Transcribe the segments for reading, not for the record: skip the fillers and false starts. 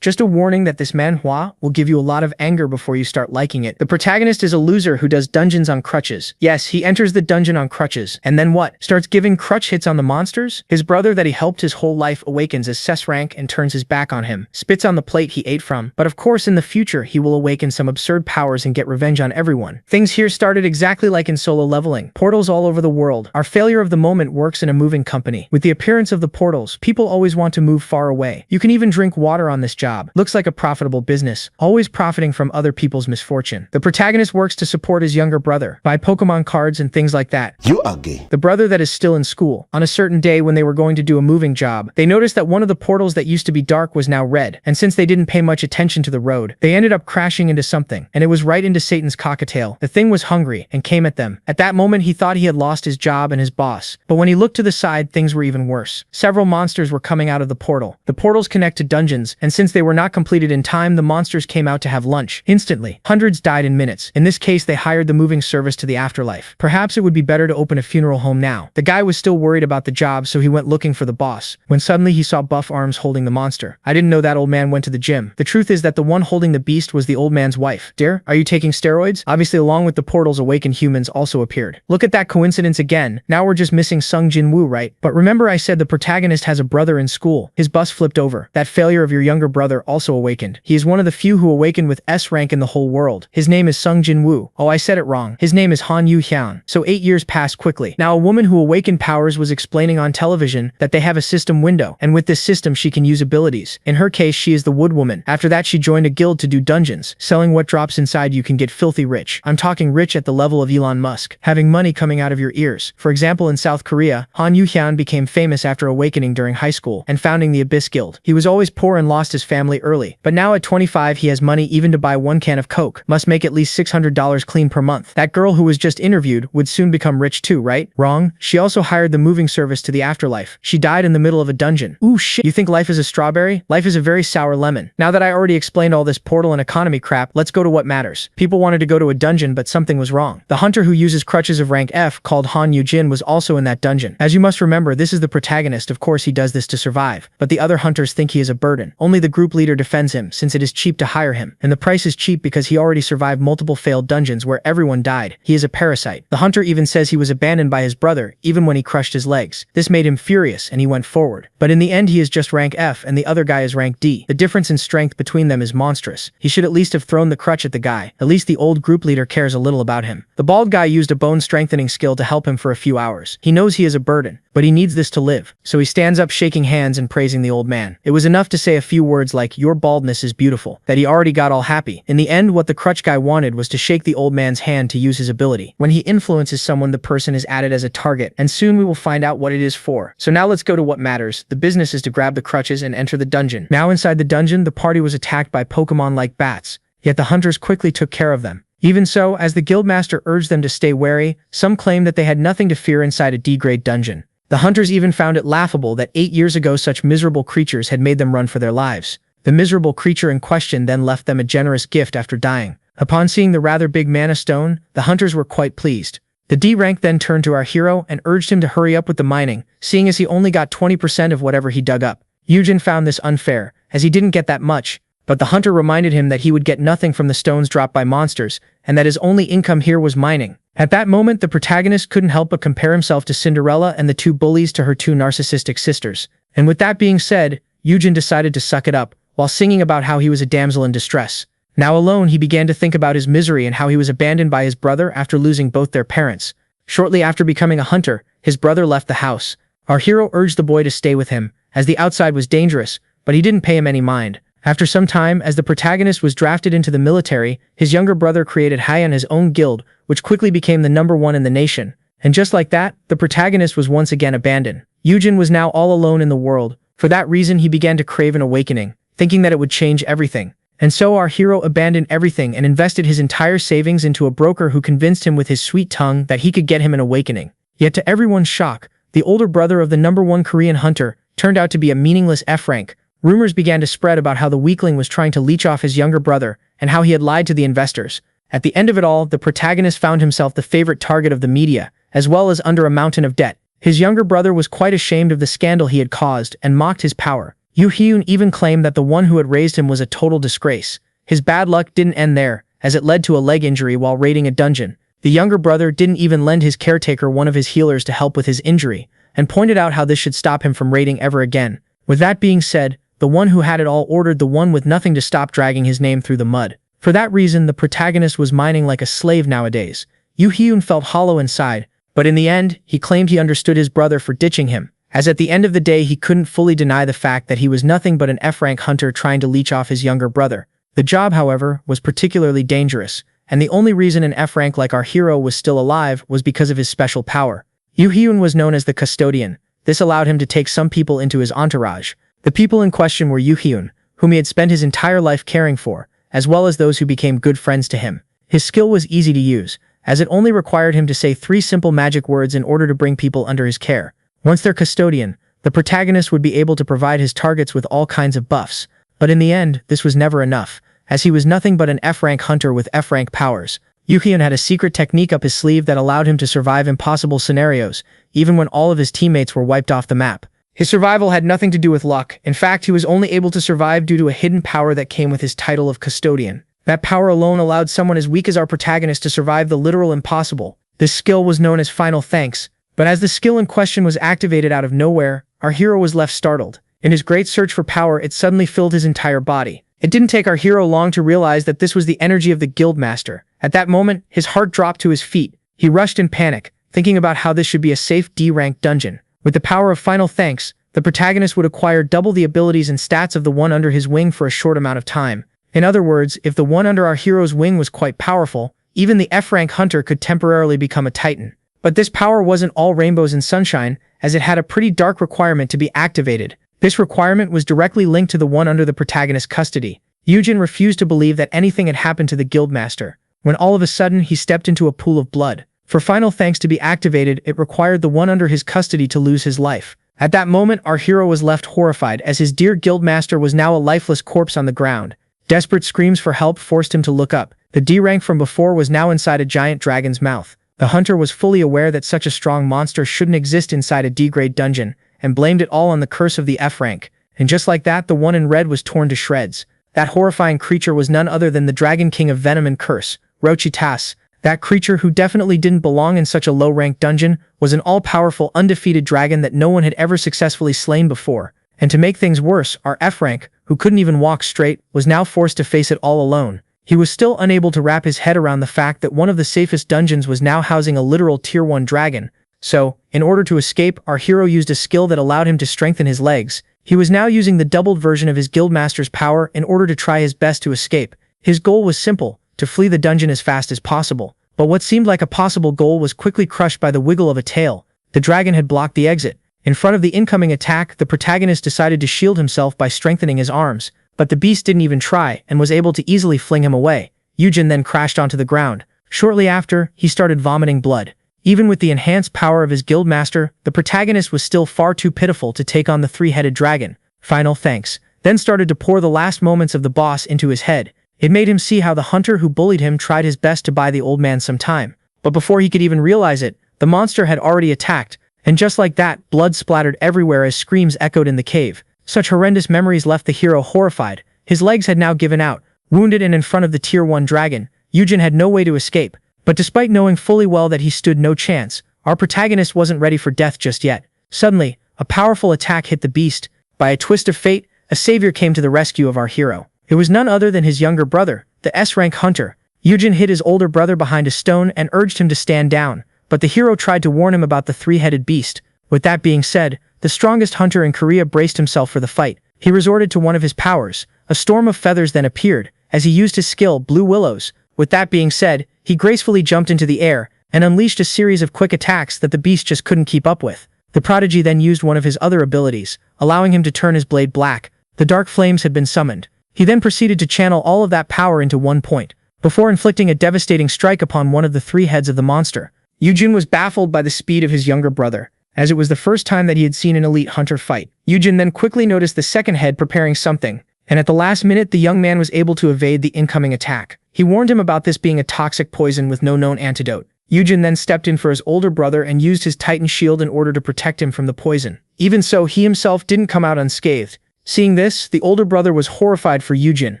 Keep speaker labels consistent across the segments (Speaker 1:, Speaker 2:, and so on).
Speaker 1: Just a warning that this manhwa will give you a lot of anger before you start liking it. The protagonist is a loser who does dungeons on crutches. Yes, he enters the dungeon on crutches. And then what? Starts giving crutch hits on the monsters? His brother that he helped his whole life awakens as S rank and turns his back on him. Spits on the plate he ate from. But of course in the future he will awaken some absurd powers and get revenge on everyone. Things here started exactly like in Solo Leveling. Portals all over the world. Our failure of the moment works in a moving company. With the appearance of the portals, people always want to move far away. You can even drink water on this job. Looks like a profitable business, always profiting from other people's misfortune. The protagonist works to support his younger brother, buy Pokemon cards and things like that.
Speaker 2: You are gay.
Speaker 1: The brother that is still in school. On a certain day when they were going to do a moving job, they noticed that one of the portals that used to be dark was now red, and since they didn't pay much attention to the road, they ended up crashing into something, and it was right into Satan's cockatiel. The thing was hungry and came at them. At that moment he thought he had lost his job and his boss, but when he looked to the side things were even worse. Several monsters were coming out of the portal. The portals connect to dungeons, and since they were not completed in time, the monsters came out to have lunch. Instantly, hundreds died in minutes. In this case, they hired the moving service to the afterlife. Perhaps it would be better to open a funeral home now. The guy was still worried about the job, so he went looking for the boss, when suddenly he saw buff arms holding the monster. I didn't know that old man went to the gym. The truth is that the one holding the beast was the old man's wife. Dear, are you taking steroids? Obviously, along with the portals, awakened humans also appeared. Look at that coincidence again. Now we're just missing Sung Jin-woo, right? But remember I said the protagonist has a brother in school. His bus flipped over. That failure of your younger brother also awakened. He is one of the few who awakened with S rank in the whole world. His name is Sung Jin-woo. Oh, I said it wrong. His name is Han Yoojin. So 8 years passed quickly. Now a woman who awakened powers was explaining on television that they have a system window, and with this system she can use abilities. In her case, she is the wood woman. After that, she joined a guild to do dungeons. Selling what drops inside you can get filthy rich. I'm talking rich at the level of Elon Musk. Having money coming out of your ears. For example, in South Korea, Han Yoojin became famous after awakening during high school and founding the Abyss Guild. He was always poor and lost his family early, but now at 25 he has money even to buy one can of Coke. Must make at least $600 clean per month. That girl who was just interviewed would soon become rich too, right? Wrong. She also hired the moving service to the afterlife. She died in the middle of a dungeon. Ooh shit. You think life is a strawberry? Life is a very sour lemon. Now that I already explained all this portal and economy crap, let's go to what matters. People wanted to go to a dungeon, but something was wrong. The hunter who uses crutches of rank F called Han Yoojin was also in that dungeon. As you must remember, this is the protagonist. Of course he does this to survive, but the other hunters think he is a burden. Only the group leader defends him, since it is cheap to hire him, and the price is cheap because he already survived multiple failed dungeons where everyone died. He is a parasite. The hunter even says he was abandoned by his brother, even when he crushed his legs. This made him furious and he went forward. But in the end he is just rank F and the other guy is rank D. The difference in strength between them is monstrous. He should at least have thrown the crutch at the guy. At least the old group leader cares a little about him. The bald guy used a bone strengthening skill to help him for a few hours. He knows he is a burden, but he needs this to live. So he stands up shaking hands and praising the old man. It was enough to say a few words like, "Your baldness is beautiful," that he already got all happy. In the end, what the crutch guy wanted was to shake the old man's hand to use his ability. When he influences someone, the person is added as a target, and soon we will find out what it is for. So now let's go to what matters. The business is to grab the crutches and enter the dungeon. Now inside the dungeon, the party was attacked by Pokemon like bats, yet the hunters quickly took care of them. Even so, as the guildmaster urged them to stay wary, some claimed that they had nothing to fear inside a D-grade dungeon. The hunters even found it laughable that 8 years ago such miserable creatures had made them run for their lives. The miserable creature in question then left them a generous gift after dying. Upon seeing the rather big mana stone, the hunters were quite pleased. The D rank then turned to our hero and urged him to hurry up with the mining, seeing as he only got 20% of whatever he dug up. Yoojin found this unfair, as he didn't get that much, but the hunter reminded him that he would get nothing from the stones dropped by monsters, and that his only income here was mining. At that moment, the protagonist couldn't help but compare himself to Cinderella and the two bullies to her two narcissistic sisters. And with that being said, Yoojin decided to suck it up, while singing about how he was a damsel in distress. Now alone, he began to think about his misery and how he was abandoned by his brother after losing both their parents. Shortly after becoming a hunter, his brother left the house. Our hero urged the boy to stay with him, as the outside was dangerous, but he didn't pay him any mind. After some time, as the protagonist was drafted into the military, his younger brother created Hyan his own guild, which quickly became the #1 in the nation. And just like that, the protagonist was once again abandoned. Yoojin was now all alone in the world. For that reason, he began to crave an awakening, thinking that it would change everything. And so our hero abandoned everything and invested his entire savings into a broker who convinced him with his sweet tongue that he could get him an awakening. Yet to everyone's shock, the older brother of the #1 Korean hunter turned out to be a meaningless F rank. Rumors began to spread about how the weakling was trying to leech off his younger brother and how he had lied to the investors. At the end of it all, the protagonist found himself the favorite target of the media, as well as under a mountain of debt. His younger brother was quite ashamed of the scandal he had caused and mocked his power. Yoo Hyun even claimed that the one who had raised him was a total disgrace. His bad luck didn't end there, as it led to a leg injury while raiding a dungeon. The younger brother didn't even lend his caretaker one of his healers to help with his injury, and pointed out how this should stop him from raiding ever again. With that being said, the one who had it all ordered the one with nothing to stop dragging his name through the mud. For that reason, the protagonist was mining like a slave nowadays. Yoo Hyun felt hollow inside, but in the end, he claimed he understood his brother for ditching him, as at the end of the day he couldn't fully deny the fact that he was nothing but an F-rank hunter trying to leech off his younger brother. The job, however, was particularly dangerous, and the only reason an F-rank like our hero was still alive was because of his special power. Yoo Hyun was known as the Custodian. This allowed him to take some people into his entourage. The people in question were Yoo Hyun, whom he had spent his entire life caring for, as well as those who became good friends to him. His skill was easy to use, as it only required him to say 3 simple magic words in order to bring people under his care. Once their custodian, the protagonist would be able to provide his targets with all kinds of buffs. But in the end, this was never enough, as he was nothing but an F-rank hunter with F-rank powers. Yoo Hyun had a secret technique up his sleeve that allowed him to survive impossible scenarios, even when all of his teammates were wiped off the map. His survival had nothing to do with luck. In fact, he was only able to survive due to a hidden power that came with his title of Custodian. That power alone allowed someone as weak as our protagonist to survive the literal impossible. This skill was known as Final Thanks, but as the skill in question was activated out of nowhere, our hero was left startled. In his great search for power, it suddenly filled his entire body. It didn't take our hero long to realize that this was the energy of the Guildmaster. At that moment, his heart dropped to his feet. He rushed in panic, thinking about how this should be a safe D-rank dungeon. With the power of Final Thanks, the protagonist would acquire double the abilities and stats of the one under his wing for a short amount of time. In other words, if the one under our hero's wing was quite powerful, even the F-rank hunter could temporarily become a titan. But this power wasn't all rainbows and sunshine, as it had a pretty dark requirement to be activated. This requirement was directly linked to the one under the protagonist's custody. Yoojin refused to believe that anything had happened to the Guildmaster, when all of a sudden he stepped into a pool of blood. For Final Thanks to be activated, it required the one under his custody to lose his life. At that moment, our hero was left horrified as his dear Guildmaster was now a lifeless corpse on the ground. Desperate screams for help forced him to look up. The D-rank from before was now inside a giant dragon's mouth. The hunter was fully aware that such a strong monster shouldn't exist inside a D-grade dungeon, and blamed it all on the curse of the F-rank. And just like that, the one in red was torn to shreds. That horrifying creature was none other than the Dragon King of Venom and Curse, Rochitas. That creature, who definitely didn't belong in such a low-ranked dungeon, was an all-powerful, undefeated dragon that no one had ever successfully slain before. And to make things worse, our F-rank, who couldn't even walk straight, was now forced to face it all alone. He was still unable to wrap his head around the fact that one of the safest dungeons was now housing a literal Tier 1 dragon. So, in order to escape, our hero used a skill that allowed him to strengthen his legs. He was now using the doubled version of his Guildmaster's power in order to try his best to escape. His goal was simple, to flee the dungeon as fast as possible. But what seemed like a possible goal was quickly crushed by the wiggle of a tail. The dragon had blocked the exit. In front of the incoming attack, the protagonist decided to shield himself by strengthening his arms, but the beast didn't even try and was able to easily fling him away. Yoojin then crashed onto the ground. Shortly after, he started vomiting blood. Even with the enhanced power of his Guildmaster, the protagonist was still far too pitiful to take on the 3-headed dragon. Final Thanks then started to pour the last moments of the boss into his head. It made him see how the hunter who bullied him tried his best to buy the old man some time. But before he could even realize it, the monster had already attacked, and just like that, blood splattered everywhere as screams echoed in the cave. Such horrendous memories left the hero horrified. His legs had now given out. Wounded and in front of the Tier 1 dragon, Yoojin had no way to escape. But despite knowing fully well that he stood no chance, our protagonist wasn't ready for death just yet. Suddenly, a powerful attack hit the beast. By a twist of fate, a savior came to the rescue of our hero. It was none other than his younger brother, the S-rank hunter. Yoojin hid his older brother behind a stone and urged him to stand down, but the hero tried to warn him about the 3-headed beast. With that being said, the strongest hunter in Korea braced himself for the fight. He resorted to one of his powers. A storm of feathers then appeared, as he used his skill, Blue Willows. With that being said, he gracefully jumped into the air and unleashed a series of quick attacks that the beast just couldn't keep up with. The prodigy then used one of his other abilities, allowing him to turn his blade black. The dark flames had been summoned. He then proceeded to channel all of that power into one point, before inflicting a devastating strike upon one of the 3 heads of the monster. Yoojin was baffled by the speed of his younger brother, as it was the first time that he had seen an elite hunter fight. Yoojin then quickly noticed the second head preparing something, and at the last minute the young man was able to evade the incoming attack. He warned him about this being a toxic poison with no known antidote. Yoojin then stepped in for his older brother and used his Titan shield in order to protect him from the poison. Even so, he himself didn't come out unscathed. Seeing this, the older brother was horrified for Yoojin,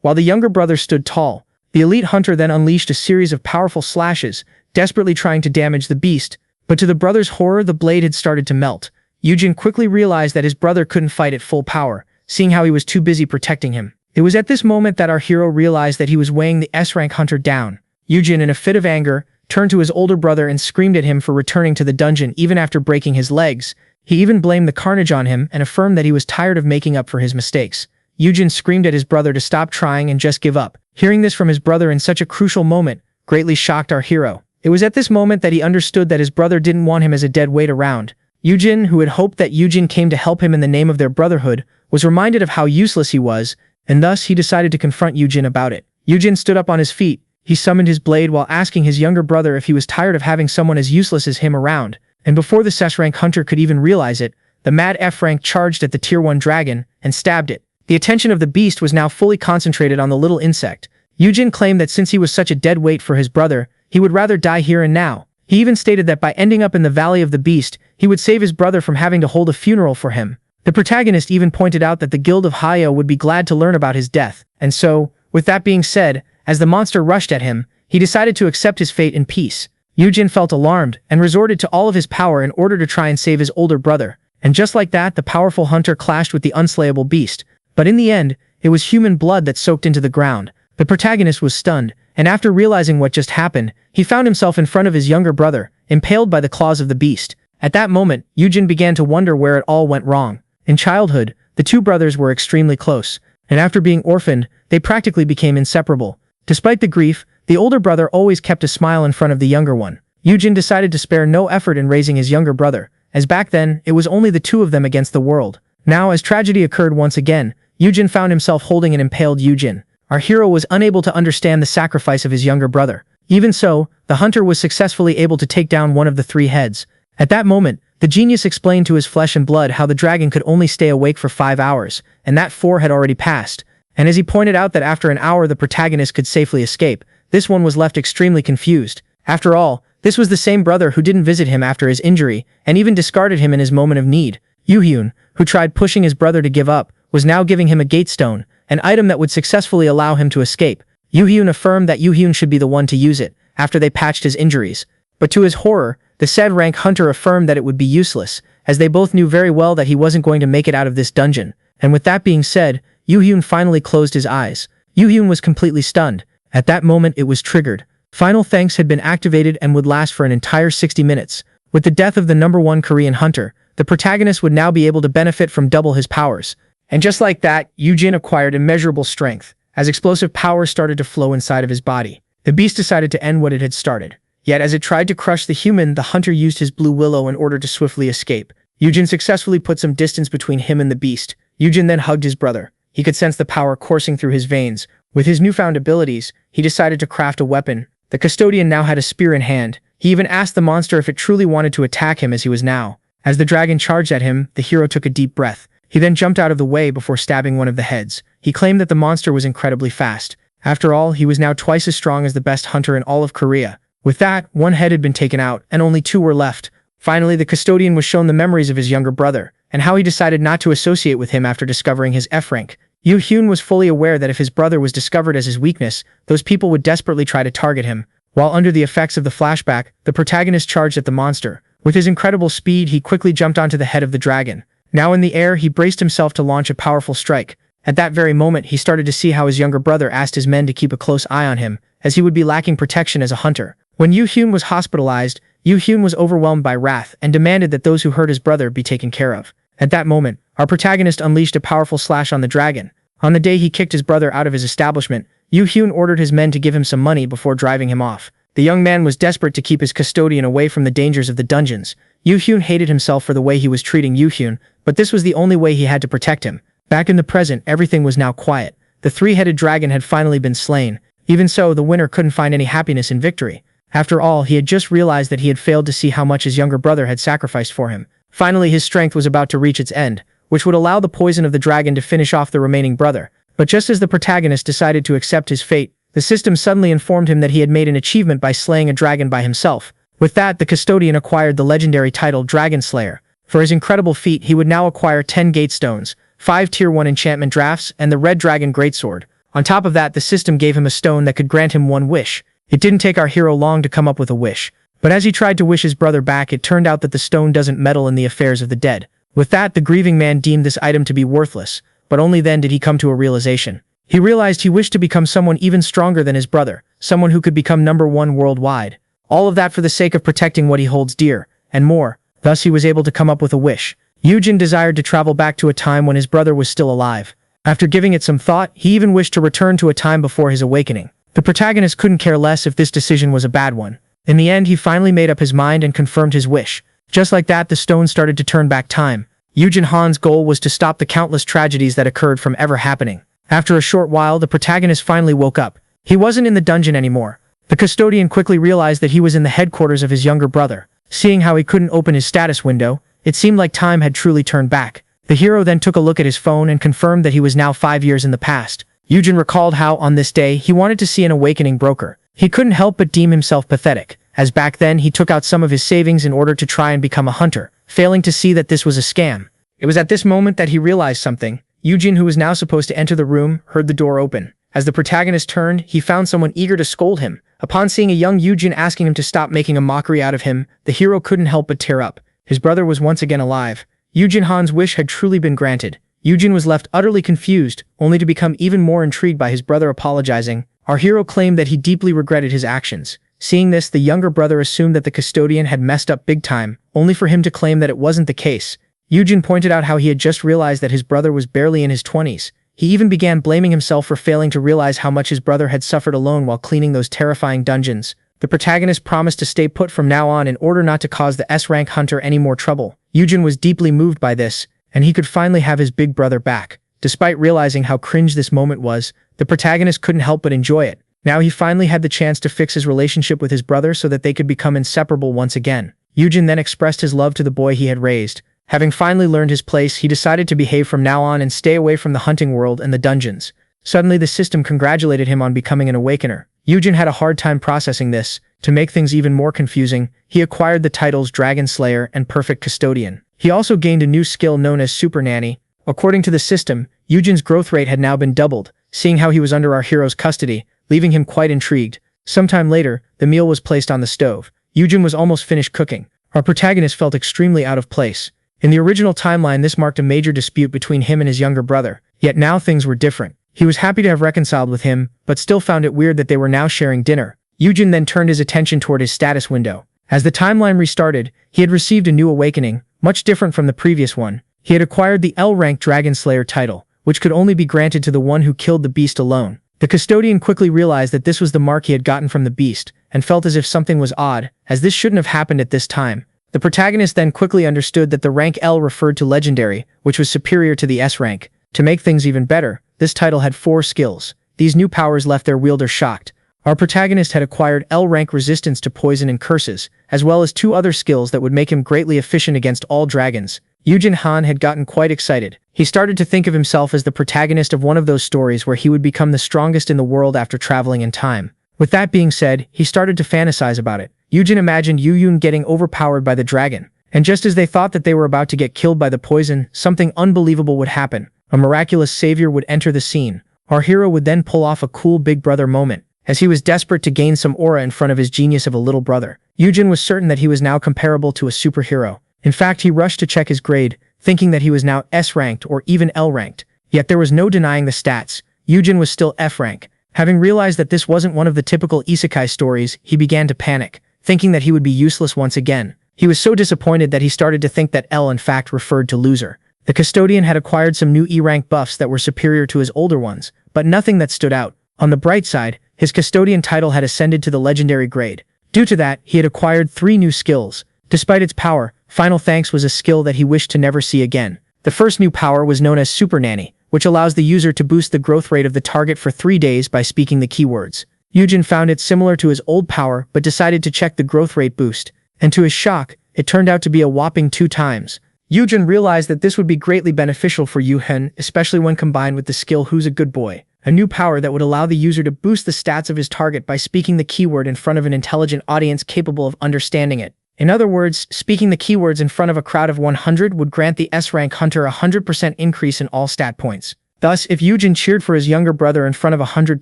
Speaker 1: while the younger brother stood tall. The elite hunter then unleashed a series of powerful slashes, desperately trying to damage the beast, but to the brother's horror, the blade had started to melt. Yoojin quickly realized that his brother couldn't fight at full power, seeing how he was too busy protecting him. It was at this moment that our hero realized that he was weighing the S-rank hunter down. Yoojin, in a fit of anger, turned to his older brother and screamed at him for returning to the dungeon even after breaking his legs. He even blamed the carnage on him and affirmed that he was tired of making up for his mistakes. Yoojin screamed at his brother to stop trying and just give up. Hearing this from his brother in such a crucial moment greatly shocked our hero. It was at this moment that he understood that his brother didn't want him as a dead weight around. Yoojin, who had hoped that Yoojin came to help him in the name of their brotherhood, was reminded of how useless he was, and thus he decided to confront Yoojin about it. Yoojin stood up on his feet. He summoned his blade while asking his younger brother if he was tired of having someone as useless as him around, and before the S-rank hunter could even realize it, the mad F-rank charged at the Tier 1 dragon and stabbed it. The attention of the beast was now fully concentrated on the little insect. Yoojin claimed that since he was such a dead weight for his brother, he would rather die here and now. He even stated that by ending up in the Valley of the Beast, he would save his brother from having to hold a funeral for him. The protagonist even pointed out that the Guild of Hayo would be glad to learn about his death, and so, with that being said, as the monster rushed at him, he decided to accept his fate in peace. Yoojin felt alarmed and resorted to all of his power in order to try and save his older brother. And just like that, the powerful hunter clashed with the unslayable beast. But in the end, it was human blood that soaked into the ground. The protagonist was stunned, and after realizing what just happened, he found himself in front of his younger brother, impaled by the claws of the beast. At that moment, Yoojin began to wonder where it all went wrong. In childhood, the two brothers were extremely close, and after being orphaned, they practically became inseparable. Despite the grief, the older brother always kept a smile in front of the younger one. Yoojin decided to spare no effort in raising his younger brother, as back then, it was only the two of them against the world. Now, as tragedy occurred once again, Yoojin found himself holding an impaled Yoojin. Our hero was unable to understand the sacrifice of his younger brother. Even so, the hunter was successfully able to take down one of the three heads. At that moment, the genius explained to his flesh and blood how the dragon could only stay awake for 5 hours, and that 4 had already passed. And as he pointed out that after an hour the protagonist could safely escape, this one was left extremely confused. After all, this was the same brother who didn't visit him after his injury, and even discarded him in his moment of need. Yoojin, who tried pushing his brother to give up, was now giving him a gatestone, an item that would successfully allow him to escape. Yoojin affirmed that Yoojin should be the one to use it, after they patched his injuries. But to his horror, the said rank hunter affirmed that it would be useless, as they both knew very well that he wasn't going to make it out of this dungeon. And with that being said, Yoojin finally closed his eyes. Yoojin was completely stunned. At that moment it was triggered. Final thanks had been activated and would last for an entire 60 minutes. With the death of the #1 Korean hunter, the protagonist would now be able to benefit from double his powers. And just like that, Yoojin acquired immeasurable strength, as explosive power started to flow inside of his body. The beast decided to end what it had started. Yet as it tried to crush the human, the hunter used his blue willow in order to swiftly escape. Yoojin successfully put some distance between him and the beast. Yoojin then hugged his brother. He could sense the power coursing through his veins. With his newfound abilities, he decided to craft a weapon. The custodian now had a spear in hand. He even asked the monster if it truly wanted to attack him as he was now. As the dragon charged at him, the hero took a deep breath. He then jumped out of the way before stabbing one of the heads. He claimed that the monster was incredibly fast. After all, he was now twice as strong as the best hunter in all of Korea. With that, one head had been taken out, and only 2 were left. Finally, the custodian was shown the memories of his younger brother, and how he decided not to associate with him after discovering his F rank. Yoojin was fully aware that if his brother was discovered as his weakness, those people would desperately try to target him. While under the effects of the flashback, the protagonist charged at the monster. With his incredible speed, he quickly jumped onto the head of the dragon. Now in the air, he braced himself to launch a powerful strike. At that very moment, he started to see how his younger brother asked his men to keep a close eye on him, as he would be lacking protection as a hunter. When Yoojin was hospitalized, Yoojin was overwhelmed by wrath and demanded that those who hurt his brother be taken care of. At that moment, our protagonist unleashed a powerful slash on the dragon. On the day he kicked his brother out of his establishment, Yoojin ordered his men to give him some money before driving him off. The young man was desperate to keep his custodian away from the dangers of the dungeons. Yoojin hated himself for the way he was treating Yoojin, but this was the only way he had to protect him. Back in the present, everything was now quiet. The 3-headed dragon had finally been slain. Even so, the winner couldn't find any happiness in victory. After all, he had just realized that he had failed to see how much his younger brother had sacrificed for him. Finally, his strength was about to reach its end, which would allow the poison of the dragon to finish off the remaining brother. But just as the protagonist decided to accept his fate, the system suddenly informed him that he had made an achievement by slaying a dragon by himself. With that, the custodian acquired the legendary title Dragon Slayer. For his incredible feat, he would now acquire 10 gate stones, 5 Tier 1 enchantment drafts, and the Red Dragon Greatsword. On top of that, the system gave him a stone that could grant him one wish. It didn't take our hero long to come up with a wish. But as he tried to wish his brother back, it turned out that the stone doesn't meddle in the affairs of the dead. With that, the grieving man deemed this item to be worthless, but only then did he come to a realization. He realized he wished to become someone even stronger than his brother, someone who could become #1 worldwide. All of that for the sake of protecting what he holds dear, and more. Thus he was able to come up with a wish. Yoojin desired to travel back to a time when his brother was still alive. After giving it some thought, he even wished to return to a time before his awakening. The protagonist couldn't care less if this decision was a bad one. In the end, he finally made up his mind and confirmed his wish. Just like that, the stone started to turn back time. Yoojin Han's goal was to stop the countless tragedies that occurred from ever happening. After a short while, the protagonist finally woke up. He wasn't in the dungeon anymore. The custodian quickly realized that he was in the headquarters of his younger brother. Seeing how he couldn't open his status window, it seemed like time had truly turned back. The hero then took a look at his phone and confirmed that he was now 5 years in the past. Yoojin recalled how, on this day, he wanted to see an awakening broker. He couldn't help but deem himself pathetic, as back then he took out some of his savings in order to try and become a hunter, failing to see that this was a scam. It was at this moment that he realized something. Yoojin, who was now supposed to enter the room, heard the door open. As the protagonist turned, he found someone eager to scold him. Upon seeing a young Yoojin asking him to stop making a mockery out of him, the hero couldn't help but tear up. His brother was once again alive. Yoojin Han's wish had truly been granted. Yoojin was left utterly confused, only to become even more intrigued by his brother apologizing. Our hero claimed that he deeply regretted his actions. Seeing this, the younger brother assumed that the custodian had messed up big time, only for him to claim that it wasn't the case. Yoojin pointed out how he had just realized that his brother was barely in his 20s. He even began blaming himself for failing to realize how much his brother had suffered alone while cleaning those terrifying dungeons. The protagonist promised to stay put from now on in order not to cause the S-rank hunter any more trouble. Yoojin was deeply moved by this, and he could finally have his big brother back. Despite realizing how cringe this moment was, the protagonist couldn't help but enjoy it. Now he finally had the chance to fix his relationship with his brother so that they could become inseparable once again. Yoojin then expressed his love to the boy he had raised. Having finally learned his place, he decided to behave from now on and stay away from the hunting world and the dungeons. Suddenly, the system congratulated him on becoming an awakener. Yoojin had a hard time processing this. To make things even more confusing, he acquired the titles Dragon Slayer and Perfect Custodian. He also gained a new skill known as Super Nanny. According to the system, Yoojin's growth rate had now been doubled, seeing how he was under our hero's custody, leaving him quite intrigued. Sometime later, the meal was placed on the stove. Yoojin was almost finished cooking. Our protagonist felt extremely out of place. In the original timeline, this marked a major dispute between him and his younger brother. Yet now things were different. He was happy to have reconciled with him, but still found it weird that they were now sharing dinner. Yoojin then turned his attention toward his status window. As the timeline restarted, he had received a new awakening, much different from the previous one. He had acquired the L-rank Dragon Slayer title, which could only be granted to the one who killed the beast alone. The custodian quickly realized that this was the mark he had gotten from the beast, and felt as if something was odd, as this shouldn't have happened at this time. The protagonist then quickly understood that the rank L referred to legendary, which was superior to the S rank. To make things even better, this title had 4 skills. These new powers left their wielder shocked. Our protagonist had acquired L-rank resistance to poison and curses, as well as 2 other skills that would make him greatly efficient against all dragons. Yoojin Han had gotten quite excited. He started to think of himself as the protagonist of one of those stories where he would become the strongest in the world after traveling in time. With that being said, he started to fantasize about it. Yoojin imagined Yoojin getting overpowered by the dragon. And just as they thought that they were about to get killed by the poison, something unbelievable would happen. A miraculous savior would enter the scene. Our hero would then pull off a cool big brother moment, as he was desperate to gain some aura in front of his genius of a little brother. Yoojin was certain that he was now comparable to a superhero. In fact, he rushed to check his grade, thinking that he was now S-ranked or even L-ranked. Yet there was no denying the stats. Yoojin was still F-rank. Having realized that this wasn't one of the typical Isekai stories, he began to panic, thinking that he would be useless once again. He was so disappointed that he started to think that L in fact referred to loser. The custodian had acquired some new E-rank buffs that were superior to his older ones, but nothing that stood out. On the bright side, his custodian title had ascended to the legendary grade. Due to that, he had acquired 3 new skills. Despite its power, Final Thanks was a skill that he wished to never see again. The first new power was known as Super Nanny, which allows the user to boost the growth rate of the target for 3 days by speaking the keywords. Yoojin found it similar to his old power but decided to check the growth rate boost, and to his shock, it turned out to be a whopping 2 times. Yoojin realized that this would be greatly beneficial for Yoojin, especially when combined with the skill Who's a Good Boy, a new power that would allow the user to boost the stats of his target by speaking the keyword in front of an intelligent audience capable of understanding it. In other words, speaking the keywords in front of a crowd of 100 would grant the S-rank hunter a 100% increase in all stat points. Thus, if Yoojin cheered for his younger brother in front of 100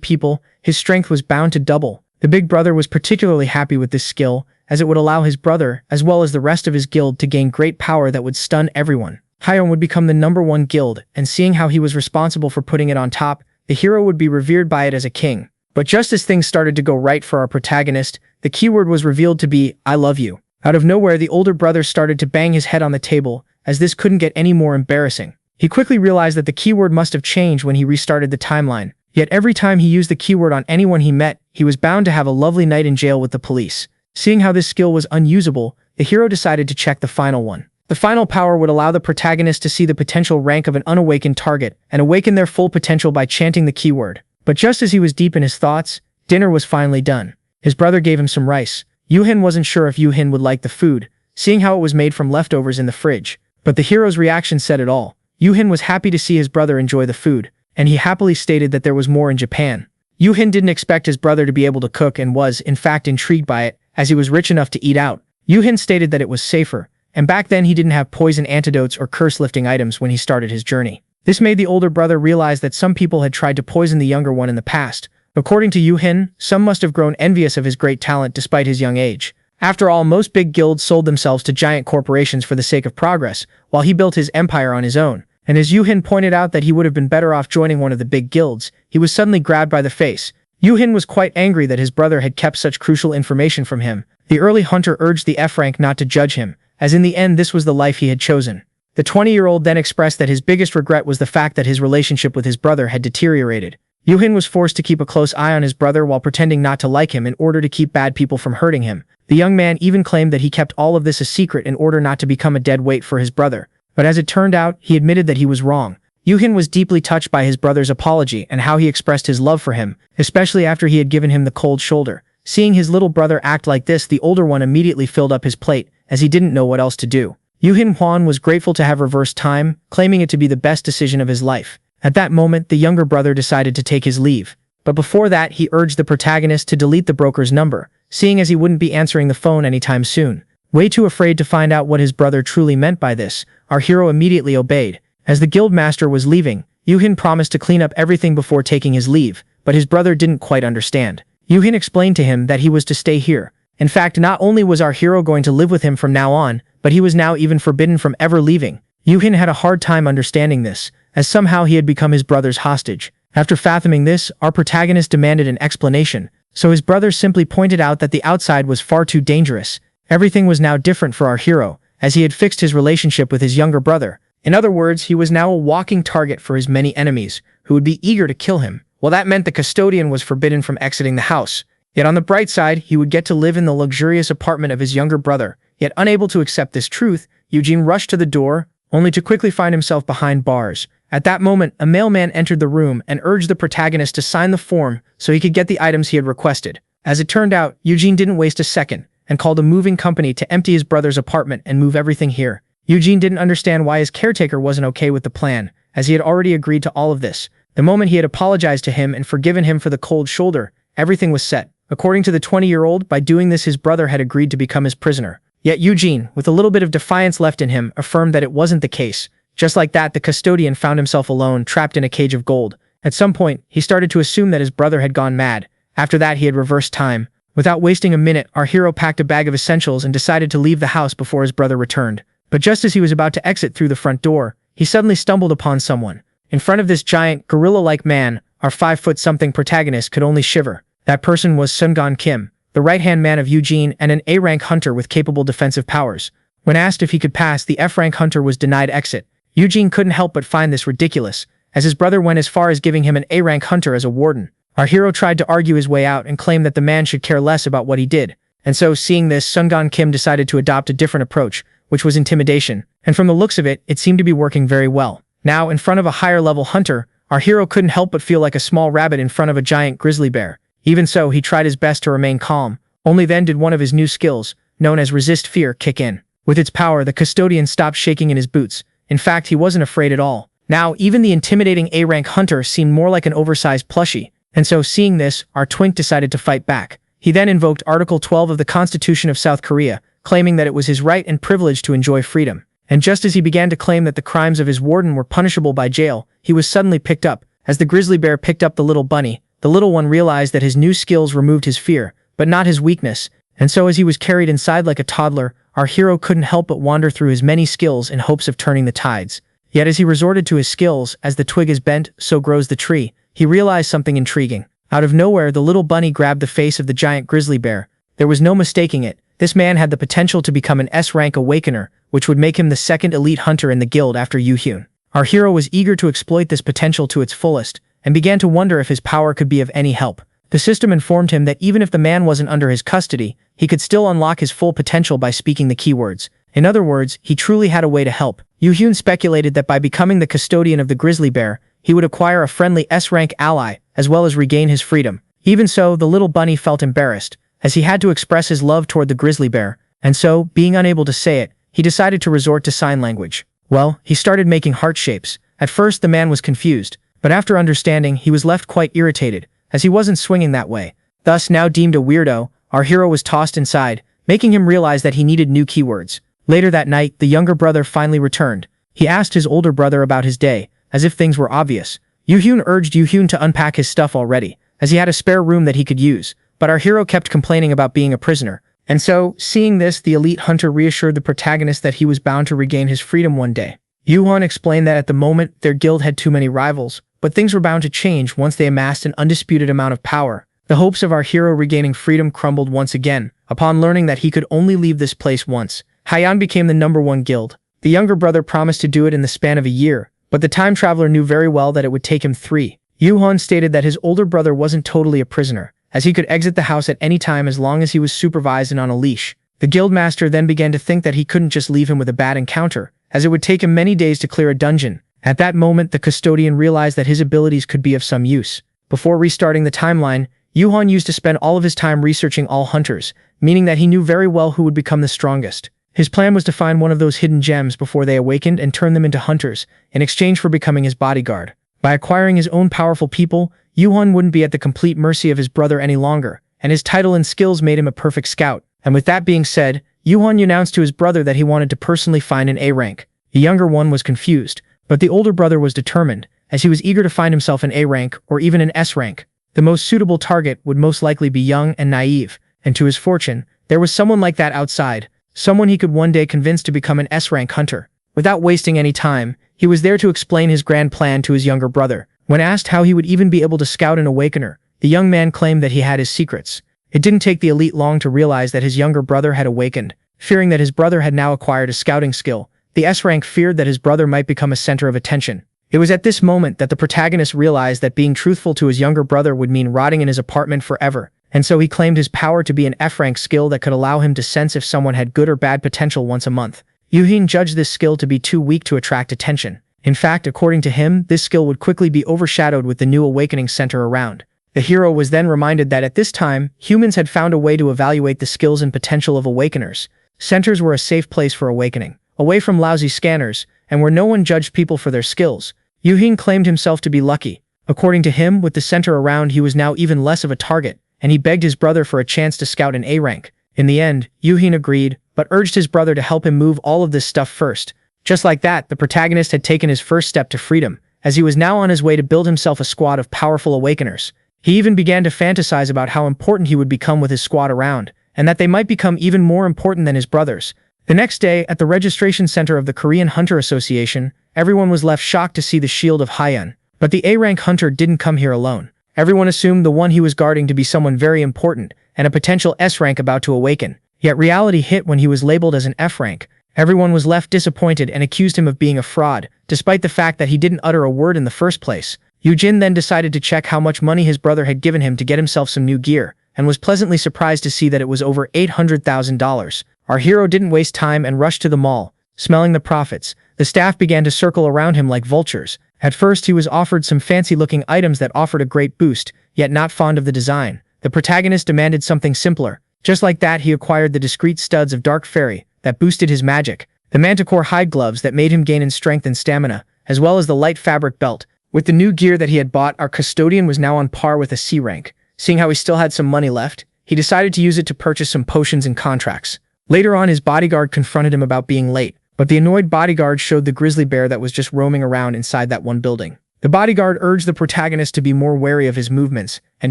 Speaker 1: people, his strength was bound to double. The big brother was particularly happy with this skill, as it would allow his brother, as well as the rest of his guild, to gain great power that would stun everyone. Hyeon would become the #1 guild, and seeing how he was responsible for putting it on top, the hero would be revered by it as a king. But just as things started to go right for our protagonist, the keyword was revealed to be, "I love you." Out of nowhere, the older brother started to bang his head on the table, as this couldn't get any more embarrassing. He quickly realized that the keyword must have changed when he restarted the timeline. Yet every time he used the keyword on anyone he met, he was bound to have a lovely night in jail with the police. Seeing how this skill was unusable, the hero decided to check the final one. The final power would allow the protagonist to see the potential rank of an unawakened target and awaken their full potential by chanting the keyword. But just as he was deep in his thoughts, dinner was finally done. His brother gave him some rice. Yoohin wasn't sure if Yoohin would like the food, seeing how it was made from leftovers in the fridge. But the hero's reaction said it all. Yoohin was happy to see his brother enjoy the food, and he happily stated that there was more in Japan. Yoohin didn't expect his brother to be able to cook and was, in fact, intrigued by it, as he was rich enough to eat out. Yoohin stated that it was safer, and back then he didn't have poison antidotes or curse-lifting items when he started his journey. This made the older brother realize that some people had tried to poison the younger one in the past. According to Yoohin, some must have grown envious of his great talent despite his young age. After all, most big guilds sold themselves to giant corporations for the sake of progress, while he built his empire on his own. And as Yoohin pointed out that he would have been better off joining one of the big guilds, he was suddenly grabbed by the face. Yoohin was quite angry that his brother had kept such crucial information from him. The early hunter urged the F-rank not to judge him, as in the end this was the life he had chosen. The 20-year-old then expressed that his biggest regret was the fact that his relationship with his brother had deteriorated. Yoohin was forced to keep a close eye on his brother while pretending not to like him in order to keep bad people from hurting him. The young man even claimed that he kept all of this a secret in order not to become a dead weight for his brother. But as it turned out, he admitted that he was wrong. Yoohin was deeply touched by his brother's apology and how he expressed his love for him, especially after he had given him the cold shoulder. Seeing his little brother act like this, the older one immediately filled up his plate, as he didn't know what else to do. Yoohin Hwan was grateful to have reversed time, claiming it to be the best decision of his life. At that moment, the younger brother decided to take his leave. But before that, he urged the protagonist to delete the broker's number, seeing as he wouldn't be answering the phone anytime soon. Way too afraid to find out what his brother truly meant by this, our hero immediately obeyed. As the guild master was leaving, Yoohin promised to clean up everything before taking his leave, but his brother didn't quite understand. Yoohin explained to him that he was to stay here. In fact, not only was our hero going to live with him from now on, but he was now even forbidden from ever leaving. Yoohin had a hard time understanding this, as somehow he had become his brother's hostage. After fathoming this, our protagonist demanded an explanation, so his brother simply pointed out that the outside was far too dangerous. Everything was now different for our hero, as he had fixed his relationship with his younger brother. In other words, he was now a walking target for his many enemies, who would be eager to kill him. Well, that meant the custodian was forbidden from exiting the house. Yet on the bright side, he would get to live in the luxurious apartment of his younger brother. Yet unable to accept this truth, Yoojin rushed to the door, only to quickly find himself behind bars. At that moment, a mailman entered the room and urged the protagonist to sign the form so he could get the items he had requested. As it turned out, Yoojin didn't waste a second and called a moving company to empty his brother's apartment and move everything here. Yoojin didn't understand why his caretaker wasn't okay with the plan, as he had already agreed to all of this. The moment he had apologized to him and forgiven him for the cold shoulder, everything was set. According to the 20-year-old, by doing this his brother had agreed to become his prisoner. Yet Yoojin, with a little bit of defiance left in him, affirmed that it wasn't the case. Just like that, the custodian found himself alone, trapped in a cage of gold. At some point, he started to assume that his brother had gone mad. After that, he had reversed time. Without wasting a minute, our hero packed a bag of essentials and decided to leave the house before his brother returned. But just as he was about to exit through the front door, he suddenly stumbled upon someone. In front of this giant, gorilla-like man, our 5-foot-something protagonist could only shiver. That person was Sungan Kim, the right-hand man of Yoojin and an A-rank hunter with capable defensive powers. When asked if he could pass, the F-rank hunter was denied exit. Yoojin couldn't help but find this ridiculous, as his brother went as far as giving him an A-rank hunter as a warden. Our hero tried to argue his way out and claimed that the man should care less about what he did. And so, seeing this, Sungan Kim decided to adopt a different approach, which was intimidation. And from the looks of it, it seemed to be working very well. Now, in front of a higher-level hunter, our hero couldn't help but feel like a small rabbit in front of a giant grizzly bear. Even so, he tried his best to remain calm. Only then did one of his new skills, known as Resist Fear, kick in. With its power, the custodian stopped shaking in his boots. In fact, he wasn't afraid at all. Now, even the intimidating A-rank hunter seemed more like an oversized plushie. And so, seeing this, our twink decided to fight back. He then invoked Article 12 of the Constitution of South Korea, claiming that it was his right and privilege to enjoy freedom. And just as he began to claim that the crimes of his warden were punishable by jail, he was suddenly picked up. As the grizzly bear picked up the little bunny, the little one realized that his new skills removed his fear, but not his weakness, and so as he was carried inside like a toddler, our hero couldn't help but wander through his many skills in hopes of turning the tides. Yet as he resorted to his skills, as the twig is bent, so grows the tree, he realized something intriguing. Out of nowhere, the little bunny grabbed the face of the giant grizzly bear. There was no mistaking it. This man had the potential to become an S-rank awakener, which would make him the second elite hunter in the guild after Yoojin. Our hero was eager to exploit this potential to its fullest, and began to wonder if his power could be of any help. The system informed him that even if the man wasn't under his custody, he could still unlock his full potential by speaking the keywords. In other words, he truly had a way to help. Yoojin speculated that by becoming the custodian of the grizzly bear, he would acquire a friendly S-rank ally, as well as regain his freedom. Even so, the little bunny felt embarrassed, as he had to express his love toward the grizzly bear, and so, being unable to say it, he decided to resort to sign language. Well, he started making heart shapes. At first the man was confused, but after understanding, he was left quite irritated, as he wasn't swinging that way. Thus, now deemed a weirdo, our hero was tossed inside, making him realize that he needed new keywords. Later that night, the younger brother finally returned. He asked his older brother about his day, as if things were obvious. Yoojin urged Yoojin to unpack his stuff already, as he had a spare room that he could use, but our hero kept complaining about being a prisoner. And so, seeing this, the elite hunter reassured the protagonist that he was bound to regain his freedom one day. Yoojin explained that at the moment, their guild had too many rivals, but things were bound to change once they amassed an undisputed amount of power. The hopes of our hero regaining freedom crumbled once again. Upon learning that he could only leave this place once, Haiyan became the #1 guild. The younger brother promised to do it in the span of a year, but the time traveler knew very well that it would take him 3. Yoojin stated that his older brother wasn't totally a prisoner, as he could exit the house at any time as long as he was supervised and on a leash. The guildmaster then began to think that he couldn't just leave him with a bad encounter, as it would take him many days to clear a dungeon. At that moment, the custodian realized that his abilities could be of some use. Before restarting the timeline, Yoojin used to spend all of his time researching all hunters, meaning that he knew very well who would become the strongest. His plan was to find one of those hidden gems before they awakened and turn them into hunters, in exchange for becoming his bodyguard. By acquiring his own powerful people, Yoojin wouldn't be at the complete mercy of his brother any longer, and his title and skills made him a perfect scout. And with that being said, Yoojin announced to his brother that he wanted to personally find an A rank. The younger one was confused, but the older brother was determined, as he was eager to find himself an A rank or even an S rank. The most suitable target would most likely be young and naive, and to his fortune, there was someone like that outside, someone he could one day convince to become an S-rank hunter. Without wasting any time, he was there to explain his grand plan to his younger brother. When asked how he would even be able to scout an awakener, the young man claimed that he had his secrets. It didn't take the elite long to realize that his younger brother had awakened. Fearing that his brother had now acquired a scouting skill, the S-rank feared that his brother might become a center of attention. It was at this moment that the protagonist realized that being truthful to his younger brother would mean rotting in his apartment forever, and so he claimed his power to be an F-rank skill that could allow him to sense if someone had good or bad potential once a month. Yoojin judged this skill to be too weak to attract attention. In fact, according to him, this skill would quickly be overshadowed with the new awakening center around. The hero was then reminded that at this time, humans had found a way to evaluate the skills and potential of awakeners. Centers were a safe place for awakening, away from lousy scanners, and where no one judged people for their skills. Yoojin claimed himself to be lucky. According to him, with the center around, he was now even less of a target, and he begged his brother for a chance to scout an A rank. In the end, Yoojin agreed, but urged his brother to help him move all of this stuff first. Just like that, the protagonist had taken his first step to freedom, as he was now on his way to build himself a squad of powerful awakeners. He even began to fantasize about how important he would become with his squad around, and that they might become even more important than his brothers. The next day, at the registration center of the Korean Hunter Association, everyone was left shocked to see the shield of Haiyan. But the A-rank hunter didn't come here alone. Everyone assumed the one he was guarding to be someone very important, and a potential S-rank about to awaken. Yet reality hit when he was labeled as an F-rank. Everyone was left disappointed and accused him of being a fraud, despite the fact that he didn't utter a word in the first place. Yoojin then decided to check how much money his brother had given him to get himself some new gear, and was pleasantly surprised to see that it was over $800,000. Our hero didn't waste time and rushed to the mall. Smelling the profits, the staff began to circle around him like vultures. At first he was offered some fancy-looking items that offered a great boost, yet not fond of the design. The protagonist demanded something simpler. Just like that, he acquired the discreet studs of Dark Fairy that boosted his magic, the manticore hide gloves that made him gain in strength and stamina, as well as the light fabric belt. With the new gear that he had bought, our custodian was now on par with a C rank. Seeing how he still had some money left, he decided to use it to purchase some potions and contracts. Later on, his bodyguard confronted him about being late, but the annoyed bodyguard showed the grizzly bear that was just roaming around inside that one building. The bodyguard urged the protagonist to be more wary of his movements and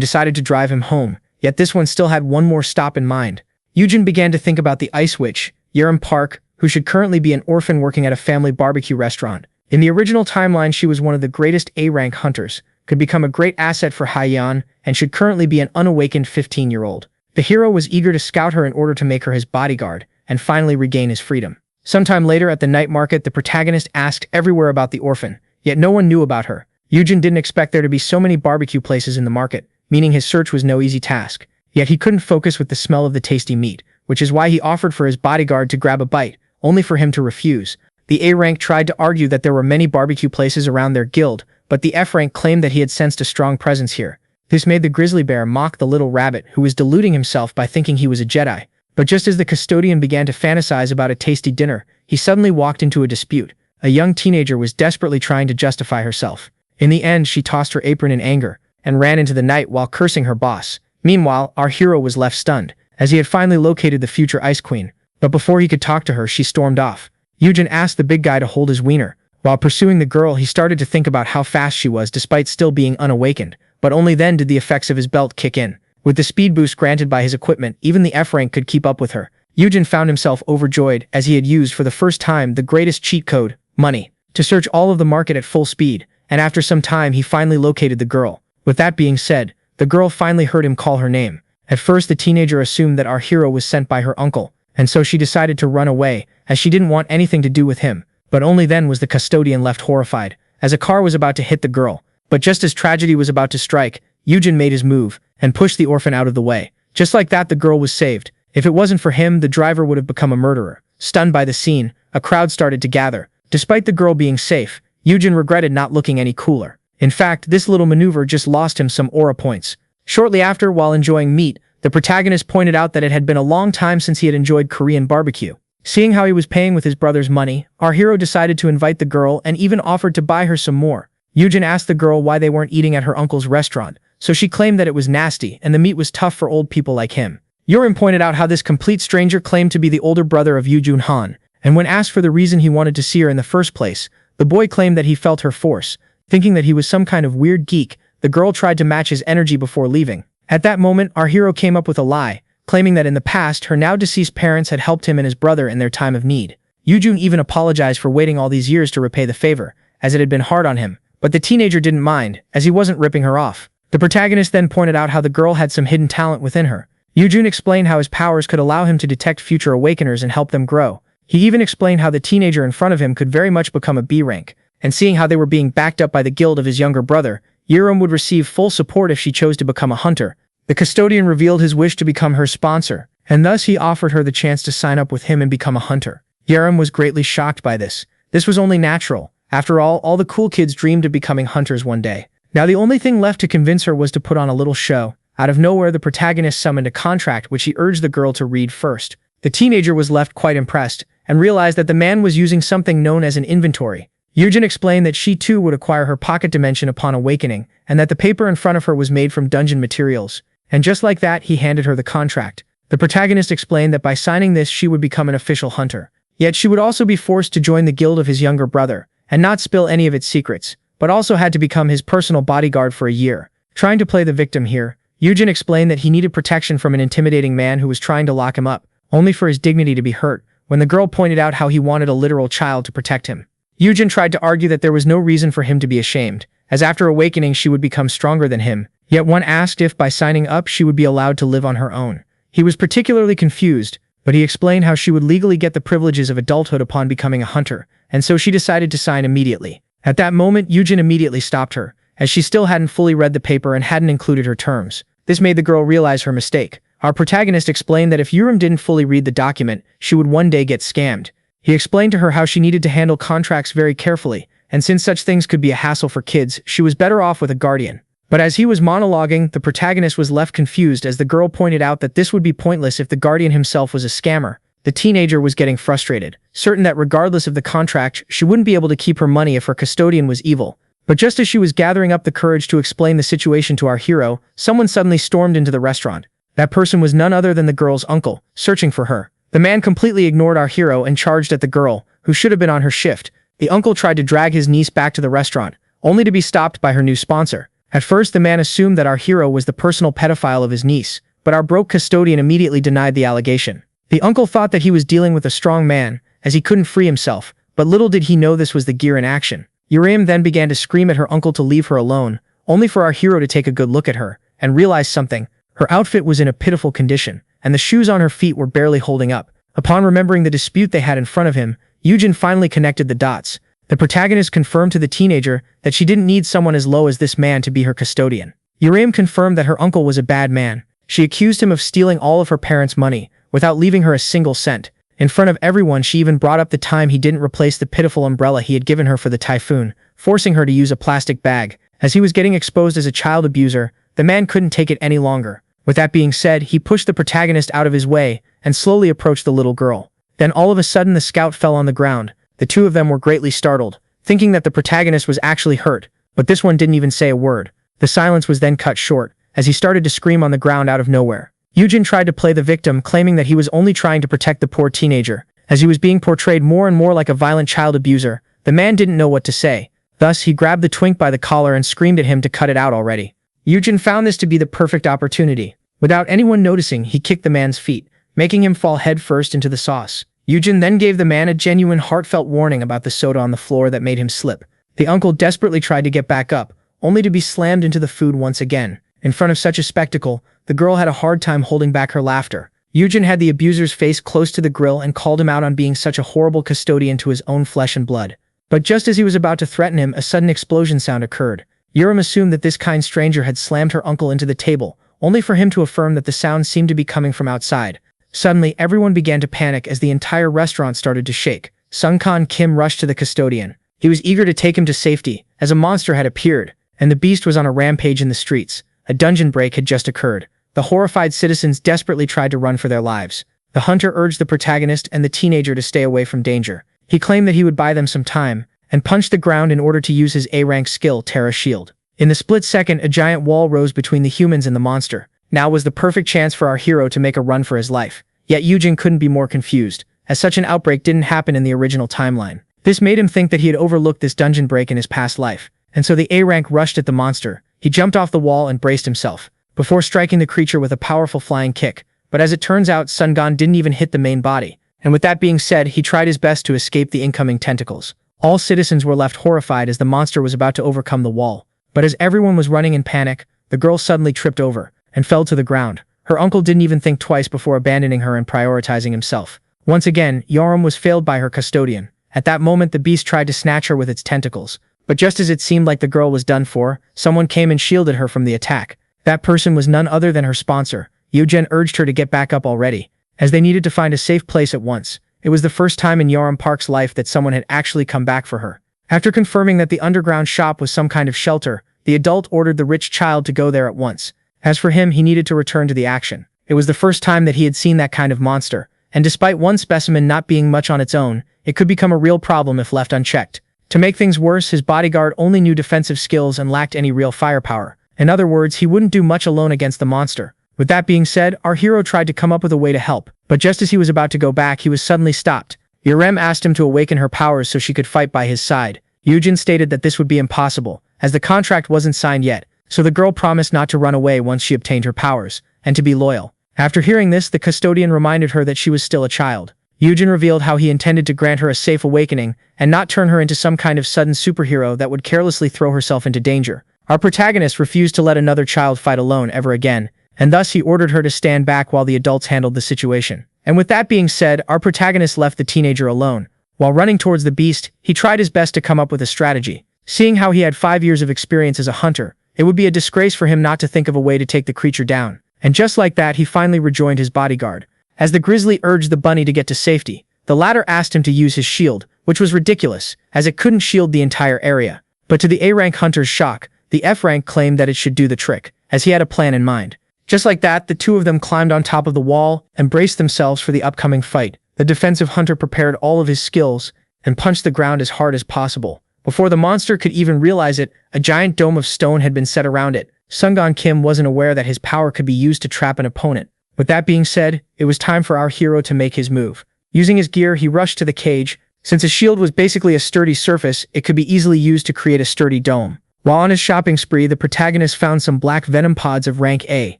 Speaker 1: decided to drive him home, yet this one still had one more stop in mind. Yoojin began to think about the Ice Witch, Yerim Park, who should currently be an orphan working at a family barbecue restaurant. In the original timeline, she was one of the greatest A-rank hunters, could become a great asset for Haiyan, and should currently be an unawakened 15-year-old. The hero was eager to scout her in order to make her his bodyguard, and finally regain his freedom. Sometime later at the night market, the protagonist asked everywhere about the orphan, yet no one knew about her. Yoojin didn't expect there to be so many barbecue places in the market, meaning his search was no easy task. Yet he couldn't focus with the smell of the tasty meat, which is why he offered for his bodyguard to grab a bite, only for him to refuse. The A-rank tried to argue that there were many barbecue places around their guild, but the F-rank claimed that he had sensed a strong presence here. This made the grizzly bear mock the little rabbit who was deluding himself by thinking he was a Jedi. But just as the custodian began to fantasize about a tasty dinner, he suddenly walked into a dispute. A young teenager was desperately trying to justify herself. In the end, she tossed her apron in anger and ran into the night while cursing her boss. Meanwhile, our hero was left stunned, as he had finally located the future Ice Queen. But before he could talk to her, she stormed off. Yoojin asked the big guy to hold his wiener. While pursuing the girl, he started to think about how fast she was despite still being unawakened, but only then did the effects of his belt kick in. With the speed boost granted by his equipment, even the F-rank could keep up with her. Yoojin found himself overjoyed as he had used for the first time the greatest cheat code, money, to search all of the market at full speed, and after some time he finally located the girl. With that being said, the girl finally heard him call her name. At first the teenager assumed that our hero was sent by her uncle, and so she decided to run away, as she didn't want anything to do with him. But only then was the custodian left horrified, as a car was about to hit the girl. But just as tragedy was about to strike, Yoojin made his move, and pushed the orphan out of the way. Just like that, the girl was saved. If it wasn't for him, the driver would have become a murderer. Stunned by the scene, a crowd started to gather. Despite the girl being safe, Yoojin regretted not looking any cooler. In fact, this little maneuver just lost him some aura points. Shortly after, while enjoying meat, the protagonist pointed out that it had been a long time since he had enjoyed Korean barbecue. Seeing how he was paying with his brother's money, our hero decided to invite the girl and even offered to buy her some more. Yoojin asked the girl why they weren't eating at her uncle's restaurant, so she claimed that it was nasty and the meat was tough for old people like him. Yerim pointed out how this complete stranger claimed to be the older brother of Yoojin Han, and when asked for the reason he wanted to see her in the first place, the boy claimed that he felt her force. Thinking that he was some kind of weird geek, the girl tried to match his energy before leaving. At that moment, our hero came up with a lie, claiming that in the past her now-deceased parents had helped him and his brother in their time of need. Yoojin even apologized for waiting all these years to repay the favor, as it had been hard on him, but the teenager didn't mind, as he wasn't ripping her off. The protagonist then pointed out how the girl had some hidden talent within her. Yoojin explained how his powers could allow him to detect future awakeners and help them grow. He even explained how the teenager in front of him could very much become a B rank, and seeing how they were being backed up by the guild of his younger brother, Yerim would receive full support if she chose to become a hunter. The custodian revealed his wish to become her sponsor, and thus he offered her the chance to sign up with him and become a hunter. Yerim was greatly shocked by this. This was only natural. After all the cool kids dreamed of becoming hunters one day. Now the only thing left to convince her was to put on a little show. Out of nowhere, the protagonist summoned a contract which he urged the girl to read first. The teenager was left quite impressed, and realized that the man was using something known as an inventory. Yoojin explained that she too would acquire her pocket dimension upon awakening, and that the paper in front of her was made from dungeon materials. And just like that, he handed her the contract. The protagonist explained that by signing this, she would become an official hunter. Yet she would also be forced to join the guild of his younger brother, and not spill any of its secrets, but also had to become his personal bodyguard for a year. Trying to play the victim here, Yoojin explained that he needed protection from an intimidating man who was trying to lock him up, only for his dignity to be hurt, when the girl pointed out how he wanted a literal child to protect him. Yoojin tried to argue that there was no reason for him to be ashamed, as after awakening she would become stronger than him, yet one asked if by signing up she would be allowed to live on her own. He was particularly confused, but he explained how she would legally get the privileges of adulthood upon becoming a hunter, and so she decided to sign immediately. At that moment, Yoojin immediately stopped her, as she still hadn't fully read the paper and hadn't included her terms. This made the girl realize her mistake. Our protagonist explained that if Yerim didn't fully read the document, she would one day get scammed. He explained to her how she needed to handle contracts very carefully, and since such things could be a hassle for kids, she was better off with a guardian. But as he was monologuing, the protagonist was left confused as the girl pointed out that this would be pointless if the guardian himself was a scammer. The teenager was getting frustrated, certain that regardless of the contract, she wouldn't be able to keep her money if her custodian was evil. But just as she was gathering up the courage to explain the situation to our hero, someone suddenly stormed into the restaurant. That person was none other than the girl's uncle, searching for her. The man completely ignored our hero and charged at the girl, who should have been on her shift. The uncle tried to drag his niece back to the restaurant, only to be stopped by her new sponsor. At first, the man assumed that our hero was the personal pedophile of his niece, but our broke custodian immediately denied the allegation. The uncle thought that he was dealing with a strong man, as he couldn't free himself, but little did he know this was the gear in action. Uriam then began to scream at her uncle to leave her alone, only for our hero to take a good look at her, and realize something. Her outfit was in a pitiful condition, and the shoes on her feet were barely holding up. Upon remembering the dispute they had in front of him, Yoojin finally connected the dots. The protagonist confirmed to the teenager that she didn't need someone as low as this man to be her custodian. Uriam confirmed that her uncle was a bad man. She accused him of stealing all of her parents' money, without leaving her a single cent. In front of everyone, she even brought up the time he didn't replace the pitiful umbrella he had given her for the typhoon, forcing her to use a plastic bag. As he was getting exposed as a child abuser, the man couldn't take it any longer. With that being said, he pushed the protagonist out of his way and slowly approached the little girl. Then all of a sudden the scout fell on the ground. The two of them were greatly startled, thinking that the protagonist was actually hurt, but this one didn't even say a word. The silence was then cut short, as he started to scream on the ground out of nowhere. Yoojin tried to play the victim, claiming that he was only trying to protect the poor teenager. As he was being portrayed more and more like a violent child abuser, the man didn't know what to say. Thus, he grabbed the twink by the collar and screamed at him to cut it out already. Yoojin found this to be the perfect opportunity. Without anyone noticing, he kicked the man's feet, making him fall headfirst into the sauce. Yoojin then gave the man a genuine heartfelt warning about the soda on the floor that made him slip. The uncle desperately tried to get back up, only to be slammed into the food once again. In front of such a spectacle, the girl had a hard time holding back her laughter. Yoojin had the abuser's face close to the grill and called him out on being such a horrible custodian to his own flesh and blood. But just as he was about to threaten him, a sudden explosion sound occurred. Yuram assumed that this kind stranger had slammed her uncle into the table, only for him to affirm that the sound seemed to be coming from outside. Suddenly, everyone began to panic as the entire restaurant started to shake. Sungkwan Kim rushed to the custodian. He was eager to take him to safety, as a monster had appeared, and the beast was on a rampage in the streets. A dungeon break had just occurred. The horrified citizens desperately tried to run for their lives. The hunter urged the protagonist and the teenager to stay away from danger. He claimed that he would buy them some time, and punched the ground in order to use his A-rank skill, Terra Shield. In the split second, a giant wall rose between the humans and the monster. Now was the perfect chance for our hero to make a run for his life. Yet Yoojin couldn't be more confused, as such an outbreak didn't happen in the original timeline. This made him think that he had overlooked this dungeon break in his past life, and so the A-rank rushed at the monster. He jumped off the wall and braced himself, before striking the creature with a powerful flying kick. But as it turns out, Sungkwan didn't even hit the main body, and with that being said, he tried his best to escape the incoming tentacles. All citizens were left horrified as the monster was about to overcome the wall. But as everyone was running in panic, the girl suddenly tripped over and fell to the ground. Her uncle didn't even think twice before abandoning her and prioritizing himself. Once again, Yoram was failed by her custodian. At that moment, the beast tried to snatch her with its tentacles. But just as it seemed like the girl was done for, someone came and shielded her from the attack. That person was none other than her sponsor. Yoojin urged her to get back up already, as they needed to find a safe place at once. It was the first time in Yoram Park's life that someone had actually come back for her. After confirming that the underground shop was some kind of shelter, the adult ordered the rich child to go there at once. As for him, he needed to return to the action. It was the first time that he had seen that kind of monster, and despite one specimen not being much on its own, it could become a real problem if left unchecked. To make things worse, his bodyguard only knew defensive skills and lacked any real firepower. In other words, he wouldn't do much alone against the monster. With that being said, our hero tried to come up with a way to help, but just as he was about to go back, he was suddenly stopped. Yurem asked him to awaken her powers so she could fight by his side. Yoojin stated that this would be impossible, as the contract wasn't signed yet, so the girl promised not to run away once she obtained her powers, and to be loyal. After hearing this, the custodian reminded her that she was still a child. Yoojin revealed how he intended to grant her a safe awakening, and not turn her into some kind of sudden superhero that would carelessly throw herself into danger. Our protagonist refused to let another child fight alone ever again, and thus he ordered her to stand back while the adults handled the situation. And with that being said, our protagonist left the teenager alone. While running towards the beast, he tried his best to come up with a strategy. Seeing how he had 5 years of experience as a hunter, it would be a disgrace for him not to think of a way to take the creature down. And just like that, he finally rejoined his bodyguard. As the grizzly urged the bunny to get to safety, the latter asked him to use his shield, which was ridiculous, as it couldn't shield the entire area. But to the A-rank hunter's shock, the F-rank claimed that it should do the trick, as he had a plan in mind. Just like that, the two of them climbed on top of the wall and braced themselves for the upcoming fight. The defensive hunter prepared all of his skills and punched the ground as hard as possible. Before the monster could even realize it, a giant dome of stone had been set around it. Sungkwan Kim wasn't aware that his power could be used to trap an opponent. With that being said, it was time for our hero to make his move. Using his gear, he rushed to the cage. Since his shield was basically a sturdy surface, it could be easily used to create a sturdy dome. While on his shopping spree, the protagonist found some black venom pods of rank A.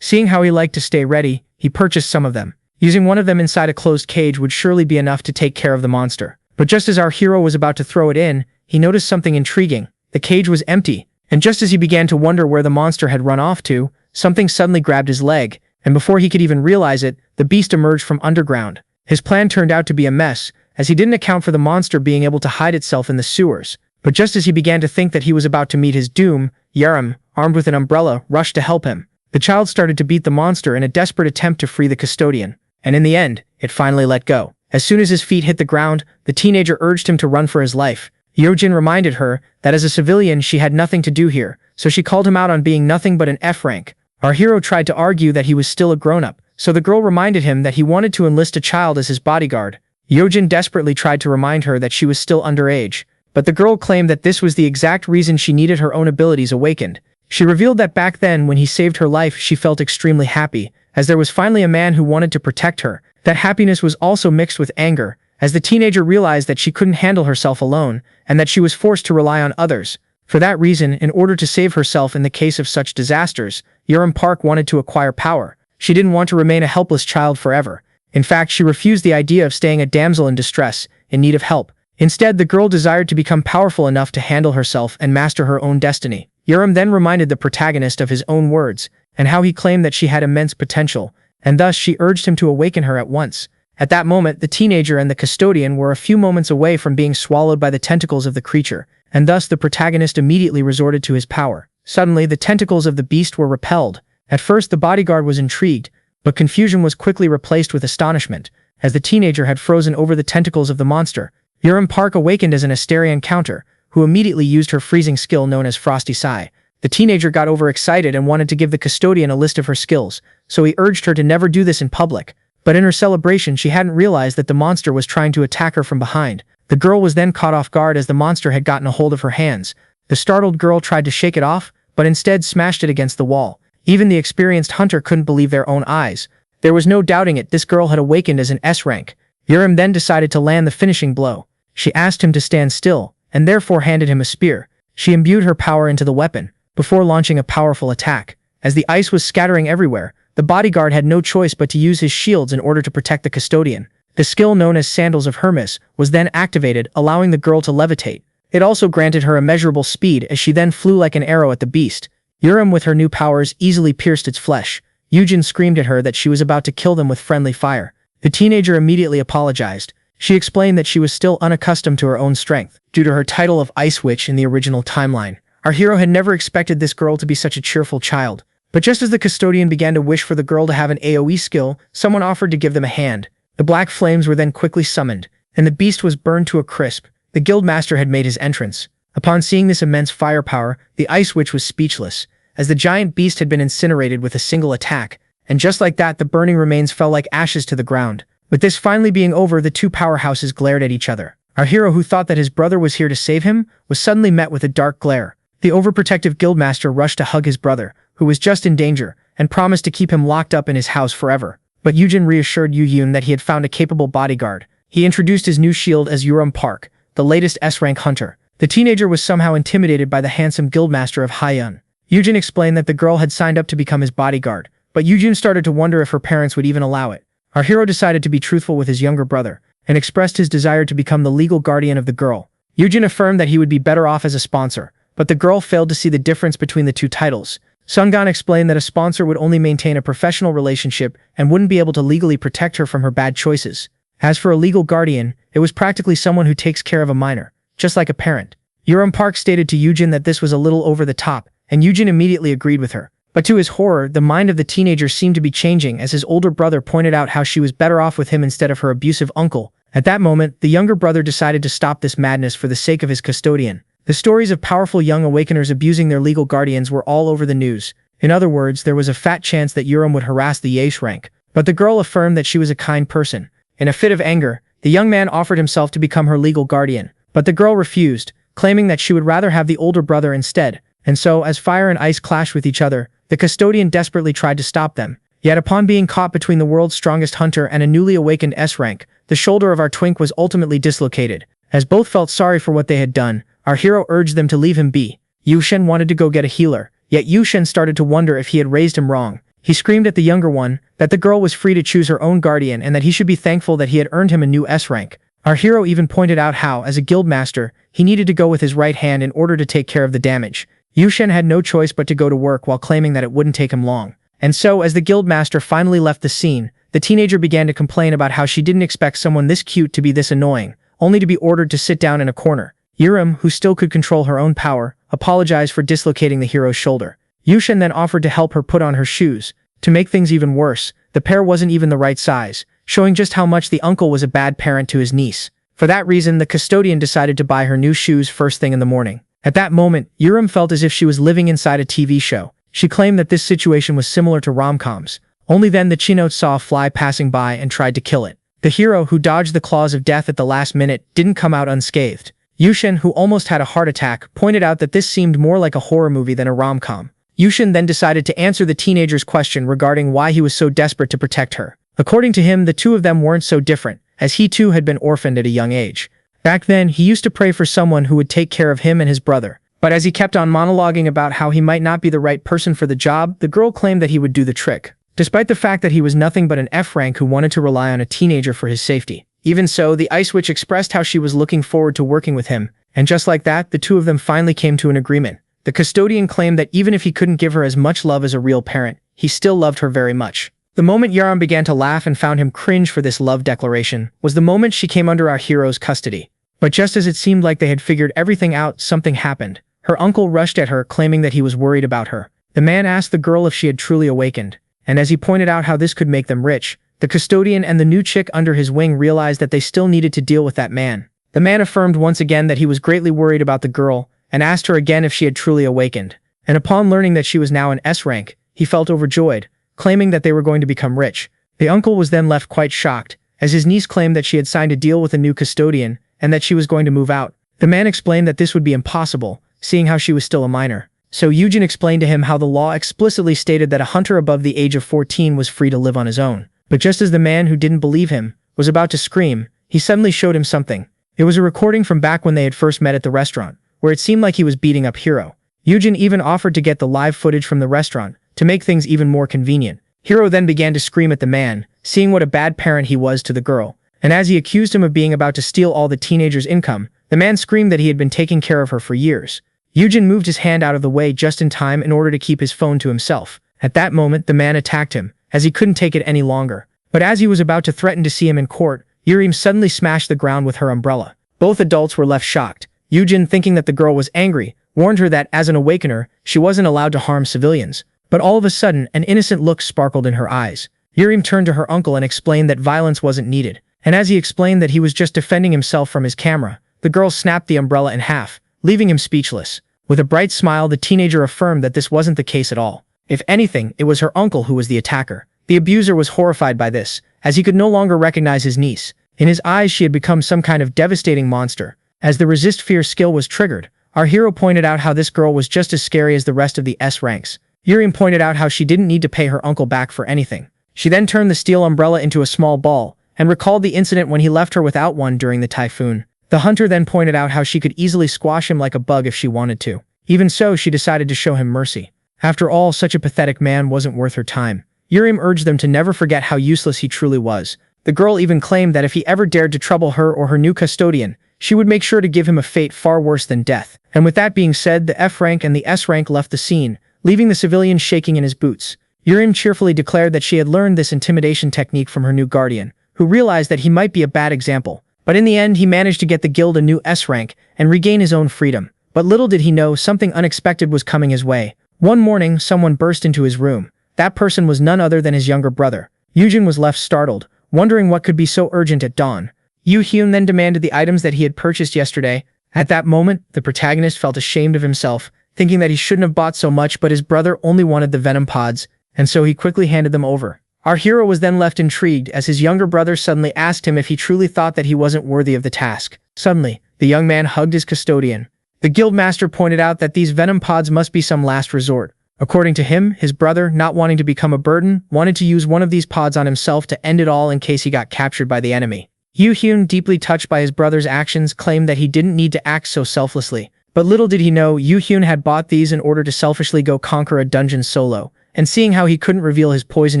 Speaker 1: Seeing how he liked to stay ready, he purchased some of them. Using one of them inside a closed cage would surely be enough to take care of the monster. But just as our hero was about to throw it in, he noticed something intriguing. The cage was empty, and just as he began to wonder where the monster had run off to, something suddenly grabbed his leg, and before he could even realize it, the beast emerged from underground. His plan turned out to be a mess, as he didn't account for the monster being able to hide itself in the sewers. But just as he began to think that he was about to meet his doom, Yerim, armed with an umbrella, rushed to help him. The child started to beat the monster in a desperate attempt to free the custodian, and in the end, it finally let go. As soon as his feet hit the ground, the teenager urged him to run for his life. Yoojin reminded her that as a civilian she had nothing to do here, so she called him out on being nothing but an F rank. Our hero tried to argue that he was still a grown-up, so the girl reminded him that he wanted to enlist a child as his bodyguard. Yoojin desperately tried to remind her that she was still underage, but the girl claimed that this was the exact reason she needed her own abilities awakened. She revealed that back then when he saved her life she felt extremely happy, as there was finally a man who wanted to protect her. That happiness was also mixed with anger, as the teenager realized that she couldn't handle herself alone, and that she was forced to rely on others. For that reason, in order to save herself in the case of such disasters, Yerim Park wanted to acquire power. She didn't want to remain a helpless child forever. In fact, she refused the idea of staying a damsel in distress, in need of help. Instead, the girl desired to become powerful enough to handle herself and master her own destiny. Yerim then reminded the protagonist of his own words, and how he claimed that she had immense potential, and thus she urged him to awaken her at once. At that moment, the teenager and the custodian were a few moments away from being swallowed by the tentacles of the creature, and thus the protagonist immediately resorted to his power. Suddenly, the tentacles of the beast were repelled. At first, the bodyguard was intrigued, but confusion was quickly replaced with astonishment, as the teenager had frozen over the tentacles of the monster. Yerim Park awakened as an Asterian counter, who immediately used her freezing skill known as Frosty Sigh. The teenager got overexcited and wanted to give the custodian a list of her skills, so he urged her to never do this in public. But in her celebration, she hadn't realized that the monster was trying to attack her from behind. The girl was then caught off guard as the monster had gotten a hold of her hands. The startled girl tried to shake it off, but instead smashed it against the wall. Even the experienced hunter couldn't believe their own eyes. There was no doubting it, this girl had awakened as an S rank. Yerim then decided to land the finishing blow. She asked him to stand still, and therefore handed him a spear. She imbued her power into the weapon, before launching a powerful attack. As the ice was scattering everywhere, the bodyguard had no choice but to use his shields in order to protect the custodian. The skill known as Sandals of Hermes was then activated, allowing the girl to levitate. It also granted her immeasurable speed as she then flew like an arrow at the beast. Yerim with her new powers easily pierced its flesh. Yoojin screamed at her that she was about to kill them with friendly fire. The teenager immediately apologized. She explained that she was still unaccustomed to her own strength, due to her title of Ice Witch in the original timeline. Our hero had never expected this girl to be such a cheerful child. But just as the custodian began to wish for the girl to have an AoE skill, someone offered to give them a hand. The black flames were then quickly summoned, and the beast was burned to a crisp. The guildmaster had made his entrance. Upon seeing this immense firepower, the Ice Witch was speechless, as the giant beast had been incinerated with a single attack, and just like that the burning remains fell like ashes to the ground. With this finally being over, the two powerhouses glared at each other. Our hero, who thought that his brother was here to save him, was suddenly met with a dark glare. The overprotective guildmaster rushed to hug his brother, who was just in danger, and promised to keep him locked up in his house forever. But Yoojin reassured Yoojin that he had found a capable bodyguard. He introduced his new shield as Yerim Park, the latest S-rank hunter. The teenager was somehow intimidated by the handsome guildmaster of Haiyun. Yoojin explained that the girl had signed up to become his bodyguard, but Yoojin started to wonder if her parents would even allow it. Our hero decided to be truthful with his younger brother, and expressed his desire to become the legal guardian of the girl. Yoojin affirmed that he would be better off as a sponsor, but the girl failed to see the difference between the two titles. Sungan explained that a sponsor would only maintain a professional relationship and wouldn't be able to legally protect her from her bad choices. As for a legal guardian, it was practically someone who takes care of a minor, just like a parent. Yerim Park stated to Yoojin that this was a little over the top, and Yoojin immediately agreed with her. But to his horror, the mind of the teenager seemed to be changing as his older brother pointed out how she was better off with him instead of her abusive uncle. At that moment, the younger brother decided to stop this madness for the sake of his custodian. The stories of powerful young awakeners abusing their legal guardians were all over the news. In other words, there was a fat chance that Yerim would harass the Yesh rank. But the girl affirmed that she was a kind person. In a fit of anger, the young man offered himself to become her legal guardian. But the girl refused, claiming that she would rather have the older brother instead. And so, as fire and ice clashed with each other, the custodian desperately tried to stop them. Yet upon being caught between the world's strongest hunter and a newly awakened S rank, the shoulder of our twink was ultimately dislocated. As both felt sorry for what they had done, our hero urged them to leave him be. Yushen wanted to go get a healer, yet Yushen started to wonder if he had raised him wrong. He screamed at the younger one that the girl was free to choose her own guardian and that he should be thankful that he had earned him a new S rank. Our hero even pointed out how, as a guild master, he needed to go with his right hand in order to take care of the damage. Yushen had no choice but to go to work while claiming that it wouldn't take him long. And so, as the guild master finally left the scene, the teenager began to complain about how she didn't expect someone this cute to be this annoying, only to be ordered to sit down in a corner. Yurim, who still could control her own power, apologized for dislocating the hero's shoulder. Yushen then offered to help her put on her shoes. To make things even worse, the pair wasn't even the right size, showing just how much the uncle was a bad parent to his niece. For that reason, the custodian decided to buy her new shoes first thing in the morning. At that moment, Yurim felt as if she was living inside a TV show. She claimed that this situation was similar to rom-coms. Only then the Chinote saw a fly passing by and tried to kill it. The hero, who dodged the claws of death at the last minute, didn't come out unscathed. Yushen, who almost had a heart attack, pointed out that this seemed more like a horror movie than a rom-com. Yushen then decided to answer the teenager's question regarding why he was so desperate to protect her. According to him, the two of them weren't so different, as he too had been orphaned at a young age. Back then, he used to pray for someone who would take care of him and his brother. But as he kept on monologuing about how he might not be the right person for the job, the girl claimed that he would do the trick. Despite the fact that he was nothing but an F rank who wanted to rely on a teenager for his safety. Even so, the Ice Witch expressed how she was looking forward to working with him, and just like that, the two of them finally came to an agreement. The custodian claimed that even if he couldn't give her as much love as a real parent, he still loved her very much. The moment Yaram began to laugh and found him cringe for this love declaration was the moment she came under our hero's custody. But just as it seemed like they had figured everything out, something happened. Her uncle rushed at her, claiming that he was worried about her. The man asked the girl if she had truly awakened, and as he pointed out how this could make them rich, the custodian and the new chick under his wing realized that they still needed to deal with that man. The man affirmed once again that he was greatly worried about the girl, and asked her again if she had truly awakened. And upon learning that she was now an S rank, he felt overjoyed, claiming that they were going to become rich. The uncle was then left quite shocked, as his niece claimed that she had signed a deal with a new custodian, and that she was going to move out. The man explained that this would be impossible, seeing how she was still a minor. So Yoojin explained to him how the law explicitly stated that a hunter above the age of 14 was free to live on his own. But just as the man who didn't believe him was about to scream, he suddenly showed him something. It was a recording from back when they had first met at the restaurant, where it seemed like he was beating up Hiro. Yoojin even offered to get the live footage from the restaurant, to make things even more convenient. Hiro then began to scream at the man, seeing what a bad parent he was to the girl. And as he accused him of being about to steal all the teenager's income, the man screamed that he had been taking care of her for years. Yoojin moved his hand out of the way just in time in order to keep his phone to himself. At that moment, the man attacked him, as he couldn't take it any longer. But as he was about to threaten to see him in court, Yurim suddenly smashed the ground with her umbrella. Both adults were left shocked. Yoojin, thinking that the girl was angry, warned her that as an awakener, she wasn't allowed to harm civilians. But all of a sudden, an innocent look sparkled in her eyes. Yurim turned to her uncle and explained that violence wasn't needed. And as he explained that he was just defending himself from his camera, the girl snapped the umbrella in half, leaving him speechless. With a bright smile, the teenager affirmed that this wasn't the case at all. If anything, it was her uncle who was the attacker. The abuser was horrified by this, as he could no longer recognize his niece. In his eyes, she had become some kind of devastating monster. As the resist fear skill was triggered, our hero pointed out how this girl was just as scary as the rest of the S ranks. Yurim pointed out how she didn't need to pay her uncle back for anything. She then turned the steel umbrella into a small ball, and recalled the incident when he left her without one during the typhoon. The hunter then pointed out how she could easily squash him like a bug if she wanted to. Even so, she decided to show him mercy. After all, such a pathetic man wasn't worth her time. Yurim urged them to never forget how useless he truly was. The girl even claimed that if he ever dared to trouble her or her new custodian, she would make sure to give him a fate far worse than death. And with that being said, the F rank and the S rank left the scene, leaving the civilian shaking in his boots. Yurim cheerfully declared that she had learned this intimidation technique from her new guardian, who realized that he might be a bad example. But in the end, he managed to get the guild a new S rank and regain his own freedom. But little did he know, something unexpected was coming his way. One morning, someone burst into his room. That person was none other than his younger brother. Yoojin was left startled, wondering what could be so urgent at dawn. Yoo-hyun then demanded the items that he had purchased yesterday. At that moment, the protagonist felt ashamed of himself, thinking that he shouldn't have bought so much, but his brother only wanted the venom pods, and so he quickly handed them over. Our hero was then left intrigued as his younger brother suddenly asked him if he truly thought that he wasn't worthy of the task. Suddenly, the young man hugged his custodian. The guildmaster pointed out that these venom pods must be some last resort. According to him, his brother, not wanting to become a burden, wanted to use one of these pods on himself to end it all in case he got captured by the enemy. Yoo-hyun, deeply touched by his brother's actions, claimed that he didn't need to act so selflessly. But little did he know, Yoo-hyun had bought these in order to selfishly go conquer a dungeon solo. And seeing how he couldn't reveal his poison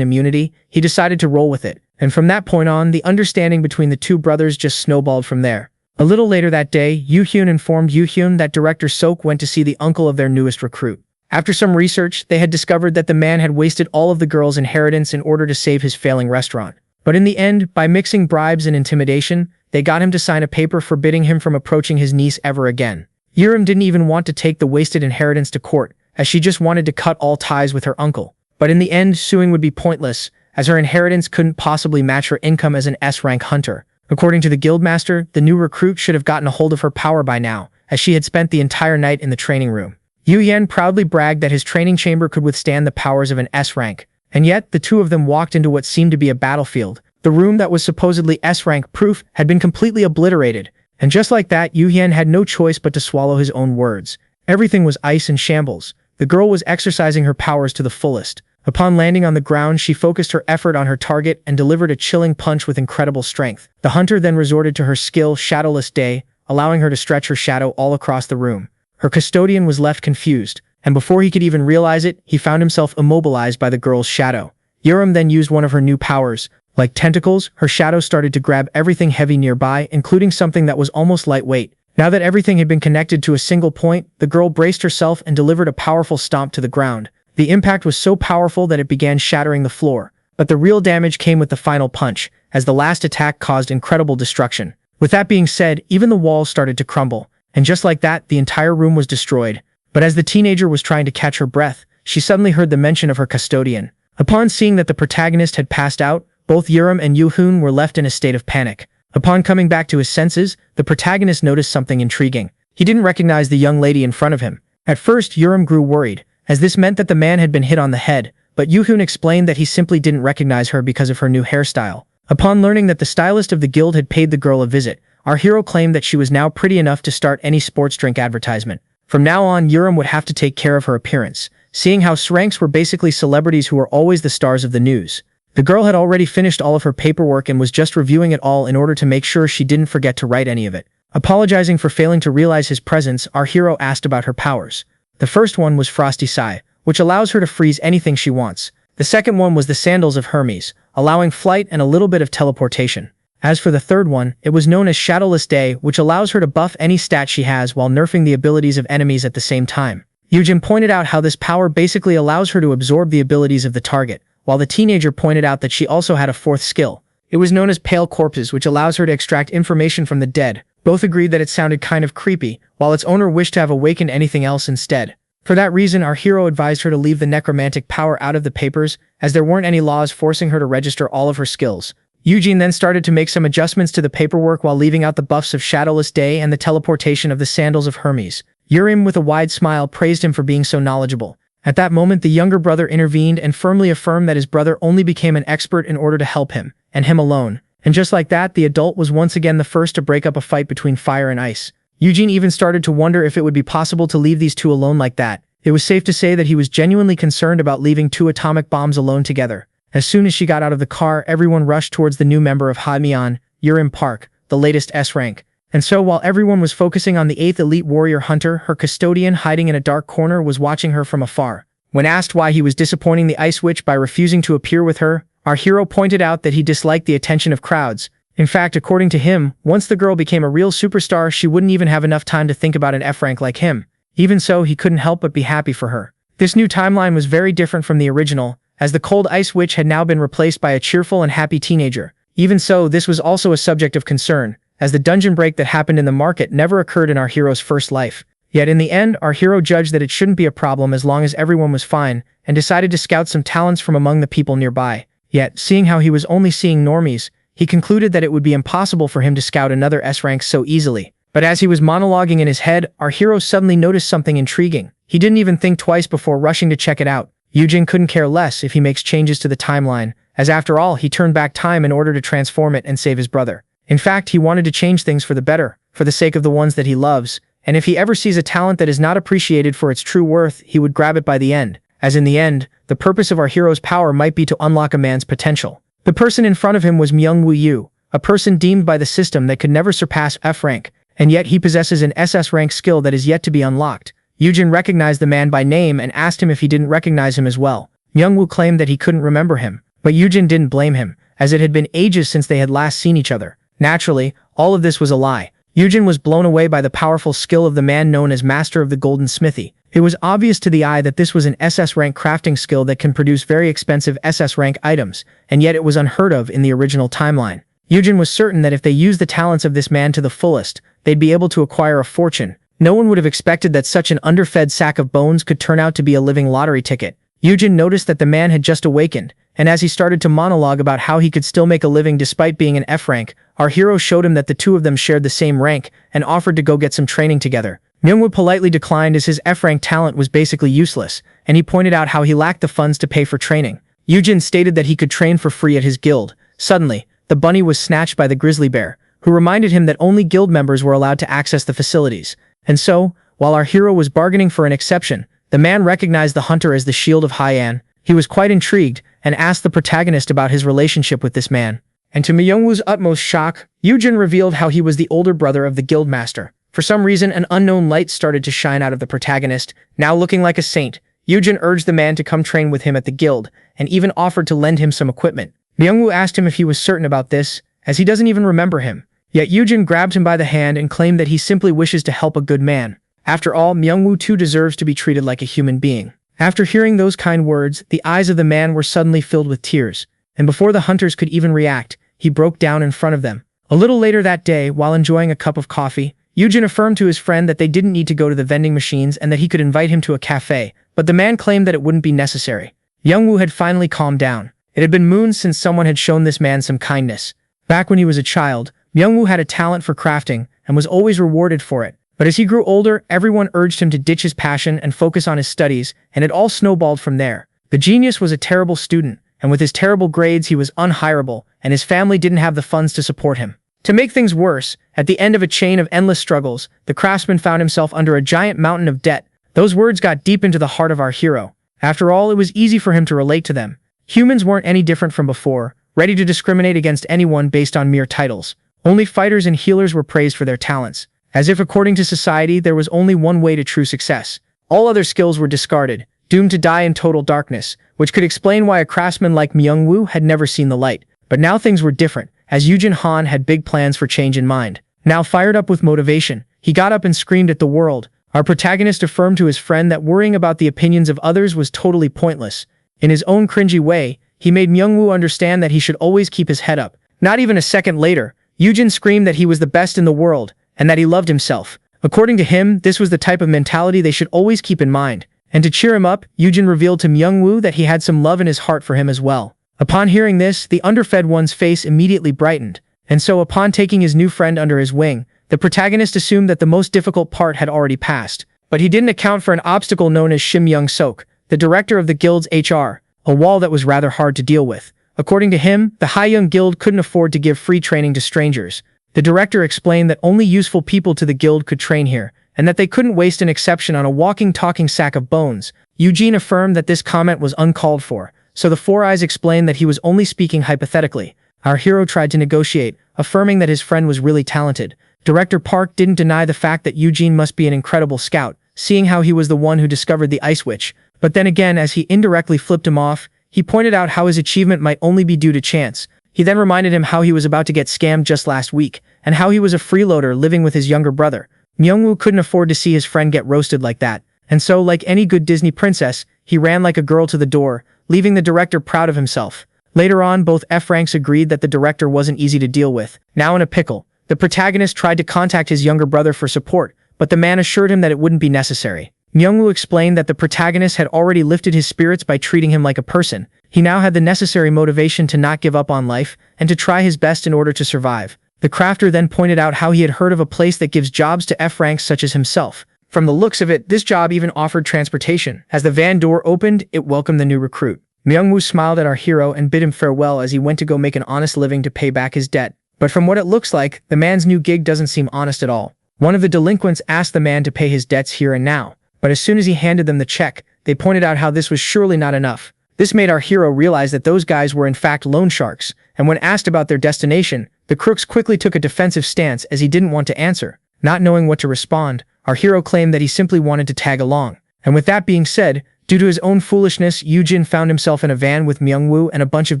Speaker 1: immunity, he decided to roll with it. And from that point on, the understanding between the two brothers just snowballed from there. A little later that day, Yoo-hyun informed Yoo-hyun that Director Sok went to see the uncle of their newest recruit. After some research, they had discovered that the man had wasted all of the girl's inheritance in order to save his failing restaurant. But in the end, by mixing bribes and intimidation, they got him to sign a paper forbidding him from approaching his niece ever again. Yerim didn't even want to take the wasted inheritance to court, as she just wanted to cut all ties with her uncle. But in the end, suing would be pointless, as her inheritance couldn't possibly match her income as an S-rank hunter. According to the guildmaster, the new recruit should have gotten a hold of her power by now, as she had spent the entire night in the training room. Yu Yan proudly bragged that his training chamber could withstand the powers of an S-rank, and yet the two of them walked into what seemed to be a battlefield. The room that was supposedly S-rank proof had been completely obliterated, and just like that, Yu Yan had no choice but to swallow his own words. Everything was ice and shambles. The girl was exercising her powers to the fullest. Upon landing on the ground, she focused her effort on her target and delivered a chilling punch with incredible strength. The hunter then resorted to her skill Shadowless Day, allowing her to stretch her shadow all across the room. Her custodian was left confused, and before he could even realize it, he found himself immobilized by the girl's shadow. Yerim then used one of her new powers. Like tentacles, her shadow started to grab everything heavy nearby, including something that was almost lightweight. Now that everything had been connected to a single point, the girl braced herself and delivered a powerful stomp to the ground. The impact was so powerful that it began shattering the floor. But the real damage came with the final punch, as the last attack caused incredible destruction. With that being said, even the walls started to crumble. And just like that, the entire room was destroyed. But as the teenager was trying to catch her breath, she suddenly heard the mention of her custodian. Upon seeing that the protagonist had passed out, both Yerim and Yoo-hyun were left in a state of panic. Upon coming back to his senses, the protagonist noticed something intriguing. He didn't recognize the young lady in front of him. At first, Yerim grew worried, as this meant that the man had been hit on the head, but Yoo-hyun explained that he simply didn't recognize her because of her new hairstyle. Upon learning that the stylist of the guild had paid the girl a visit, our hero claimed that she was now pretty enough to start any sports drink advertisement. From now on, Yerim would have to take care of her appearance, seeing how S-ranks were basically celebrities who were always the stars of the news. The girl had already finished all of her paperwork and was just reviewing it all in order to make sure she didn't forget to write any of it. Apologizing for failing to realize his presence, our hero asked about her powers. The first one was Frosty Sai, which allows her to freeze anything she wants. The second one was the Sandals of Hermes, allowing flight and a little bit of teleportation. As for the third one, it was known as Shadowless Day, which allows her to buff any stat she has while nerfing the abilities of enemies at the same time. Yoojin pointed out how this power basically allows her to absorb the abilities of the target, while the teenager pointed out that she also had a fourth skill. It was known as Pale Corpses, which allows her to extract information from the dead. Both agreed that it sounded kind of creepy, while its owner wished to have awakened anything else instead. For that reason, our hero advised her to leave the necromantic power out of the papers, as there weren't any laws forcing her to register all of her skills. Yoojin then started to make some adjustments to the paperwork while leaving out the buffs of Shadowless Day and the teleportation of the Sandals of Hermes. Yerim, with a wide smile, praised him for being so knowledgeable. At that moment, the younger brother intervened and firmly affirmed that his brother only became an expert in order to help him, and him alone. And just like that, the adult was once again the first to break up a fight between fire and ice. Yoojin even started to wonder if it would be possible to leave these two alone like that. It was safe to say that he was genuinely concerned about leaving two atomic bombs alone together. As soon as she got out of the car, everyone rushed towards the new member of Hamian, Yerim Park, the latest S-rank. And so while everyone was focusing on the 8th elite warrior hunter, her custodian hiding in a dark corner was watching her from afar. When asked why he was disappointing the Ice Witch by refusing to appear with her, our hero pointed out that he disliked the attention of crowds. In fact, according to him, once the girl became a real superstar, she wouldn't even have enough time to think about an F-rank like him. Even so, he couldn't help but be happy for her. This new timeline was very different from the original, as the cold Ice Witch had now been replaced by a cheerful and happy teenager. Even so, this was also a subject of concern, as the dungeon break that happened in the market never occurred in our hero's first life. Yet in the end, our hero judged that it shouldn't be a problem as long as everyone was fine, and decided to scout some talents from among the people nearby. Yet, seeing how he was only seeing normies, he concluded that it would be impossible for him to scout another S-rank so easily. But as he was monologuing in his head, our hero suddenly noticed something intriguing. He didn't even think twice before rushing to check it out. Yoojin couldn't care less if he makes changes to the timeline, as after all, he turned back time in order to transform it and save his brother. In fact, he wanted to change things for the better, for the sake of the ones that he loves, and if he ever sees a talent that is not appreciated for its true worth, he would grab it by the end. as in the end, the purpose of our hero's power might be to unlock a man's potential. The person in front of him was Myung-woo Yu, a person deemed by the system that could never surpass F rank, and yet he possesses an SS rank skill that is yet to be unlocked. Yoojin recognized the man by name and asked him if he didn't recognize him as well. Myung-woo claimed that he couldn't remember him, but Yoojin didn't blame him, as it had been ages since they had last seen each other. Naturally, all of this was a lie. Yoojin was blown away by the powerful skill of the man known as Master of the Golden Smithy. It was obvious to the eye that this was an SS rank crafting skill that can produce very expensive SS rank items, and yet it was unheard of in the original timeline. Yoojin was certain that if they used the talents of this man to the fullest, they'd be able to acquire a fortune. No one would have expected that such an underfed sack of bones could turn out to be a living lottery ticket. Yoojin noticed that the man had just awakened, and as he started to monologue about how he could still make a living despite being an F rank, our hero showed him that the two of them shared the same rank and offered to go get some training together. Myung-woo politely declined as his F rank talent was basically useless, and he pointed out how he lacked the funds to pay for training. Yoojin stated that he could train for free at his guild. Suddenly, the bunny was snatched by the grizzly bear, who reminded him that only guild members were allowed to access the facilities. And so, while our hero was bargaining for an exception, the man recognized the hunter as the Shield of Haiyan. He was quite intrigued and asked the protagonist about his relationship with this man. And to Myung-woo's utmost shock, Yoojin revealed how he was the older brother of the guild master. For some reason, an unknown light started to shine out of the protagonist. Now looking like a saint, Yoojin urged the man to come train with him at the guild, and even offered to lend him some equipment. Myung-woo asked him if he was certain about this, as he doesn't even remember him. Yet Yoojin grabbed him by the hand and claimed that he simply wishes to help a good man. After all, Myung-woo too deserves to be treated like a human being. After hearing those kind words, the eyes of the man were suddenly filled with tears, and before the hunters could even react, he broke down in front of them. A little later that day, while enjoying a cup of coffee, Yoojin affirmed to his friend that they didn't need to go to the vending machines and that he could invite him to a cafe, but the man claimed that it wouldn't be necessary. Myung-woo had finally calmed down. It had been moons since someone had shown this man some kindness. Back when he was a child, Myung-woo had a talent for crafting and was always rewarded for it. But as he grew older, everyone urged him to ditch his passion and focus on his studies, and it all snowballed from there. The genius was a terrible student, and with his terrible grades he was unhireable, and his family didn't have the funds to support him. To make things worse, at the end of a chain of endless struggles, the craftsman found himself under a giant mountain of debt. Those words got deep into the heart of our hero. After all, it was easy for him to relate to them. Humans weren't any different from before, ready to discriminate against anyone based on mere titles. Only fighters and healers were praised for their talents, as if according to society there was only one way to true success. All other skills were discarded, doomed to die in total darkness, which could explain why a craftsman like Myung-woo had never seen the light. But now things were different, as Yoojin Han had big plans for change in mind. Now fired up with motivation, he got up and screamed at the world. Our protagonist affirmed to his friend that worrying about the opinions of others was totally pointless. In his own cringy way, he made Myung-woo understand that he should always keep his head up. Not even a second later, Yoojin screamed that he was the best in the world, and that he loved himself. According to him, this was the type of mentality they should always keep in mind. And to cheer him up, Yoojin revealed to Myung-woo that he had some love in his heart for him as well. Upon hearing this, the underfed one's face immediately brightened. And so upon taking his new friend under his wing, the protagonist assumed that the most difficult part had already passed. But he didn't account for an obstacle known as Shim Young-sok, the director of the guild's HR, a wall that was rather hard to deal with. According to him, the Haeyoung Guild couldn't afford to give free training to strangers. The director explained that only useful people to the guild could train here, and that they couldn't waste an exception on a walking, talking sack of bones. Yoojin affirmed that this comment was uncalled for, so the Four Eyes explained that he was only speaking hypothetically. Our hero tried to negotiate, affirming that his friend was really talented. Director Park didn't deny the fact that Yoojin must be an incredible scout, seeing how he was the one who discovered the Ice Witch. But then again, as he indirectly flipped him off, he pointed out how his achievement might only be due to chance. He then reminded him how he was about to get scammed just last week, and how he was a freeloader living with his younger brother. Myung-woo couldn't afford to see his friend get roasted like that, and so, like any good Disney princess, he ran like a girl to the door, leaving the director proud of himself. Later on, both F-ranks agreed that the director wasn't easy to deal with. Now in a pickle, the protagonist tried to contact his younger brother for support, but the man assured him that it wouldn't be necessary. Myung-woo explained that the protagonist had already lifted his spirits by treating him like a person. He now had the necessary motivation to not give up on life, and to try his best in order to survive. The crafter then pointed out how he had heard of a place that gives jobs to F-ranks such as himself. From the looks of it, this job even offered transportation. As the van door opened, it welcomed the new recruit. Myung-woo smiled at our hero and bid him farewell as he went to go make an honest living to pay back his debt. But from what it looks like, the man's new gig doesn't seem honest at all. One of the delinquents asked the man to pay his debts here and now, but as soon as he handed them the check, they pointed out how this was surely not enough. This made our hero realize that those guys were in fact loan sharks, and when asked about their destination, the crooks quickly took a defensive stance as he didn't want to answer. Not knowing what to respond, our hero claimed that he simply wanted to tag along. And with that being said, due to his own foolishness, Yoojin found himself in a van with Myungwoo and a bunch of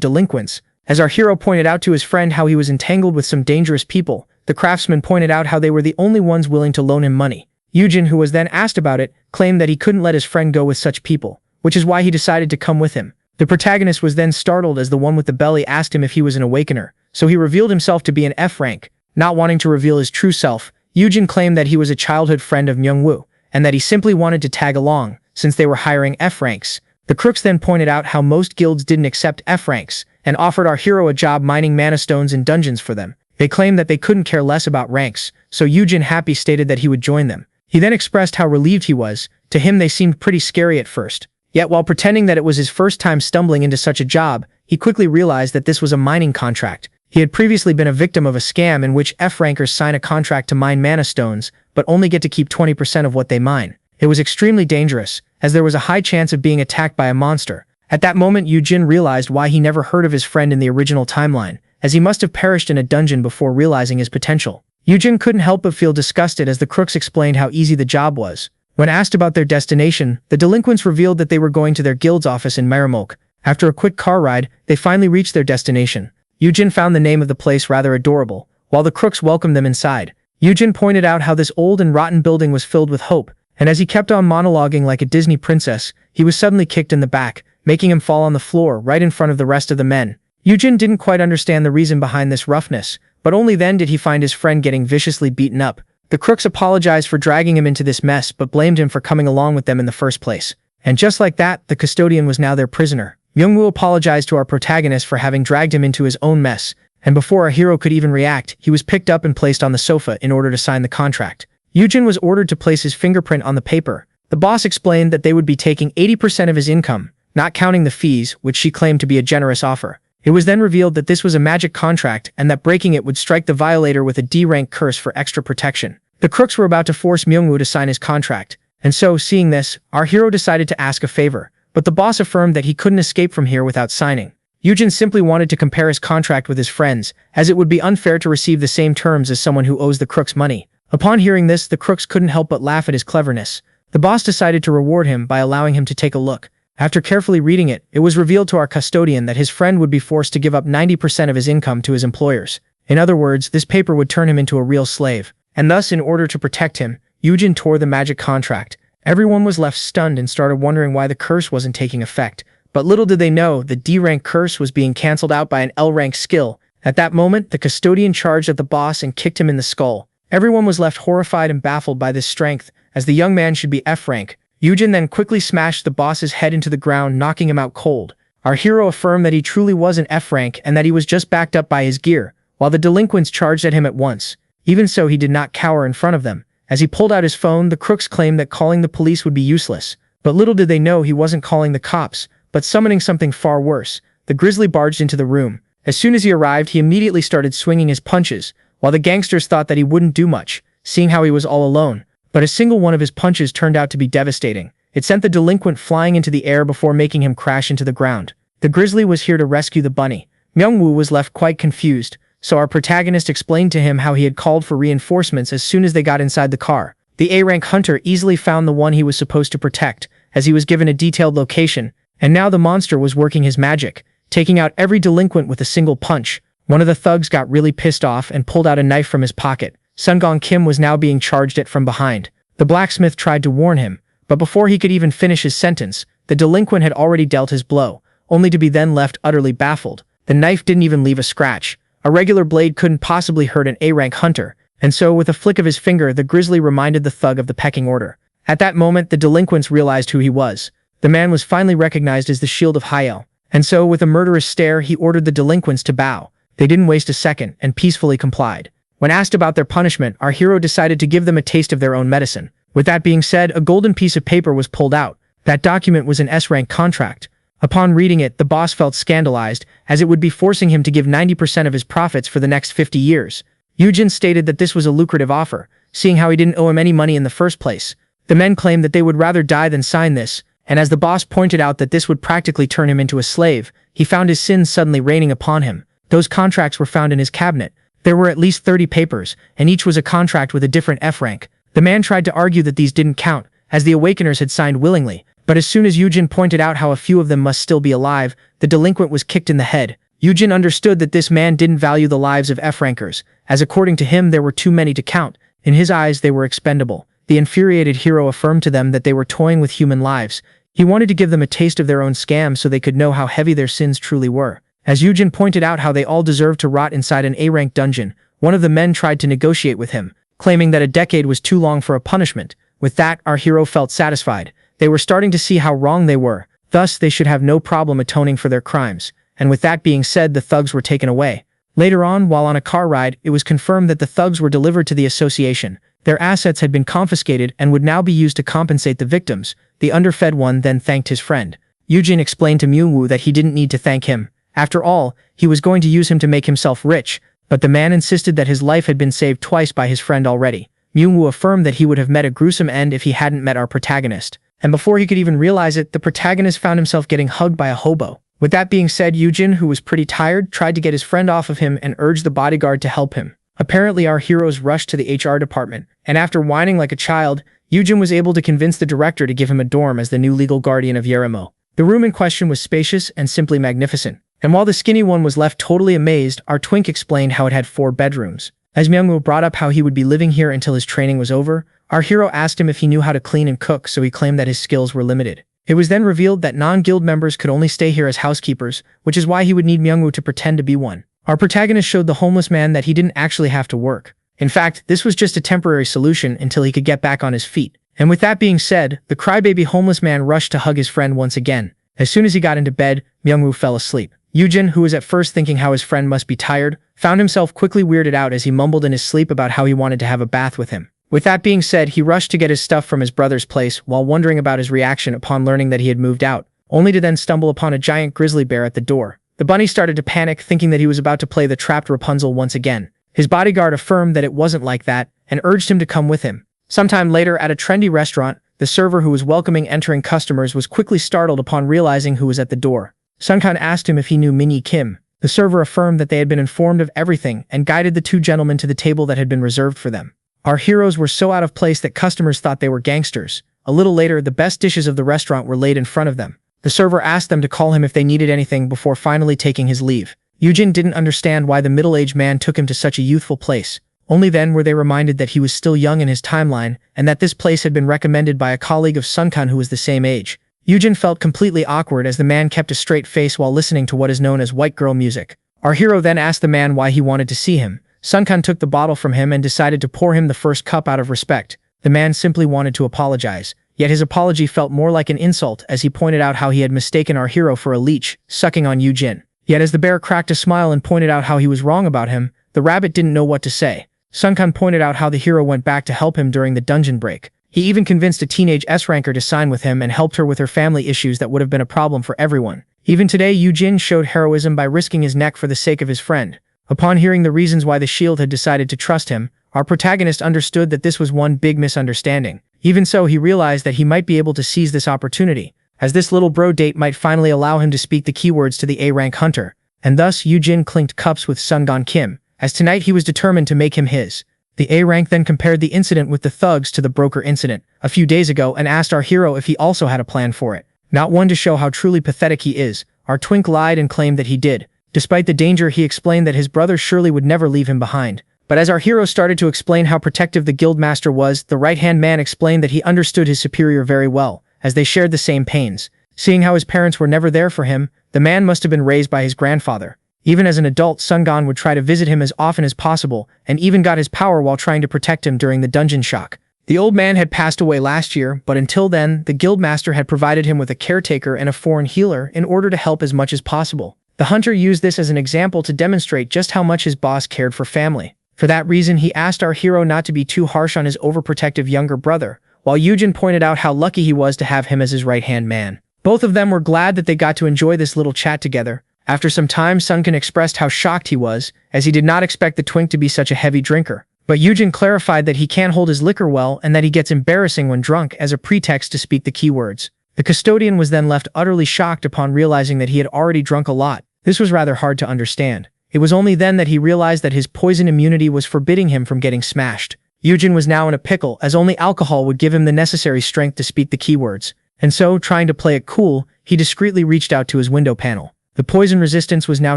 Speaker 1: delinquents. As our hero pointed out to his friend how he was entangled with some dangerous people, the craftsman pointed out how they were the only ones willing to loan him money. Yoojin, who was then asked about it, claimed that he couldn't let his friend go with such people, which is why he decided to come with him. The protagonist was then startled as the one with the belly asked him if he was an awakener, so he revealed himself to be an F rank. Not wanting to reveal his true self, Yoojin claimed that he was a childhood friend of Myungwoo, and that he simply wanted to tag along, since they were hiring F ranks. The crooks then pointed out how most guilds didn't accept F ranks, and offered our hero a job mining mana stones in dungeons for them. They claimed that they couldn't care less about ranks, so Yoojin happy stated that he would join them. He then expressed how relieved he was. To him they seemed pretty scary at first. Yet while pretending that it was his first time stumbling into such a job, he quickly realized that this was a mining contract. He had previously been a victim of a scam in which F-rankers sign a contract to mine mana stones, but only get to keep 20% of what they mine. It was extremely dangerous, as there was a high chance of being attacked by a monster. At that moment, Yoojin realized why he never heard of his friend in the original timeline, as he must have perished in a dungeon before realizing his potential. Yoojin couldn't help but feel disgusted as the crooks explained how easy the job was. When asked about their destination, the delinquents revealed that they were going to their guild's office in Marimok. After a quick car ride, they finally reached their destination. Yoojin found the name of the place rather adorable, while the crooks welcomed them inside. Yoojin pointed out how this old and rotten building was filled with hope, and as he kept on monologuing like a Disney princess, he was suddenly kicked in the back, making him fall on the floor right in front of the rest of the men. Yoojin didn't quite understand the reason behind this roughness, but only then did he find his friend getting viciously beaten up. The crooks apologized for dragging him into this mess but blamed him for coming along with them in the first place. And just like that, the custodian was now their prisoner. Myungwoo apologized to our protagonist for having dragged him into his own mess, and before our hero could even react, he was picked up and placed on the sofa in order to sign the contract. Yoojin was ordered to place his fingerprint on the paper. The boss explained that they would be taking 80% of his income, not counting the fees, which she claimed to be a generous offer. It was then revealed that this was a magic contract and that breaking it would strike the violator with a D-rank curse for extra protection. The crooks were about to force Myungwoo to sign his contract, and so, seeing this, our hero decided to ask a favor, but the boss affirmed that he couldn't escape from here without signing. Yoojin simply wanted to compare his contract with his friends, as it would be unfair to receive the same terms as someone who owes the crooks money. Upon hearing this, the crooks couldn't help but laugh at his cleverness. The boss decided to reward him by allowing him to take a look. After carefully reading it, it was revealed to our custodian that his friend would be forced to give up 90% of his income to his employers. In other words, this paper would turn him into a real slave. And thus, in order to protect him, Yoojin tore the magic contract. Everyone was left stunned and started wondering why the curse wasn't taking effect. But little did they know, the D-rank curse was being cancelled out by an L-rank skill. At that moment, the custodian charged at the boss and kicked him in the skull. Everyone was left horrified and baffled by this strength, as the young man should be F-rank. Yoojin then quickly smashed the boss's head into the ground, knocking him out cold. Our hero affirmed that he truly was an F-rank and that he was just backed up by his gear, while the delinquents charged at him at once. Even so, he did not cower in front of them. As he pulled out his phone, the crooks claimed that calling the police would be useless. But little did they know he wasn't calling the cops, but summoning something far worse. The grizzly barged into the room. As soon as he arrived, he immediately started swinging his punches, while the gangsters thought that he wouldn't do much, seeing how he was all alone. But a single one of his punches turned out to be devastating. It sent the delinquent flying into the air before making him crash into the ground. The grizzly was here to rescue the bunny. Myungwoo was left quite confused, so our protagonist explained to him how he had called for reinforcements as soon as they got inside the car. The A-rank hunter easily found the one he was supposed to protect, as he was given a detailed location, and now the monster was working his magic, taking out every delinquent with a single punch. One of the thugs got really pissed off and pulled out a knife from his pocket. Sungong Kim was now being charged at from behind. The blacksmith tried to warn him, but before he could even finish his sentence, the delinquent had already dealt his blow, only to be then left utterly baffled. The knife didn't even leave a scratch. A regular blade couldn't possibly hurt an A-rank hunter, and so with a flick of his finger, the grizzly reminded the thug of the pecking order. At that moment, the delinquents realized who he was. The man was finally recognized as the Shield of Hyel, and so with a murderous stare, he ordered the delinquents to bow. They didn't waste a second and peacefully complied. When asked about their punishment, our hero decided to give them a taste of their own medicine. With that being said, a golden piece of paper was pulled out. That document was an S-rank contract. Upon reading it, the boss felt scandalized, as it would be forcing him to give 90% of his profits for the next 50 years. Yoojin stated that this was a lucrative offer, seeing how he didn't owe him any money in the first place. The men claimed that they would rather die than sign this, and as the boss pointed out that this would practically turn him into a slave, he found his sins suddenly raining upon him. Those contracts were found in his cabinet. There were at least 30 papers, and each was a contract with a different F rank. The man tried to argue that these didn't count, as the Awakeners had signed willingly, but as soon as Yoojin pointed out how a few of them must still be alive, the delinquent was kicked in the head. Yoojin understood that this man didn't value the lives of F-rankers, as according to him there were too many to count. In his eyes they were expendable. The infuriated hero affirmed to them that they were toying with human lives. He wanted to give them a taste of their own scam so they could know how heavy their sins truly were. As Yoojin pointed out how they all deserved to rot inside an A-rank dungeon, one of the men tried to negotiate with him, claiming that a decade was too long for a punishment. With that, our hero felt satisfied. They were starting to see how wrong they were, thus they should have no problem atoning for their crimes. And with that being said, the thugs were taken away. Later on, while on a car ride, it was confirmed that the thugs were delivered to the association. Their assets had been confiscated and would now be used to compensate the victims. The underfed one then thanked his friend. Yoojin explained to Myungwoo that he didn't need to thank him. After all, he was going to use him to make himself rich, but the man insisted that his life had been saved twice by his friend already. Myungwoo affirmed that he would have met a gruesome end if he hadn't met our protagonist. And before he could even realize it, the protagonist found himself getting hugged by a hobo. With that being said, Yoojin, who was pretty tired, tried to get his friend off of him and urged the bodyguard to help him. Apparently, our heroes rushed to the HR department, and after whining like a child, Yoojin was able to convince the director to give him a dorm as the new legal guardian of Yerimo. The room in question was spacious and simply magnificent. And while the skinny one was left totally amazed, our twink explained how it had 4 bedrooms. As Myungwoo brought up how he would be living here until his training was over, our hero asked him if he knew how to clean and cook, so he claimed that his skills were limited. It was then revealed that non-guild members could only stay here as housekeepers, which is why he would need Myungwoo to pretend to be one. Our protagonist showed the homeless man that he didn't actually have to work. In fact, this was just a temporary solution until he could get back on his feet. And with that being said, the crybaby homeless man rushed to hug his friend once again. As soon as he got into bed, Myungwoo fell asleep. Yoojin, who was at first thinking how his friend must be tired, found himself quickly weirded out as he mumbled in his sleep about how he wanted to have a bath with him. With that being said, he rushed to get his stuff from his brother's place while wondering about his reaction upon learning that he had moved out, only to then stumble upon a giant grizzly bear at the door. The bunny started to panic, thinking that he was about to play the trapped Rapunzel once again. His bodyguard affirmed that it wasn't like that and urged him to come with him. Sometime later, at a trendy restaurant, the server who was welcoming entering customers was quickly startled upon realizing who was at the door. Sunkan asked him if he knew Minnie Kim. The server affirmed that they had been informed of everything and guided the 2 gentlemen to the table that had been reserved for them. Our heroes were so out of place that customers thought they were gangsters. A little later, the best dishes of the restaurant were laid in front of them. The server asked them to call him if they needed anything before finally taking his leave. Yoojin didn't understand why the middle-aged man took him to such a youthful place. Only then were they reminded that he was still young in his timeline and that this place had been recommended by a colleague of Sunkan who was the same age. Yoojin felt completely awkward as the man kept a straight face while listening to what is known as white girl music. Our hero then asked the man why he wanted to see him. Sunkan took the bottle from him and decided to pour him the first cup out of respect. The man simply wanted to apologize. Yet his apology felt more like an insult as he pointed out how he had mistaken our hero for a leech, sucking on Yoojin. Yet as the bear cracked a smile and pointed out how he was wrong about him, the rabbit didn't know what to say. Sunkan pointed out how the hero went back to help him during the dungeon break. He even convinced a teenage S-ranker to sign with him and helped her with her family issues that would have been a problem for everyone. Even today, Yoojin showed heroism by risking his neck for the sake of his friend. Upon hearing the reasons why the shield had decided to trust him, our protagonist understood that this was one big misunderstanding. Even so, he realized that he might be able to seize this opportunity, as this little bro date might finally allow him to speak the keywords to the A-rank hunter. And thus, Yoojin clinked cups with Sungan Kim, as tonight he was determined to make him his. The A-rank then compared the incident with the thugs to the broker incident a few days ago and asked our hero if he also had a plan for it. Not one to show how truly pathetic he is, our twink lied and claimed that he did. Despite the danger, he explained that his brother surely would never leave him behind. But as our hero started to explain how protective the guildmaster was, the right-hand man explained that he understood his superior very well, as they shared the same pains. Seeing how his parents were never there for him, the man must have been raised by his grandfather. Even as an adult, Sungan would try to visit him as often as possible, and even got his power while trying to protect him during the dungeon shock. The old man had passed away last year, but until then, the guildmaster had provided him with a caretaker and a foreign healer in order to help as much as possible. The hunter used this as an example to demonstrate just how much his boss cared for family. For that reason, he asked our hero not to be too harsh on his overprotective younger brother, while Yoojin pointed out how lucky he was to have him as his right-hand man. Both of them were glad that they got to enjoy this little chat together. After some time, Sunkan expressed how shocked he was, as he did not expect the twink to be such a heavy drinker. But Yoojin clarified that he can't hold his liquor well and that he gets embarrassing when drunk as a pretext to speak the keywords. The custodian was then left utterly shocked upon realizing that he had already drunk a lot. This was rather hard to understand. It was only then that he realized that his poison immunity was forbidding him from getting smashed. Yoojin was now in a pickle, as only alcohol would give him the necessary strength to speak the keywords. And so, trying to play it cool, he discreetly reached out to his window panel. The poison resistance was now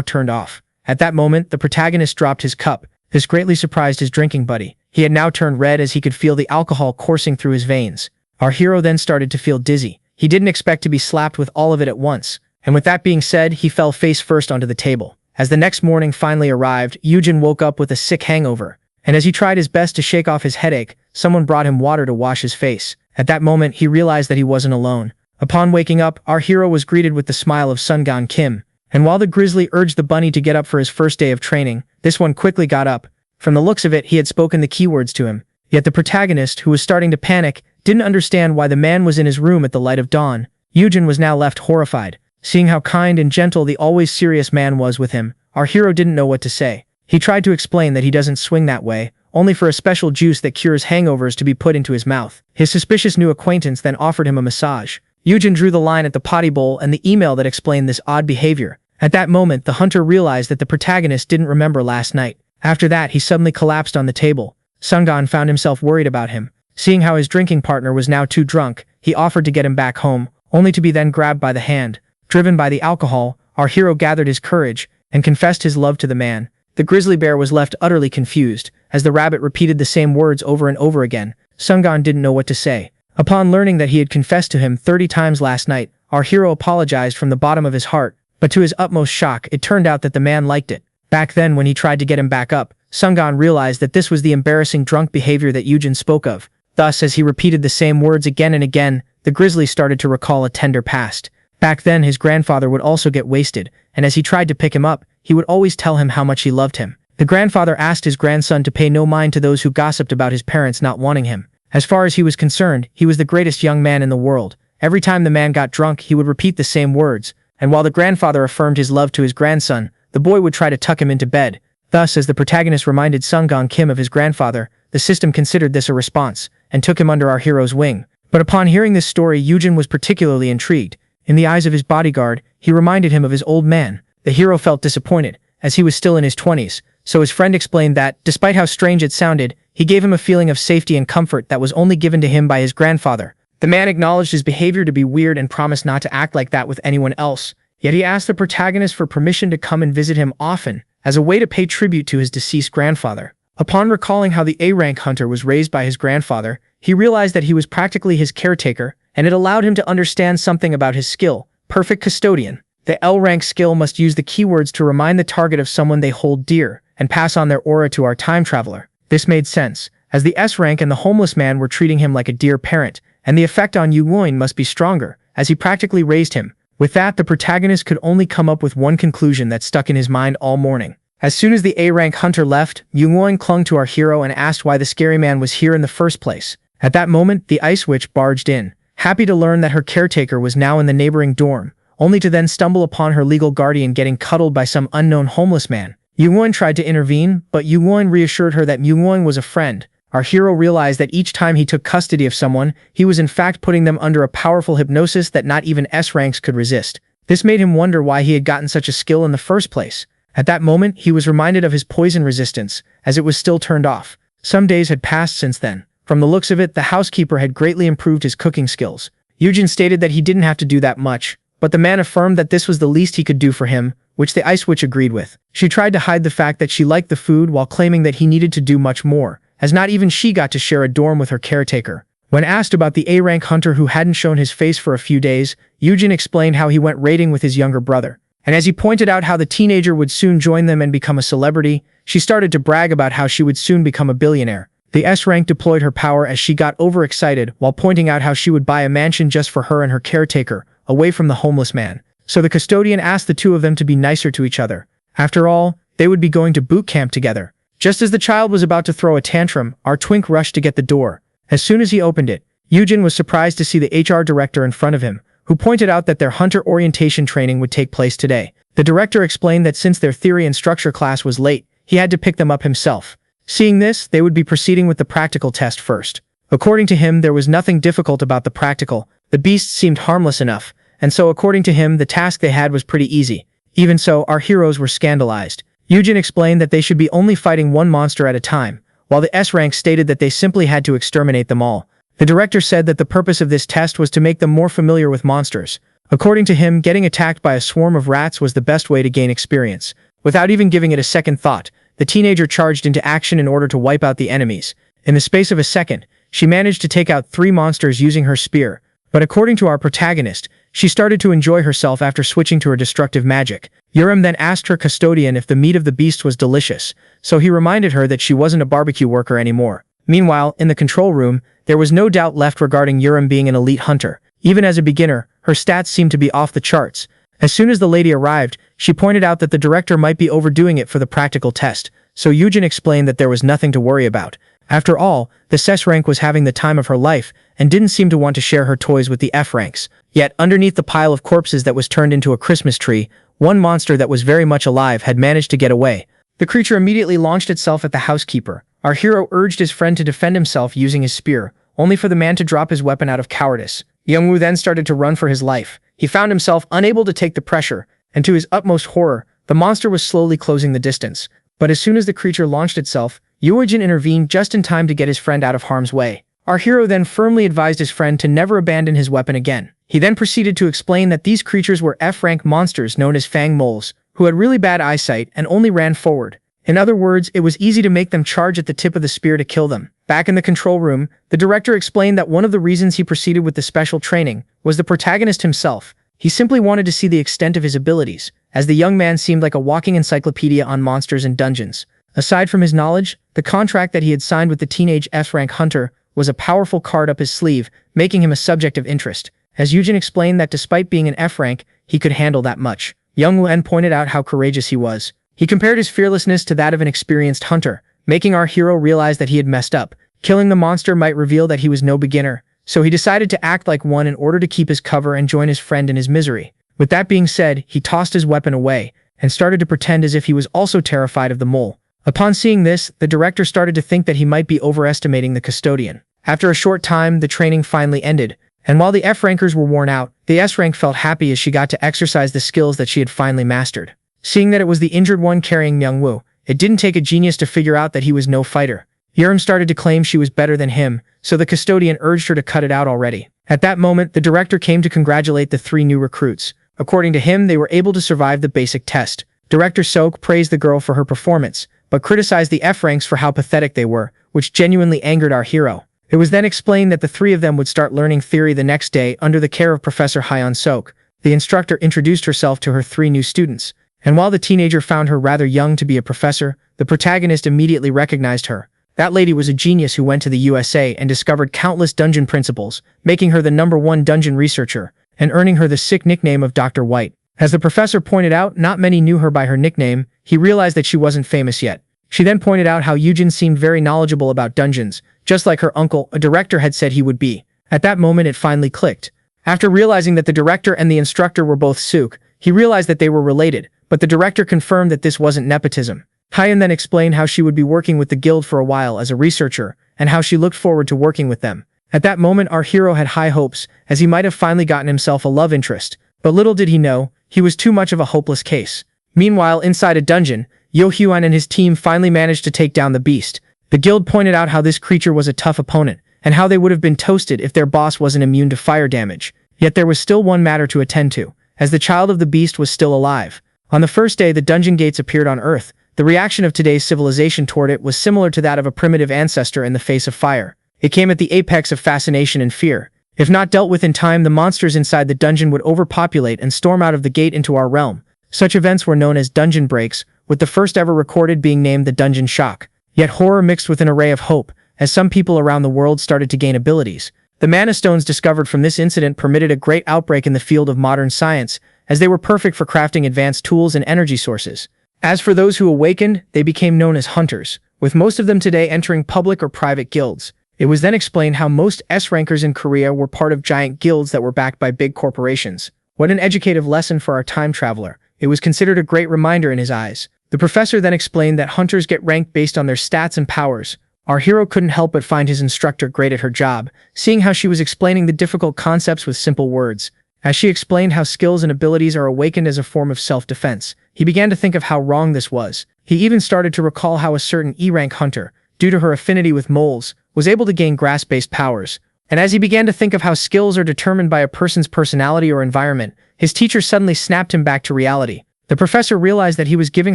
Speaker 1: turned off. At that moment, the protagonist dropped his cup. This greatly surprised his drinking buddy. He had now turned red as he could feel the alcohol coursing through his veins. Our hero then started to feel dizzy. He didn't expect to be slapped with all of it at once. And with that being said, he fell face first onto the table. As the next morning finally arrived, Yoojin woke up with a sick hangover. And as he tried his best to shake off his headache, someone brought him water to wash his face. At that moment, he realized that he wasn't alone. Upon waking up, our hero was greeted with the smile of Sungan Kim. And while the grizzly urged the bunny to get up for his first day of training, this one quickly got up. From the looks of it, he had spoken the keywords to him. Yet the protagonist, who was starting to panic, didn't understand why the man was in his room at the light of dawn. Yoojin was now left horrified. Seeing how kind and gentle the always serious man was with him, our hero didn't know what to say. He tried to explain that he doesn't swing that way, only for a special juice that cures hangovers to be put into his mouth. His suspicious new acquaintance then offered him a massage. Yoojin drew the line at the potty bowl and the email that explained this odd behavior. At that moment, the hunter realized that the protagonist didn't remember last night. After that, he suddenly collapsed on the table. Sungan found himself worried about him. Seeing how his drinking partner was now too drunk, he offered to get him back home, only to be then grabbed by the hand. Driven by the alcohol, our hero gathered his courage and confessed his love to the man. The grizzly bear was left utterly confused. As the rabbit repeated the same words over and over again, Sungan didn't know what to say. Upon learning that he had confessed to him 30 times last night, our hero apologized from the bottom of his heart, but to his utmost shock, it turned out that the man liked it. Back then, when he tried to get him back up, Sungan realized that this was the embarrassing drunk behavior that Yoojin spoke of. Thus, as he repeated the same words again and again, the grizzly started to recall a tender past. Back then, his grandfather would also get wasted, and as he tried to pick him up, he would always tell him how much he loved him. The grandfather asked his grandson to pay no mind to those who gossiped about his parents not wanting him. As far as he was concerned, he was the greatest young man in the world. Every time the man got drunk, he would repeat the same words, and while the grandfather affirmed his love to his grandson, the boy would try to tuck him into bed. Thus, as the protagonist reminded Sungan Kim of his grandfather, the system considered this a response, and took him under our hero's wing. But upon hearing this story, Yoojin was particularly intrigued. In the eyes of his bodyguard, he reminded him of his old man. The hero felt disappointed, as he was still in his 20s, so his friend explained that, despite how strange it sounded, he gave him a feeling of safety and comfort that was only given to him by his grandfather. The man acknowledged his behavior to be weird and promised not to act like that with anyone else. Yet he asked the protagonist for permission to come and visit him often, as a way to pay tribute to his deceased grandfather. Upon recalling how the A-rank hunter was raised by his grandfather, he realized that he was practically his caretaker, and it allowed him to understand something about his skill, perfect custodian. The L-rank skill must use the keywords to remind the target of someone they hold dear, and pass on their aura to our time traveler. This made sense, as the S-rank and the homeless man were treating him like a dear parent, and the effect on Yoojin must be stronger, as he practically raised him. With that, the protagonist could only come up with one conclusion that stuck in his mind all morning. As soon as the A-rank hunter left, Yoojin clung to our hero and asked why the scary man was here in the first place. At that moment, the ice witch barged in, happy to learn that her caretaker was now in the neighboring dorm, only to then stumble upon her legal guardian getting cuddled by some unknown homeless man. Yoojin tried to intervene, but Yoojin reassured her that Yoojin was a friend. Our hero realized that each time he took custody of someone, he was in fact putting them under a powerful hypnosis that not even S-ranks could resist. This made him wonder why he had gotten such a skill in the first place. At that moment, he was reminded of his poison resistance, as it was still turned off. Some days had passed since then. From the looks of it, the housekeeper had greatly improved his cooking skills. Yoojin stated that he didn't have to do that much, but the man affirmed that this was the least he could do for him, which the ice witch agreed with. She tried to hide the fact that she liked the food while claiming that he needed to do much more, as not even she got to share a dorm with her caretaker. When asked about the A-rank hunter who hadn't shown his face for a few days, Yoojin explained how he went raiding with his younger brother. And as he pointed out how the teenager would soon join them and become a celebrity, she started to brag about how she would soon become a billionaire. The S-rank deployed her power as she got overexcited while pointing out how she would buy a mansion just for her and her caretaker, away from the homeless man. So the custodian asked the two of them to be nicer to each other. After all, they would be going to boot camp together. Just as the child was about to throw a tantrum, our twink rushed to get the door. As soon as he opened it, Yoojin was surprised to see the HR director in front of him, who pointed out that their hunter orientation training would take place today. The director explained that since their theory and structure class was late, he had to pick them up himself. Seeing this, they would be proceeding with the practical test first. According to him, there was nothing difficult about the practical, The beasts seemed harmless enough, and so according to him, the task they had was pretty easy. Even so, our heroes were scandalized. Yoojin explained that they should be only fighting one monster at a time, while the S-rank stated that they simply had to exterminate them all. The director said that the purpose of this test was to make them more familiar with monsters. According to him, getting attacked by a swarm of rats was the best way to gain experience. Without even giving it a second thought, the teenager charged into action in order to wipe out the enemies. In the space of a second, she managed to take out 3 monsters using her spear. But according to our protagonist, she started to enjoy herself after switching to her destructive magic. Yurim then asked her custodian if the meat of the beast was delicious, so he reminded her that she wasn't a barbecue worker anymore. Meanwhile, in the control room, there was no doubt left regarding Yurim being an elite hunter. Even as a beginner, her stats seemed to be off the charts. As soon as the lady arrived, she pointed out that the director might be overdoing it for the practical test, so Yoojin explained that there was nothing to worry about. After all, the S rank was having the time of her life and didn't seem to want to share her toys with the F ranks. Yet, underneath the pile of corpses that was turned into a Christmas tree, one monster that was very much alive had managed to get away. The creature immediately launched itself at the housekeeper. Our hero urged his friend to defend himself using his spear, only for the man to drop his weapon out of cowardice. Youngwoo then started to run for his life. He found himself unable to take the pressure, and to his utmost horror, the monster was slowly closing the distance. But as soon as the creature launched itself, Yoojin intervened just in time to get his friend out of harm's way. Our hero then firmly advised his friend to never abandon his weapon again. He then proceeded to explain that these creatures were F-rank monsters known as Fang Moles, who had really bad eyesight and only ran forward. In other words, it was easy to make them charge at the tip of the spear to kill them. Back in the control room, the director explained that one of the reasons he proceeded with the special training was the protagonist himself. He simply wanted to see the extent of his abilities, as the young man seemed like a walking encyclopedia on monsters and dungeons. Aside from his knowledge, the contract that he had signed with the teenage F-rank hunter was a powerful card up his sleeve, making him a subject of interest. As Yoojin explained that despite being an F-rank, he could handle that much. Young Wen pointed out how courageous he was. He compared his fearlessness to that of an experienced hunter, making our hero realize that he had messed up. Killing the monster might reveal that he was no beginner, so he decided to act like one in order to keep his cover and join his friend in his misery. With that being said, he tossed his weapon away and started to pretend as if he was also terrified of the mole. Upon seeing this, the director started to think that he might be overestimating the custodian. After a short time, the training finally ended, and while the F-rankers were worn out, the S-rank felt happy as she got to exercise the skills that she had finally mastered. Seeing that it was the injured one carrying Myungwoo, it didn't take a genius to figure out that he was no fighter. Yurim started to claim she was better than him, so the custodian urged her to cut it out already. At that moment, the director came to congratulate the 3 new recruits. According to him, they were able to survive the basic test. Director Sok praised the girl for her performance, but criticized the F-ranks for how pathetic they were, which genuinely angered our hero. It was then explained that the 3 of them would start learning theory the next day under the care of Professor Hyun Sok. The instructor introduced herself to her 3 new students, and while the teenager found her rather young to be a professor, the protagonist immediately recognized her. That lady was a genius who went to the USA and discovered countless dungeon principles, making her the #1 dungeon researcher, and earning her the sick nickname of Dr. White. As the professor pointed out, not many knew her by her nickname. He realized that she wasn't famous yet. She then pointed out how Yoojin seemed very knowledgeable about dungeons, just like her uncle, a director, had said he would be. At that moment, it finally clicked. After realizing that the director and the instructor were both Suk, he realized that they were related, but the director confirmed that this wasn't nepotism. Hyun then explained how she would be working with the guild for a while as a researcher, and how she looked forward to working with them. At that moment, our hero had high hopes, as he might have finally gotten himself a love interest, but little did he know, he was too much of a hopeless case. Meanwhile, inside a dungeon, Yo Hyun and his team finally managed to take down the beast. The guild pointed out how this creature was a tough opponent, and how they would have been toasted if their boss wasn't immune to fire damage. Yet there was still one matter to attend to, as the child of the beast was still alive. On the first day the dungeon gates appeared on Earth, the reaction of today's civilization toward it was similar to that of a primitive ancestor in the face of fire. It came at the apex of fascination and fear. If not dealt with in time, the monsters inside the dungeon would overpopulate and storm out of the gate into our realm. Such events were known as dungeon breaks, with the first ever recorded being named the Dungeon Shock. Yet horror mixed with an array of hope, as some people around the world started to gain abilities. The mana stones discovered from this incident permitted a great outbreak in the field of modern science, as they were perfect for crafting advanced tools and energy sources. As for those who awakened, they became known as hunters, with most of them today entering public or private guilds. It was then explained how most S-rankers in Korea were part of giant guilds that were backed by big corporations. What an educative lesson for our time traveler. It was considered a great reminder in his eyes. The professor then explained that hunters get ranked based on their stats and powers. Our hero couldn't help but find his instructor great at her job, seeing how she was explaining the difficult concepts with simple words. As she explained how skills and abilities are awakened as a form of self-defense, he began to think of how wrong this was. He even started to recall how a certain E-rank hunter, due to her affinity with moles, was able to gain grass-based powers. And as he began to think of how skills are determined by a person's personality or environment, his teacher suddenly snapped him back to reality. The professor realized that he was giving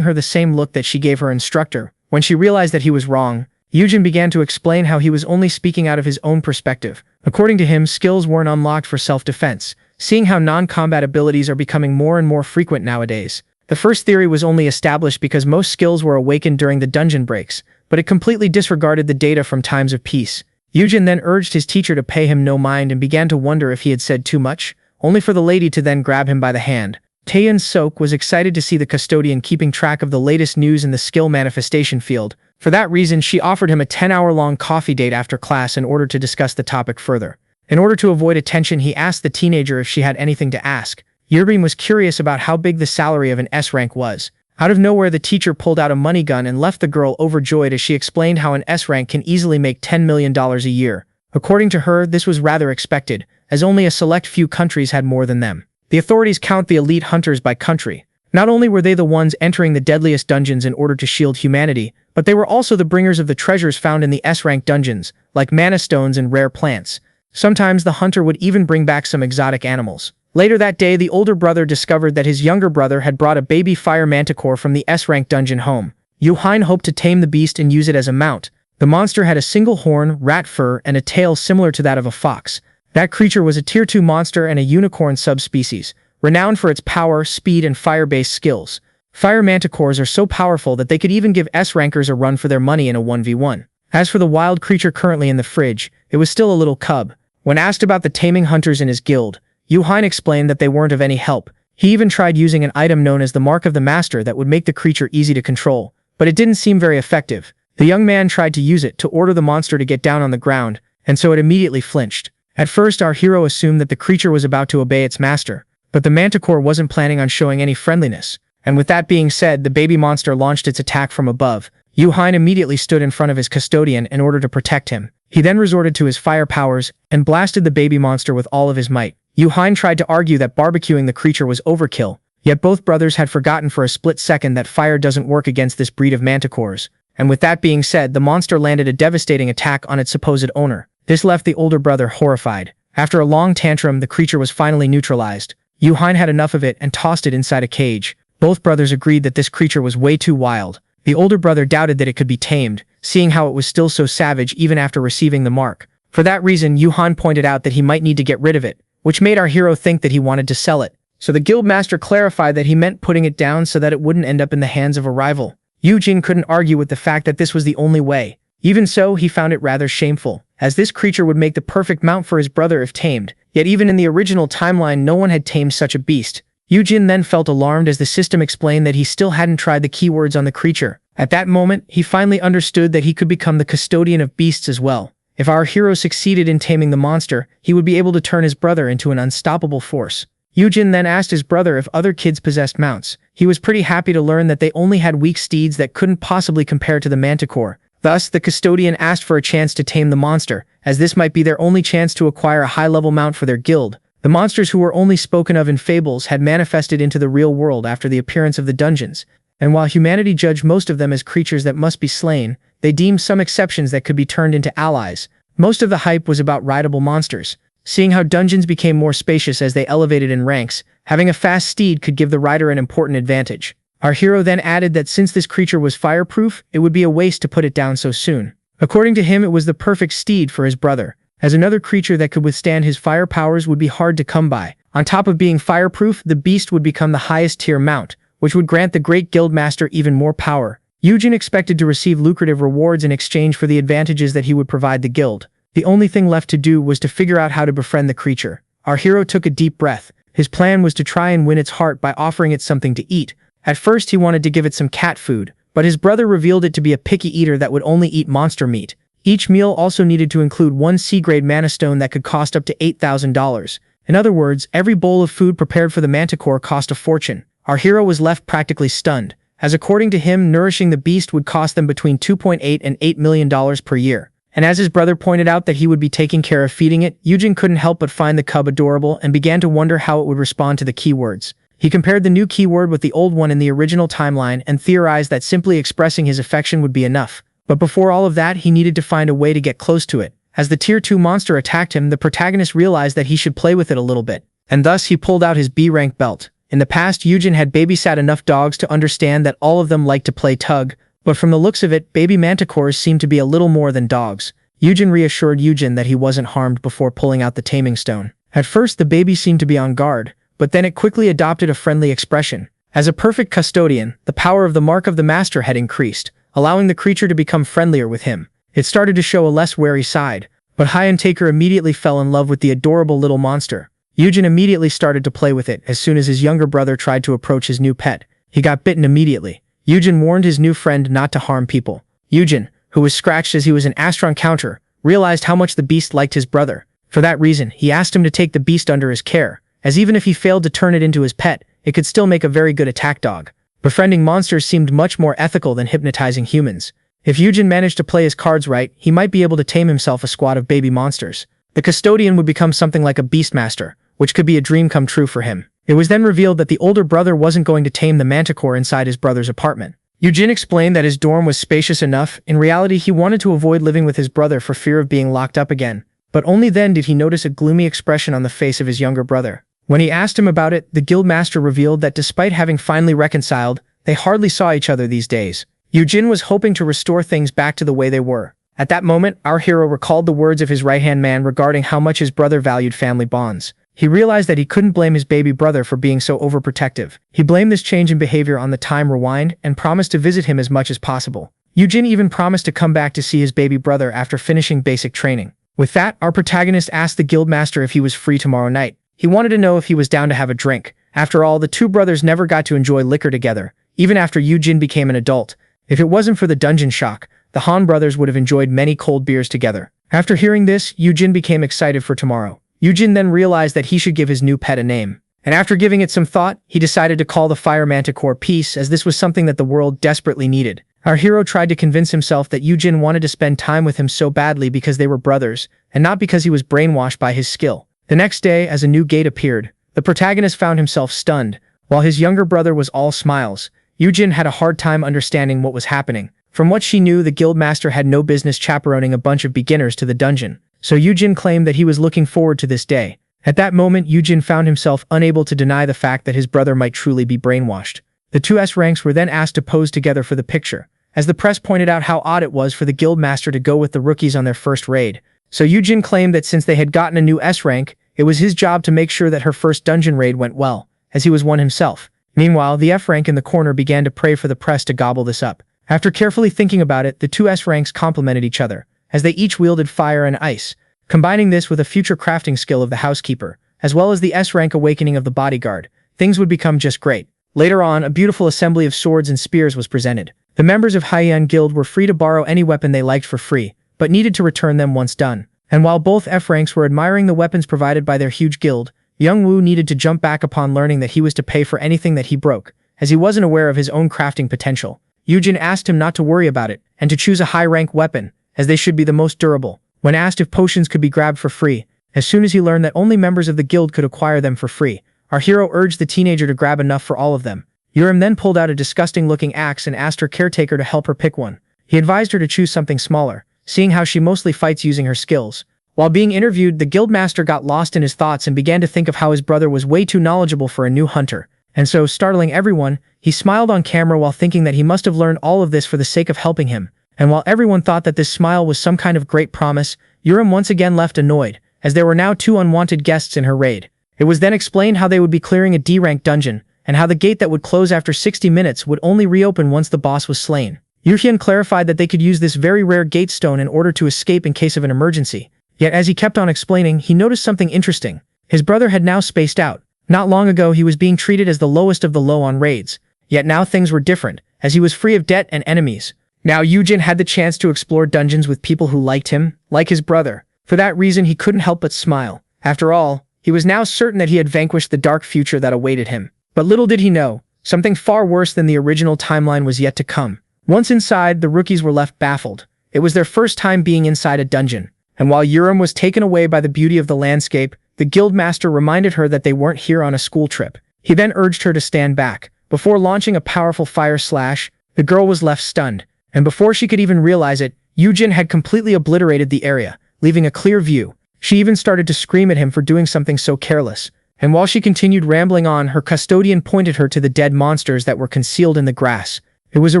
Speaker 1: her the same look that she gave her instructor. When she realized that he was wrong, Yoojin began to explain how he was only speaking out of his own perspective. According to him, skills weren't unlocked for self-defense, seeing how non-combat abilities are becoming more and more frequent nowadays. The first theory was only established because most skills were awakened during the dungeon breaks, but it completely disregarded the data from times of peace. Yoojin then urged his teacher to pay him no mind and began to wonder if he had said too much, only for the lady to then grab him by the hand. Taeyeon Sok was excited to see the custodian keeping track of the latest news in the skill manifestation field. For that reason, she offered him a 10-hour-long coffee date after class in order to discuss the topic further. In order to avoid attention, he asked the teenager if she had anything to ask. Yerbin was curious about how big the salary of an S rank was. Out of nowhere, the teacher pulled out a money gun and left the girl overjoyed as she explained how an S rank can easily make $10 million a year. According to her, this was rather expected, as only a select few countries had more than them. The authorities count the elite hunters by country. Not only were they the ones entering the deadliest dungeons in order to shield humanity, but they were also the bringers of the treasures found in the S-rank dungeons, like mana stones and rare plants. Sometimes the hunter would even bring back some exotic animals. Later that day, the older brother discovered that his younger brother had brought a baby fire manticore from the S-rank dungeon home. Yoojin hoped to tame the beast and use it as a mount. The monster had a single horn, rat fur, and a tail similar to that of a fox. That creature was a Tier 2 monster and a unicorn subspecies, renowned for its power, speed, and fire-based skills. Fire manticores are so powerful that they could even give S-rankers a run for their money in a 1v1. As for the wild creature currently in the fridge, it was still a little cub. When asked about the taming hunters in his guild, Yoojin explained that they weren't of any help. He even tried using an item known as the Mark of the Master that would make the creature easy to control, but it didn't seem very effective. The young man tried to use it to order the monster to get down on the ground, and so it immediately flinched. At first, our hero assumed that the creature was about to obey its master, but the manticore wasn't planning on showing any friendliness. And with that being said, the baby monster launched its attack from above. Yoojin immediately stood in front of his custodian in order to protect him. He then resorted to his fire powers and blasted the baby monster with all of his might. Yoojin tried to argue that barbecuing the creature was overkill, yet both brothers had forgotten for a split second that fire doesn't work against this breed of manticores. And with that being said, the monster landed a devastating attack on its supposed owner. This left the older brother horrified. After a long tantrum, the creature was finally neutralized. Yoojin had enough of it and tossed it inside a cage. Both brothers agreed that this creature was way too wild. The older brother doubted that it could be tamed, seeing how it was still so savage even after receiving the mark. For that reason, Yoojin pointed out that he might need to get rid of it, which made our hero think that he wanted to sell it. So the guild master clarified that he meant putting it down so that it wouldn't end up in the hands of a rival. Yoojin couldn't argue with the fact that this was the only way. Even so, he found it rather shameful, as this creature would make the perfect mount for his brother if tamed. Yet even in the original timeline, no one had tamed such a beast. Yoojin then felt alarmed as the system explained that he still hadn't tried the keywords on the creature. At that moment, he finally understood that he could become the custodian of beasts as well. If our hero succeeded in taming the monster, he would be able to turn his brother into an unstoppable force. Yoojin then asked his brother if other kids possessed mounts. He was pretty happy to learn that they only had weak steeds that couldn't possibly compare to the manticore. Thus, the custodian asked for a chance to tame the monster, as this might be their only chance to acquire a high-level mount for their guild. The monsters who were only spoken of in fables had manifested into the real world after the appearance of the dungeons, and while humanity judged most of them as creatures that must be slain, they deemed some exceptions that could be turned into allies. Most of the hype was about rideable monsters. Seeing how dungeons became more spacious as they elevated in ranks, having a fast steed could give the rider an important advantage. Our hero then added that since this creature was fireproof, it would be a waste to put it down so soon. According to him, it was the perfect steed for his brother, as another creature that could withstand his fire powers would be hard to come by. On top of being fireproof, the beast would become the highest tier mount, which would grant the great guildmaster even more power. Yoojin expected to receive lucrative rewards in exchange for the advantages that he would provide the guild. The only thing left to do was to figure out how to befriend the creature. Our hero took a deep breath. His plan was to try and win its heart by offering it something to eat. At first, he wanted to give it some cat food, but his brother revealed it to be a picky eater that would only eat monster meat. Each meal also needed to include one C-grade mana stone that could cost up to $8,000. In other words, every bowl of food prepared for the manticore cost a fortune. Our hero was left practically stunned. as according to him, nourishing the beast would cost them between $2.8 and $8 million per year. And as his brother pointed out that he would be taking care of feeding it, Yoojin couldn't help but find the cub adorable and began to wonder how it would respond to the keywords. He compared the new keyword with the old one in the original timeline and theorized that simply expressing his affection would be enough. But before all of that, he needed to find a way to get close to it. As the Tier 2 monster attacked him, the protagonist realized that he should play with it a little bit. And thus he pulled out his B-rank belt. In the past, Yoojin had babysat enough dogs to understand that all of them liked to play tug, but from the looks of it, baby manticores seemed to be a little more than dogs. Yoojin reassured Yoojin that he wasn't harmed before pulling out the taming stone. At first, the baby seemed to be on guard, but then it quickly adopted a friendly expression. As a perfect custodian, the power of the mark of the master had increased, allowing the creature to become friendlier with him. It started to show a less wary side, but Hyun Taker immediately fell in love with the adorable little monster. Yoojin immediately started to play with it as soon as his younger brother tried to approach his new pet. He got bitten immediately. Yoojin warned his new friend not to harm people. Yoojin, who was scratched as he was an Astron counter, realized how much the beast liked his brother. For that reason, he asked him to take the beast under his care, as even if he failed to turn it into his pet, it could still make a very good attack dog. Befriending monsters seemed much more ethical than hypnotizing humans. If Yoojin managed to play his cards right, he might be able to tame himself a squad of baby monsters. The custodian would become something like a beastmaster, which could be a dream come true for him. It was then revealed that the older brother wasn't going to tame the manticore inside his brother's apartment. Yoojin explained that his dorm was spacious enough. In reality, he wanted to avoid living with his brother for fear of being locked up again. But only then did he notice a gloomy expression on the face of his younger brother. When he asked him about it, the guildmaster revealed that despite having finally reconciled, they hardly saw each other these days. Yoojin was hoping to restore things back to the way they were. At that moment, our hero recalled the words of his right-hand man regarding how much his brother valued family bonds. He realized that he couldn't blame his baby brother for being so overprotective. He blamed this change in behavior on the time rewind and promised to visit him as much as possible. Yoojin even promised to come back to see his baby brother after finishing basic training. With that, our protagonist asked the guildmaster if he was free tomorrow night. He wanted to know if he was down to have a drink. After all, the two brothers never got to enjoy liquor together, even after Yoojin became an adult. If it wasn't for the dungeon shock, the Han brothers would have enjoyed many cold beers together. After hearing this, Yoojin became excited for tomorrow. Yoojin then realized that he should give his new pet a name. And after giving it some thought, he decided to call the Fire Manticore Peace, as this was something that the world desperately needed. Our hero tried to convince himself that Yoojin wanted to spend time with him so badly because they were brothers, and not because he was brainwashed by his skill. The next day, as a new gate appeared, the protagonist found himself stunned. While his younger brother was all smiles, Yoojin had a hard time understanding what was happening. From what she knew, the guildmaster had no business chaperoning a bunch of beginners to the dungeon. So Yoojin claimed that he was looking forward to this day. At that moment, Yoojin found himself unable to deny the fact that his brother might truly be brainwashed. The two S ranks were then asked to pose together for the picture, as the press pointed out how odd it was for the guildmaster to go with the rookies on their first raid. So Yoojin claimed that since they had gotten a new S rank, it was his job to make sure that her first dungeon raid went well, as he was one himself. Meanwhile, the F rank in the corner began to pray for the press to gobble this up. After carefully thinking about it, the two S ranks complemented each other, as they each wielded fire and ice. Combining this with a future crafting skill of the housekeeper, as well as the S-rank awakening of the bodyguard, things would become just great. Later on, a beautiful assembly of swords and spears was presented. The members of Haiyan Guild were free to borrow any weapon they liked for free, but needed to return them once done. And while both F-ranks were admiring the weapons provided by their huge guild, Young Woo needed to jump back upon learning that he was to pay for anything that he broke, as he wasn't aware of his own crafting potential. Yoojin asked him not to worry about it, and to choose a high-rank weapon, as they should be the most durable. When asked if potions could be grabbed for free, as soon as he learned that only members of the guild could acquire them for free, our hero urged the teenager to grab enough for all of them. Yurim then pulled out a disgusting-looking axe and asked her caretaker to help her pick one. He advised her to choose something smaller, seeing how she mostly fights using her skills. While being interviewed, the guildmaster got lost in his thoughts and began to think of how his brother was way too knowledgeable for a new hunter. And so, startling everyone, he smiled on camera while thinking that he must have learned all of this for the sake of helping him. And while everyone thought that this smile was some kind of great promise, Yurim once again left annoyed, as there were now two unwanted guests in her raid. It was then explained how they would be clearing a D-rank dungeon, and how the gate that would close after 60 minutes would only reopen once the boss was slain. Yuhyun clarified that they could use this very rare gate stone in order to escape in case of an emergency. Yet as he kept on explaining, he noticed something interesting. His brother had now spaced out. Not long ago, he was being treated as the lowest of the low on raids. Yet now things were different, as he was free of debt and enemies. Now Yoojin had the chance to explore dungeons with people who liked him, like his brother. For that reason, he couldn't help but smile. After all, he was now certain that he had vanquished the dark future that awaited him. But little did he know, Something far worse than the original timeline was yet to come. Once inside, the rookies were left baffled. It was their first time being inside a dungeon. And while Yurim was taken away by the beauty of the landscape, the guildmaster reminded her that they weren't here on a school trip. He then urged her to stand back. Before launching a powerful fire slash, the girl was left stunned. And before she could even realize it, Yoojin had completely obliterated the area, leaving a clear view. She even started to scream at him for doing something so careless. And while she continued rambling on, her custodian pointed her to the dead monsters that were concealed in the grass. It was a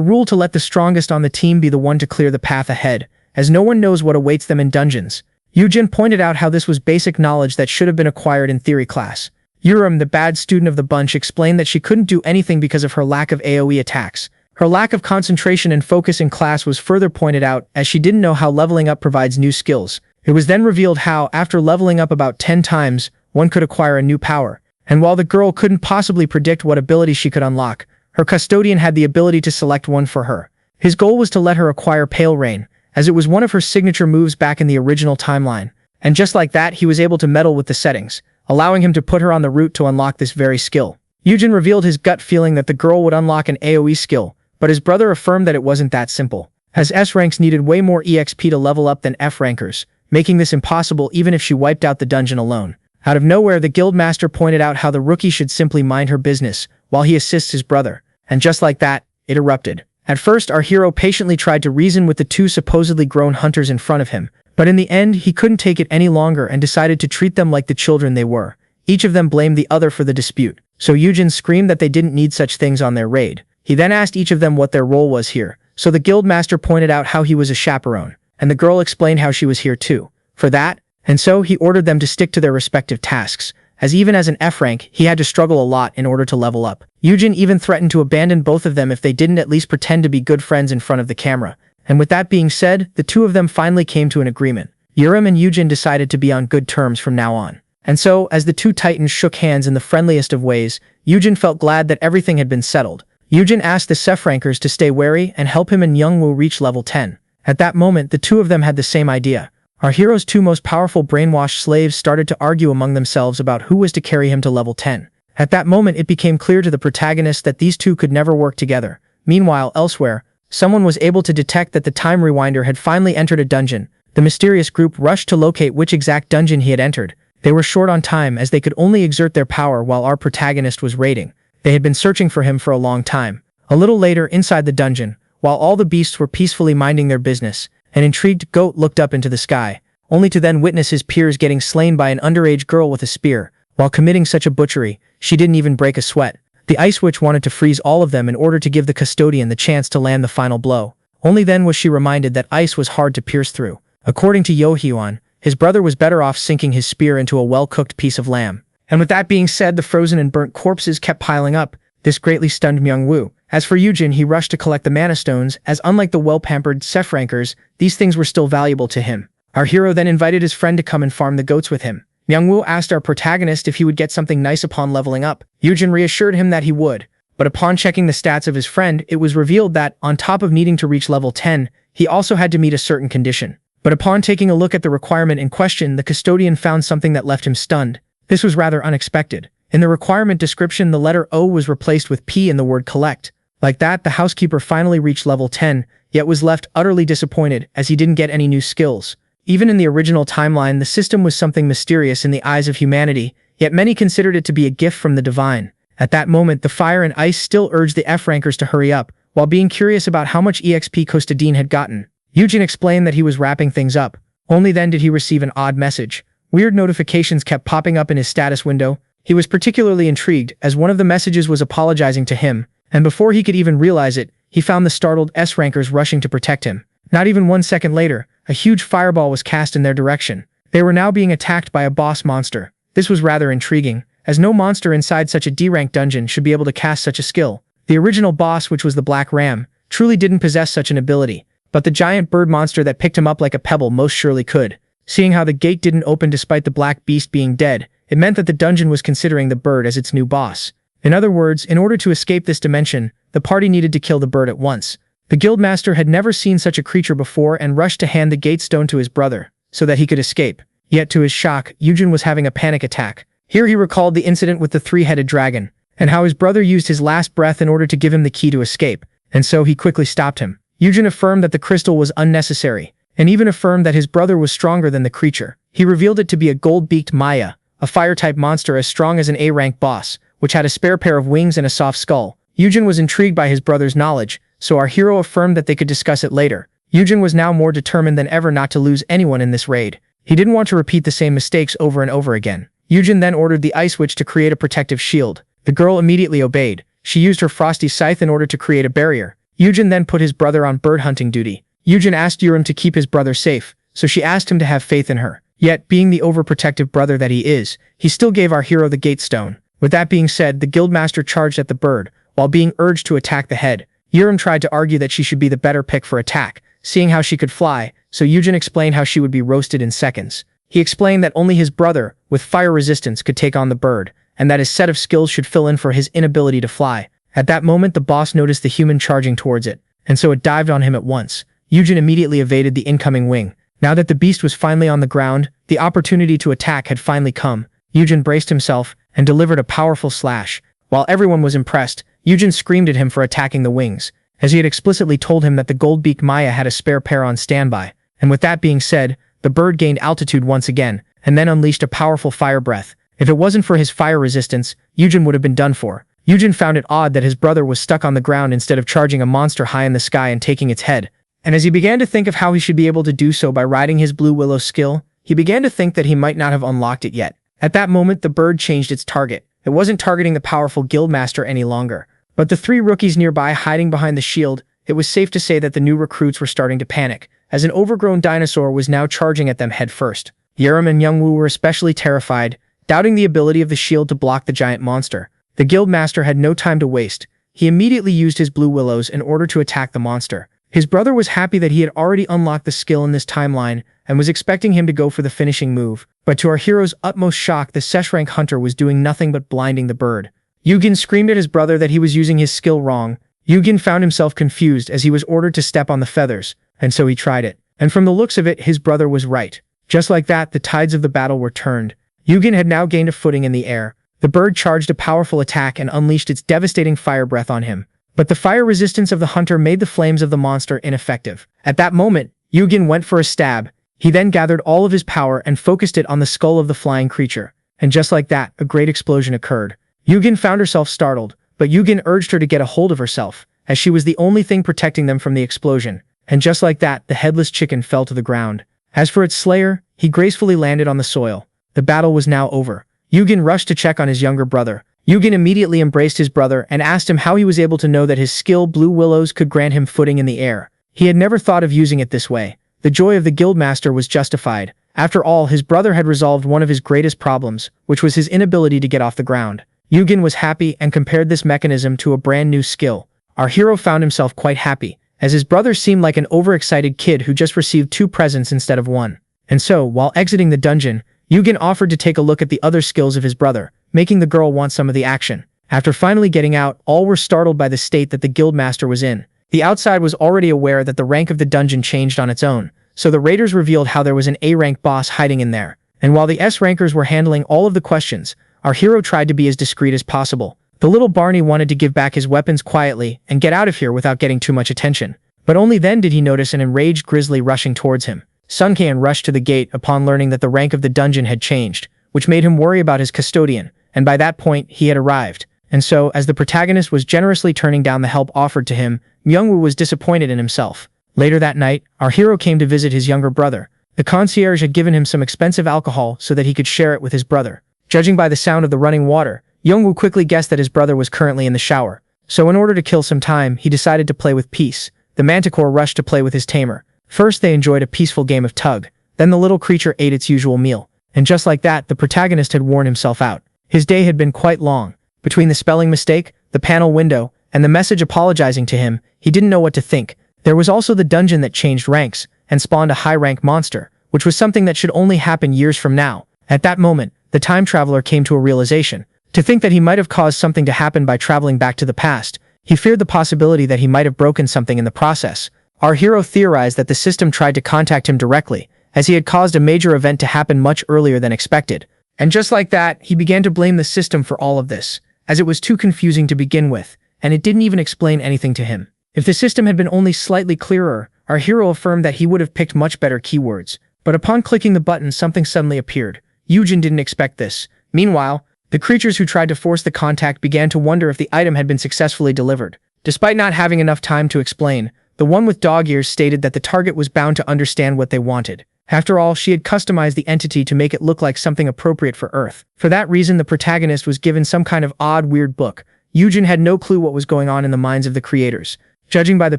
Speaker 1: rule to let the strongest on the team be the one to clear the path ahead, as no one knows what awaits them in dungeons. Yoojin pointed out how this was basic knowledge that should have been acquired in theory class. Yurim, the bad student of the bunch, explained that she couldn't do anything because of her lack of AoE attacks. Her lack of concentration and focus in class was further pointed out, as she didn't know how leveling up provides new skills. It was then revealed how, after leveling up about 10 times, one could acquire a new power. And while the girl couldn't possibly predict what ability she could unlock, her custodian had the ability to select one for her. His goal was to let her acquire Pale Rain, as it was one of her signature moves back in the original timeline. And just like that, he was able to meddle with the settings, allowing him to put her on the route to unlock this very skill. Yoojin revealed his gut feeling that the girl would unlock an AoE skill, but his brother affirmed that it wasn't that simple, as S ranks needed way more EXP to level up than F rankers, making this impossible even if she wiped out the dungeon alone. Out of nowhere, the guildmaster pointed out how the rookie should simply mind her business, while he assists his brother. And just like that, it erupted. At first, our hero patiently tried to reason with the two supposedly grown hunters in front of him, but in the end, he couldn't take it any longer and decided to treat them like the children they were. Each of them blamed the other for the dispute, so Yoojin screamed that they didn't need such things on their raid. He then asked each of them what their role was here, so the guildmaster pointed out how he was a chaperone, and the girl explained how she was here too. For that, and so he ordered them to stick to their respective tasks, as even as an F rank, he had to struggle a lot in order to level up. Yoojin even threatened to abandon both of them if they didn't at least pretend to be good friends in front of the camera. And with that being said, the two of them finally came to an agreement. Yurim and Yoojin decided to be on good terms from now on. And so, as the two titans shook hands in the friendliest of ways, Yoojin felt glad that everything had been settled. Yoojin asked the Sef rankers to stay wary and help him and Youngwoo reach level 10. At that moment, the two of them had the same idea. Our hero's two most powerful brainwashed slaves started to argue among themselves about who was to carry him to level 10. At that moment, it became clear to the protagonist that these two could never work together. Meanwhile, elsewhere, someone was able to detect that the time rewinder had finally entered a dungeon. The mysterious group rushed to locate which exact dungeon he had entered. They were short on time as they could only exert their power while our protagonist was raiding. They had been searching for him for a long time. A little later, inside the dungeon, while all the beasts were peacefully minding their business, an intrigued goat looked up into the sky, only to then witness his peers getting slain by an underage girl with a spear. While committing such a butchery, she didn't even break a sweat. The Ice Witch wanted to freeze all of them in order to give the custodian the chance to land the final blow. Only then was she reminded that ice was hard to pierce through. According to Yo Hyun, his brother was better off sinking his spear into a well-cooked piece of lamb. And with that being said, the frozen and burnt corpses kept piling up. This greatly stunned Myungwoo. As for Yoojin, he rushed to collect the mana stones, as unlike the well-pampered Sef rankers, these things were still valuable to him. Our hero then invited his friend to come and farm the goats with him. Myungwoo asked our protagonist if he would get something nice upon leveling up. Yoojin reassured him that he would, but upon checking the stats of his friend, it was revealed that, on top of needing to reach level 10, he also had to meet a certain condition. But upon taking a look at the requirement in question, the custodian found something that left him stunned. This was rather unexpected. In the requirement description, the letter O was replaced with P in the word collect. Like that, the housekeeper finally reached level 10, yet was left utterly disappointed as he didn't get any new skills. Even in the original timeline, the system was something mysterious in the eyes of humanity, yet many considered it to be a gift from the divine. At that moment, the fire and ice still urged the F rankers to hurry up, while being curious about how much EXP Kostadin had gotten. Yoojin explained that he was wrapping things up. Only then did he receive an odd message. Weird notifications kept popping up in his status window. He was particularly intrigued, as one of the messages was apologizing to him, and before he could even realize it, he found the startled S rankers rushing to protect him. Not even 1 second later, a huge fireball was cast in their direction. They were now being attacked by a boss monster. This was rather intriguing, as no monster inside such a D-rank dungeon should be able to cast such a skill. The original boss, which was the Black Ram, truly didn't possess such an ability, but the giant bird monster that picked him up like a pebble most surely could. Seeing how the gate didn't open despite the black beast being dead, it meant that the dungeon was considering the bird as its new boss. In other words, in order to escape this dimension, the party needed to kill the bird at once. The guildmaster had never seen such a creature before and rushed to hand the gate stone to his brother, so that he could escape. Yet to his shock, Yoojin was having a panic attack. Here he recalled the incident with the three-headed dragon, and how his brother used his last breath in order to give him the key to escape, and so he quickly stopped him. Yoojin affirmed that the crystal was unnecessary, and even affirmed that his brother was stronger than the creature. He revealed it to be a gold-beaked Maya, a fire-type monster as strong as an A-rank boss, which had a spare pair of wings and a soft skull. Yoojin was intrigued by his brother's knowledge, so our hero affirmed that they could discuss it later. Yoojin was now more determined than ever not to lose anyone in this raid. He didn't want to repeat the same mistakes over and over again. Yoojin then ordered the Ice Witch to create a protective shield. The girl immediately obeyed. She used her frosty scythe in order to create a barrier. Yoojin then put his brother on bird hunting duty. Yoojin asked Yurim to keep his brother safe, so she asked him to have faith in her. Yet, being the overprotective brother that he is, he still gave our hero the gate stone. With that being said, the guildmaster charged at the bird, while being urged to attack the head. Yurim tried to argue that she should be the better pick for attack, seeing how she could fly, so Yoojin explained how she would be roasted in seconds. He explained that only his brother, with fire resistance, could take on the bird, and that his set of skills should fill in for his inability to fly. At that moment, the boss noticed the human charging towards it, and so it dived on him at once. Yoojin immediately evaded the incoming wing. Now that the beast was finally on the ground, the opportunity to attack had finally come. Yoojin braced himself and delivered a powerful slash. While everyone was impressed, Yoojin screamed at him for attacking the wings, as he had explicitly told him that the gold-beaked Maya had a spare pair on standby. And with that being said, the bird gained altitude once again, and then unleashed a powerful fire breath. If it wasn't for his fire resistance, Yoojin would have been done for. Yoojin found it odd that his brother was stuck on the ground instead of charging a monster high in the sky and taking its head. And as he began to think of how he should be able to do so by riding his Blue Willow skill, he began to think that he might not have unlocked it yet. At that moment, the bird changed its target. It wasn't targeting the powerful guildmaster any longer, but the three rookies nearby hiding behind the shield. It was safe to say that the new recruits were starting to panic, as an overgrown dinosaur was now charging at them head first. Yurim and Youngwoo were especially terrified, doubting the ability of the shield to block the giant monster. The guildmaster had no time to waste. He immediately used his Blue Willows in order to attack the monster. His brother was happy that he had already unlocked the skill in this timeline and was expecting him to go for the finishing move, but to our hero's utmost shock, the Sesh-rank hunter was doing nothing but blinding the bird. Yoojin screamed at his brother that he was using his skill wrong. Yoojin found himself confused as he was ordered to step on the feathers, and so he tried it. And from the looks of it, his brother was right. Just like that, the tides of the battle were turned. Yoojin had now gained a footing in the air. The bird charged a powerful attack and unleashed its devastating fire breath on him. But the fire resistance of the hunter made the flames of the monster ineffective. At that moment, Yoojin went for a stab. He then gathered all of his power and focused it on the skull of the flying creature. And just like that, a great explosion occurred. Yoojin found herself startled, but Yoojin urged her to get a hold of herself, as she was the only thing protecting them from the explosion. And just like that, the headless chicken fell to the ground. As for its slayer, he gracefully landed on the soil. The battle was now over. Yoojin rushed to check on his younger brother. Yoojin immediately embraced his brother and asked him how he was able to know that his skill Blue Willows could grant him footing in the air. He had never thought of using it this way. The joy of the guildmaster was justified. After all, his brother had resolved one of his greatest problems, which was his inability to get off the ground. Yoojin was happy and compared this mechanism to a brand new skill. Our hero found himself quite happy, as his brother seemed like an overexcited kid who just received 2 presents instead of 1. And so, while exiting the dungeon, Yoojin offered to take a look at the other skills of his brother, making the girl want some of the action. After finally getting out, all were startled by the state that the guildmaster was in. The outside was already aware that the rank of the dungeon changed on its own, so the raiders revealed how there was an A-rank boss hiding in there. And while the S-rankers were handling all of the questions, our hero tried to be as discreet as possible. The little Barney wanted to give back his weapons quietly and get out of here without getting too much attention. But only then did he notice an enraged grizzly rushing towards him. Suncan rushed to the gate upon learning that the rank of the dungeon had changed, which made him worry about his custodian, and by that point, he had arrived. And so, as the protagonist was generously turning down the help offered to him, Myungwoo was disappointed in himself. Later that night, our hero came to visit his younger brother. The concierge had given him some expensive alcohol so that he could share it with his brother. Judging by the sound of the running water, Myungwoo quickly guessed that his brother was currently in the shower. So in order to kill some time, he decided to play with Peace. The manticore rushed to play with his tamer. First they enjoyed a peaceful game of tug. Then the little creature ate its usual meal. And just like that, the protagonist had worn himself out. His day had been quite long. Between the spelling mistake, the panel window, and the message apologizing to him, he didn't know what to think. There was also the dungeon that changed ranks and spawned a high-rank monster, which was something that should only happen years from now. At that moment, the time traveler came to a realization. To think that he might have caused something to happen by traveling back to the past, he feared the possibility that he might have broken something in the process. Our hero theorized that the system tried to contact him directly, as he had caused a major event to happen much earlier than expected. And just like that, he began to blame the system for all of this. as it was too confusing to begin with, and it didn't even explain anything to him. If the system had been only slightly clearer, our hero affirmed that he would have picked much better keywords. But upon clicking the button, something suddenly appeared. Yoojin didn't expect this. Meanwhile, the creatures who tried to force the contact began to wonder if the item had been successfully delivered. Despite not having enough time to explain, the one with dog ears stated that the target was bound to understand what they wanted. After all, she had customized the entity to make it look like something appropriate for Earth. For that reason, the protagonist was given some kind of odd, weird book. Yoojin had no clue what was going on in the minds of the creators. Judging by the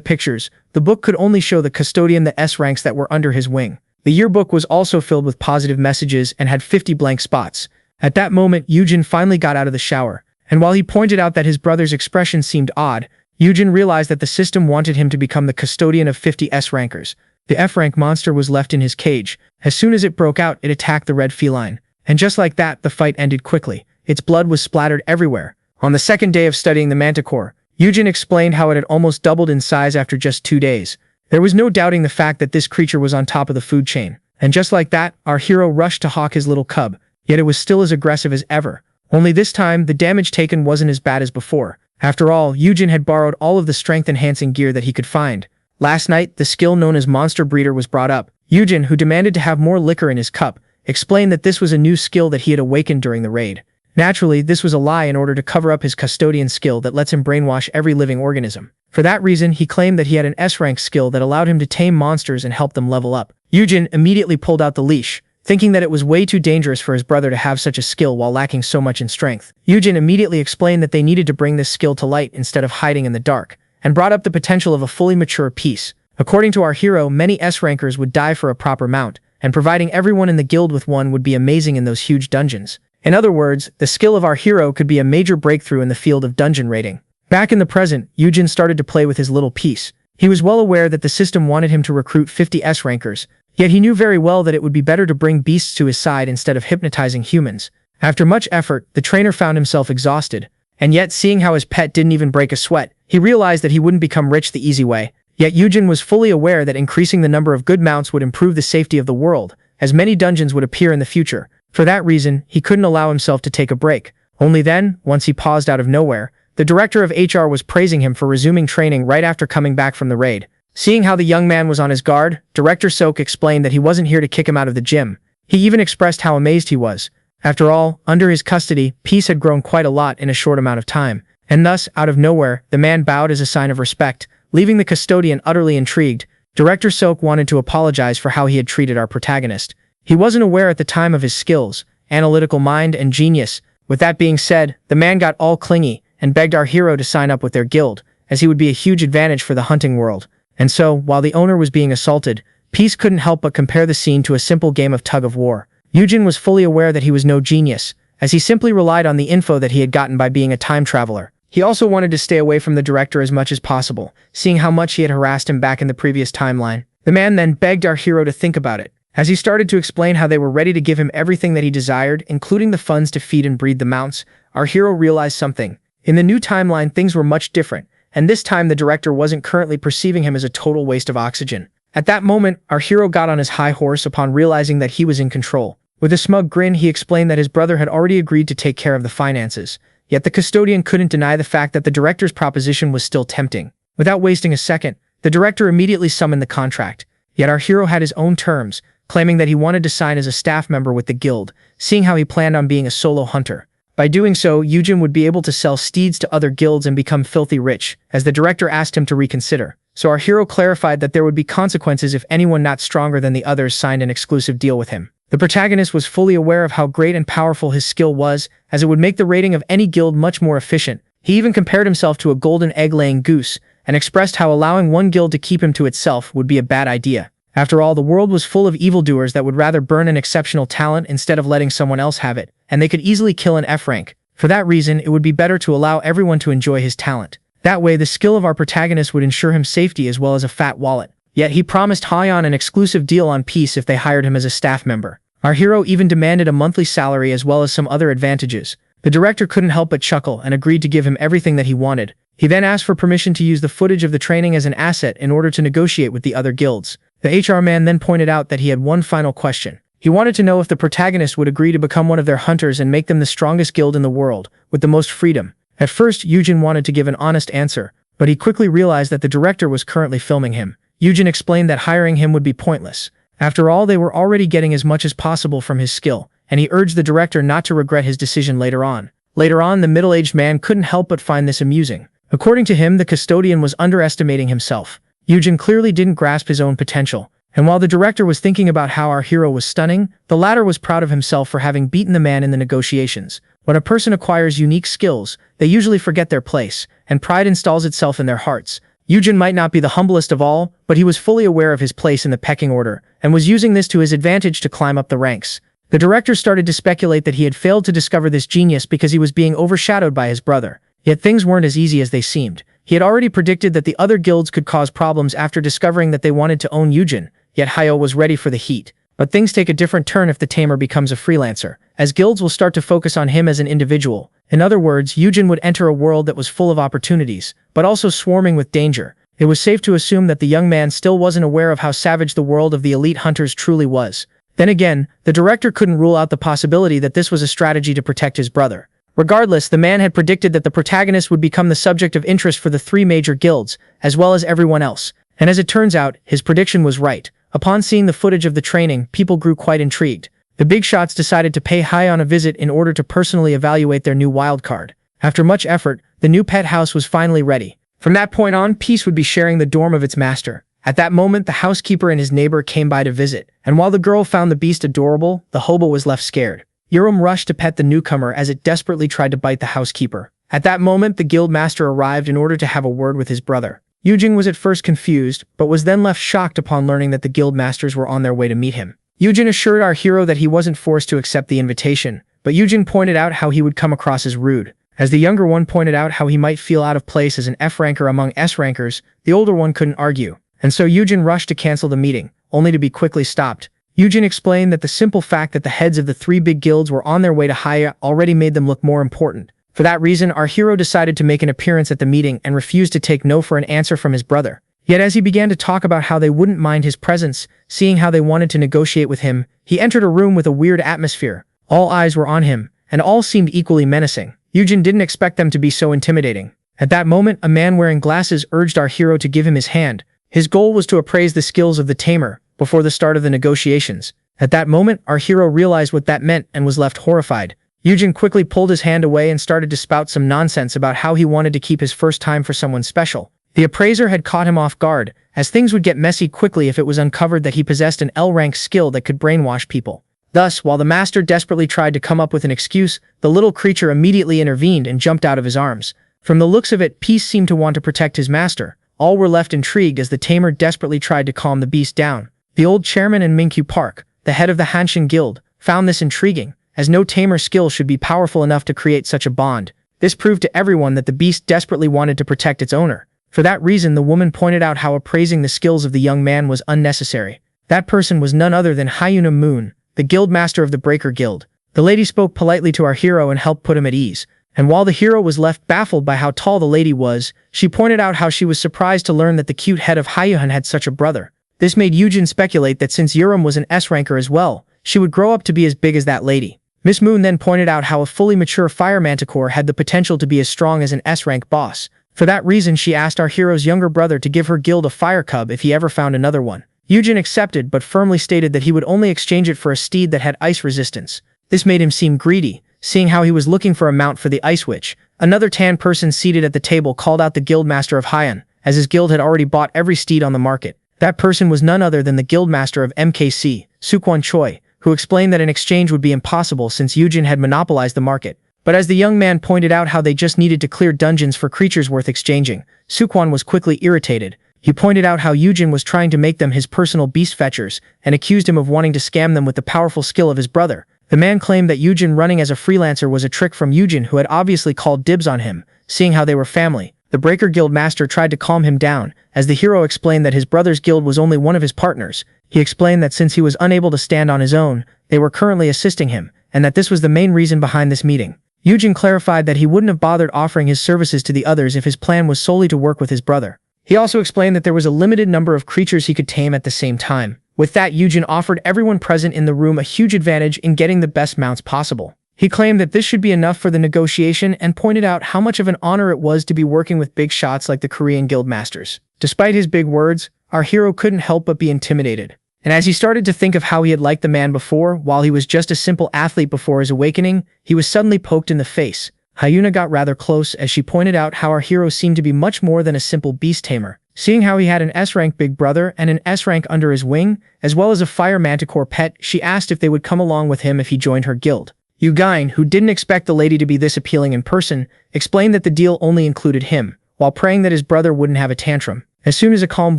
Speaker 1: pictures, the book could only show the custodian the S ranks that were under his wing. The yearbook was also filled with positive messages and had 50 blank spots. At that moment, Yoojin finally got out of the shower, and while he pointed out that his brother's expression seemed odd, Yoojin realized that the system wanted him to become the custodian of 50 S rankers. The F-rank monster was left in his cage. As soon as it broke out, it attacked the red feline. And just like that, the fight ended quickly. Its blood was splattered everywhere. On the second day of studying the manticore, Yoojin explained how it had almost doubled in size after just 2 days. There was no doubting the fact that this creature was on top of the food chain. And just like that, our hero rushed to hawk his little cub, yet it was still as aggressive as ever. Only this time, the damage taken wasn't as bad as before. After all, Yoojin had borrowed all of the strength-enhancing gear that he could find. Last night, the skill known as Monster Breeder was brought up. Yoojin, who demanded to have more liquor in his cup, explained that this was a new skill that he had awakened during the raid. Naturally, this was a lie in order to cover up his custodian skill that lets him brainwash every living organism. For that reason, he claimed that he had an S-rank skill that allowed him to tame monsters and help them level up. Yoojin immediately pulled out the leash, thinking that it was way too dangerous for his brother to have such a skill while lacking so much in strength. Yoojin immediately explained that they needed to bring this skill to light instead of hiding in the dark, and brought up the potential of a fully mature piece. According to our hero, many S-rankers would die for a proper mount, and providing everyone in the guild with one would be amazing in those huge dungeons. In other words, the skill of our hero could be a major breakthrough in the field of dungeon raiding. Back in the present, Yoojin started to play with his little piece. He was well aware that the system wanted him to recruit 50 S-rankers, yet he knew very well that it would be better to bring beasts to his side instead of hypnotizing humans. After much effort, the trainer found himself exhausted, and yet seeing how his pet didn't even break a sweat, he realized that he wouldn't become rich the easy way. Yet Yoojin was fully aware that increasing the number of good mounts would improve the safety of the world, as many dungeons would appear in the future. For that reason, he couldn't allow himself to take a break. Only then, once he paused out of nowhere, the director of HR was praising him for resuming training right after coming back from the raid. Seeing how the young man was on his guard, Director Sok explained that he wasn't here to kick him out of the gym. He even expressed how amazed he was. After all, under his custody, peace had grown quite a lot in a short amount of time, and thus, out of nowhere, the man bowed as a sign of respect, leaving the custodian utterly intrigued. Director Sok wanted to apologize for how he had treated our protagonist. He wasn't aware at the time of his skills, analytical mind, and genius. With that being said, the man got all clingy and begged our hero to sign up with their guild, as he would be a huge advantage for the hunting world. And so, while the owner was being assaulted, Peace couldn't help but compare the scene to a simple game of tug-of-war. Yoojin was fully aware that he was no genius, as he simply relied on the info that he had gotten by being a time traveler. He also wanted to stay away from the director as much as possible, seeing how much he had harassed him back in the previous timeline. The man then begged our hero to think about it. As he started to explain how they were ready to give him everything that he desired, including the funds to feed and breed the mounts, our hero realized something. In the new timeline, things were much different, and this time the director wasn't currently perceiving him as a total waste of oxygen. At that moment, our hero got on his high horse upon realizing that he was in control. With a smug grin, he explained that his brother had already agreed to take care of the finances. Yet the custodian couldn't deny the fact that the director's proposition was still tempting. Without wasting a second, the director immediately summoned the contract. Yet our hero had his own terms, claiming that he wanted to sign as a staff member with the guild, seeing how he planned on being a solo hunter. By doing so, Yoojin would be able to sell steeds to other guilds and become filthy rich, as the director asked him to reconsider. So our hero clarified that there would be consequences if anyone not stronger than the others signed an exclusive deal with him. The protagonist was fully aware of how great and powerful his skill was, as it would make the raiding of any guild much more efficient. He even compared himself to a golden egg-laying goose, and expressed how allowing one guild to keep him to itself would be a bad idea. After all, the world was full of evildoers that would rather burn an exceptional talent instead of letting someone else have it, and they could easily kill an F-rank. For that reason, it would be better to allow everyone to enjoy his talent. That way, the skill of our protagonist would ensure him safety as well as a fat wallet. Yet he promised Hyan an exclusive deal on peace if they hired him as a staff member. Our hero even demanded a monthly salary as well as some other advantages. The director couldn't help but chuckle and agreed to give him everything that he wanted. He then asked for permission to use the footage of the training as an asset in order to negotiate with the other guilds. The HR man then pointed out that he had one final question. He wanted to know if the protagonist would agree to become one of their hunters and make them the strongest guild in the world, with the most freedom. At first, Yoojin wanted to give an honest answer, but he quickly realized that the director was currently filming him. Yoojin explained that hiring him would be pointless. After all, they were already getting as much as possible from his skill, and he urged the director not to regret his decision later on. Later on, the middle-aged man couldn't help but find this amusing. According to him, the custodian was underestimating himself. Yoojin clearly didn't grasp his own potential, and while the director was thinking about how our hero was stunning, the latter was proud of himself for having beaten the man in the negotiations. When a person acquires unique skills, they usually forget their place, and pride installs itself in their hearts. Yoojin might not be the humblest of all, but he was fully aware of his place in the pecking order, and was using this to his advantage to climb up the ranks. The director started to speculate that he had failed to discover this genius because he was being overshadowed by his brother. Yet things weren't as easy as they seemed. He had already predicted that the other guilds could cause problems after discovering that they wanted to own Yoojin, yet Hayo was ready for the heat. But things take a different turn if the tamer becomes a freelancer, as guilds will start to focus on him as an individual. In other words, Yoojin would enter a world that was full of opportunities, but also swarming with danger. It was safe to assume that the young man still wasn't aware of how savage the world of the elite hunters truly was. Then again, the director couldn't rule out the possibility that this was a strategy to protect his brother. Regardless, the man had predicted that the protagonist would become the subject of interest for the three major guilds, as well as everyone else. And as it turns out, his prediction was right. Upon seeing the footage of the training, people grew quite intrigued. The big shots decided to pay Hayon a visit in order to personally evaluate their new wildcard. After much effort, the new pet house was finally ready. From that point on, Peace would be sharing the dorm of its master. At that moment, the housekeeper and his neighbor came by to visit, and while the girl found the beast adorable, the hobo was left scared. Yuram rushed to pet the newcomer as it desperately tried to bite the housekeeper. At that moment, the guild master arrived in order to have a word with his brother. Yoojin was at first confused, but was then left shocked upon learning that the guild masters were on their way to meet him. Yoojin assured our hero that he wasn't forced to accept the invitation, but Yoojin pointed out how he would come across as rude. As the younger one pointed out how he might feel out of place as an F-ranker among S-rankers, the older one couldn't argue. And so Yoojin rushed to cancel the meeting, only to be quickly stopped. Yoojin explained that the simple fact that the heads of the three big guilds were on their way to Haya already made them look more important. For that reason, our hero decided to make an appearance at the meeting and refused to take no for an answer from his brother. Yet as he began to talk about how they wouldn't mind his presence, seeing how they wanted to negotiate with him, he entered a room with a weird atmosphere. All eyes were on him, and all seemed equally menacing. Yoojin didn't expect them to be so intimidating. At that moment, a man wearing glasses urged our hero to give him his hand. His goal was to appraise the skills of the tamer before the start of the negotiations. At that moment, our hero realized what that meant and was left horrified. Yoojin quickly pulled his hand away and started to spout some nonsense about how he wanted to keep his first time for someone special. The appraiser had caught him off guard, as things would get messy quickly if it was uncovered that he possessed an L-rank skill that could brainwash people. Thus, while the master desperately tried to come up with an excuse, the little creature immediately intervened and jumped out of his arms. From the looks of it, Peace seemed to want to protect his master. All were left intrigued as the tamer desperately tried to calm the beast down. The old chairman in Minkyu Park, the head of the Hanshin Guild, found this intriguing, as no tamer skill should be powerful enough to create such a bond. This proved to everyone that the beast desperately wanted to protect its owner. For that reason, the woman pointed out how appraising the skills of the young man was unnecessary. That person was none other than Hyuna Moon, the guild master of the Breaker Guild. The lady spoke politely to our hero and helped put him at ease. And while the hero was left baffled by how tall the lady was, she pointed out how she was surprised to learn that the cute head of Hyuhan had such a brother. This made Yoojin speculate that since Yuram was an S-ranker as well, she would grow up to be as big as that lady. Miss Moon then pointed out how a fully mature fire manticore had the potential to be as strong as an S-rank boss. For that reason, she asked our hero's younger brother to give her guild a fire cub if he ever found another one. Yoojin accepted but firmly stated that he would only exchange it for a steed that had ice resistance. This made him seem greedy, seeing how he was looking for a mount for the Ice Witch. Another tan person seated at the table called out the guild master of Hyan, as his guild had already bought every steed on the market. That person was none other than the guild master of MKC, Sukwon Choi, who explained that an exchange would be impossible since Yoojin had monopolized the market. But as the young man pointed out how they just needed to clear dungeons for creatures worth exchanging, Sukwon was quickly irritated. He pointed out how Yoojin was trying to make them his personal beast fetchers and accused him of wanting to scam them with the powerful skill of his brother. The man claimed that Yoojin running as a freelancer was a trick from Yoojin, who had obviously called dibs on him, seeing how they were family. The Breaker Guild master tried to calm him down, as the hero explained that his brother's guild was only one of his partners. He explained that since he was unable to stand on his own, they were currently assisting him, and that this was the main reason behind this meeting. Yoojin clarified that he wouldn't have bothered offering his services to the others if his plan was solely to work with his brother. He also explained that there was a limited number of creatures he could tame at the same time. With that, Yoojin offered everyone present in the room a huge advantage in getting the best mounts possible. He claimed that this should be enough for the negotiation and pointed out how much of an honor it was to be working with big shots like the Korean guild masters. Despite his big words, our hero couldn't help but be intimidated. And as he started to think of how he had liked the man before, while he was just a simple athlete before his awakening, he was suddenly poked in the face. Hyuna got rather close as she pointed out how our hero seemed to be much more than a simple beast tamer. Seeing how he had an S-rank big brother and an S-rank under his wing, as well as a fire manticore pet, she asked if they would come along with him if he joined her guild. Yoojin, who didn't expect the lady to be this appealing in person, explained that the deal only included him, while praying that his brother wouldn't have a tantrum. As soon as a calm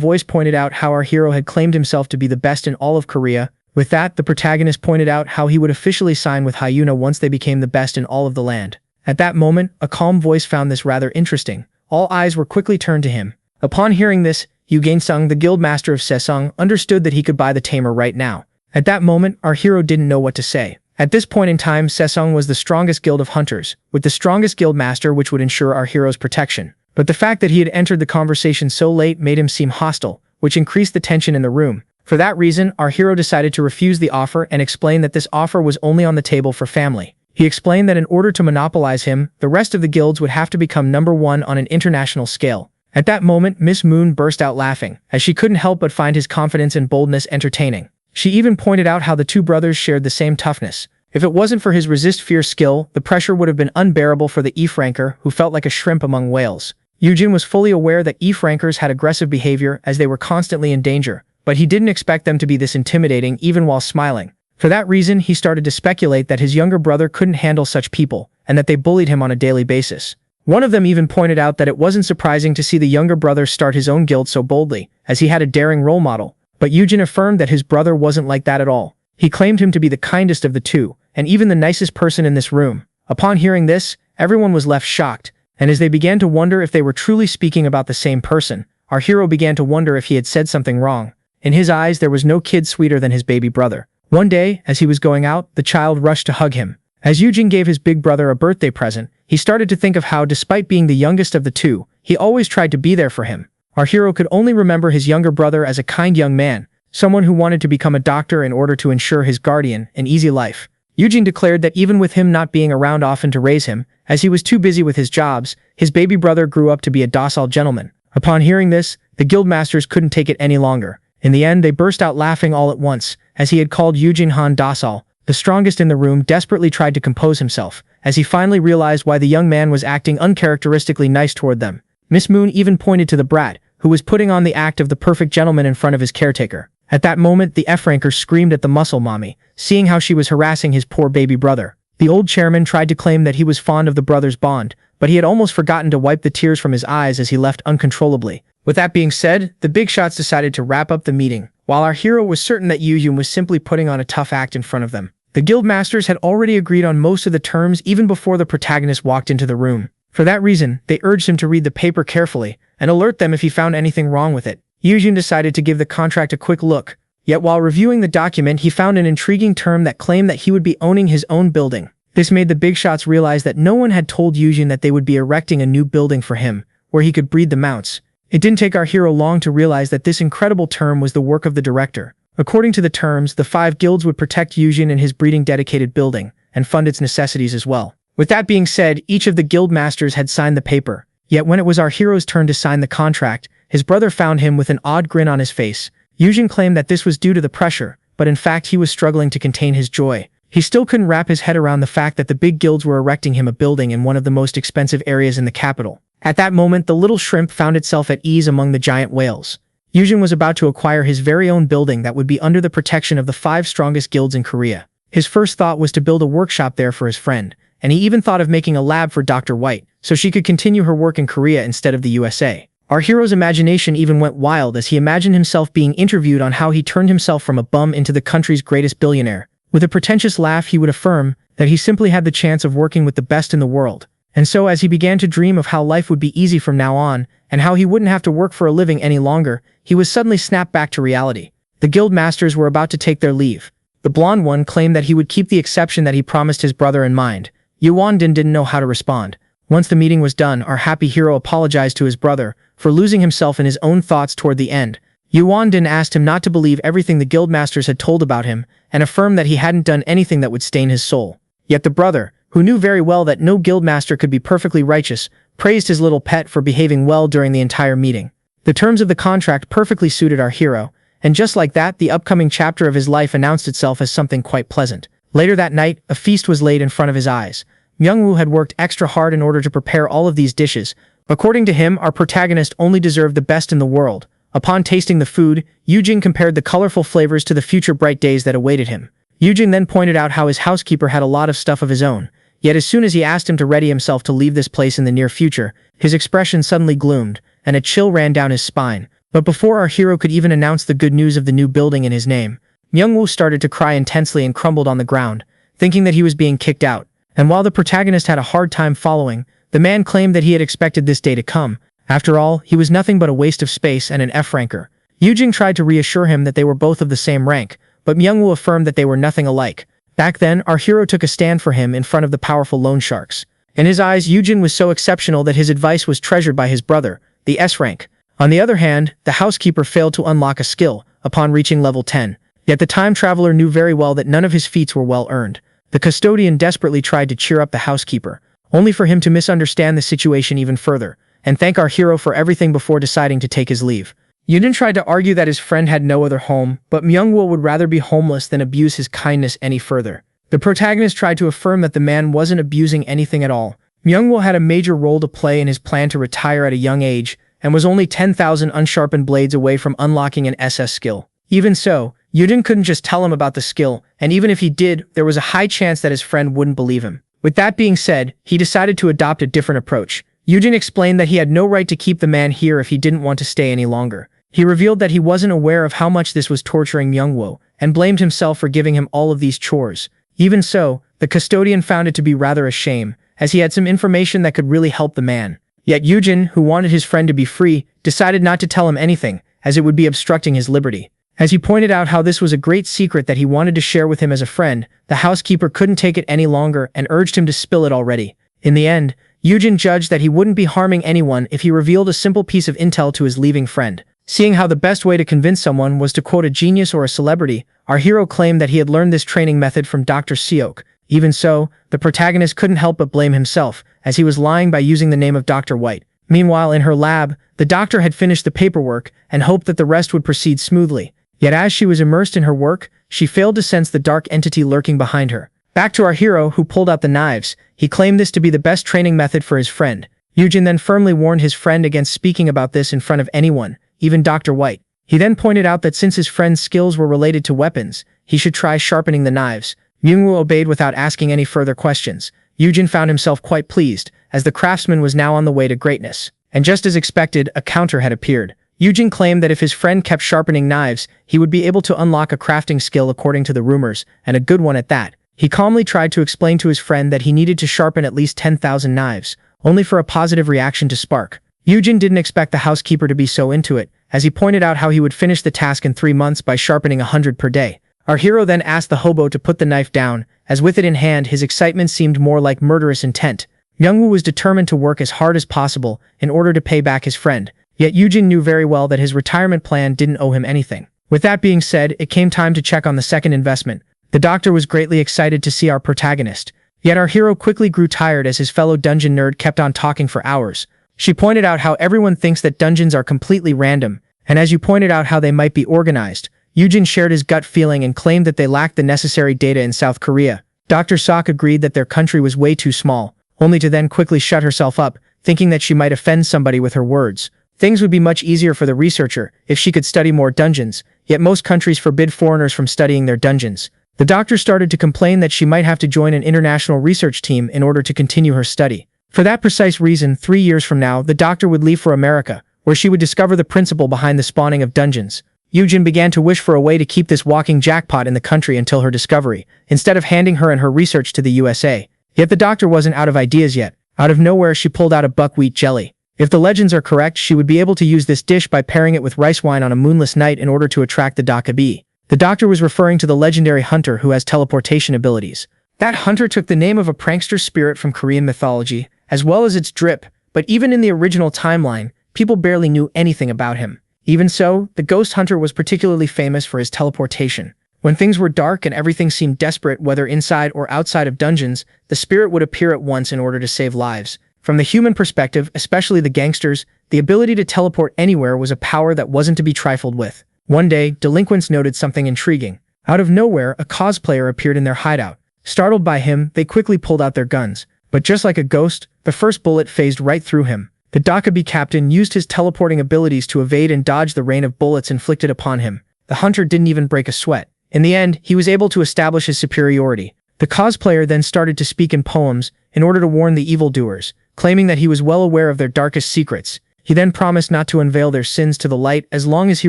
Speaker 1: voice pointed out how our hero had claimed himself to be the best in all of Korea, with that, the protagonist pointed out how he would officially sign with Hyuna once they became the best in all of the land. At that moment, a calm voice found this rather interesting. All eyes were quickly turned to him. Upon hearing this, Yoojin, the guild master of Sesong, understood that he could buy the tamer right now. At that moment, our hero didn't know what to say. At this point in time, Sesong was the strongest guild of hunters, with the strongest guild master which would ensure our hero's protection. But the fact that he had entered the conversation so late made him seem hostile, which increased the tension in the room. For that reason, our hero decided to refuse the offer and explain that this offer was only on the table for family. He explained that in order to monopolize him, the rest of the guilds would have to become #1 on an international scale. At that moment, Miss Moon burst out laughing, as she couldn't help but find his confidence and boldness entertaining. She even pointed out how the two brothers shared the same toughness. If it wasn't for his resist fear skill, the pressure would have been unbearable for the E-Franker, who felt like a shrimp among whales. Yoojin was fully aware that E-Frankers had aggressive behavior as they were constantly in danger, but he didn't expect them to be this intimidating even while smiling. For that reason, he started to speculate that his younger brother couldn't handle such people, and that they bullied him on a daily basis. One of them even pointed out that it wasn't surprising to see the younger brother start his own guild so boldly, as he had a daring role model. But Yoojin affirmed that his brother wasn't like that at all. He claimed him to be the kindest of the two, and even the nicest person in this room. Upon hearing this, everyone was left shocked, and as they began to wonder if they were truly speaking about the same person, our hero began to wonder if he had said something wrong. In his eyes, there was no kid sweeter than his baby brother. One day, as he was going out, the child rushed to hug him. As Yoojin gave his big brother a birthday present, he started to think of how, despite being the youngest of the two, he always tried to be there for him. Our hero could only remember his younger brother as a kind young man, someone who wanted to become a doctor in order to ensure his guardian an easy life. Yoojin declared that even with him not being around often to raise him, as he was too busy with his jobs, his baby brother grew up to be a docile gentleman. Upon hearing this, the guildmasters couldn't take it any longer. In the end, they burst out laughing all at once, as he had called Yoojin Han docile. The strongest in the room desperately tried to compose himself, as he finally realized why the young man was acting uncharacteristically nice toward them. Miss Moon even pointed to the brat, who was putting on the act of the perfect gentleman in front of his caretaker. At that moment, the F-ranker screamed at the muscle mommy, seeing how she was harassing his poor baby brother. The old chairman tried to claim that he was fond of the brothers' bond, but he had almost forgotten to wipe the tears from his eyes as he left uncontrollably. With that being said, the big shots decided to wrap up the meeting, while our hero was certain that Yoojin was simply putting on a tough act in front of them. The guild masters had already agreed on most of the terms even before the protagonist walked into the room. For that reason, they urged him to read the paper carefully and alert them if he found anything wrong with it. Yoojin decided to give the contract a quick look, yet while reviewing the document he found an intriguing term that claimed that he would be owning his own building. This made the big shots realize that no one had told Yoojin that they would be erecting a new building for him, where he could breed the mounts. It didn't take our hero long to realize that this incredible term was the work of the director. According to the terms, the 5 guilds would protect Yoojin and his breeding-dedicated building, and fund its necessities as well. With that being said, each of the guild masters had signed the paper. Yet when it was our hero's turn to sign the contract, his brother found him with an odd grin on his face. Yoojin claimed that this was due to the pressure, but in fact he was struggling to contain his joy. He still couldn't wrap his head around the fact that the big guilds were erecting him a building in one of the most expensive areas in the capital. At that moment, the little shrimp found itself at ease among the giant whales. Yoojin was about to acquire his very own building that would be under the protection of the 5 strongest guilds in Korea. His first thought was to build a workshop there for his friend, and he even thought of making a lab for Dr. White, so she could continue her work in Korea instead of the USA. Our hero's imagination even went wild as he imagined himself being interviewed on how he turned himself from a bum into the country's greatest billionaire. With a pretentious laugh, he would affirm that he simply had the chance of working with the best in the world. And so as he began to dream of how life would be easy from now on, and how he wouldn't have to work for a living any longer, he was suddenly snapped back to reality. The guild masters were about to take their leave. The blonde one claimed that he would keep the exception that he promised his brother in mind. Yoojin didn't know how to respond. Once the meeting was done, our happy hero apologized to his brother for losing himself in his own thoughts toward the end. Yoojin asked him not to believe everything the guild masters had told about him, and affirmed that he hadn't done anything that would stain his soul. Yet the brother, who knew very well that no guildmaster could be perfectly righteous, praised his little pet for behaving well during the entire meeting. The terms of the contract perfectly suited our hero, and just like that, the upcoming chapter of his life announced itself as something quite pleasant. Later that night, a feast was laid in front of his eyes. Myung-woo had worked extra hard in order to prepare all of these dishes. According to him, our protagonist only deserved the best in the world. Upon tasting the food, Yoojin compared the colorful flavors to the future bright days that awaited him. Yoojin then pointed out how his housekeeper had a lot of stuff of his own. Yet as soon as he asked him to ready himself to leave this place in the near future, his expression suddenly gloomed, and a chill ran down his spine. But before our hero could even announce the good news of the new building in his name, Myung-woo started to cry intensely and crumbled on the ground, thinking that he was being kicked out. And while the protagonist had a hard time following, the man claimed that he had expected this day to come. After all, he was nothing but a waste of space and an F-ranker. Yoojin tried to reassure him that they were both of the same rank, but Myung-woo affirmed that they were nothing alike. Back then, our hero took a stand for him in front of the powerful loan sharks. In his eyes, Yoojin was so exceptional that his advice was treasured by his brother, the S-rank. On the other hand, the housekeeper failed to unlock a skill upon reaching level 10. Yet the time traveler knew very well that none of his feats were well earned. The custodian desperately tried to cheer up the housekeeper, only for him to misunderstand the situation even further, and thank our hero for everything before deciding to take his leave. Yoojin tried to argue that his friend had no other home, but Myung-woo would rather be homeless than abuse his kindness any further. The protagonist tried to affirm that the man wasn't abusing anything at all. Myung-woo had a major role to play in his plan to retire at a young age, and was only 10,000 unsharpened blades away from unlocking an SS skill. Even so, Yoojin couldn't just tell him about the skill, and even if he did, there was a high chance that his friend wouldn't believe him. With that being said, he decided to adopt a different approach. Yoojin explained that he had no right to keep the man here if he didn't want to stay any longer. He revealed that he wasn't aware of how much this was torturing Myung-woo, and blamed himself for giving him all of these chores. Even so, the custodian found it to be rather a shame, as he had some information that could really help the man. Yet Yoojin, who wanted his friend to be free, decided not to tell him anything, as it would be obstructing his liberty. As he pointed out how this was a great secret that he wanted to share with him as a friend, the housekeeper couldn't take it any longer and urged him to spill it already. In the end, Yoojin judged that he wouldn't be harming anyone if he revealed a simple piece of intel to his leaving friend. Seeing how the best way to convince someone was to quote a genius or a celebrity, our hero claimed that he had learned this training method from Dr. Seok. Even so, the protagonist couldn't help but blame himself, as he was lying by using the name of Dr. White. Meanwhile, in her lab, the doctor had finished the paperwork and hoped that the rest would proceed smoothly. Yet as she was immersed in her work, she failed to sense the dark entity lurking behind her. Back to our hero, who pulled out the knives. He claimed this to be the best training method for his friend. Yoojin then firmly warned his friend against speaking about this in front of anyone, even Dr. White. He then pointed out that since his friend's skills were related to weapons, he should try sharpening the knives. Myung-woo obeyed without asking any further questions. Yoojin found himself quite pleased, as the craftsman was now on the way to greatness. And just as expected, a counter had appeared. Yoojin claimed that if his friend kept sharpening knives, he would be able to unlock a crafting skill according to the rumors, and a good one at that. He calmly tried to explain to his friend that he needed to sharpen at least 10,000 knives, only for a positive reaction to spark. Yoojin didn't expect the housekeeper to be so into it, as he pointed out how he would finish the task in 3 months by sharpening 100 per day. Our hero then asked the hobo to put the knife down, as with it in hand his excitement seemed more like murderous intent. Myung-woo was determined to work as hard as possible in order to pay back his friend. Yet Yoojin knew very well that his retirement plan didn't owe him anything. With that being said, it came time to check on the second investment. The doctor was greatly excited to see our protagonist. Yet our hero quickly grew tired as his fellow dungeon nerd kept on talking for hours. She pointed out how everyone thinks that dungeons are completely random, and as you pointed out how they might be organized, Yoojin shared his gut feeling and claimed that they lacked the necessary data in South Korea. Dr. Sok agreed that their country was way too small, only to then quickly shut herself up, thinking that she might offend somebody with her words. Things would be much easier for the researcher if she could study more dungeons, yet most countries forbid foreigners from studying their dungeons. The doctor started to complain that she might have to join an international research team in order to continue her study. For that precise reason, 3 years from now, the doctor would leave for America, where she would discover the principle behind the spawning of dungeons. Yoojin began to wish for a way to keep this walking jackpot in the country until her discovery, instead of handing her and her research to the USA. Yet the doctor wasn't out of ideas yet. Out of nowhere, she pulled out a buckwheat jelly. If the legends are correct, she would be able to use this dish by pairing it with rice wine on a moonless night in order to attract the Dakabi. The doctor was referring to the legendary hunter who has teleportation abilities. That hunter took the name of a prankster spirit from Korean mythology, as well as its drip, but even in the original timeline, people barely knew anything about him. Even so, the ghost hunter was particularly famous for his teleportation. When things were dark and everything seemed desperate, whether inside or outside of dungeons, the spirit would appear at once in order to save lives. From the human perspective, especially the gangsters, the ability to teleport anywhere was a power that wasn't to be trifled with. One day, delinquents noted something intriguing. Out of nowhere, a cosplayer appeared in their hideout. Startled by him, they quickly pulled out their guns. But just like a ghost, the first bullet phased right through him. The Dakabi captain used his teleporting abilities to evade and dodge the rain of bullets inflicted upon him. The hunter didn't even break a sweat. In the end, he was able to establish his superiority. The cosplayer then started to speak in poems in order to warn the evildoers, claiming that he was well aware of their darkest secrets. He then promised not to unveil their sins to the light as long as he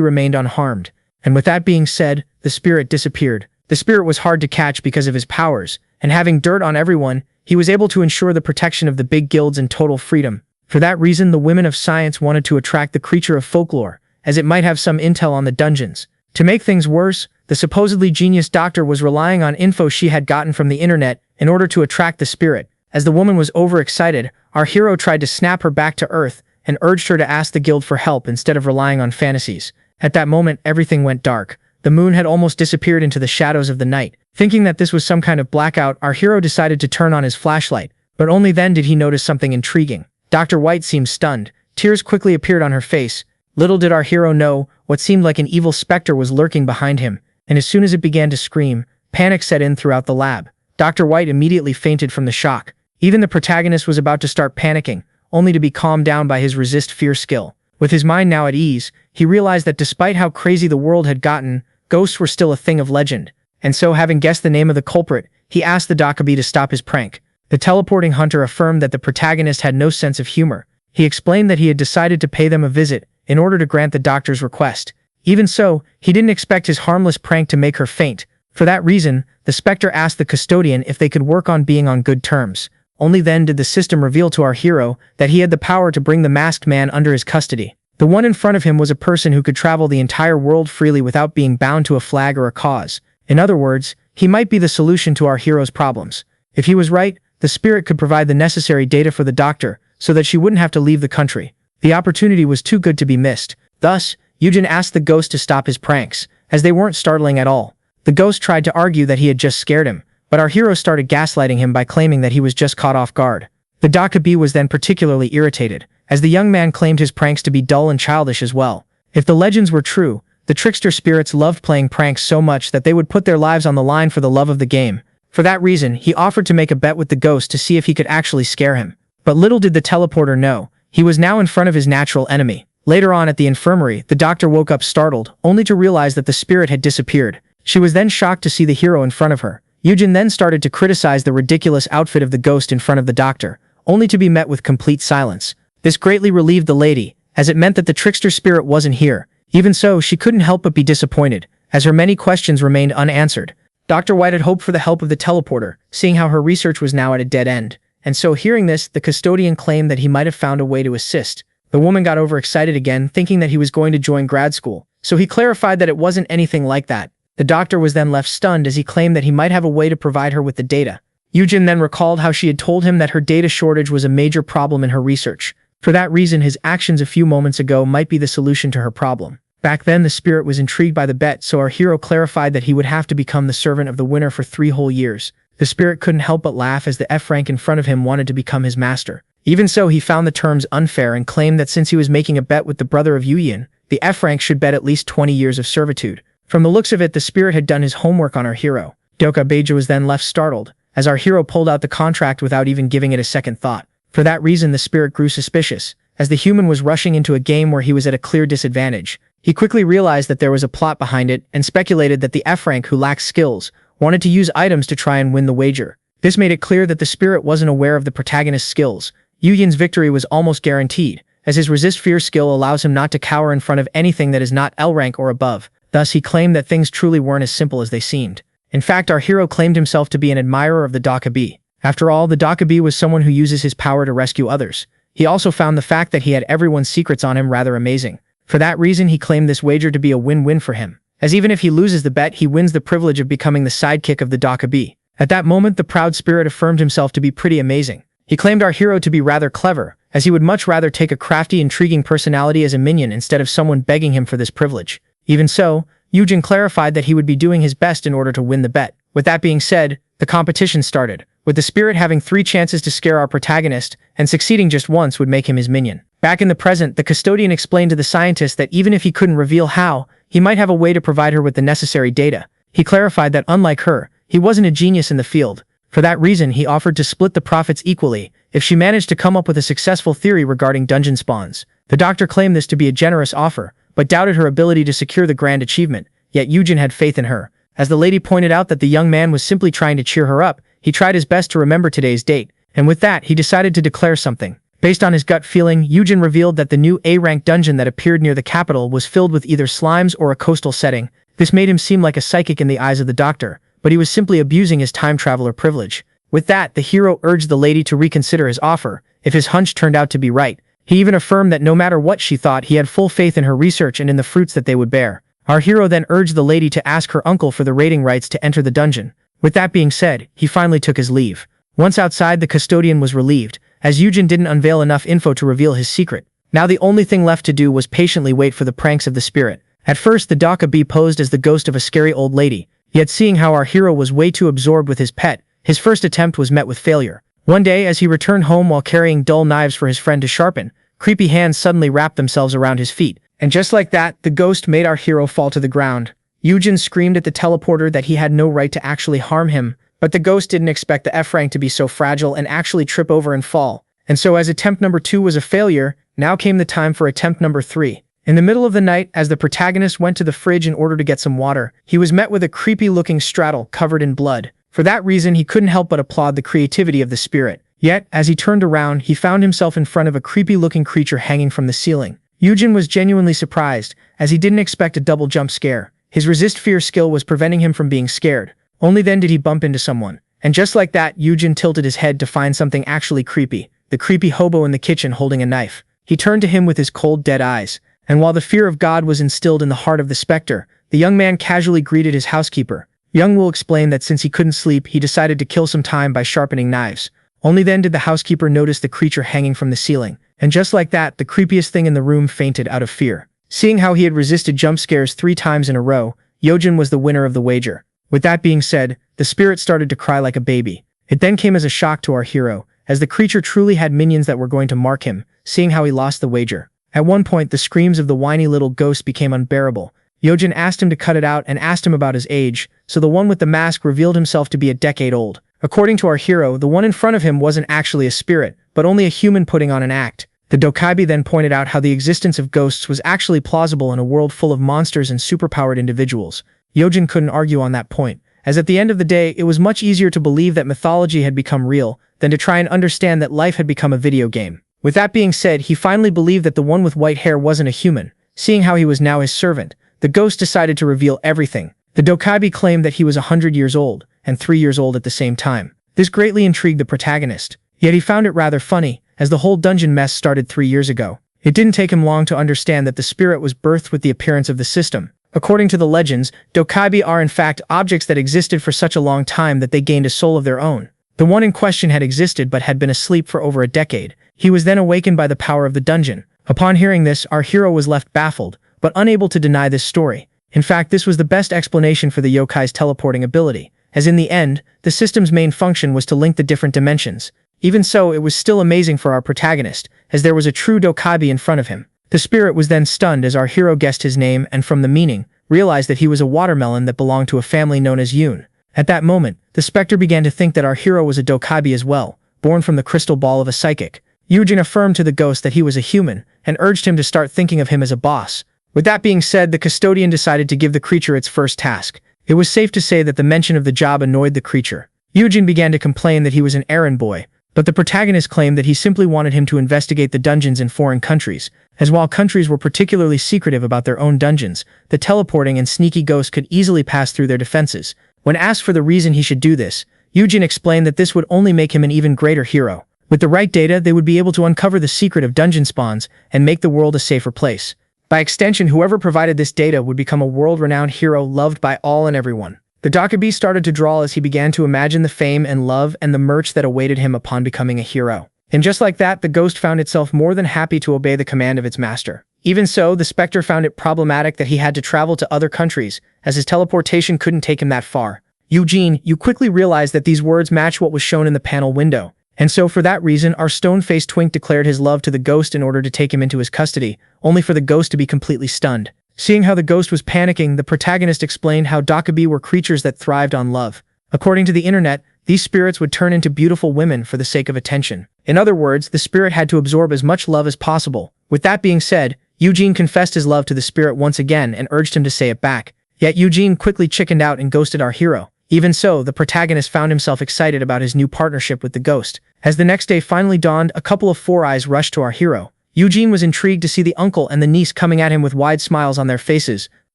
Speaker 1: remained unharmed. And with that being said, the spirit disappeared. The spirit was hard to catch because of his powers, and having dirt on everyone, he was able to ensure the protection of the big guilds and total freedom. For that reason, the women of science wanted to attract the creature of folklore, as it might have some intel on the dungeons. To make things worse, the supposedly genius doctor was relying on info she had gotten from the internet in order to attract the spirit. As the woman was overexcited, our hero tried to snap her back to earth and urged her to ask the guild for help instead of relying on fantasies. At that moment, everything went dark. The moon had almost disappeared into the shadows of the night. Thinking that this was some kind of blackout, our hero decided to turn on his flashlight, but only then did he notice something intriguing. Dr. White seemed stunned. Tears quickly appeared on her face. Little did our hero know, what seemed like an evil specter was lurking behind him, and as soon as it began to scream, panic set in throughout the lab. Dr. White immediately fainted from the shock. Even the protagonist was about to start panicking, only to be calmed down by his resist fear skill. With his mind now at ease, he realized that despite how crazy the world had gotten, ghosts were still a thing of legend. And so, having guessed the name of the culprit, he asked the Dakabi to stop his prank. The teleporting hunter affirmed that the protagonist had no sense of humor. He explained that he had decided to pay them a visit in order to grant the doctor's request. Even so, he didn't expect his harmless prank to make her faint. For that reason, the Spectre asked the custodian if they could work on being on good terms. Only then did the system reveal to our hero that he had the power to bring the masked man under his custody. The one in front of him was a person who could travel the entire world freely without being bound to a flag or a cause. In other words, he might be the solution to our hero's problems. If he was right, the spirit could provide the necessary data for the doctor so that she wouldn't have to leave the country. The opportunity was too good to be missed. Thus, Yoojin asked the ghost to stop his pranks, as they weren't startling at all. The ghost tried to argue that he had just scared him, but our hero started gaslighting him by claiming that he was just caught off guard. The Dakabi was then particularly irritated, as the young man claimed his pranks to be dull and childish as well. If the legends were true, the trickster spirits loved playing pranks so much that they would put their lives on the line for the love of the game. For that reason, he offered to make a bet with the ghost to see if he could actually scare him. But little did the teleporter know, he was now in front of his natural enemy. Later on at the infirmary, the doctor woke up startled, only to realize that the spirit had disappeared. She was then shocked to see the hero in front of her. Yoojin then started to criticize the ridiculous outfit of the ghost in front of the doctor, only to be met with complete silence. This greatly relieved the lady, as it meant that the trickster spirit wasn't here. Even so, she couldn't help but be disappointed, as her many questions remained unanswered. Dr. White had hoped for the help of the teleporter, seeing how her research was now at a dead end. And so hearing this, the custodian claimed that he might have found a way to assist. The woman got overexcited again, thinking that he was going to join grad school, so he clarified that it wasn't anything like that. The doctor was then left stunned as he claimed that he might have a way to provide her with the data. Yoojin then recalled how she had told him that her data shortage was a major problem in her research. For that reason, his actions a few moments ago might be the solution to her problem. Back then, the spirit was intrigued by the bet, so our hero clarified that he would have to become the servant of the winner for 3 whole years. The spirit couldn't help but laugh as the F rank in front of him wanted to become his master. Even so, he found the terms unfair and claimed that since he was making a bet with the brother of Yoojin, the F rank should bet at least 20 years of servitude. From the looks of it, the spirit had done his homework on our hero. Doka Beja was then left startled, as our hero pulled out the contract without even giving it a second thought. For that reason, the spirit grew suspicious, as the human was rushing into a game where he was at a clear disadvantage. He quickly realized that there was a plot behind it and speculated that the F rank, who lacked skills, wanted to use items to try and win the wager. This made it clear that the spirit wasn't aware of the protagonist's skills. Yoojin's victory was almost guaranteed, as his resist fear skill allows him not to cower in front of anything that is not L rank or above. Thus, he claimed that things truly weren't as simple as they seemed. In fact, our hero claimed himself to be an admirer of the Dakabi. After all, the Dakabi was someone who uses his power to rescue others. He also found the fact that he had everyone's secrets on him rather amazing. For that reason, he claimed this wager to be a win-win for him, as even if he loses the bet, he wins the privilege of becoming the sidekick of the Dakabi. At that moment, the proud spirit affirmed himself to be pretty amazing. He claimed our hero to be rather clever, as he would much rather take a crafty, intriguing personality as a minion instead of someone begging him for this privilege. Even so, Yoojin clarified that he would be doing his best in order to win the bet. With that being said, the competition started, with the spirit having 3 chances to scare our protagonist, and succeeding just once would make him his minion. Back in the present, the custodian explained to the scientist that even if he couldn't reveal how, he might have a way to provide her with the necessary data. He clarified that unlike her, he wasn't a genius in the field. For that reason, he offered to split the profits equally if she managed to come up with a successful theory regarding dungeon spawns. The doctor claimed this to be a generous offer, but doubted her ability to secure the grand achievement, yet Yoojin had faith in her. As the lady pointed out that the young man was simply trying to cheer her up, he tried his best to remember today's date, and with that, he decided to declare something. Based on his gut feeling, Yoojin revealed that the new A-rank dungeon that appeared near the capital was filled with either slimes or a coastal setting. This made him seem like a psychic in the eyes of the doctor, but he was simply abusing his time traveler privilege. With that, the hero urged the lady to reconsider his offer, if his hunch turned out to be right. He even affirmed that no matter what she thought, he had full faith in her research and in the fruits that they would bear. Our hero then urged the lady to ask her uncle for the rating rights to enter the dungeon. With that being said, he finally took his leave. Once outside, the custodian was relieved, as Yoojin didn't unveil enough info to reveal his secret. Now the only thing left to do was patiently wait for the pranks of the spirit. At first, the Daka-B posed as the ghost of a scary old lady, yet seeing how our hero was way too absorbed with his pet, his first attempt was met with failure. One day, as he returned home while carrying dull knives for his friend to sharpen, creepy hands suddenly wrapped themselves around his feet. And just like that, the ghost made our hero fall to the ground. Yoojin screamed at the teleporter that he had no right to actually harm him, but the ghost didn't expect the F-rank to be so fragile and actually trip over and fall. And so as attempt number 2 was a failure, now came the time for attempt number 3. In the middle of the night, as the protagonist went to the fridge in order to get some water, he was met with a creepy-looking straddle covered in blood. For that reason, he couldn't help but applaud the creativity of the spirit. Yet, as he turned around, he found himself in front of a creepy-looking creature hanging from the ceiling. Yoojin was genuinely surprised, as he didn't expect a double jump scare. His resist fear skill was preventing him from being scared. Only then did he bump into someone. And just like that, Yoojin tilted his head to find something actually creepy. The creepy hobo in the kitchen holding a knife. He turned to him with his cold, dead eyes. And while the fear of God was instilled in the heart of the specter, the young man casually greeted his housekeeper. Young Will explained that since he couldn't sleep, he decided to kill some time by sharpening knives. Only then did the housekeeper notice the creature hanging from the ceiling. And just like that, the creepiest thing in the room fainted out of fear. Seeing how he had resisted jump scares 3 times in a row, Yoojin was the winner of the wager. With that being said, the spirit started to cry like a baby. It then came as a shock to our hero, as the creature truly had minions that were going to mark him, seeing how he lost the wager. At one point, the screams of the whiny little ghost became unbearable. Yoojin asked him to cut it out and asked him about his age, so the one with the mask revealed himself to be a decade old. According to our hero, the one in front of him wasn't actually a spirit, but only a human putting on an act. The Dokaibi then pointed out how the existence of ghosts was actually plausible in a world full of monsters and superpowered individuals. Yoojin couldn't argue on that point, as at the end of the day, it was much easier to believe that mythology had become real than to try and understand that life had become a video game. With that being said, he finally believed that the one with white hair wasn't a human. Seeing how he was now his servant, the ghost decided to reveal everything. The Dokaibi claimed that he was 100 years old, and 3 years old at the same time. This greatly intrigued the protagonist, yet he found it rather funny, as the whole dungeon mess started 3 years ago. It didn't take him long to understand that the spirit was birthed with the appearance of the system. According to the legends, Dokaibi are in fact objects that existed for such a long time that they gained a soul of their own. The one in question had existed but had been asleep for over a decade. He was then awakened by the power of the dungeon. Upon hearing this, our hero was left baffled, but unable to deny this story. In fact, this was the best explanation for the yokai's teleporting ability, as in the end, the system's main function was to link the different dimensions. Even so, it was still amazing for our protagonist, as there was a true Dokaibi in front of him. The spirit was then stunned as our hero guessed his name and from the meaning, realized that he was a watermelon that belonged to a family known as Yoon. At that moment, the specter began to think that our hero was a Dokaibi as well, born from the crystal ball of a psychic. Yoojin affirmed to the ghost that he was a human, and urged him to start thinking of him as a boss. With that being said, the custodian decided to give the creature its first task. It was safe to say that the mention of the job annoyed the creature. Yoojin began to complain that he was an errand boy, but the protagonist claimed that he simply wanted him to investigate the dungeons in foreign countries, as while countries were particularly secretive about their own dungeons, the teleporting and sneaky ghost could easily pass through their defenses. When asked for the reason he should do this, Yoojin explained that this would only make him an even greater hero. With the right data, they would be able to uncover the secret of dungeon spawns and make the world a safer place. By extension, whoever provided this data would become a world-renowned hero loved by all and everyone. The Dokaibi started to drawl as he began to imagine the fame and love and the merch that awaited him upon becoming a hero. And just like that, the ghost found itself more than happy to obey the command of its master. Even so, the Spectre found it problematic that he had to travel to other countries, as his teleportation couldn't take him that far. Yoojin, you quickly realized that these words match what was shown in the panel window. And so for that reason, our stone-faced twink declared his love to the ghost in order to take him into his custody, only for the ghost to be completely stunned. Seeing how the ghost was panicking, the protagonist explained how Dakabi were creatures that thrived on love. According to the internet, these spirits would turn into beautiful women for the sake of attention. In other words, the spirit had to absorb as much love as possible. With that being said, Yoojin confessed his love to the spirit once again and urged him to say it back. Yet Yoojin quickly chickened out and ghosted our hero. Even so, the protagonist found himself excited about his new partnership with the ghost. As the next day finally dawned, a couple of four eyes rushed to our hero. Yoojin was intrigued to see the uncle and the niece coming at him with wide smiles on their faces.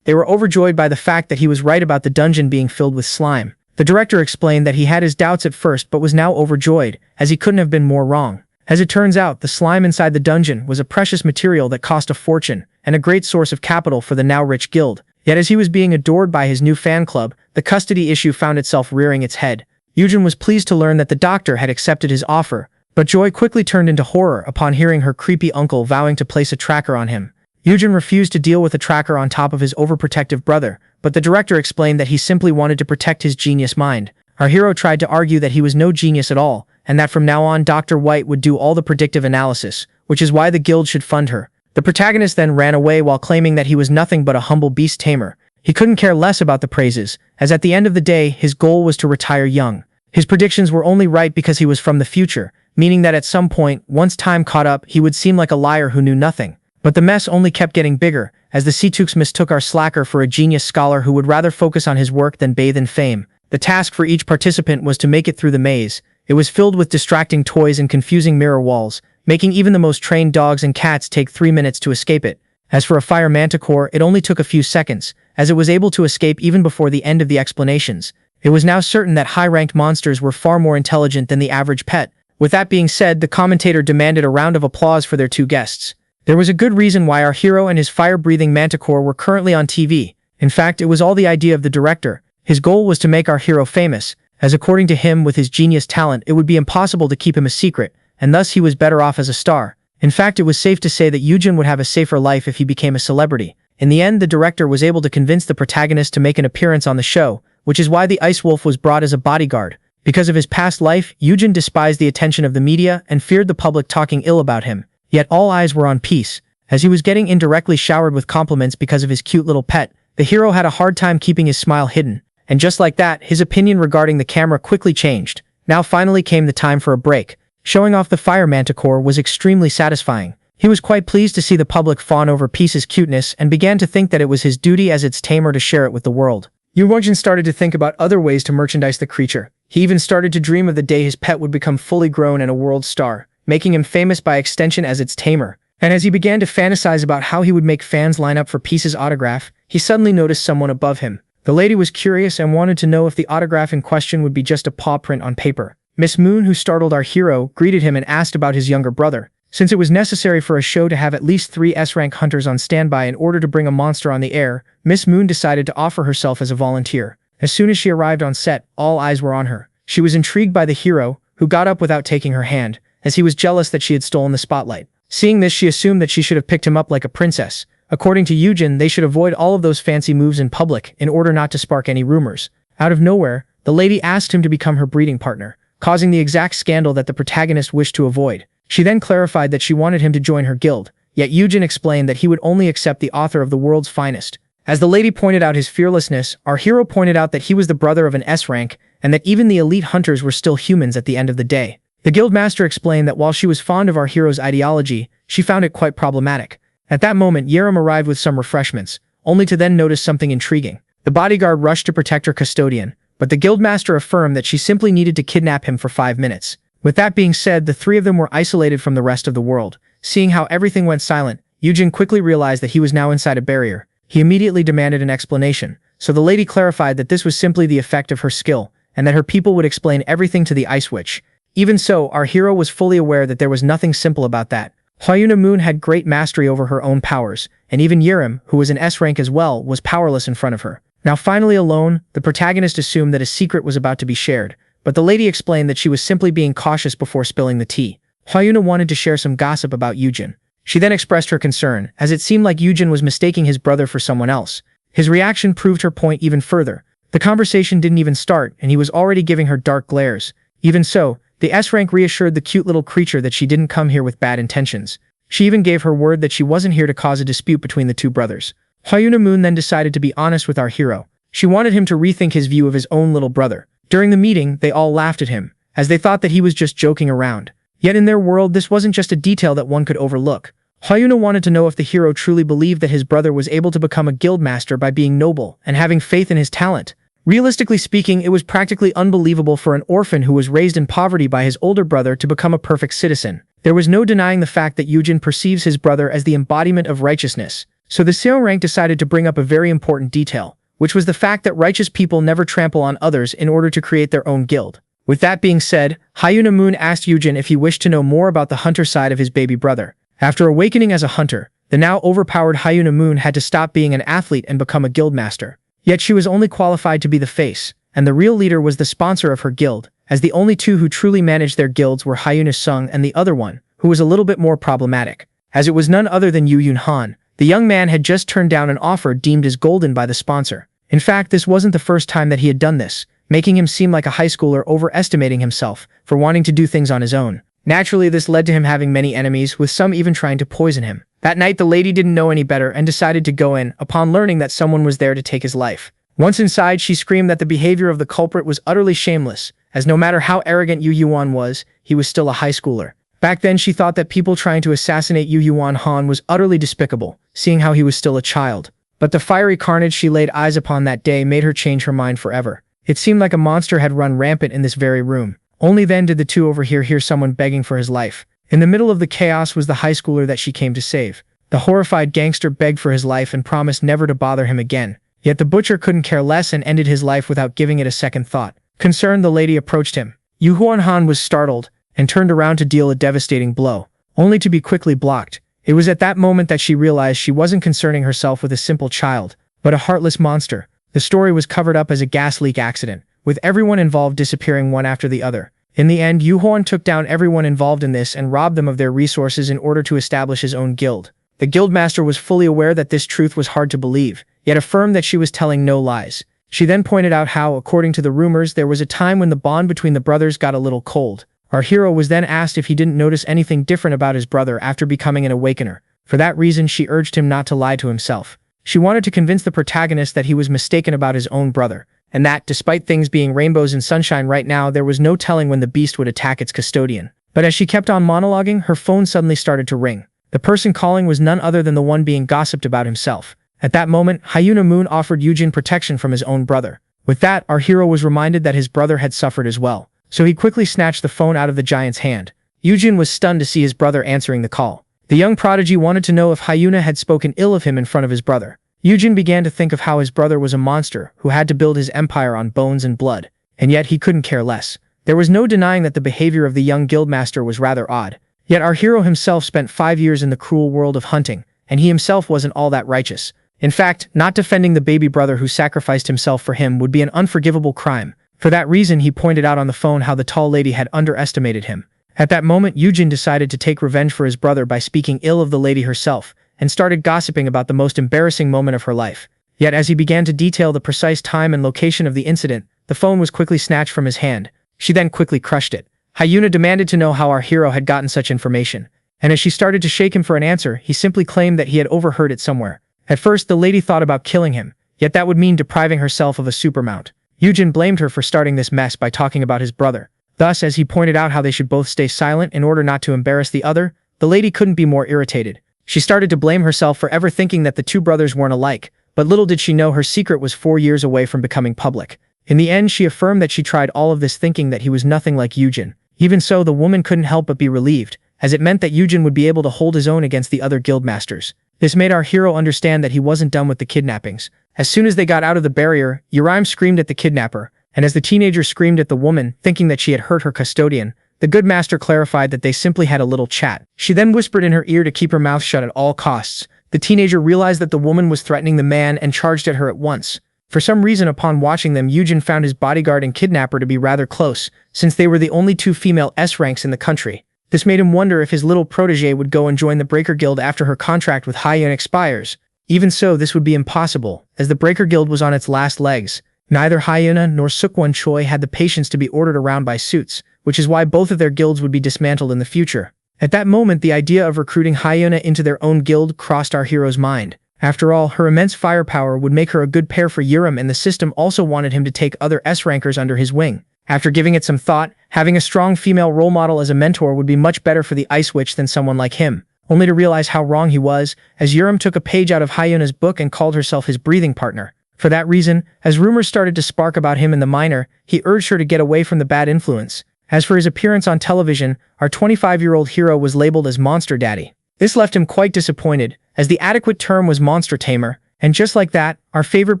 Speaker 1: They were overjoyed by the fact that he was right about the dungeon being filled with slime. The director explained that he had his doubts at first but was now overjoyed, as he couldn't have been more wrong. As it turns out, the slime inside the dungeon was a precious material that cost a fortune, and a great source of capital for the now rich guild. Yet as he was being adored by his new fan club, the custody issue found itself rearing its head. Yoojin was pleased to learn that the doctor had accepted his offer, but joy quickly turned into horror upon hearing her creepy uncle vowing to place a tracker on him. Yoojin refused to deal with a tracker on top of his overprotective brother, but the director explained that he simply wanted to protect his genius mind. Our hero tried to argue that he was no genius at all, and that from now on Dr. White would do all the predictive analysis, which is why the guild should fund her. The protagonist then ran away while claiming that he was nothing but a humble beast tamer. He couldn't care less about the praises, as at the end of the day, his goal was to retire young. His predictions were only right because he was from the future, meaning that at some point, once time caught up, he would seem like a liar who knew nothing. But the mess only kept getting bigger, as the Seatooks mistook our slacker for a genius scholar who would rather focus on his work than bathe in fame. The task for each participant was to make it through the maze. It was filled with distracting toys and confusing mirror walls, making even the most trained dogs and cats take 3 minutes to escape it. As for a fire manticore, it only took a few seconds, as it was able to escape even before the end of the explanations. It was now certain that high-ranked monsters were far more intelligent than the average pet. With that being said, the commentator demanded a round of applause for their two guests. There was a good reason why our hero and his fire-breathing manticore were currently on TV. In fact, it was all the idea of the director. His goal was to make our hero famous, as according to him, with his genius talent, it would be impossible to keep him a secret, and thus he was better off as a star. In fact, it was safe to say that Yoojin would have a safer life if he became a celebrity. In the end, the director was able to convince the protagonist to make an appearance on the show, which is why the Ice Wolf was brought as a bodyguard. Because of his past life, Yoojin despised the attention of the media and feared the public talking ill about him. Yet all eyes were on Peace. As he was getting indirectly showered with compliments because of his cute little pet, the hero had a hard time keeping his smile hidden. And just like that, his opinion regarding the camera quickly changed. Now finally came the time for a break. Showing off the fire manticore was extremely satisfying. He was quite pleased to see the public fawn over Peace's cuteness and began to think that it was his duty as its tamer to share it with the world. Yoojin started to think about other ways to merchandise the creature. He even started to dream of the day his pet would become fully grown and a world star, making him famous by extension as its tamer. And as he began to fantasize about how he would make fans line up for Peace's autograph, he suddenly noticed someone above him. The lady was curious and wanted to know if the autograph in question would be just a paw print on paper. Miss Moon, who startled our hero, greeted him and asked about his younger brother. Since it was necessary for a show to have at least 3 S-rank hunters on standby in order to bring a monster on the air, Miss Moon decided to offer herself as a volunteer. As soon as she arrived on set, all eyes were on her. She was intrigued by the hero, who got up without taking her hand, as he was jealous that she had stolen the spotlight. Seeing this, she assumed that she should have picked him up like a princess. According to Yoojin, they should avoid all of those fancy moves in public in order not to spark any rumors. Out of nowhere, the lady asked him to become her breeding partner, causing the exact scandal that the protagonist wished to avoid. She then clarified that she wanted him to join her guild, yet Yoojin explained that he would only accept the author of the world's finest. As the lady pointed out his fearlessness, our hero pointed out that he was the brother of an S-rank, and that even the elite hunters were still humans at the end of the day. The guildmaster explained that while she was fond of our hero's ideology, she found it quite problematic. At that moment, Yerim arrived with some refreshments, only to then notice something intriguing. The bodyguard rushed to protect her custodian, but the guildmaster affirmed that she simply needed to kidnap him for 5 minutes. With that being said, the 3 of them were isolated from the rest of the world. Seeing how everything went silent, Yoojin quickly realized that he was now inside a barrier. He immediately demanded an explanation, so the lady clarified that this was simply the effect of her skill, and that her people would explain everything to the Ice Witch. Even so, our hero was fully aware that there was nothing simple about that. Hyuna Moon had great mastery over her own powers, and even Yerim, who was an S-rank as well, was powerless in front of her. Now finally alone, the protagonist assumed that a secret was about to be shared, but the lady explained that she was simply being cautious before spilling the tea. Hyuna wanted to share some gossip about Yoojin. She then expressed her concern, as it seemed like Yoojin was mistaking his brother for someone else. His reaction proved her point even further. The conversation didn't even start, and he was already giving her dark glares. Even so, the S-rank reassured the cute little creature that she didn't come here with bad intentions. She even gave her word that she wasn't here to cause a dispute between the two brothers. Hyuna Moon then decided to be honest with our hero. She wanted him to rethink his view of his own little brother. During the meeting, they all laughed at him, as they thought that he was just joking around. Yet in their world, this wasn't just a detail that one could overlook. Hyuna wanted to know if the hero truly believed that his brother was able to become a guildmaster by being noble and having faith in his talent. Realistically speaking, it was practically unbelievable for an orphan who was raised in poverty by his older brother to become a perfect citizen. There was no denying the fact that Yoojin perceives his brother as the embodiment of righteousness. So the Seo rank decided to bring up a very important detail, which was the fact that righteous people never trample on others in order to create their own guild. With that being said, Hyuna Moon asked Yoojin if he wished to know more about the hunter side of his baby brother. After awakening as a hunter, the now overpowered Hyuna Moon had to stop being an athlete and become a guildmaster. Yet she was only qualified to be the face, and the real leader was the sponsor of her guild, as the only two who truly managed their guilds were Hyuna Sung and the other one, who was a little bit more problematic, as it was none other than Yoojin Han. The young man had just turned down an offer deemed as golden by the sponsor. In fact, this wasn't the first time that he had done this, making him seem like a high schooler overestimating himself for wanting to do things on his own. Naturally, this led to him having many enemies, with some even trying to poison him. That night, the lady didn't know any better and decided to go in, upon learning that someone was there to take his life. Once inside, she screamed that the behavior of the culprit was utterly shameless, as no matter how arrogant Yu Yuan was, he was still a high schooler. Back then, she thought that people trying to assassinate Yu Yuan Han was utterly despicable, seeing how he was still a child. But the fiery carnage she laid eyes upon that day made her change her mind forever. It seemed like a monster had run rampant in this very room. Only then did the two over here hear someone begging for his life. In the middle of the chaos was the high schooler that she came to save. The horrified gangster begged for his life and promised never to bother him again. Yet the butcher couldn't care less and ended his life without giving it a second thought. Concerned, the lady approached him. Yu Huan Han was startled and turned around to deal a devastating blow, only to be quickly blocked. It was at that moment that she realized she wasn't concerning herself with a simple child, but a heartless monster. The story was covered up as a gas leak accident, with everyone involved disappearing one after the other. In the end, Yu Huan took down everyone involved in this and robbed them of their resources in order to establish his own guild. The guildmaster was fully aware that this truth was hard to believe, yet affirmed that she was telling no lies. She then pointed out how, according to the rumors, there was a time when the bond between the brothers got a little cold. Our hero was then asked if he didn't notice anything different about his brother after becoming an awakener. For that reason, she urged him not to lie to himself. She wanted to convince the protagonist that he was mistaken about his own brother, and that, despite things being rainbows and sunshine right now, there was no telling when the beast would attack its custodian. But as she kept on monologuing, her phone suddenly started to ring. The person calling was none other than the one being gossiped about himself. At that moment, Hyuna Moon offered Yoojin protection from his own brother. With that, our hero was reminded that his brother had suffered as well, so he quickly snatched the phone out of the giant's hand. Yoojin was stunned to see his brother answering the call. The young prodigy wanted to know if Hyuna had spoken ill of him in front of his brother. Yoojin began to think of how his brother was a monster who had to build his empire on bones and blood, and yet he couldn't care less. There was no denying that the behavior of the young guildmaster was rather odd. Yet our hero himself spent 5 years in the cruel world of hunting, and he himself wasn't all that righteous. In fact, not defending the baby brother who sacrificed himself for him would be an unforgivable crime. For that reason, he pointed out on the phone how the tall lady had underestimated him. At that moment, Yoojin decided to take revenge for his brother by speaking ill of the lady herself, and started gossiping about the most embarrassing moment of her life. Yet as he began to detail the precise time and location of the incident, the phone was quickly snatched from his hand. She then quickly crushed it. Hyuna demanded to know how our hero had gotten such information, and as she started to shake him for an answer, he simply claimed that he had overheard it somewhere. At first, the lady thought about killing him, yet that would mean depriving herself of a supermount. Yoojin blamed her for starting this mess by talking about his brother. Thus, as he pointed out how they should both stay silent in order not to embarrass the other, the lady couldn't be more irritated. She started to blame herself for ever thinking that the two brothers weren't alike, but little did she know her secret was 4 years away from becoming public. In the end, she affirmed that she tried all of this thinking that he was nothing like Yoojin. Even so, the woman couldn't help but be relieved, as it meant that Yoojin would be able to hold his own against the other guildmasters. This made our hero understand that he wasn't done with the kidnappings. As soon as they got out of the barrier, Uraim screamed at the kidnapper, and as the teenager screamed at the woman, thinking that she had hurt her custodian, the good master clarified that they simply had a little chat. She then whispered in her ear to keep her mouth shut at all costs. The teenager realized that the woman was threatening the man and charged at her at once. For some reason, upon watching them, Yoojin found his bodyguard and kidnapper to be rather close, since they were the only 2 female S ranks in the country. This made him wonder if his little protege would go and join the Breaker Guild after her contract with Hyun expires. Even so, this would be impossible, as the Breaker Guild was on its last legs. Neither Hyuna nor Sukwon Choi had the patience to be ordered around by suits, which is why both of their guilds would be dismantled in the future. At that moment, the idea of recruiting Hyuna into their own guild crossed our hero's mind. After all, her immense firepower would make her a good pair for Yurim, and the system also wanted him to take other S-rankers under his wing. After giving it some thought, having a strong female role model as a mentor would be much better for the Ice Witch than someone like him, only to realize how wrong he was, as Yurim took a page out of Hyuna's book and called herself his breathing partner. For that reason, as rumors started to spark about him in the minor, he urged her to get away from the bad influence. As for his appearance on television, our 25-year-old hero was labeled as Monster Daddy. This left him quite disappointed, as the adequate term was Monster Tamer, and just like that, our favorite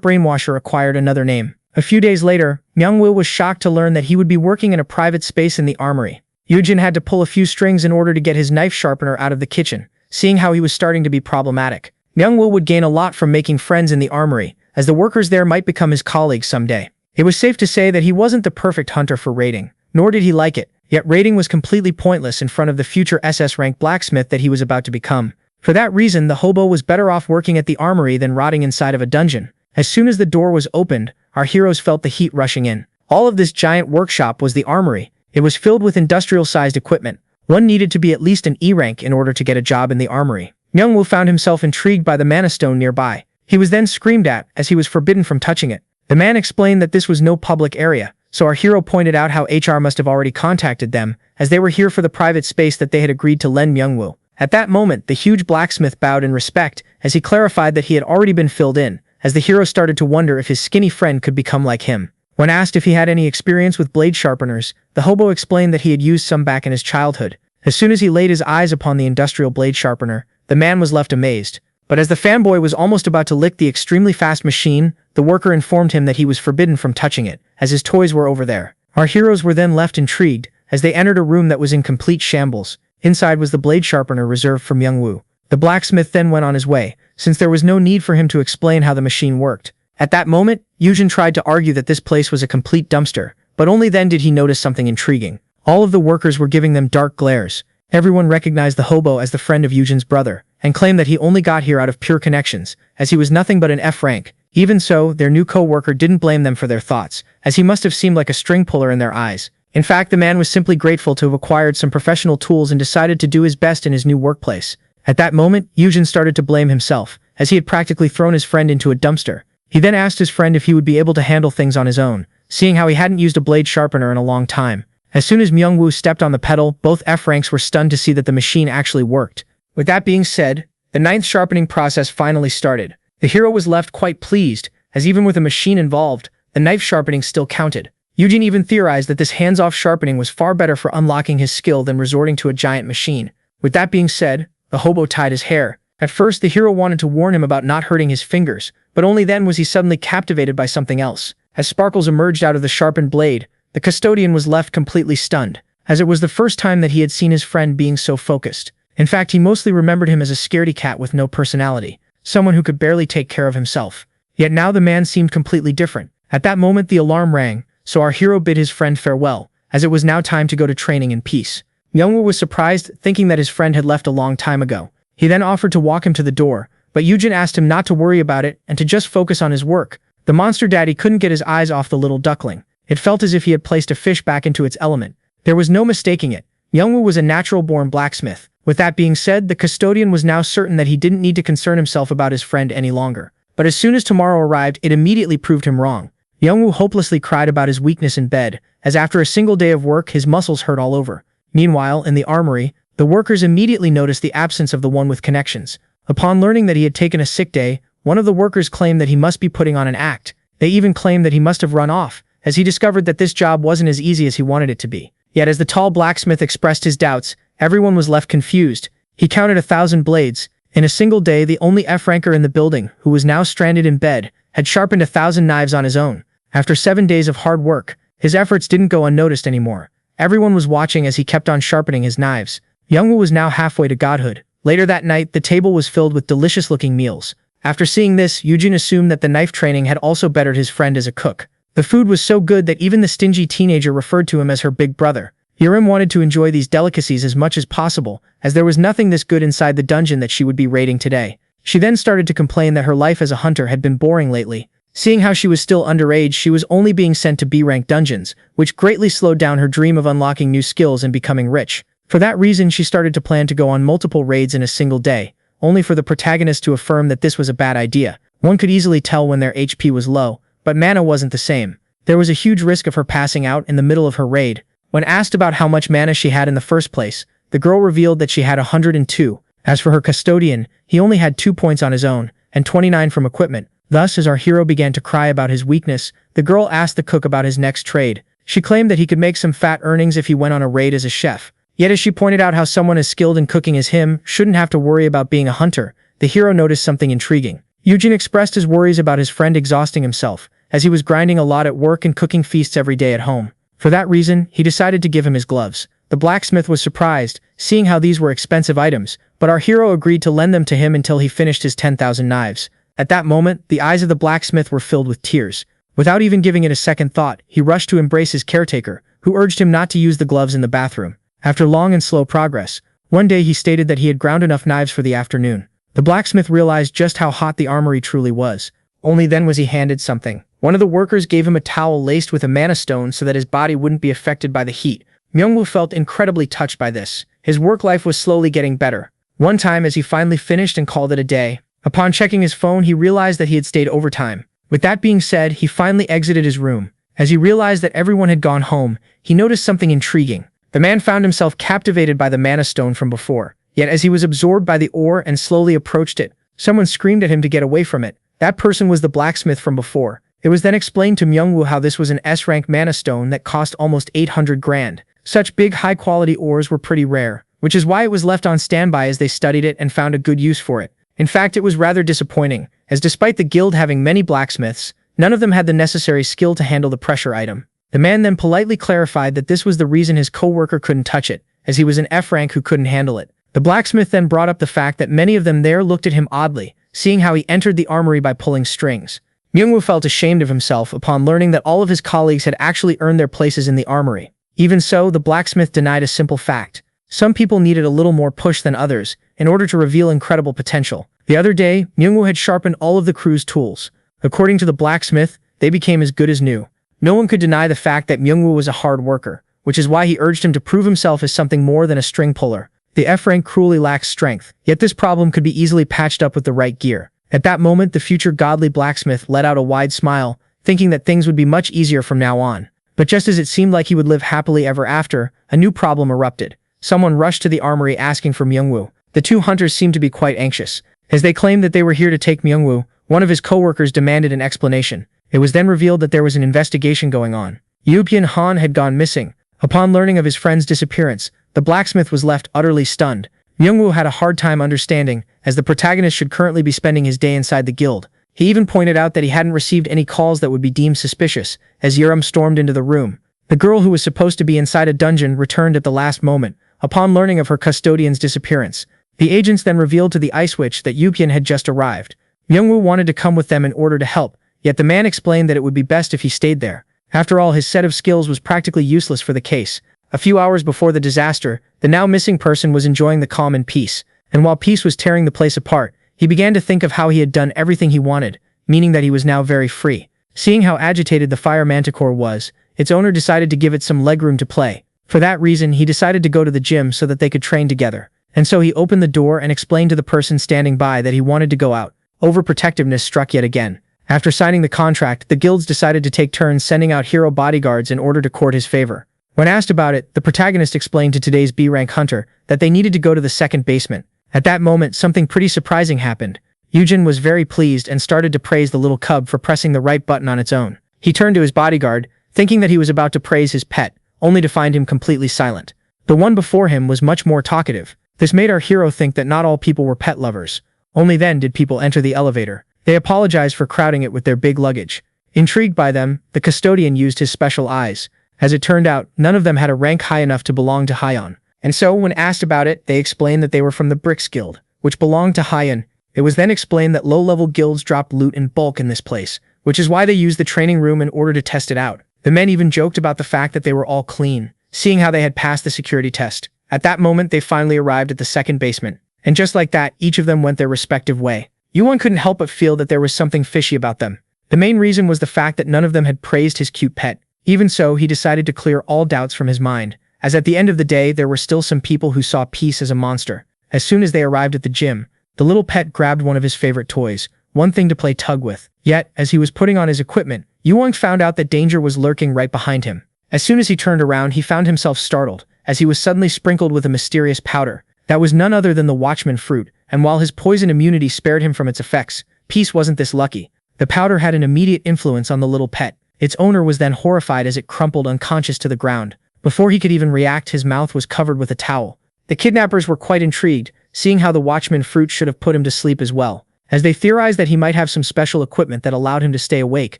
Speaker 1: brainwasher acquired another name. A few days later, Myung-woo was shocked to learn that he would be working in a private space in the armory. Yoojin had to pull a few strings in order to get his knife sharpener out of the kitchen, seeing how he was starting to be problematic. Myung-woo would gain a lot from making friends in the armory, as the workers there might become his colleagues someday. It was safe to say that he wasn't the perfect hunter for raiding, nor did he like it, yet raiding was completely pointless in front of the future SS-rank blacksmith that he was about to become. For that reason, the hobo was better off working at the armory than rotting inside of a dungeon. As soon as the door was opened, our heroes felt the heat rushing in. All of this giant workshop was the armory. It was filled with industrial-sized equipment. One needed to be at least an E-rank in order to get a job in the armory. Myung-woo found himself intrigued by the mana stone nearby. He was then screamed at, as he was forbidden from touching it. The man explained that this was no public area, so our hero pointed out how HR must have already contacted them, as they were here for the private space that they had agreed to lend Myung-woo. At that moment, the huge blacksmith bowed in respect, as he clarified that he had already been filled in, as the hero started to wonder if his skinny friend could become like him. When asked if he had any experience with blade sharpeners, the hobo explained that he had used some back in his childhood. As soon as he laid his eyes upon the industrial blade sharpener, the man was left amazed. But as the fanboy was almost about to lick the extremely fast machine, the worker informed him that he was forbidden from touching it, as his toys were over there. Our heroes were then left intrigued, as they entered a room that was in complete shambles. Inside was the blade sharpener reserved for Myung-woo. The blacksmith then went on his way, since there was no need for him to explain how the machine worked. At that moment, Yoojin tried to argue that this place was a complete dumpster, but only then did he notice something intriguing. All of the workers were giving them dark glares. Everyone recognized the hobo as the friend of Yoojin's brother, and claimed that he only got here out of pure connections, as he was nothing but an F rank. Even so, their new co-worker didn't blame them for their thoughts, as he must have seemed like a string puller in their eyes. In fact, the man was simply grateful to have acquired some professional tools and decided to do his best in his new workplace. At that moment, Yoojin started to blame himself, as he had practically thrown his friend into a dumpster. He then asked his friend if he would be able to handle things on his own, seeing how he hadn't used a blade sharpener in a long time. As soon as Myung-woo stepped on the pedal, both F-ranks were stunned to see that the machine actually worked. With that being said, the 9th sharpening process finally started. The hero was left quite pleased, as even with a machine involved, the knife sharpening still counted. Yoojin even theorized that this hands-off sharpening was far better for unlocking his skill than resorting to a giant machine. With that being said, the hobo tied his hair. At first, the hero wanted to warn him about not hurting his fingers, but only then was he suddenly captivated by something else. As sparkles emerged out of the sharpened blade, the custodian was left completely stunned, as it was the first time that he had seen his friend being so focused. In fact, he mostly remembered him as a scaredy cat with no personality, someone who could barely take care of himself. Yet now the man seemed completely different. At that moment, the alarm rang, so our hero bid his friend farewell, as it was now time to go to training in peace. Myung-woo was surprised, thinking that his friend had left a long time ago. He then offered to walk him to the door, but Yoojin asked him not to worry about it and to just focus on his work. The monster daddy couldn't get his eyes off the little duckling. It felt as if he had placed a fish back into its element. There was no mistaking it. Myung-woo was a natural-born blacksmith. With that being said, the custodian was now certain that he didn't need to concern himself about his friend any longer. But as soon as tomorrow arrived, it immediately proved him wrong. Myung-woo hopelessly cried about his weakness in bed, as after a single day of work his muscles hurt all over. Meanwhile, in the armory, the workers immediately noticed the absence of the one with connections. Upon learning that he had taken a sick day, one of the workers claimed that he must be putting on an act. They even claimed that he must have run off, as he discovered that this job wasn't as easy as he wanted it to be. Yet as the tall blacksmith expressed his doubts, everyone was left confused. He counted 1,000 blades. In a single day, the only F-ranker in the building, who was now stranded in bed, had sharpened 1,000 knives on his own. After 7 days of hard work, his efforts didn't go unnoticed anymore. Everyone was watching as he kept on sharpening his knives. Myung-woo was now halfway to godhood. Later that night, the table was filled with delicious-looking meals. After seeing this, Yoojin assumed that the knife training had also bettered his friend as a cook. The food was so good that even the stingy teenager referred to him as her big brother. Yurim wanted to enjoy these delicacies as much as possible, as there was nothing this good inside the dungeon that she would be raiding today. She then started to complain that her life as a hunter had been boring lately. Seeing how she was still underage, she was only being sent to B-rank dungeons, which greatly slowed down her dream of unlocking new skills and becoming rich. For that reason, she started to plan to go on multiple raids in a single day, only for the protagonist to affirm that this was a bad idea. One could easily tell when their HP was low, but mana wasn't the same. There was a huge risk of her passing out in the middle of her raid. When asked about how much mana she had in the first place, the girl revealed that she had 102. As for her custodian, he only had 2 points on his own, and 29 from equipment. Thus, as our hero began to cry about his weakness, the girl asked the cook about his next trade. She claimed that he could make some fat earnings if he went on a raid as a chef. Yet as she pointed out how someone as skilled in cooking as him shouldn't have to worry about being a hunter, the hero noticed something intriguing. Yoojin expressed his worries about his friend exhausting himself, as he was grinding a lot at work and cooking feasts every day at home. For that reason, he decided to give him his gloves. The blacksmith was surprised, seeing how these were expensive items, but our hero agreed to lend them to him until he finished his 10,000 knives. At that moment, the eyes of the blacksmith were filled with tears. Without even giving it a second thought, he rushed to embrace his caretaker, who urged him not to use the gloves in the bathroom. After long and slow progress, one day he stated that he had ground enough knives for the afternoon. The blacksmith realized just how hot the armory truly was. Only then was he handed something. One of the workers gave him a towel laced with a mana stone so that his body wouldn't be affected by the heat. Myungwoo felt incredibly touched by this. His work life was slowly getting better. One time, as he finally finished and called it a day, upon checking his phone, he realized that he had stayed overtime. With that being said, he finally exited his room. As he realized that everyone had gone home, he noticed something intriguing. The man found himself captivated by the mana stone from before. Yet as he was absorbed by the ore and slowly approached it, someone screamed at him to get away from it. That person was the blacksmith from before. It was then explained to Myungwoo how this was an S-rank mana stone that cost almost 800 grand. Such big high-quality ores were pretty rare, which is why it was left on standby as they studied it and found a good use for it. In fact, it was rather disappointing, as despite the guild having many blacksmiths, none of them had the necessary skill to handle the pressure item. The man then politely clarified that this was the reason his co-worker couldn't touch it, as he was an F-rank who couldn't handle it. The blacksmith then brought up the fact that many of them there looked at him oddly, seeing how he entered the armory by pulling strings. Myungwoo felt ashamed of himself upon learning that all of his colleagues had actually earned their places in the armory. Even so, the blacksmith denied a simple fact. Some people needed a little more push than others in order to reveal incredible potential. The other day, Myungwoo had sharpened all of the crew's tools. According to the blacksmith, they became as good as new. No one could deny the fact that Myungwoo was a hard worker, which is why he urged him to prove himself as something more than a string puller. The F-rank cruelly lacks strength, yet this problem could be easily patched up with the right gear. At that moment, the future godly blacksmith let out a wide smile, thinking that things would be much easier from now on. But just as it seemed like he would live happily ever after, a new problem erupted. Someone rushed to the armory asking for Myungwoo. The two hunters seemed to be quite anxious. As they claimed that they were here to take Myungwoo, one of his co-workers demanded an explanation. It was then revealed that there was an investigation going on. Yoojin Han had gone missing. Upon learning of his friend's disappearance, the blacksmith was left utterly stunned. Myungwoo had a hard time understanding, as the protagonist should currently be spending his day inside the guild. He even pointed out that he hadn't received any calls that would be deemed suspicious, as Yurim stormed into the room. The girl who was supposed to be inside a dungeon returned at the last moment, upon learning of her custodian's disappearance. The agents then revealed to the Ice Witch that Yoojin had just arrived. Myungwoo wanted to come with them in order to help, yet the man explained that it would be best if he stayed there. After all, his set of skills was practically useless for the case. A few hours before the disaster, the now missing person was enjoying the calm and peace, and while peace was tearing the place apart, he began to think of how he had done everything he wanted, meaning that he was now very free. Seeing how agitated the fire manticore was, its owner decided to give it some legroom to play. For that reason, he decided to go to the gym so that they could train together. And so he opened the door and explained to the person standing by that he wanted to go out. Overprotectiveness struck yet again. After signing the contract, the guilds decided to take turns sending out hero bodyguards in order to court his favor. When asked about it, the protagonist explained to today's B-rank hunter that they needed to go to the second basement. At that moment, something pretty surprising happened. Yoojin was very pleased and started to praise the little cub for pressing the right button on its own. He turned to his bodyguard, thinking that he was about to praise his pet, only to find him completely silent. The one before him was much more talkative. This made our hero think that not all people were pet lovers. Only then did people enter the elevator. They apologized for crowding it with their big luggage. Intrigued by them, the custodian used his special eyes. As it turned out, none of them had a rank high enough to belong to Hyon. And so, when asked about it, they explained that they were from the Bricks Guild, which belonged to Hyon. It was then explained that low-level guilds dropped loot in bulk in this place, which is why they used the training room in order to test it out. The men even joked about the fact that they were all clean. seeing how they had passed the security test. At that moment, they finally arrived at the second basement. And just like that, each of them went their respective way. Yuan couldn't help but feel that there was something fishy about them. The main reason was the fact that none of them had praised his cute pet. Even so, he decided to clear all doubts from his mind, as at the end of the day, there were still some people who saw Peace as a monster. As soon as they arrived at the gym, the little pet grabbed one of his favorite toys, one thing to play tug with. Yet, as he was putting on his equipment, Yuan found out that danger was lurking right behind him. As soon as he turned around, he found himself startled, as he was suddenly sprinkled with a mysterious powder. That was none other than the Watchman fruit, and while his poison immunity spared him from its effects, Peace wasn't this lucky. The powder had an immediate influence on the little pet. Its owner was then horrified as it crumpled unconscious to the ground. Before he could even react, his mouth was covered with a towel. The kidnappers were quite intrigued, seeing how the Watchman fruit should have put him to sleep as well. As they theorized that he might have some special equipment that allowed him to stay awake,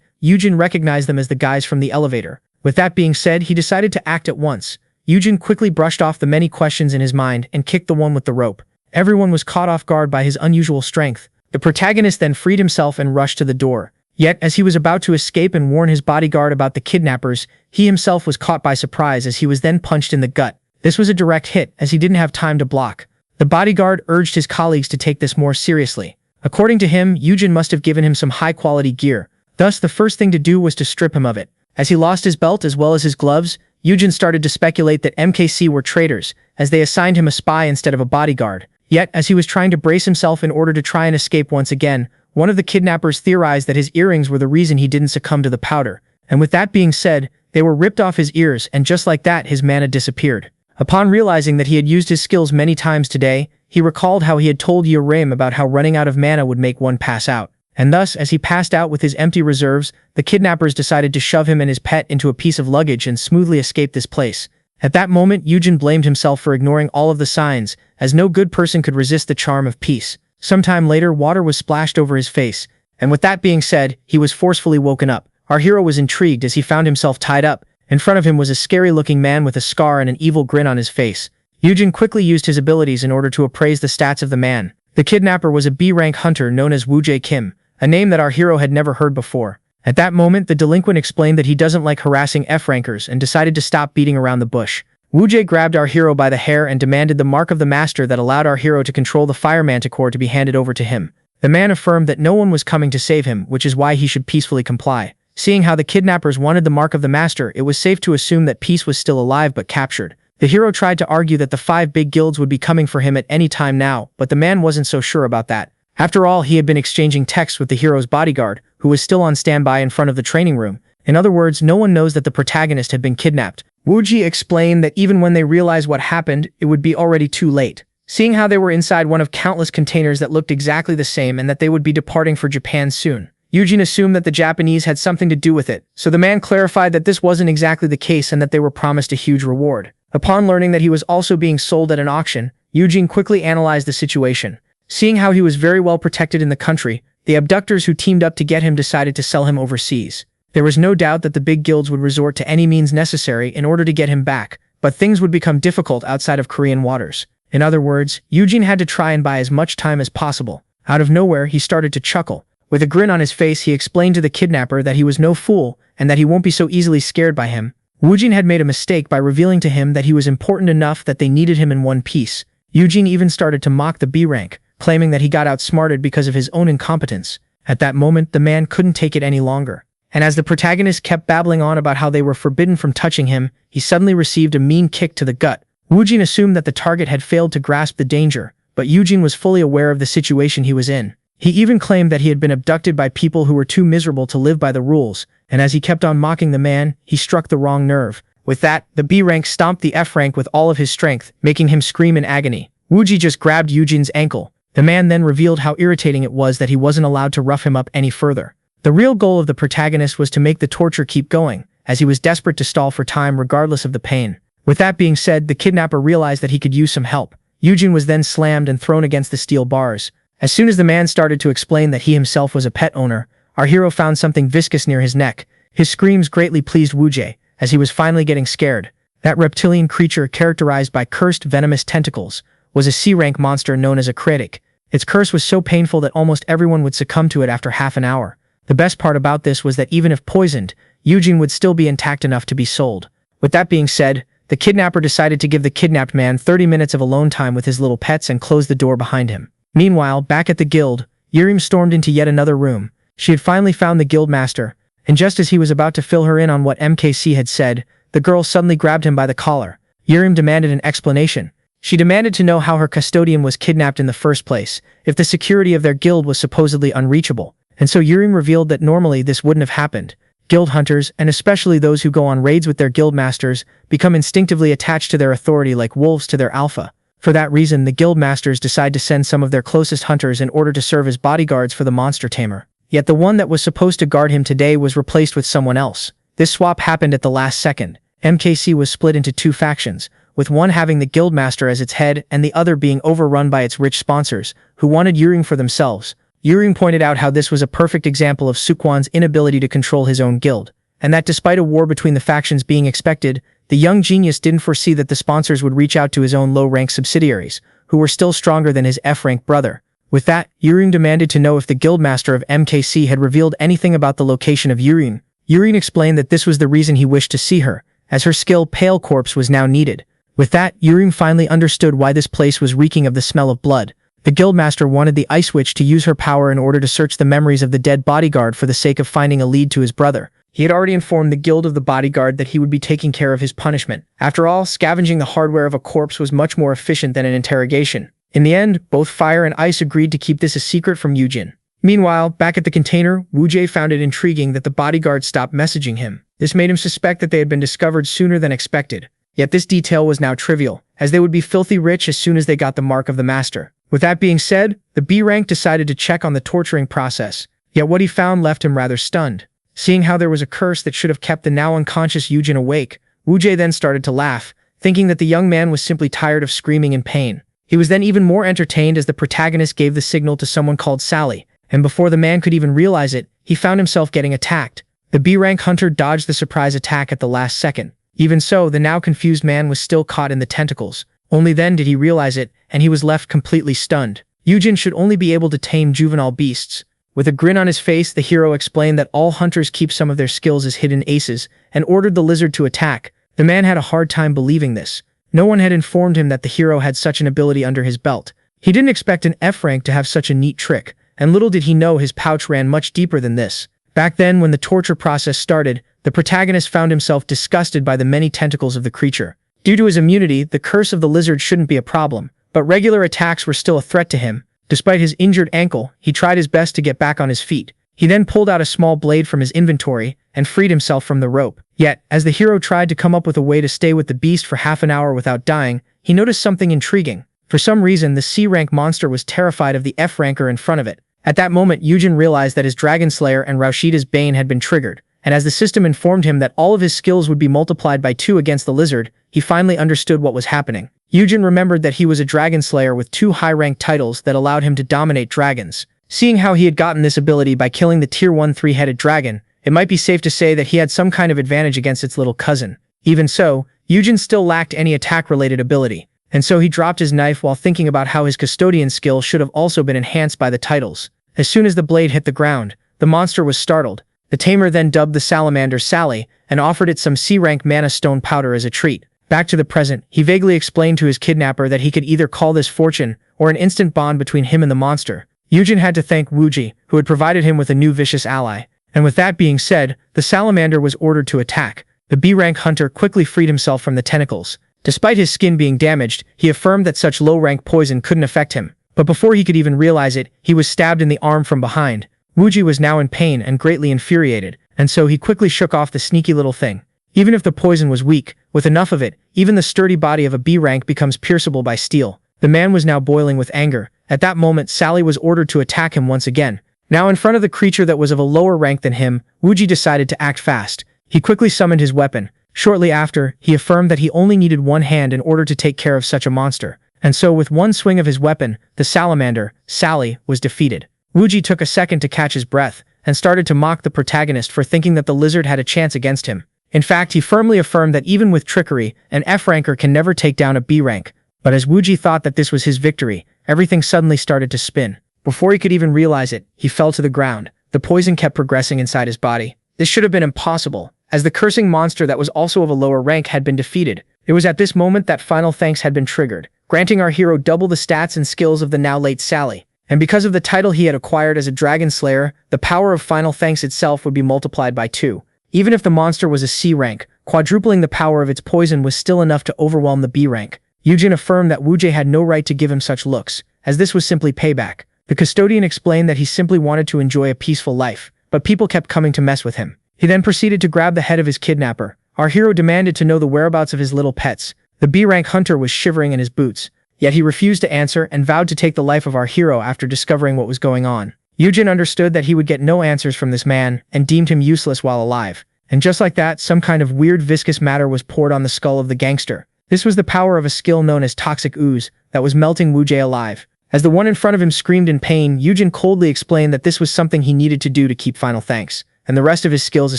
Speaker 1: Yoojin recognized them as the guys from the elevator. With that being said, he decided to act at once. Yoojin quickly brushed off the many questions in his mind and kicked the one with the rope. Everyone was caught off guard by his unusual strength. The protagonist then freed himself and rushed to the door. Yet, as he was about to escape and warn his bodyguard about the kidnappers, he himself was caught by surprise as he was then punched in the gut. This was a direct hit, as he didn't have time to block. The bodyguard urged his colleagues to take this more seriously. According to him, Yoojin must have given him some high-quality gear. Thus, the first thing to do was to strip him of it. As he lost his belt as well as his gloves, Yoojin started to speculate that MKC were traitors, as they assigned him a spy instead of a bodyguard. Yet, as he was trying to brace himself in order to try and escape once again, one of the kidnappers theorized that his earrings were the reason he didn't succumb to the powder. And with that being said, they were ripped off his ears, and just like that, his mana disappeared. Upon realizing that he had used his skills many times today, he recalled how he had told Yorim about how running out of mana would make one pass out. And thus, as he passed out with his empty reserves, the kidnappers decided to shove him and his pet into a piece of luggage and smoothly escape this place. At that moment, Yoojin blamed himself for ignoring all of the signs, as no good person could resist the charm of peace. Sometime later, water was splashed over his face, and with that being said, he was forcefully woken up. Our hero was intrigued as he found himself tied up. In front of him was a scary-looking man with a scar and an evil grin on his face. Yoojin quickly used his abilities in order to appraise the stats of the man. The kidnapper was a B-rank hunter known as Woo-jae Kim, a name that our hero had never heard before. At that moment, the delinquent explained that he doesn't like harassing F-rankers and decided to stop beating around the bush. Woo-jae grabbed our hero by the hair and demanded the mark of the master that allowed our hero to control the fire manticore to be handed over to him. The man affirmed that no one was coming to save him, which is why he should peacefully comply. Seeing how the kidnappers wanted the mark of the master, it was safe to assume that Peace was still alive but captured. The hero tried to argue that the 5 big guilds would be coming for him at any time now, but the man wasn't so sure about that. After all, he had been exchanging texts with the hero's bodyguard, who was still on standby in front of the training room. In other words, no one knows that the protagonist had been kidnapped. Woo-jae explained that even when they realized what happened, it would be already too late. Seeing how they were inside one of countless containers that looked exactly the same and that they would be departing for Japan soon, Yoojin assumed that the Japanese had something to do with it, so the man clarified that this wasn't exactly the case and that they were promised a huge reward. Upon learning that he was also being sold at an auction, Yoojin quickly analyzed the situation. Seeing how he was very well protected in the country, the abductors who teamed up to get him decided to sell him overseas. There was no doubt that the big guilds would resort to any means necessary in order to get him back, but things would become difficult outside of Korean waters. In other words, Yoojin had to try and buy as much time as possible. Out of nowhere, he started to chuckle. With a grin on his face, he explained to the kidnapper that he was no fool and that he won't be so easily scared by him. Woojin had made a mistake by revealing to him that he was important enough that they needed him in one piece. Yoojin even started to mock the B rank, claiming that he got outsmarted because of his own incompetence. At that moment, the man couldn't take it any longer. And as the protagonist kept babbling on about how they were forbidden from touching him, he suddenly received a mean kick to the gut. Woojin assumed that the target had failed to grasp the danger, but Yoojin was fully aware of the situation he was in. He even claimed that he had been abducted by people who were too miserable to live by the rules, and as he kept on mocking the man, he struck the wrong nerve. With that, the B rank stomped the F rank with all of his strength, making him scream in agony. Wooji just grabbed Yoojin's ankle. The man then revealed how irritating it was that he wasn't allowed to rough him up any further. The real goal of the protagonist was to make the torture keep going, as he was desperate to stall for time regardless of the pain. With that being said, the kidnapper realized that he could use some help. Yoojin was then slammed and thrown against the steel bars. As soon as the man started to explain that he himself was a pet owner, our hero found something viscous near his neck. His screams greatly pleased Woo-jae, as he was finally getting scared. That reptilian creature, characterized by cursed venomous tentacles, was a C-rank monster known as a critic. Its curse was so painful that almost everyone would succumb to it after half an hour. The best part about this was that even if poisoned, Yoojin would still be intact enough to be sold. With that being said, the kidnapper decided to give the kidnapped man 30 minutes of alone time with his little pets and closed the door behind him. Meanwhile, back at the guild, Yurim stormed into yet another room. She had finally found the guild master, and just as he was about to fill her in on what MKC had said, the girl suddenly grabbed him by the collar. Yurim demanded an explanation. She demanded to know how her custodian was kidnapped in the first place, if the security of their guild was supposedly unreachable. And so Yurim revealed that normally this wouldn't have happened. Guild hunters, and especially those who go on raids with their guild masters, become instinctively attached to their authority like wolves to their alpha. For that reason, the guild masters decide to send some of their closest hunters in order to serve as bodyguards for the monster tamer. Yet the one that was supposed to guard him today was replaced with someone else. This swap happened at the last second. MKC was split into two factions, with one having the guildmaster as its head and the other being overrun by its rich sponsors, who wanted Yuring for themselves. Yuring pointed out how this was a perfect example of Sukwon's inability to control his own guild, and that despite a war between the factions being expected, the young genius didn't foresee that the sponsors would reach out to his own low-rank subsidiaries, who were still stronger than his F-rank brother. With that, Yuring demanded to know if the guildmaster of MKC had revealed anything about the location of Yuring. Yuring explained that this was the reason he wished to see her, as her skilled pale corpse was now needed. With that, Yuring finally understood why this place was reeking of the smell of blood. The guildmaster wanted the Ice Witch to use her power in order to search the memories of the dead bodyguard for the sake of finding a lead to his brother. He had already informed the guild of the bodyguard that he would be taking care of his punishment. After all, scavenging the hardware of a corpse was much more efficient than an interrogation. In the end, both Fire and Ice agreed to keep this a secret from Yoojin. Meanwhile, back at the container, Wu-jae found it intriguing that the bodyguard stopped messaging him. This made him suspect that they had been discovered sooner than expected. Yet this detail was now trivial, as they would be filthy rich as soon as they got the mark of the master. With that being said, the B-rank decided to check on the torturing process, yet what he found left him rather stunned. Seeing how there was a curse that should have kept the now unconscious Yoojin awake, Wu-jae then started to laugh, thinking that the young man was simply tired of screaming in pain. He was then even more entertained as the protagonist gave the signal to someone called Sally, and before the man could even realize it, he found himself getting attacked. The B-rank hunter dodged the surprise attack at the last second. Even so, the now confused man was still caught in the tentacles. Only then did he realize it, and he was left completely stunned. Yoojin should only be able to tame juvenile beasts. With a grin on his face, the hero explained that all hunters keep some of their skills as hidden aces, and ordered the lizard to attack. The man had a hard time believing this. No one had informed him that the hero had such an ability under his belt. He didn't expect an F-rank to have such a neat trick, and little did he know his pouch ran much deeper than this. Back then, when the torture process started, the protagonist found himself disgusted by the many tentacles of the creature. Due to his immunity, the curse of the lizard shouldn't be a problem, but regular attacks were still a threat to him. Despite his injured ankle, he tried his best to get back on his feet. He then pulled out a small blade from his inventory and freed himself from the rope. Yet, as the hero tried to come up with a way to stay with the beast for half an hour without dying, he noticed something intriguing. For some reason, the C-rank monster was terrified of the F-ranker in front of it. At that moment, Yoojin realized that his Dragon Slayer and Raushida's Bane had been triggered, and as the system informed him that all of his skills would be multiplied by 2 against the lizard, he finally understood what was happening. Yoojin remembered that he was a Dragon Slayer with 2 high-ranked titles that allowed him to dominate dragons. Seeing how he had gotten this ability by killing the Tier 1 3-headed dragon, it might be safe to say that he had some kind of advantage against its little cousin. Even so, Yoojin still lacked any attack-related ability, and so he dropped his knife while thinking about how his custodian skill should have also been enhanced by the titles. As soon as the blade hit the ground, the monster was startled. The tamer then dubbed the salamander Sally and offered it some C-rank mana stone powder as a treat. Back to the present, he vaguely explained to his kidnapper that he could either call this fortune or an instant bond between him and the monster. Yoojin had to thank Wu-jae, who had provided him with a new vicious ally. And with that being said, the salamander was ordered to attack. The B-rank hunter quickly freed himself from the tentacles. Despite his skin being damaged, he affirmed that such low-rank poison couldn't affect him. But before he could even realize it, he was stabbed in the arm from behind. Wu-jae was now in pain and greatly infuriated, and so he quickly shook off the sneaky little thing. Even if the poison was weak, with enough of it, even the sturdy body of a B-rank becomes pierceable by steel. The man was now boiling with anger. At that moment, Sally was ordered to attack him once again. Now in front of the creature that was of a lower rank than him, Wu-jae decided to act fast. He quickly summoned his weapon. Shortly after, he affirmed that he only needed one hand in order to take care of such a monster. And so with one swing of his weapon, the salamander, Sally, was defeated. Wu-jae took a second to catch his breath, and started to mock the protagonist for thinking that the lizard had a chance against him. In fact, he firmly affirmed that even with trickery, an F-ranker can never take down a B-rank. But as Wu-jae thought that this was his victory, everything suddenly started to spin. Before he could even realize it, he fell to the ground. The poison kept progressing inside his body. This should have been impossible, as the cursing monster that was also of a lower rank had been defeated. It was at this moment that final thanks had been triggered, granting our hero double the stats and skills of the now late Sally. And because of the title he had acquired as a dragon slayer, the power of final thanks itself would be multiplied by 2. Even if the monster was a C rank, quadrupling the power of its poison was still enough to overwhelm the B rank. Yoojin affirmed that Woojie had no right to give him such looks, as this was simply payback. The custodian explained that he simply wanted to enjoy a peaceful life, but people kept coming to mess with him. He then proceeded to grab the head of his kidnapper. Our hero demanded to know the whereabouts of his little pets. The B-rank hunter was shivering in his boots, yet he refused to answer and vowed to take the life of our hero after discovering what was going on. Yoojin understood that he would get no answers from this man and deemed him useless while alive. And just like that, some kind of weird viscous matter was poured on the skull of the gangster. This was the power of a skill known as toxic ooze that was melting Woojie alive. As the one in front of him screamed in pain, Yoojin coldly explained that this was something he needed to do to keep final thanks, and the rest of his skills a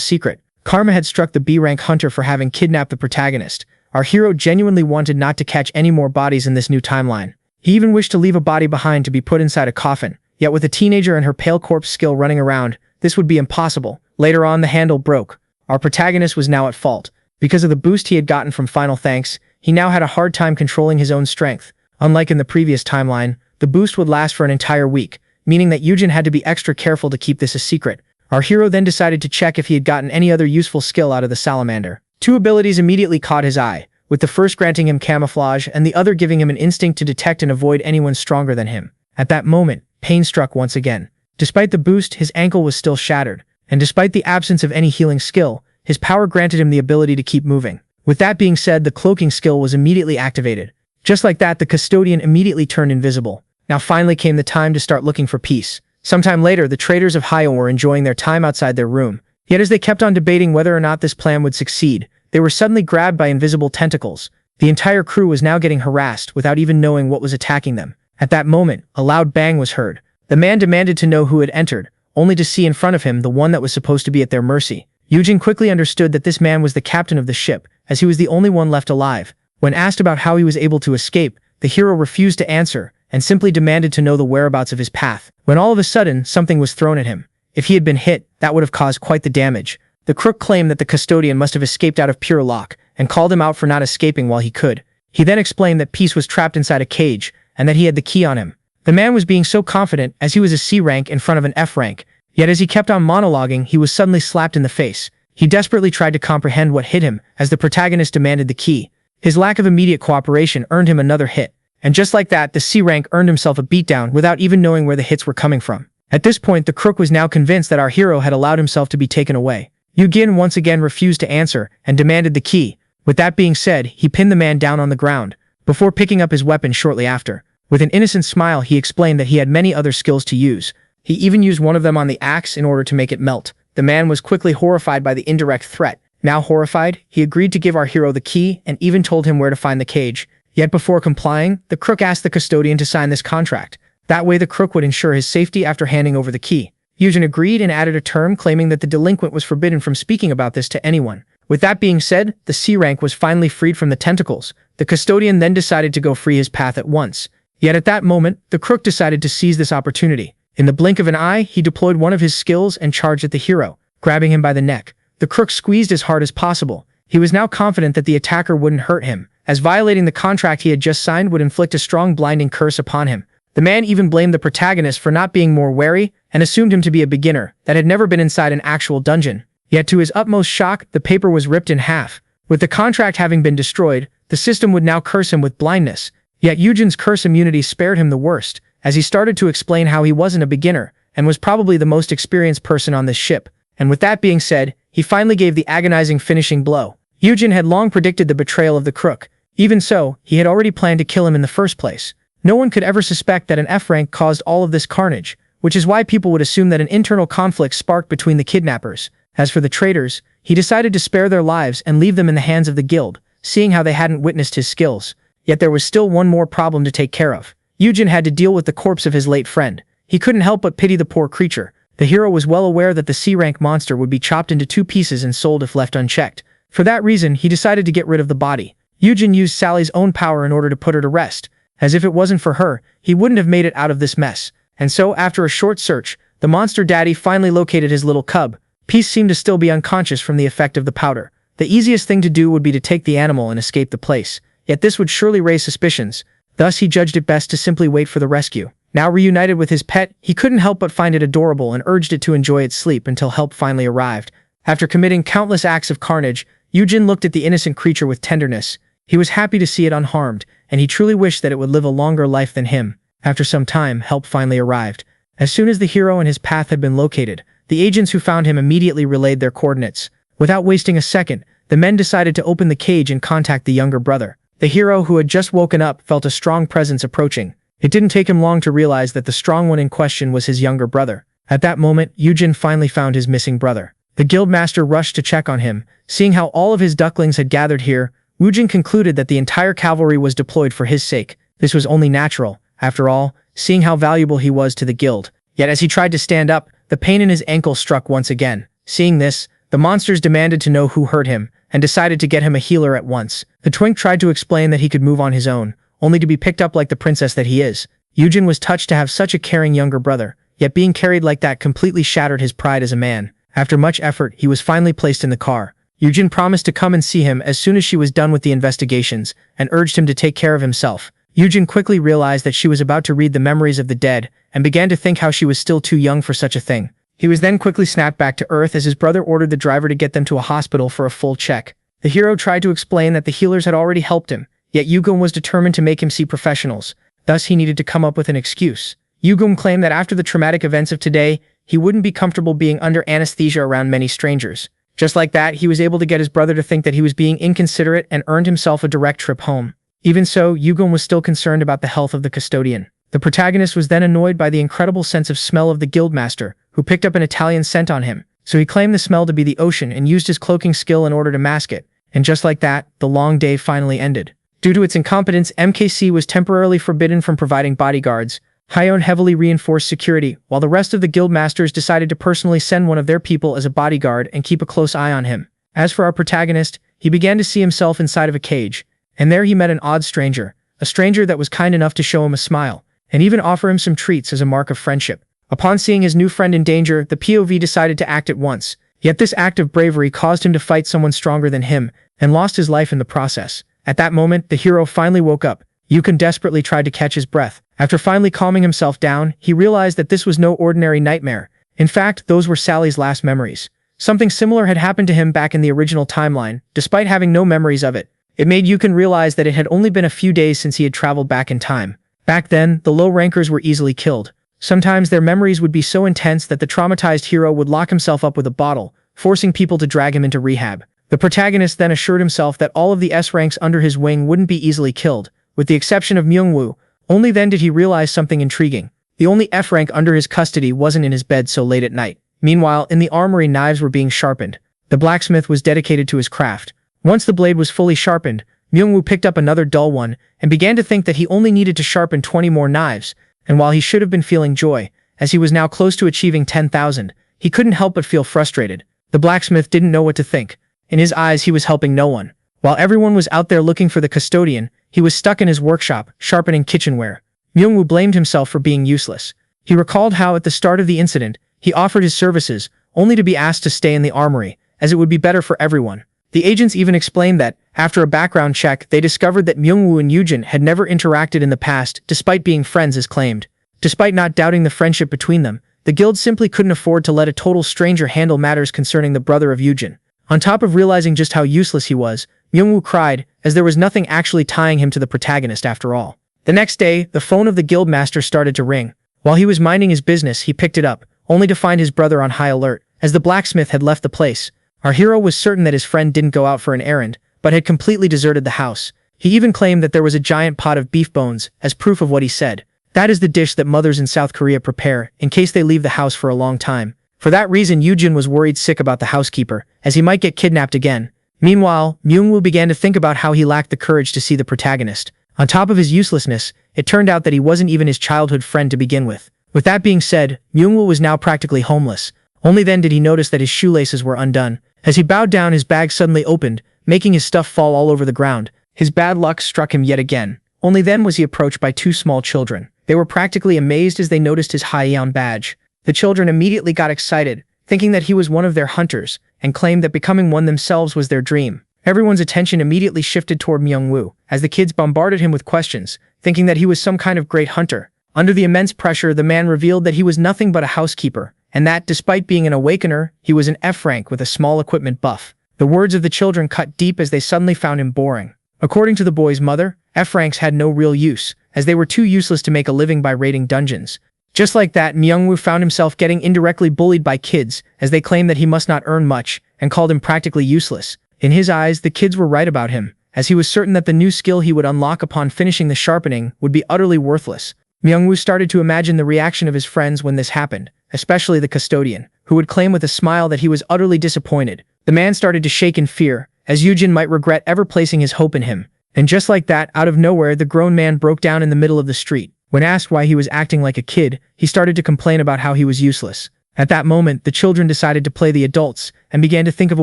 Speaker 1: secret. Karma had struck the B-rank hunter for having kidnapped the protagonist. Our hero genuinely wanted not to catch any more bodies in this new timeline. He even wished to leave a body behind to be put inside a coffin, yet with a teenager and her pale corpse skill running around, this would be impossible. Later on, the handle broke. Our protagonist was now at fault. Because of the boost he had gotten from final thanks, he now had a hard time controlling his own strength. Unlike in the previous timeline, the boost would last for an entire week, meaning that Yoojin had to be extra careful to keep this a secret. Our hero then decided to check if he had gotten any other useful skill out of the salamander. 2 abilities immediately caught his eye, with the first granting him camouflage and the other giving him an instinct to detect and avoid anyone stronger than him. At that moment, pain struck once again. Despite the boost, his ankle was still shattered, and despite the absence of any healing skill, his power granted him the ability to keep moving. With that being said, the cloaking skill was immediately activated. Just like that, the custodian immediately turned invisible. Now finally came the time to start looking for peace. Sometime later, the traders of Hyo were enjoying their time outside their room. Yet as they kept on debating whether or not this plan would succeed, they were suddenly grabbed by invisible tentacles. The entire crew was now getting harassed without even knowing what was attacking them. At that moment, a loud bang was heard. The man demanded to know who had entered, only to see in front of him the one that was supposed to be at their mercy. Yoojin quickly understood that this man was the captain of the ship, as he was the only one left alive. When asked about how he was able to escape, the hero refused to answer, and simply demanded to know the whereabouts of his path. When all of a sudden, something was thrown at him. If he had been hit, that would have caused quite the damage. The crook claimed that the custodian must have escaped out of pure luck, and called him out for not escaping while he could. He then explained that Peace was trapped inside a cage, and that he had the key on him. The man was being so confident as he was a C rank in front of an F rank, yet as he kept on monologuing, he was suddenly slapped in the face. He desperately tried to comprehend what hit him, as the protagonist demanded the key. His lack of immediate cooperation earned him another hit. And just like that, the C rank earned himself a beatdown without even knowing where the hits were coming from. At this point, the crook was now convinced that our hero had allowed himself to be taken away. Yoojin once again refused to answer and demanded the key. With that being said, he pinned the man down on the ground, before picking up his weapon shortly after. With an innocent smile, he explained that he had many other skills to use. He even used one of them on the axe in order to make it melt. The man was quickly horrified by the indirect threat. Now horrified, he agreed to give our hero the key and even told him where to find the cage. Yet before complying, the crook asked the custodian to sign this contract. That way the crook would ensure his safety after handing over the key. Yoojin agreed and added a term claiming that the delinquent was forbidden from speaking about this to anyone. With that being said, the C rank was finally freed from the tentacles. The custodian then decided to go free his path at once. Yet at that moment, the crook decided to seize this opportunity. In the blink of an eye, he deployed one of his skills and charged at the hero, grabbing him by the neck. The crook squeezed as hard as possible. He was now confident that the attacker wouldn't hurt him, as violating the contract he had just signed would inflict a strong blinding curse upon him. The man even blamed the protagonist for not being more wary and assumed him to be a beginner that had never been inside an actual dungeon. Yet to his utmost shock, the paper was ripped in half. With the contract having been destroyed, the system would now curse him with blindness. Yet Yoojin's curse immunity spared him the worst, as he started to explain how he wasn't a beginner and was probably the most experienced person on this ship. And with that being said, he finally gave the agonizing finishing blow. Yoojin had long predicted the betrayal of the crook. Even so, he had already planned to kill him in the first place. No one could ever suspect that an F rank caused all of this carnage, which is why people would assume that an internal conflict sparked between the kidnappers. As for the traitors, he decided to spare their lives and leave them in the hands of the guild, seeing how they hadn't witnessed his skills. Yet there was still one more problem to take care of. Yoojin had to deal with the corpse of his late friend. He couldn't help but pity the poor creature. The hero was well aware that the C-rank monster would be chopped into 2 pieces and sold if left unchecked. For that reason, he decided to get rid of the body. Yoojin used Sally's own power in order to put her to rest, as if it wasn't for her, he wouldn't have made it out of this mess. And so, after a short search, the monster daddy finally located his little cub. Peace seemed to still be unconscious from the effect of the powder. The easiest thing to do would be to take the animal and escape the place, yet this would surely raise suspicions. Thus he judged it best to simply wait for the rescue. Now reunited with his pet, he couldn't help but find it adorable and urged it to enjoy its sleep until help finally arrived. After committing countless acts of carnage, Yoojin looked at the innocent creature with tenderness. He was happy to see it unharmed, and he truly wished that it would live a longer life than him. After some time, help finally arrived. As soon as the hero and his path had been located, the agents who found him immediately relayed their coordinates. Without wasting a second, the men decided to open the cage and contact the younger brother. The hero, who had just woken up, felt a strong presence approaching. It didn't take him long to realize that the strong one in question was his younger brother. At that moment, Yoojin finally found his missing brother. The guildmaster rushed to check on him. Seeing how all of his ducklings had gathered here, Yoojin concluded that the entire cavalry was deployed for his sake. This was only natural, after all, seeing how valuable he was to the guild. Yet as he tried to stand up, the pain in his ankle struck once again. Seeing this, the monsters demanded to know who hurt him, and decided to get him a healer at once. The twink tried to explain that he could move on his own, only to be picked up like the princess that he is. Yoojin was touched to have such a caring younger brother, yet being carried like that completely shattered his pride as a man. After much effort, he was finally placed in the car. Yoojin promised to come and see him as soon as she was done with the investigations, and urged him to take care of himself. Yoojin quickly realized that she was about to read the memories of the dead, and began to think how she was still too young for such a thing. He was then quickly snapped back to Earth as his brother ordered the driver to get them to a hospital for a full check. The hero tried to explain that the healers had already helped him, yet Yugum was determined to make him see professionals. Thus he needed to come up with an excuse. Yugum claimed that after the traumatic events of today, he wouldn't be comfortable being under anesthesia around many strangers. Just like that, he was able to get his brother to think that he was being inconsiderate and earned himself a direct trip home. Even so, Yugum was still concerned about the health of the custodian. The protagonist was then annoyed by the incredible sense of smell of the guildmaster, who picked up an Italian scent on him. So he claimed the smell to be the ocean and used his cloaking skill in order to mask it. And just like that, the long day finally ended. Due to its incompetence, MKC was temporarily forbidden from providing bodyguards. Hyon heavily reinforced security, while the rest of the guildmasters decided to personally send one of their people as a bodyguard and keep a close eye on him. As for our protagonist, he began to see himself inside of a cage, and there he met an odd stranger, a stranger that was kind enough to show him a smile, and even offer him some treats as a mark of friendship. Upon seeing his new friend in danger, the POV decided to act at once. Yet this act of bravery caused him to fight someone stronger than him, and lost his life in the process. At that moment, the hero finally woke up. Yukon desperately tried to catch his breath. After finally calming himself down, he realized that this was no ordinary nightmare. In fact, those were Sally's last memories. Something similar had happened to him back in the original timeline, despite having no memories of it. It made Yukon realize that it had only been a few days since he had traveled back in time. Back then, the low rankers were easily killed. Sometimes their memories would be so intense that the traumatized hero would lock himself up with a bottle, forcing people to drag him into rehab. The protagonist then assured himself that all of the S ranks under his wing wouldn't be easily killed, with the exception of Myungwoo. Only then did he realize something intriguing. The only F rank under his custody wasn't in his bed so late at night. Meanwhile, in the armory, knives were being sharpened. The blacksmith was dedicated to his craft. Once the blade was fully sharpened, Myungwoo picked up another dull one and began to think that he only needed to sharpen 20 more knives. And while he should have been feeling joy, as he was now close to achieving 10,000, he couldn't help but feel frustrated. The blacksmith didn't know what to think. In his eyes, he was helping no one. While everyone was out there looking for the custodian, he was stuck in his workshop, sharpening kitchenware. Myungwoo blamed himself for being useless. He recalled how at the start of the incident, he offered his services, only to be asked to stay in the armory, as it would be better for everyone. The agents even explained that, after a background check, they discovered that Myungwoo and Yoojin had never interacted in the past, despite being friends as claimed. Despite not doubting the friendship between them, the guild simply couldn't afford to let a total stranger handle matters concerning the brother of Yoojin. On top of realizing just how useless he was, Myungwoo cried, as there was nothing actually tying him to the protagonist after all. The next day, the phone of the guildmaster started to ring. While he was minding his business, he picked it up, only to find his brother on high alert, as the blacksmith had left the place. Our hero was certain that his friend didn't go out for an errand, but had completely deserted the house. He even claimed that there was a giant pot of beef bones, as proof of what he said. That is the dish that mothers in South Korea prepare, in case they leave the house for a long time. For that reason, Yoojin was worried sick about the housekeeper, as he might get kidnapped again. Meanwhile, Myungwoo began to think about how he lacked the courage to see the protagonist. On top of his uselessness, it turned out that he wasn't even his childhood friend to begin with. With that being said, Myungwoo was now practically homeless. Only then did he notice that his shoelaces were undone. As he bowed down, his bag suddenly opened, making his stuff fall all over the ground. His bad luck struck him yet again. Only then was he approached by two small children. They were practically amazed as they noticed his Hyeon badge. The children immediately got excited. thinking that he was one of their hunters, and claimed that becoming one themselves was their dream. Everyone's attention immediately shifted toward Myung-woo, as the kids bombarded him with questions, thinking that he was some kind of great hunter. Under the immense pressure, the man revealed that he was nothing but a housekeeper, and that, despite being an awakener, he was an F rank with a small equipment buff. The words of the children cut deep as they suddenly found him boring. According to the boy's mother, F ranks had no real use, as they were too useless to make a living by raiding dungeons. Just like that, Myung-woo found himself getting indirectly bullied by kids, as they claimed that he must not earn much, and called him practically useless. In his eyes, the kids were right about him, as he was certain that the new skill he would unlock upon finishing the sharpening would be utterly worthless. Myung-woo started to imagine the reaction of his friends when this happened, especially the custodian, who would claim with a smile that he was utterly disappointed. The man started to shake in fear, as Yoojin might regret ever placing his hope in him. And just like that, out of nowhere, the grown man broke down in the middle of the street. When asked why he was acting like a kid, he started to complain about how he was useless. At that moment, the children decided to play the adults, and began to think of a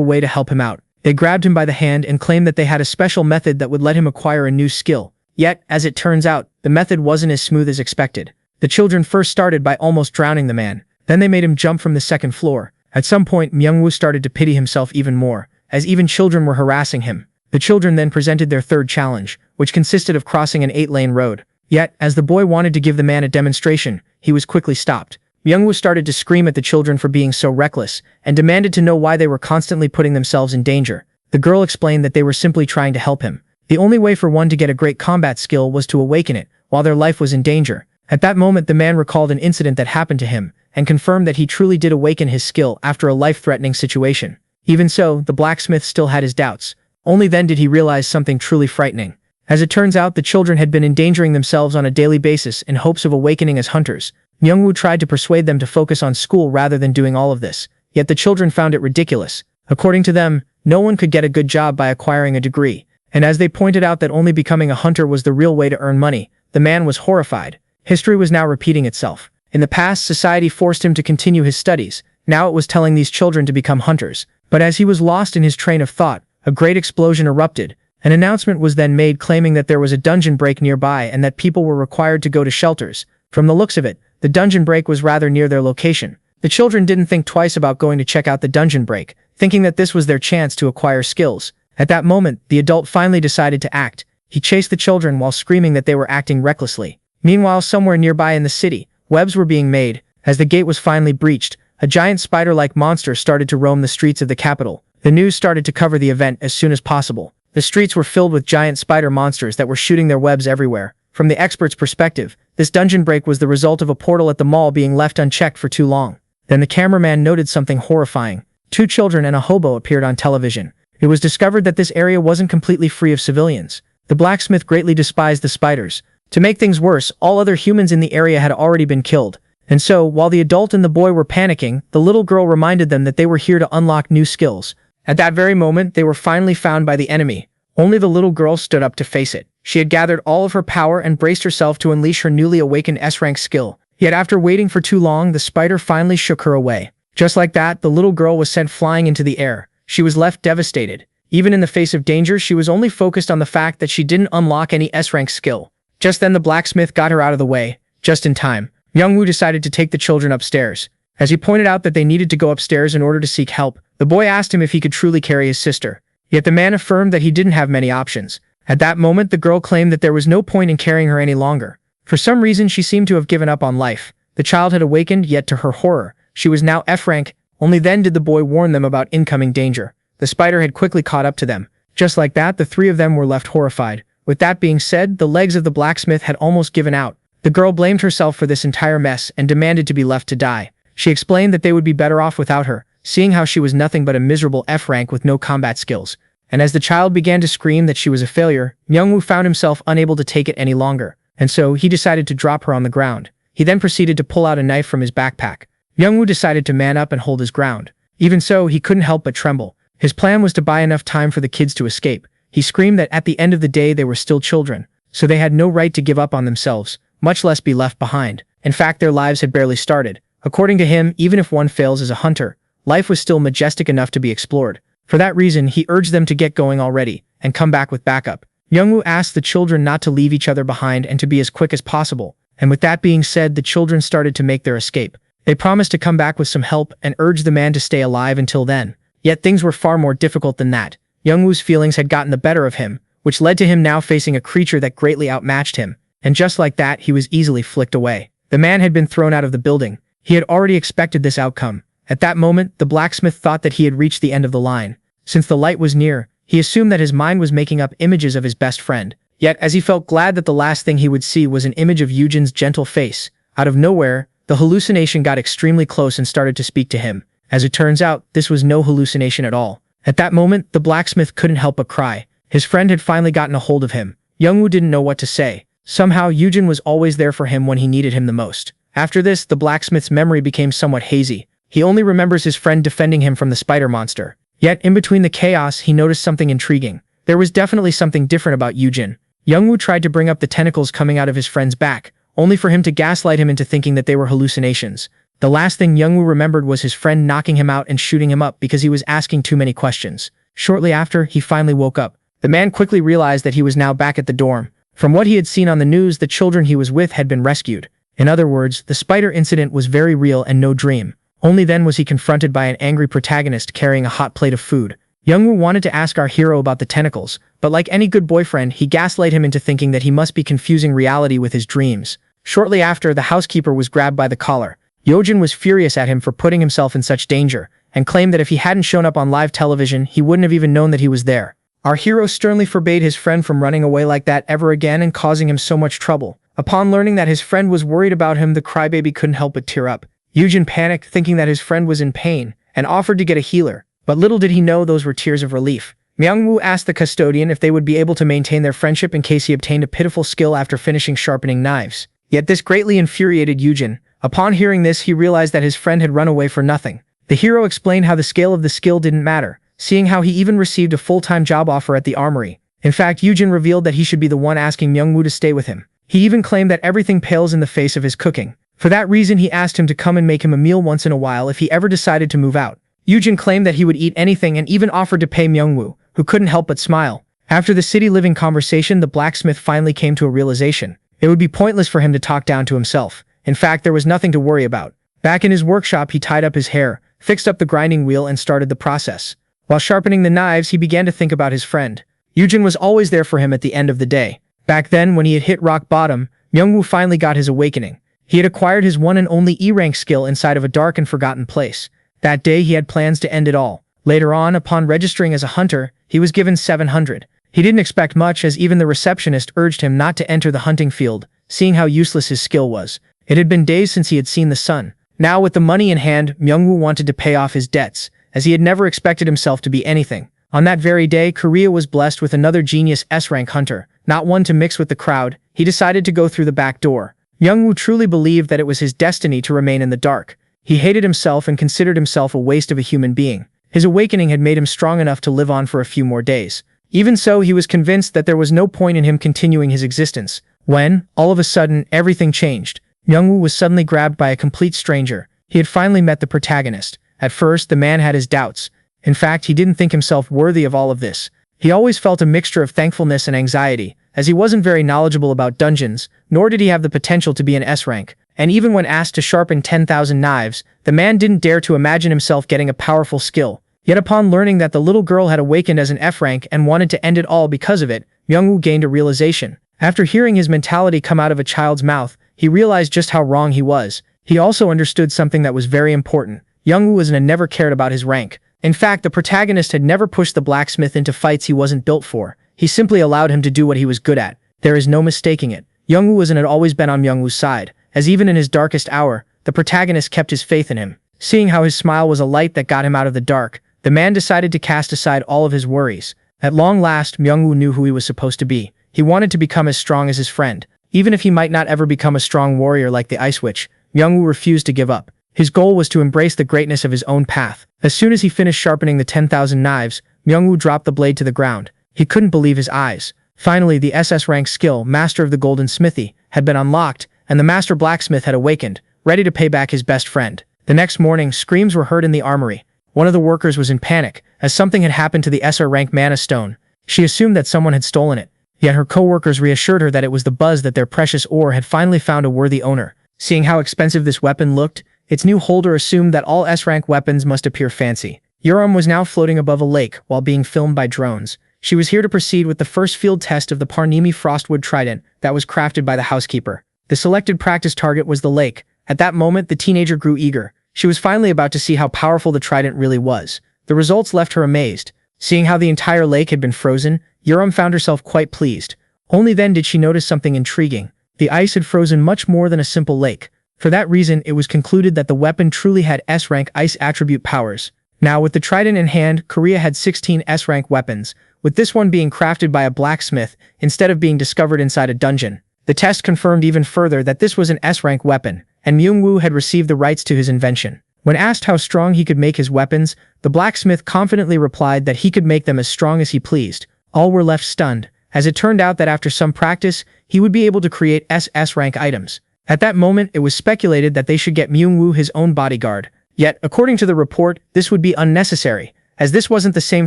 Speaker 1: way to help him out. They grabbed him by the hand and claimed that they had a special method that would let him acquire a new skill. Yet, as it turns out, the method wasn't as smooth as expected. The children first started by almost drowning the man. Then they made him jump from the second floor. At some point, Myung-woo started to pity himself even more, as even children were harassing him. The children then presented their third challenge, which consisted of crossing an 8-lane road. Yet, as the boy wanted to give the man a demonstration, he was quickly stopped. Myung-woo started to scream at the children for being so reckless, and demanded to know why they were constantly putting themselves in danger. The girl explained that they were simply trying to help him. The only way for one to get a great combat skill was to awaken it, while their life was in danger. At that moment, the man recalled an incident that happened to him, and confirmed that he truly did awaken his skill after a life-threatening situation. Even so, the blacksmith still had his doubts. Only then did he realize something truly frightening. As it turns out, the children had been endangering themselves on a daily basis in hopes of awakening as hunters. Myung-woo tried to persuade them to focus on school rather than doing all of this, yet the children found it ridiculous. According to them, no one could get a good job by acquiring a degree, and as they pointed out that only becoming a hunter was the real way to earn money, the man was horrified. History was now repeating itself. In the past, society forced him to continue his studies. Now it was telling these children to become hunters. But as he was lost in his train of thought, a great explosion erupted. An announcement was then made claiming that there was a dungeon break nearby and that people were required to go to shelters. From the looks of it, the dungeon break was rather near their location. The children didn't think twice about going to check out the dungeon break, thinking that this was their chance to acquire skills. At that moment, the adult finally decided to act. He chased the children while screaming that they were acting recklessly. Meanwhile, somewhere nearby in the city, webs were being made. As the gate was finally breached, a giant spider-like monster started to roam the streets of the capital. The news started to cover the event as soon as possible. The streets were filled with giant spider monsters that were shooting their webs everywhere. From the expert's perspective, this dungeon break was the result of a portal at the mall being left unchecked for too long. Then the cameraman noted something horrifying. 2 children and a hobo appeared on television. It was discovered that this area wasn't completely free of civilians. The blacksmith greatly despised the spiders. To make things worse, all other humans in the area had already been killed. And so, while the adult and the boy were panicking, the little girl reminded them that they were here to unlock new skills. At that very moment, they were finally found by the enemy. Only the little girl stood up to face it. She had gathered all of her power and braced herself to unleash her newly awakened S-rank skill. Yet after waiting for too long, the spider finally shook her away. Just like that, the little girl was sent flying into the air. She was left devastated. Even in the face of danger, she was only focused on the fact that she didn't unlock any S-rank skill. Just then the blacksmith got her out of the way, just in time. Myung-woo decided to take the children upstairs. As he pointed out that they needed to go upstairs in order to seek help, the boy asked him if he could truly carry his sister. Yet the man affirmed that he didn't have many options. At that moment, the girl claimed that there was no point in carrying her any longer. For some reason, she seemed to have given up on life. The child had awakened, yet to her horror, she was now F-rank. Only then did the boy warn them about incoming danger. The spider had quickly caught up to them. Just like that, the 3 of them were left horrified. With that being said, the legs of the blacksmith had almost given out. The girl blamed herself for this entire mess and demanded to be left to die. She explained that they would be better off without her, seeing how she was nothing but a miserable F-rank with no combat skills. And as the child began to scream that she was a failure, Myung-woo found himself unable to take it any longer, and so he decided to drop her on the ground. He then proceeded to pull out a knife from his backpack. Myung-woo decided to man up and hold his ground. Even so, he couldn't help but tremble. His plan was to buy enough time for the kids to escape. He screamed that at the end of the day they were still children, so they had no right to give up on themselves, much less be left behind. In fact, their lives had barely started. According to him, even if one fails as a hunter, life was still majestic enough to be explored. For that reason, he urged them to get going already, and come back with backup. Myung-woo asked the children not to leave each other behind and to be as quick as possible. And with that being said, the children started to make their escape. They promised to come back with some help and urged the man to stay alive until then. Yet things were far more difficult than that. Youngwoo's feelings had gotten the better of him, which led to him now facing a creature that greatly outmatched him. And just like that, he was easily flicked away. The man had been thrown out of the building. He had already expected this outcome. At that moment, the blacksmith thought that he had reached the end of the line. Since the light was near, he assumed that his mind was making up images of his best friend. Yet, as he felt glad that the last thing he would see was an image of Yoojin's gentle face, out of nowhere, the hallucination got extremely close and started to speak to him. As it turns out, this was no hallucination at all. At that moment, the blacksmith couldn't help but cry. His friend had finally gotten a hold of him. Youngwoo didn't know what to say. Somehow, Yoojin was always there for him when he needed him the most. After this, the blacksmith's memory became somewhat hazy. He only remembers his friend defending him from the spider monster. Yet, in between the chaos, he noticed something intriguing. There was definitely something different about Yoojin. Youngwoo tried to bring up the tentacles coming out of his friend's back, only for him to gaslight him into thinking that they were hallucinations. The last thing Youngwoo remembered was his friend knocking him out and shooting him up because he was asking too many questions. Shortly after, he finally woke up. The man quickly realized that he was now back at the dorm. From what he had seen on the news, the children he was with had been rescued. In other words, the spider incident was very real and no dream. Only then was he confronted by an angry protagonist carrying a hot plate of food. Youngwoo wanted to ask our hero about the tentacles, but like any good boyfriend, he gaslit him into thinking that he must be confusing reality with his dreams. Shortly after, the housekeeper was grabbed by the collar. Yoojin was furious at him for putting himself in such danger, and claimed that if he hadn't shown up on live television, he wouldn't have even known that he was there. Our hero sternly forbade his friend from running away like that ever again and causing him so much trouble. Upon learning that his friend was worried about him, the crybaby couldn't help but tear up. Yoojin panicked, thinking that his friend was in pain, and offered to get a healer. But little did he know those were tears of relief. Myungwoo asked the custodian if they would be able to maintain their friendship in case he obtained a pitiful skill after finishing sharpening knives. Yet this greatly infuriated Yoojin. Upon hearing this, he realized that his friend had run away for nothing. The hero explained how the scale of the skill didn't matter, seeing how he even received a full-time job offer at the armory. In fact, Yoojin revealed that he should be the one asking Myungwoo to stay with him. He even claimed that everything pales in the face of his cooking. For that reason, he asked him to come and make him a meal once in a while if he ever decided to move out. Yoojin claimed that he would eat anything and even offered to pay Myungwoo, who couldn't help but smile. After the city-living conversation, the blacksmith finally came to a realization. It would be pointless for him to talk down to himself. In fact, there was nothing to worry about. Back in his workshop, he tied up his hair, fixed up the grinding wheel, and started the process. While sharpening the knives, he began to think about his friend. Yoojin was always there for him at the end of the day. Back then, when he had hit rock bottom, Myungwoo finally got his awakening. He had acquired his one and only E-rank skill inside of a dark and forgotten place. That day, he had plans to end it all. Later on, upon registering as a hunter, he was given 700. He didn't expect much, as even the receptionist urged him not to enter the hunting field, seeing how useless his skill was. It had been days since he had seen the sun. Now, with the money in hand, Myungwoo wanted to pay off his debts, as he had never expected himself to be anything. On that very day, Korea was blessed with another genius S-rank hunter. Not one to mix with the crowd, he decided to go through the back door. Myungwoo truly believed that it was his destiny to remain in the dark. He hated himself and considered himself a waste of a human being. His awakening had made him strong enough to live on for a few more days. Even so, he was convinced that there was no point in him continuing his existence. When, all of a sudden, everything changed. Myungwoo was suddenly grabbed by a complete stranger. He had finally met the protagonist. At first, the man had his doubts. In fact, he didn't think himself worthy of all of this. He always felt a mixture of thankfulness and anxiety, as he wasn't very knowledgeable about dungeons, nor did he have the potential to be an S-rank. And even when asked to sharpen 10,000 knives, the man didn't dare to imagine himself getting a powerful skill. Yet upon learning that the little girl had awakened as an F-rank and wanted to end it all because of it, Myungwoo gained a realization. After hearing his mentality come out of a child's mouth, he realized just how wrong he was. He also understood something that was very important. Myungwoo never cared about his rank. In fact, the protagonist had never pushed the blacksmith into fights he wasn't built for. He simply allowed him to do what he was good at. There is no mistaking it. Myungwoo had always been on Myungwoo's side, as even in his darkest hour, the protagonist kept his faith in him. Seeing how his smile was a light that got him out of the dark, the man decided to cast aside all of his worries. At long last, Myungwoo knew who he was supposed to be. He wanted to become as strong as his friend. Even if he might not ever become a strong warrior like the Ice Witch, Myungwoo refused to give up. His goal was to embrace the greatness of his own path. As soon as he finished sharpening the 10,000 knives, Myungwoo dropped the blade to the ground. He couldn't believe his eyes. Finally, the SS rank skill, Master of the Golden Smithy, had been unlocked, and the Master Blacksmith had awakened, ready to pay back his best friend. The next morning, screams were heard in the armory. One of the workers was in panic, as something had happened to the SR rank mana stone. She assumed that someone had stolen it. Yet her co-workers reassured her that it was the buzz that their precious ore had finally found a worthy owner. Seeing how expensive this weapon looked, Its new holder assumed that all S-rank weapons must appear fancy. Yuram was now floating above a lake while being filmed by drones. She was here to proceed with the first field test of the Parnimi Frostwood Trident that was crafted by the housekeeper. The selected practice target was the lake. At that moment, the teenager grew eager. She was finally about to see how powerful the trident really was. The results left her amazed. Seeing how the entire lake had been frozen, Yuram found herself quite pleased. Only then did she notice something intriguing. The ice had frozen much more than a simple lake. For that reason, it was concluded that the weapon truly had S-rank ice attribute powers. Now, with the trident in hand, Korea had 16 S-rank weapons, with this one being crafted by a blacksmith instead of being discovered inside a dungeon. The test confirmed even further that this was an S-rank weapon, and Myung-woo had received the rights to his invention. When asked how strong he could make his weapons, the blacksmith confidently replied that he could make them as strong as he pleased. All were left stunned, as it turned out that after some practice, he would be able to create S-rank items. At that moment, it was speculated that they should get Myung-woo his own bodyguard. Yet, according to the report, this would be unnecessary, as this wasn't the same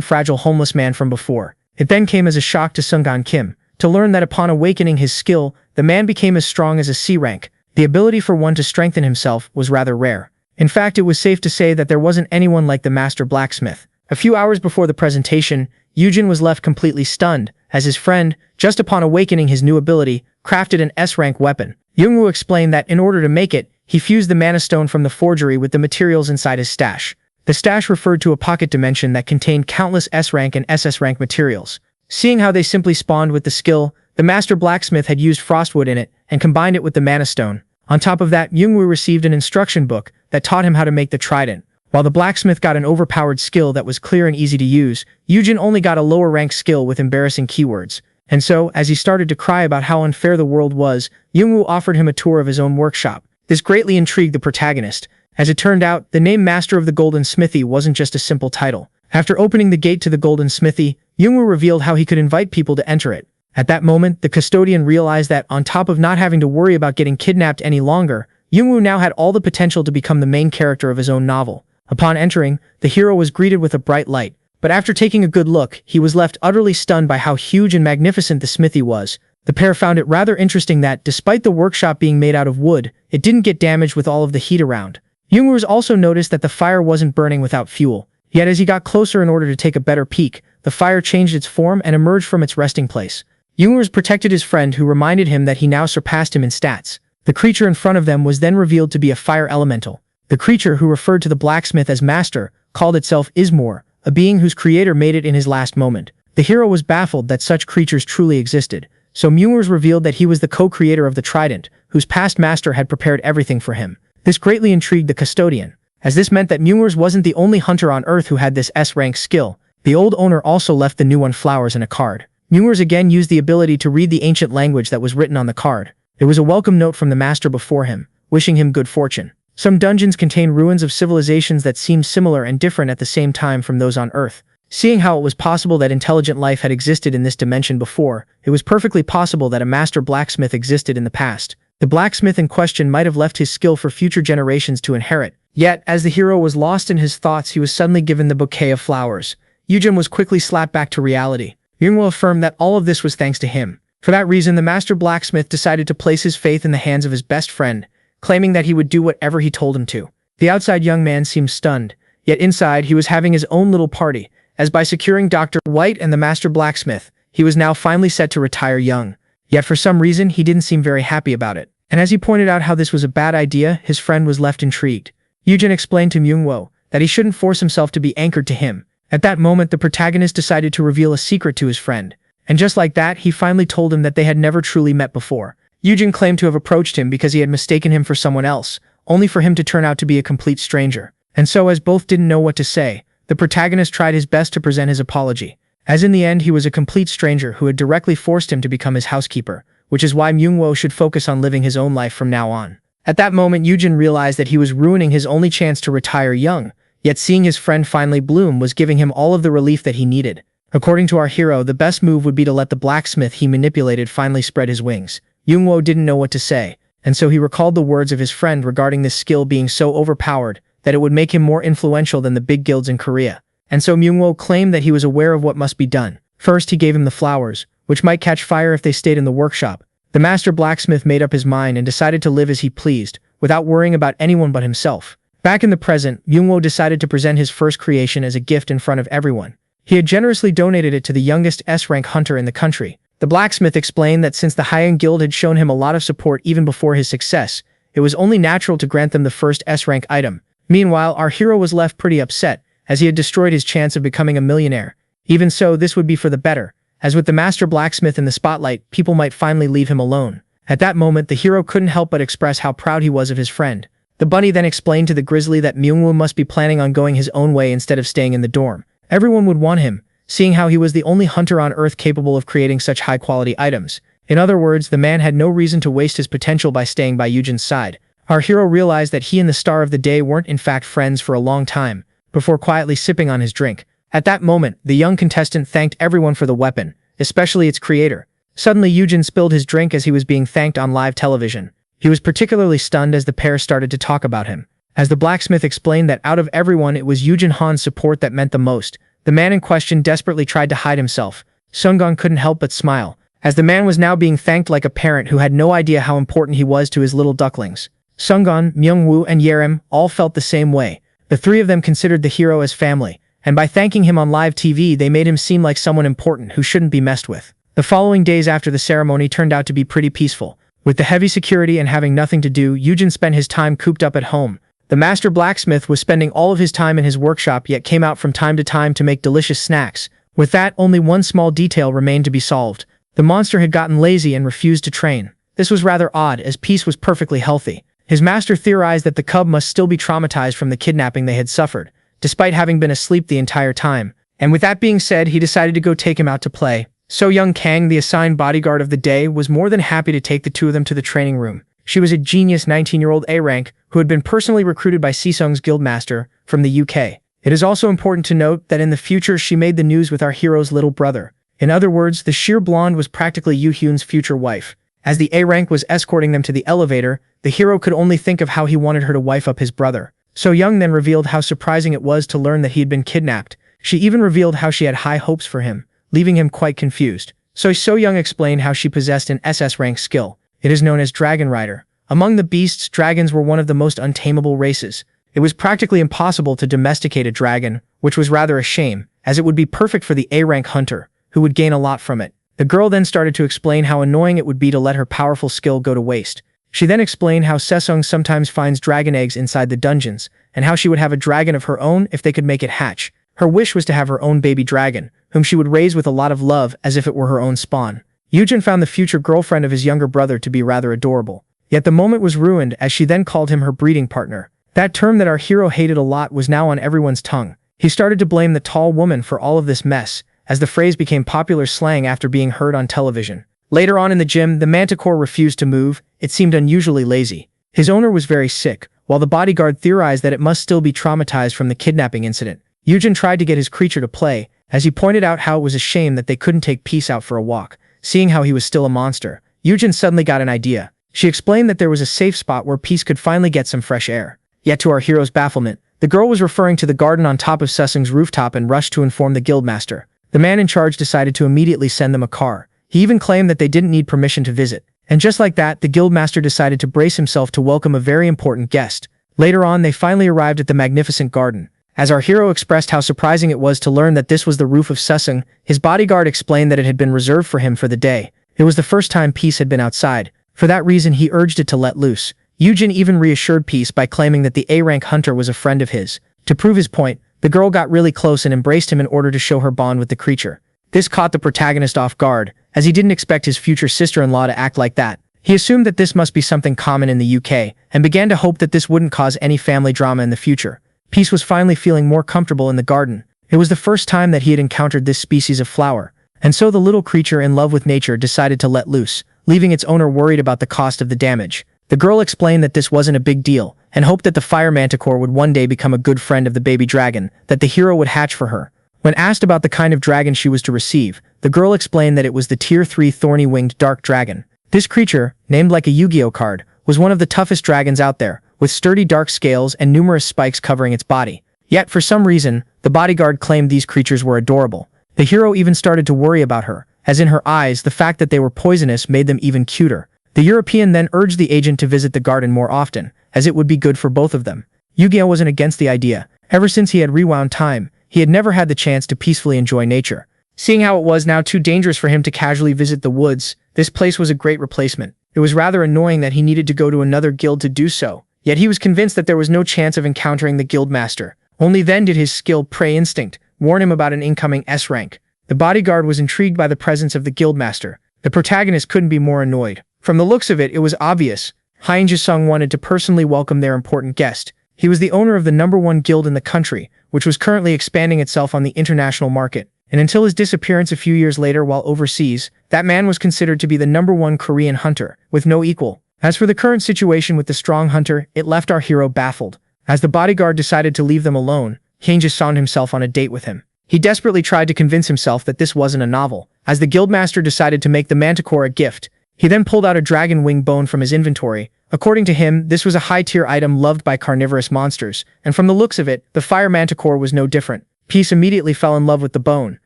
Speaker 1: fragile homeless man from before. It then came as a shock to Sungan Kim to learn that upon awakening his skill, the man became as strong as a C rank. The ability for one to strengthen himself was rather rare. In fact, it was safe to say that there wasn't anyone like the master blacksmith. A few hours before the presentation, Yoojin was left completely stunned, as his friend, just upon awakening his new ability, crafted an S-rank weapon. Young-woo explained that in order to make it, he fused the mana stone from the forgery with the materials inside his stash. The stash referred to a pocket dimension that contained countless S-rank and SS-rank materials. Seeing how they simply spawned with the skill, the master blacksmith had used frostwood in it and combined it with the mana stone. On top of that, Young-woo received an instruction book that taught him how to make the trident. While the blacksmith got an overpowered skill that was clear and easy to use, Yoojin only got a lower rank skill with embarrassing keywords. And so, as he started to cry about how unfair the world was, Young-woo offered him a tour of his own workshop. This greatly intrigued the protagonist. As it turned out, the name Master of the Golden Smithy wasn't just a simple title. After opening the gate to the Golden Smithy, Young-woo revealed how he could invite people to enter it. At that moment, the custodian realized that, on top of not having to worry about getting kidnapped any longer, Young-woo now had all the potential to become the main character of his own novel. Upon entering, the hero was greeted with a bright light, but after taking a good look, he was left utterly stunned by how huge and magnificent the smithy was. The pair found it rather interesting that, despite the workshop being made out of wood, it didn't get damaged with all of the heat around. Young-woo also noticed that the fire wasn't burning without fuel, yet as he got closer in order to take a better peek, the fire changed its form and emerged from its resting place. Young-woo protected his friend who reminded him that he now surpassed him in stats. The creature in front of them was then revealed to be a fire elemental. The creature, who referred to the blacksmith as master, called itself Ismor, a being whose creator made it in his last moment. The hero was baffled that such creatures truly existed, so Myung-woo revealed that he was the co-creator of the trident, whose past master had prepared everything for him. This greatly intrigued the custodian, as this meant that Myung-woo wasn't the only hunter on Earth who had this S-rank skill. The old owner also left the new one flowers and a card. Myung-woo again used the ability to read the ancient language that was written on the card. It was a welcome note from the master before him, wishing him good fortune. Some dungeons contain ruins of civilizations that seemed similar and different at the same time from those on Earth. Seeing how it was possible that intelligent life had existed in this dimension before, it was perfectly possible that a master blacksmith existed in the past. The blacksmith in question might have left his skill for future generations to inherit. Yet, as the hero was lost in his thoughts, he was suddenly given the bouquet of flowers. Yoojin was quickly slapped back to reality. Young-woo affirmed that all of this was thanks to him. For that reason, the master blacksmith decided to place his faith in the hands of his best friend, claiming that he would do whatever he told him to. The outside young man seemed stunned, yet inside he was having his own little party, as by securing Dr. White and the master blacksmith, he was now finally set to retire young. Yet for some reason, he didn't seem very happy about it. And as he pointed out how this was a bad idea, his friend was left intrigued. Yoojin explained to Myung-woo that he shouldn't force himself to be anchored to him. At that moment, the protagonist decided to reveal a secret to his friend. And just like that, he finally told him that they had never truly met before. Yoojin claimed to have approached him because he had mistaken him for someone else, only for him to turn out to be a complete stranger. And so, as both didn't know what to say, the protagonist tried his best to present his apology. As in the end, he was a complete stranger who had directly forced him to become his housekeeper, which is why Myung-woo should focus on living his own life from now on. At that moment, Yoojin realized that he was ruining his only chance to retire young, yet seeing his friend finally bloom was giving him all of the relief that he needed. According to our hero, the best move would be to let the blacksmith he manipulated finally spread his wings. Myung-woo didn't know what to say, and so he recalled the words of his friend regarding this skill being so overpowered that it would make him more influential than the big guilds in Korea. And so Myung-woo claimed that he was aware of what must be done. First, he gave him the flowers, which might catch fire if they stayed in the workshop. The master blacksmith made up his mind and decided to live as he pleased, without worrying about anyone but himself. Back in the present, Byungwoo decided to present his first creation as a gift in front of everyone. He had generously donated it to the youngest S-rank hunter in the country. The blacksmith explained that since the Hyang Guild had shown him a lot of support even before his success, it was only natural to grant them the first S-rank item. Meanwhile, our hero was left pretty upset, as he had destroyed his chance of becoming a millionaire. Even so, this would be for the better, as with the master blacksmith in the spotlight, people might finally leave him alone. At that moment, the hero couldn't help but express how proud he was of his friend. The bunny then explained to the grizzly that Myungwoo must be planning on going his own way instead of staying in the dorm. Everyone would want him, seeing how he was the only hunter on Earth capable of creating such high-quality items. In other words, the man had no reason to waste his potential by staying by Yoojin's side. Our hero realized that he and the star of the day weren't in fact friends for a long time, before quietly sipping on his drink. At that moment, the young contestant thanked everyone for the weapon, especially its creator. Suddenly, Yoojin spilled his drink as he was being thanked on live television. He was particularly stunned as the pair started to talk about him. As the blacksmith explained that out of everyone it was Yoojin Han's support that meant the most, the man in question desperately tried to hide himself. Sungon couldn't help but smile, as the man was now being thanked like a parent who had no idea how important he was to his little ducklings. Sungon, Myungwoo, and Yerim all felt the same way. The three of them considered the hero as family, and by thanking him on live TV they made him seem like someone important who shouldn't be messed with. The following days after the ceremony turned out to be pretty peaceful. With the heavy security and having nothing to do, Yoojin spent his time cooped up at home. The master blacksmith was spending all of his time in his workshop yet came out from time to make delicious snacks. With that, only one small detail remained to be solved. The monster had gotten lazy and refused to train. This was rather odd, as Peace was perfectly healthy. His master theorized that the cub must still be traumatized from the kidnapping they had suffered, despite having been asleep the entire time. And with that being said, he decided to go take him out to play. So young Kang, the assigned bodyguard of the day, was more than happy to take the two of them to the training room. She was a genius 19-year-old A-rank who had been personally recruited by Sisung's guildmaster from the UK. It is also important to note that in the future she made the news with our hero's little brother. In other words, the sheer blonde was practically Yoo Hyun's future wife. As the A-rank was escorting them to the elevator, the hero could only think of how he wanted her to wife up his brother. So Young then revealed how surprising it was to learn that he had been kidnapped. She even revealed how she had high hopes for him, leaving him quite confused. So Young explained how she possessed an SS rank skill. It is known as Dragon Rider. Among the beasts, dragons were one of the most untamable races. It was practically impossible to domesticate a dragon, which was rather a shame, as it would be perfect for the A-rank hunter, who would gain a lot from it. The girl then started to explain how annoying it would be to let her powerful skill go to waste. She then explained how Sesung sometimes finds dragon eggs inside the dungeons, and how she would have a dragon of her own if they could make it hatch. Her wish was to have her own baby dragon, whom she would raise with a lot of love as if it were her own spawn. Yoojin found the future girlfriend of his younger brother to be rather adorable. Yet the moment was ruined as she then called him her breeding partner. That term that our hero hated a lot was now on everyone's tongue. He started to blame the tall woman for all of this mess, as the phrase became popular slang after being heard on television. Later on in the gym, the manticore refused to move. It seemed unusually lazy. His owner was very sick, while the bodyguard theorized that it must still be traumatized from the kidnapping incident. Yoojin tried to get his creature to play, as he pointed out how it was a shame that they couldn't take Peace out for a walk. Seeing how he was still a monster, Yoojin suddenly got an idea. She explained that there was a safe spot where Peace could finally get some fresh air. Yet to our hero's bafflement, the girl was referring to the garden on top of Sesung's rooftop and rushed to inform the guildmaster. The man in charge decided to immediately send them a car. He even claimed that they didn't need permission to visit. And just like that, the guildmaster decided to brace himself to welcome a very important guest. Later on, they finally arrived at the magnificent garden. As our hero expressed how surprising it was to learn that this was the roof of Sesung, his bodyguard explained that it had been reserved for him for the day. It was the first time Peace had been outside. For that reason, he urged it to let loose. Yoojin even reassured Peace by claiming that the A-rank hunter was a friend of his. To prove his point, the girl got really close and embraced him in order to show her bond with the creature. This caught the protagonist off guard, as he didn't expect his future sister-in-law to act like that. He assumed that this must be something common in the UK, and began to hope that this wouldn't cause any family drama in the future. Peace was finally feeling more comfortable in the garden. It was the first time that he had encountered this species of flower, and so the little creature in love with nature decided to let loose, leaving its owner worried about the cost of the damage. The girl explained that this wasn't a big deal, and hoped that the fire manticore would one day become a good friend of the baby dragon that the hero would hatch for her. When asked about the kind of dragon she was to receive, the girl explained that it was the Tier 3 thorny-winged dark dragon. This creature, named like a Yu-Gi-Oh card, was one of the toughest dragons out there, with sturdy dark scales and numerous spikes covering its body. Yet for some reason, the bodyguard claimed these creatures were adorable. The hero even started to worry about her, as in her eyes the fact that they were poisonous made them even cuter. The European then urged the agent to visit the garden more often, as it would be good for both of them. Yu-Gi-Oh wasn't against the idea. Ever since he had rewound time, he had never had the chance to peacefully enjoy nature. Seeing how it was now too dangerous for him to casually visit the woods, this place was a great replacement. It was rather annoying that he needed to go to another guild to do so, yet he was convinced that there was no chance of encountering the guildmaster. Only then did his skilled prey instinct warn him about an incoming S rank. The bodyguard was intrigued by the presence of the guildmaster. The protagonist couldn't be more annoyed. From the looks of it, it was obvious. Han Yoojin wanted to personally welcome their important guest. He was the owner of the #1 guild in the country, which was currently expanding itself on the international market. And until his disappearance a few years later while overseas, that man was considered to be the #1 Korean hunter, with no equal. As for the current situation with the strong hunter, it left our hero baffled. As the bodyguard decided to leave them alone, Han just found himself on a date with him. He desperately tried to convince himself that this wasn't a novel, as the guildmaster decided to make the manticore a gift. He then pulled out a dragon wing bone from his inventory. According to him, this was a high-tier item loved by carnivorous monsters, and from the looks of it, the fire manticore was no different. Peace immediately fell in love with the bone.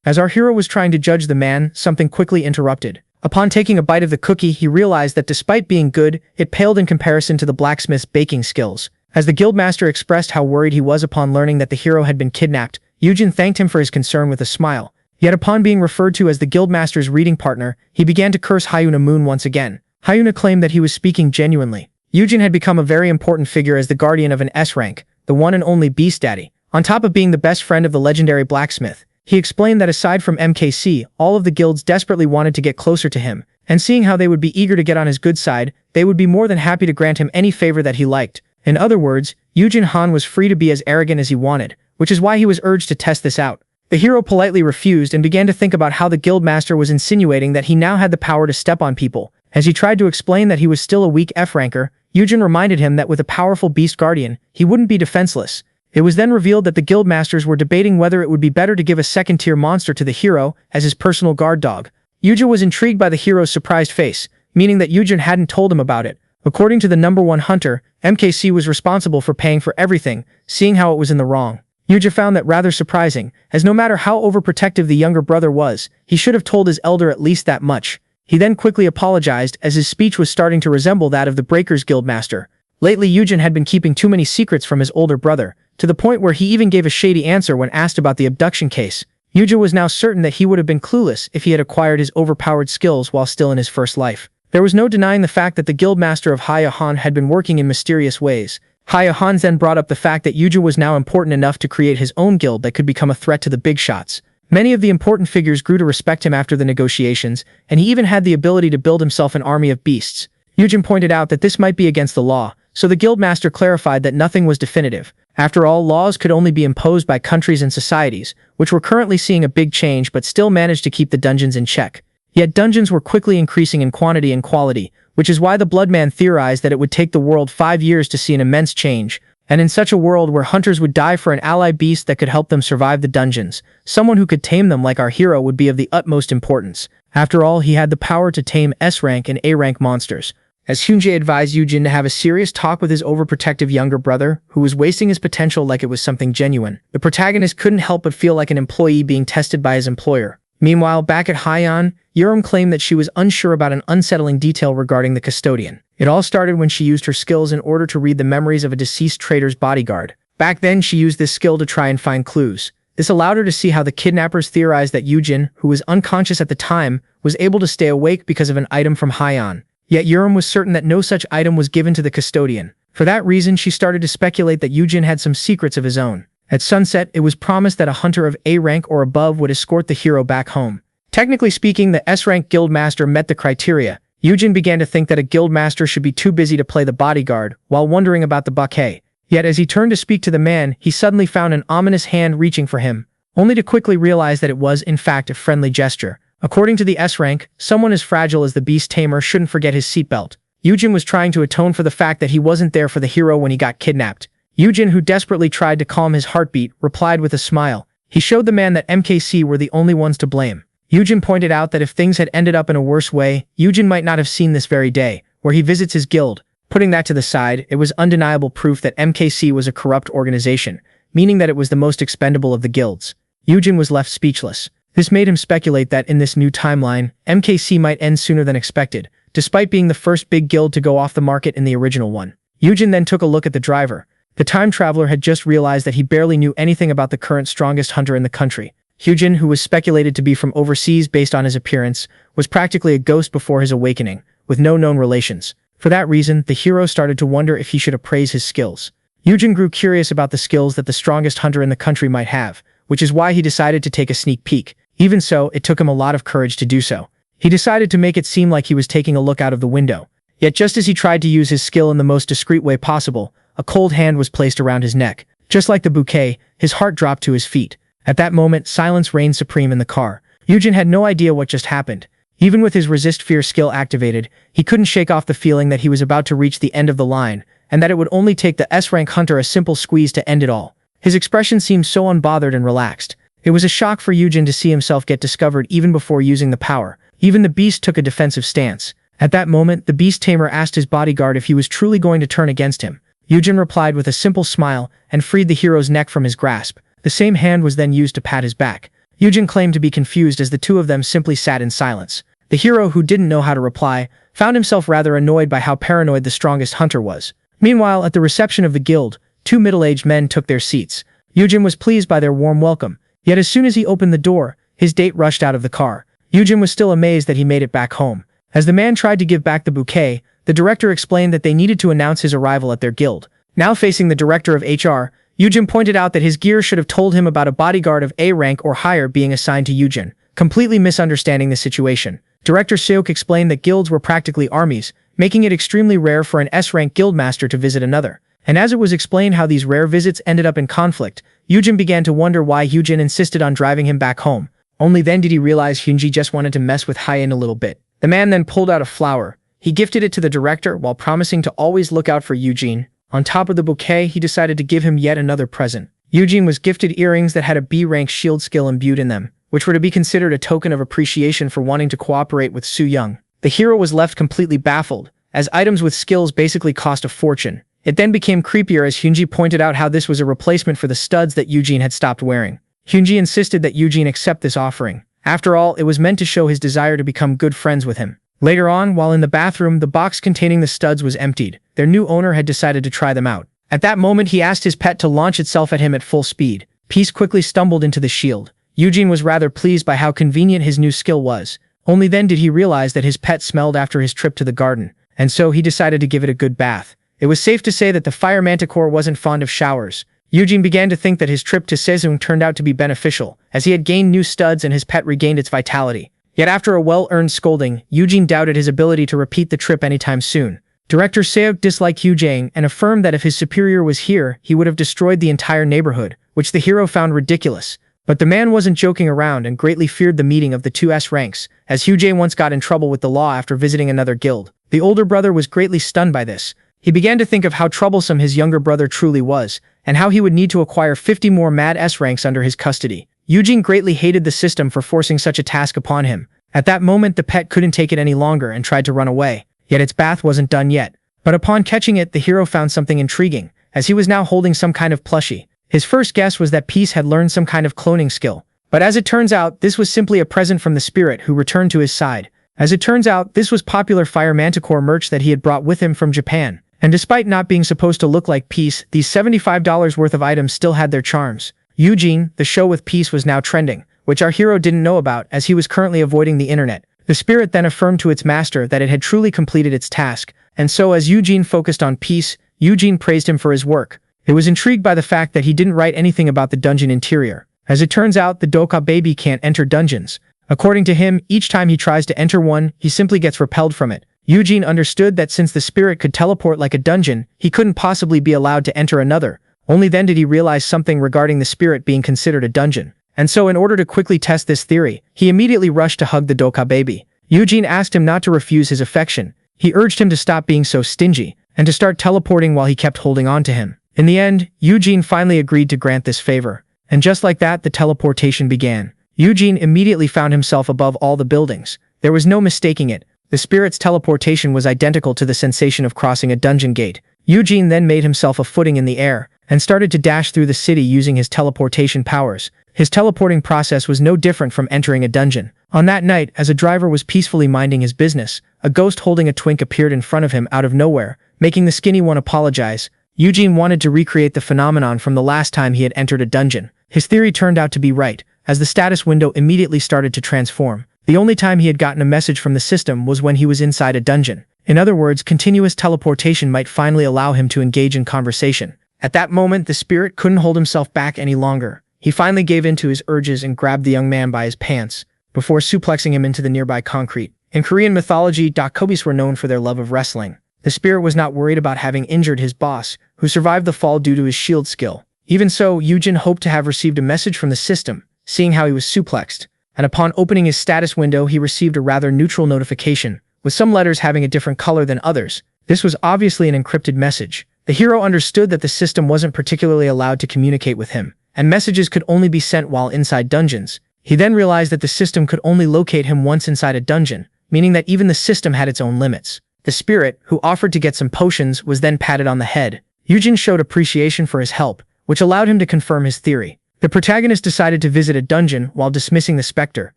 Speaker 1: As our hero was trying to judge the man, something quickly interrupted. Upon taking a bite of the cookie, he realized that despite being good, it paled in comparison to the blacksmith's baking skills. As the guildmaster expressed how worried he was upon learning that the hero had been kidnapped, Yoojin thanked him for his concern with a smile. Yet upon being referred to as the guildmaster's reading partner, he began to curse Hyuna Moon once again. Hyuna claimed that he was speaking genuinely. Yoojin had become a very important figure as the guardian of an S rank, the one and only Beast Daddy. On top of being the best friend of the legendary blacksmith, he explained that aside from MKC, all of the guilds desperately wanted to get closer to him, and seeing how they would be eager to get on his good side, they would be more than happy to grant him any favor that he liked. In other words, Yoojin Han was free to be as arrogant as he wanted, which is why he was urged to test this out. The hero politely refused and began to think about how the guildmaster was insinuating that he now had the power to step on people. As he tried to explain that he was still a weak F-ranker, Yoojin reminded him that with a powerful beast guardian, he wouldn't be defenseless. It was then revealed that the guildmasters were debating whether it would be better to give a second-tier monster to the hero as his personal guard dog. Yoojin was intrigued by the hero's surprised face, meaning that Yoojin hadn't told him about it. According to the #1 hunter, MKC was responsible for paying for everything, seeing how it was in the wrong. Yoojin found that rather surprising, as no matter how overprotective the younger brother was, he should have told his elder at least that much. He then quickly apologized as his speech was starting to resemble that of the Breakers Guildmaster. Lately, Yoojin had been keeping too many secrets from his older brother, to the point where he even gave a shady answer when asked about the abduction case. Yoojin was now certain that he would have been clueless if he had acquired his overpowered skills while still in his first life. There was no denying the fact that the guildmaster of Han had been working in mysterious ways. Han then brought up the fact that Yoojin was now important enough to create his own guild that could become a threat to the big shots. Many of the important figures grew to respect him after the negotiations, and he even had the ability to build himself an army of beasts. Yoojin pointed out that this might be against the law, so the guildmaster clarified that nothing was definitive. After all, laws could only be imposed by countries and societies, which were currently seeing a big change but still managed to keep the dungeons in check. Yet dungeons were quickly increasing in quantity and quality, which is why the Bloodman theorized that it would take the world 5 years to see an immense change. And in such a world where hunters would die for an ally beast that could help them survive the dungeons, someone who could tame them like our hero would be of the utmost importance. After all, he had the power to tame S-rank and A-rank monsters. As Hyunjae advised Yoojin to have a serious talk with his overprotective younger brother, who was wasting his potential like it was something genuine, the protagonist couldn't help but feel like an employee being tested by his employer. Meanwhile, back at Haiyan, Yurim claimed that she was unsure about an unsettling detail regarding the custodian. It all started when she used her skills in order to read the memories of a deceased trader's bodyguard. Back then, she used this skill to try and find clues. This allowed her to see how the kidnappers theorized that Yoojin, who was unconscious at the time, was able to stay awake because of an item from Haiyan. Yet Yurim was certain that no such item was given to the custodian. For that reason, she started to speculate that Yoojin had some secrets of his own. At sunset, it was promised that a hunter of A rank or above would escort the hero back home. Technically speaking, the S-rank guildmaster met the criteria. Yoojin began to think that a guildmaster should be too busy to play the bodyguard, while wondering about the bouquet. Yet as he turned to speak to the man, he suddenly found an ominous hand reaching for him, only to quickly realize that it was, in fact, a friendly gesture. According to the S-rank, someone as fragile as the beast tamer shouldn't forget his seatbelt. Yoojin was trying to atone for the fact that he wasn't there for the hero when he got kidnapped. Yoojin, who desperately tried to calm his heartbeat, replied with a smile. He showed the man that MKC were the only ones to blame. Yoojin pointed out that if things had ended up in a worse way, Yoojin might not have seen this very day, where he visits his guild. Putting that to the side, it was undeniable proof that MKC was a corrupt organization, meaning that it was the most expendable of the guilds. Yoojin was left speechless. This made him speculate that in this new timeline, MKC might end sooner than expected, despite being the first big guild to go off the market in the original one. Yoojin then took a look at the driver. The time traveler had just realized that he barely knew anything about the current strongest hunter in the country. Yoojin, who was speculated to be from overseas based on his appearance, was practically a ghost before his awakening, with no known relations. For that reason, the hero started to wonder if he should appraise his skills. Yoojin grew curious about the skills that the strongest hunter in the country might have, which is why he decided to take a sneak peek. Even so, it took him a lot of courage to do so. He decided to make it seem like he was taking a look out of the window. Yet just as he tried to use his skill in the most discreet way possible, a cold hand was placed around his neck. Just like the bouquet, his heart dropped to his feet. At that moment, silence reigned supreme in the car. Yoojin had no idea what just happened. Even with his resist fear skill activated, he couldn't shake off the feeling that he was about to reach the end of the line, and that it would only take the S-rank hunter a simple squeeze to end it all. His expression seemed so unbothered and relaxed. It was a shock for Yoojin to see himself get discovered even before using the power. Even the beast took a defensive stance. At that moment, the beast tamer asked his bodyguard if he was truly going to turn against him. Yoojin replied with a simple smile and freed the hero's neck from his grasp. The same hand was then used to pat his back. Yoojin claimed to be confused as the two of them simply sat in silence. The hero, who didn't know how to reply, found himself rather annoyed by how paranoid the strongest hunter was. Meanwhile, at the reception of the guild, two middle-aged men took their seats. Yoojin was pleased by their warm welcome, yet as soon as he opened the door, his date rushed out of the car. Yoojin was still amazed that he made it back home. As the man tried to give back the bouquet, the director explained that they needed to announce his arrival at their guild. Now facing the director of HR, Yoojin pointed out that his gear should have told him about a bodyguard of A rank or higher being assigned to Yoojin, completely misunderstanding the situation. Director Seok explained that guilds were practically armies, making it extremely rare for an S-rank guildmaster to visit another. And as it was explained how these rare visits ended up in conflict, Yoojin began to wonder why Yoojin insisted on driving him back home. Only then did he realize Hyunji just wanted to mess with Hyen a little bit. The man then pulled out a flower. He gifted it to the director while promising to always look out for Yoojin. On top of the bouquet, he decided to give him yet another present. Yoojin was gifted earrings that had a B-rank shield skill imbued in them, which were to be considered a token of appreciation for wanting to cooperate with Soo Young. The hero was left completely baffled, as items with skills basically cost a fortune. It then became creepier as Hyunji pointed out how this was a replacement for the studs that Yoojin had stopped wearing. Hyunji insisted that Yoojin accept this offering. After all, it was meant to show his desire to become good friends with him. Later on, while in the bathroom, the box containing the studs was emptied. Their new owner had decided to try them out. At that moment, he asked his pet to launch itself at him at full speed. Peace quickly stumbled into the shield. Yoojin was rather pleased by how convenient his new skill was. Only then did he realize that his pet smelled after his trip to the garden, and so he decided to give it a good bath. It was safe to say that the fire manticore wasn't fond of showers. Yoojin began to think that his trip to Sejong turned out to be beneficial, as he had gained new studs and his pet regained its vitality. Yet after a well-earned scolding, Yoojin doubted his ability to repeat the trip anytime soon. Director Seok disliked Hyujang and affirmed that if his superior was here, he would have destroyed the entire neighborhood, which the hero found ridiculous. But the man wasn't joking around and greatly feared the meeting of the two S ranks, as Hyujang once got in trouble with the law after visiting another guild. The older brother was greatly stunned by this. He began to think of how troublesome his younger brother truly was, and how he would need to acquire 50 more mad S ranks under his custody. Yoojin greatly hated the system for forcing such a task upon him. At that moment, the pet couldn't take it any longer and tried to run away. Yet its bath wasn't done yet. But upon catching it, the hero found something intriguing, as he was now holding some kind of plushie. His first guess was that Peace had learned some kind of cloning skill. But as it turns out, this was simply a present from the spirit who returned to his side. As it turns out, this was popular Fire Manticore merch that he had brought with him from Japan. And despite not being supposed to look like Peace, these $75 worth of items still had their charms. Yoojin, the show with Peace, was now trending, which our hero didn't know about as he was currently avoiding the internet. The spirit then affirmed to its master that it had truly completed its task, and so as Yoojin focused on Peace, Yoojin praised him for his work. It was intrigued by the fact that he didn't write anything about the dungeon interior. As it turns out, the Doka baby can't enter dungeons. According to him, each time he tries to enter one, he simply gets repelled from it. Yoojin understood that since the spirit could teleport like a dungeon, he couldn't possibly be allowed to enter another. Only then did he realize something regarding the spirit being considered a dungeon. And so in order to quickly test this theory, he immediately rushed to hug the Doka baby. Yoojin asked him not to refuse his affection. He urged him to stop being so stingy, and to start teleporting while he kept holding on to him. In the end, Yoojin finally agreed to grant this favor. And just like that, the teleportation began. Yoojin immediately found himself above all the buildings. There was no mistaking it. The spirit's teleportation was identical to the sensation of crossing a dungeon gate. Yoojin then made himself a footing in the air, and started to dash through the city using his teleportation powers. His teleporting process was no different from entering a dungeon. On that night, as a driver was peacefully minding his business, a ghost holding a twink appeared in front of him out of nowhere, making the skinny one apologize. Yoojin wanted to recreate the phenomenon from the last time he had entered a dungeon. His theory turned out to be right, as the status window immediately started to transform. The only time he had gotten a message from the system was when he was inside a dungeon. In other words, continuous teleportation might finally allow him to engage in conversation. At that moment, the spirit couldn't hold himself back any longer. He finally gave in to his urges and grabbed the young man by his pants, before suplexing him into the nearby concrete. In Korean mythology, Dakkobis were known for their love of wrestling. The spirit was not worried about having injured his boss, who survived the fall due to his shield skill. Even so, Yoojin hoped to have received a message from the system, seeing how he was suplexed. And upon opening his status window, he received a rather neutral notification, with some letters having a different color than others. This was obviously an encrypted message. The hero understood that the system wasn't particularly allowed to communicate with him, and messages could only be sent while inside dungeons. He then realized that the system could only locate him once inside a dungeon, meaning that even the system had its own limits. The spirit, who offered to get some potions, was then patted on the head. Yoojin showed appreciation for his help, which allowed him to confirm his theory. The protagonist decided to visit a dungeon while dismissing the specter.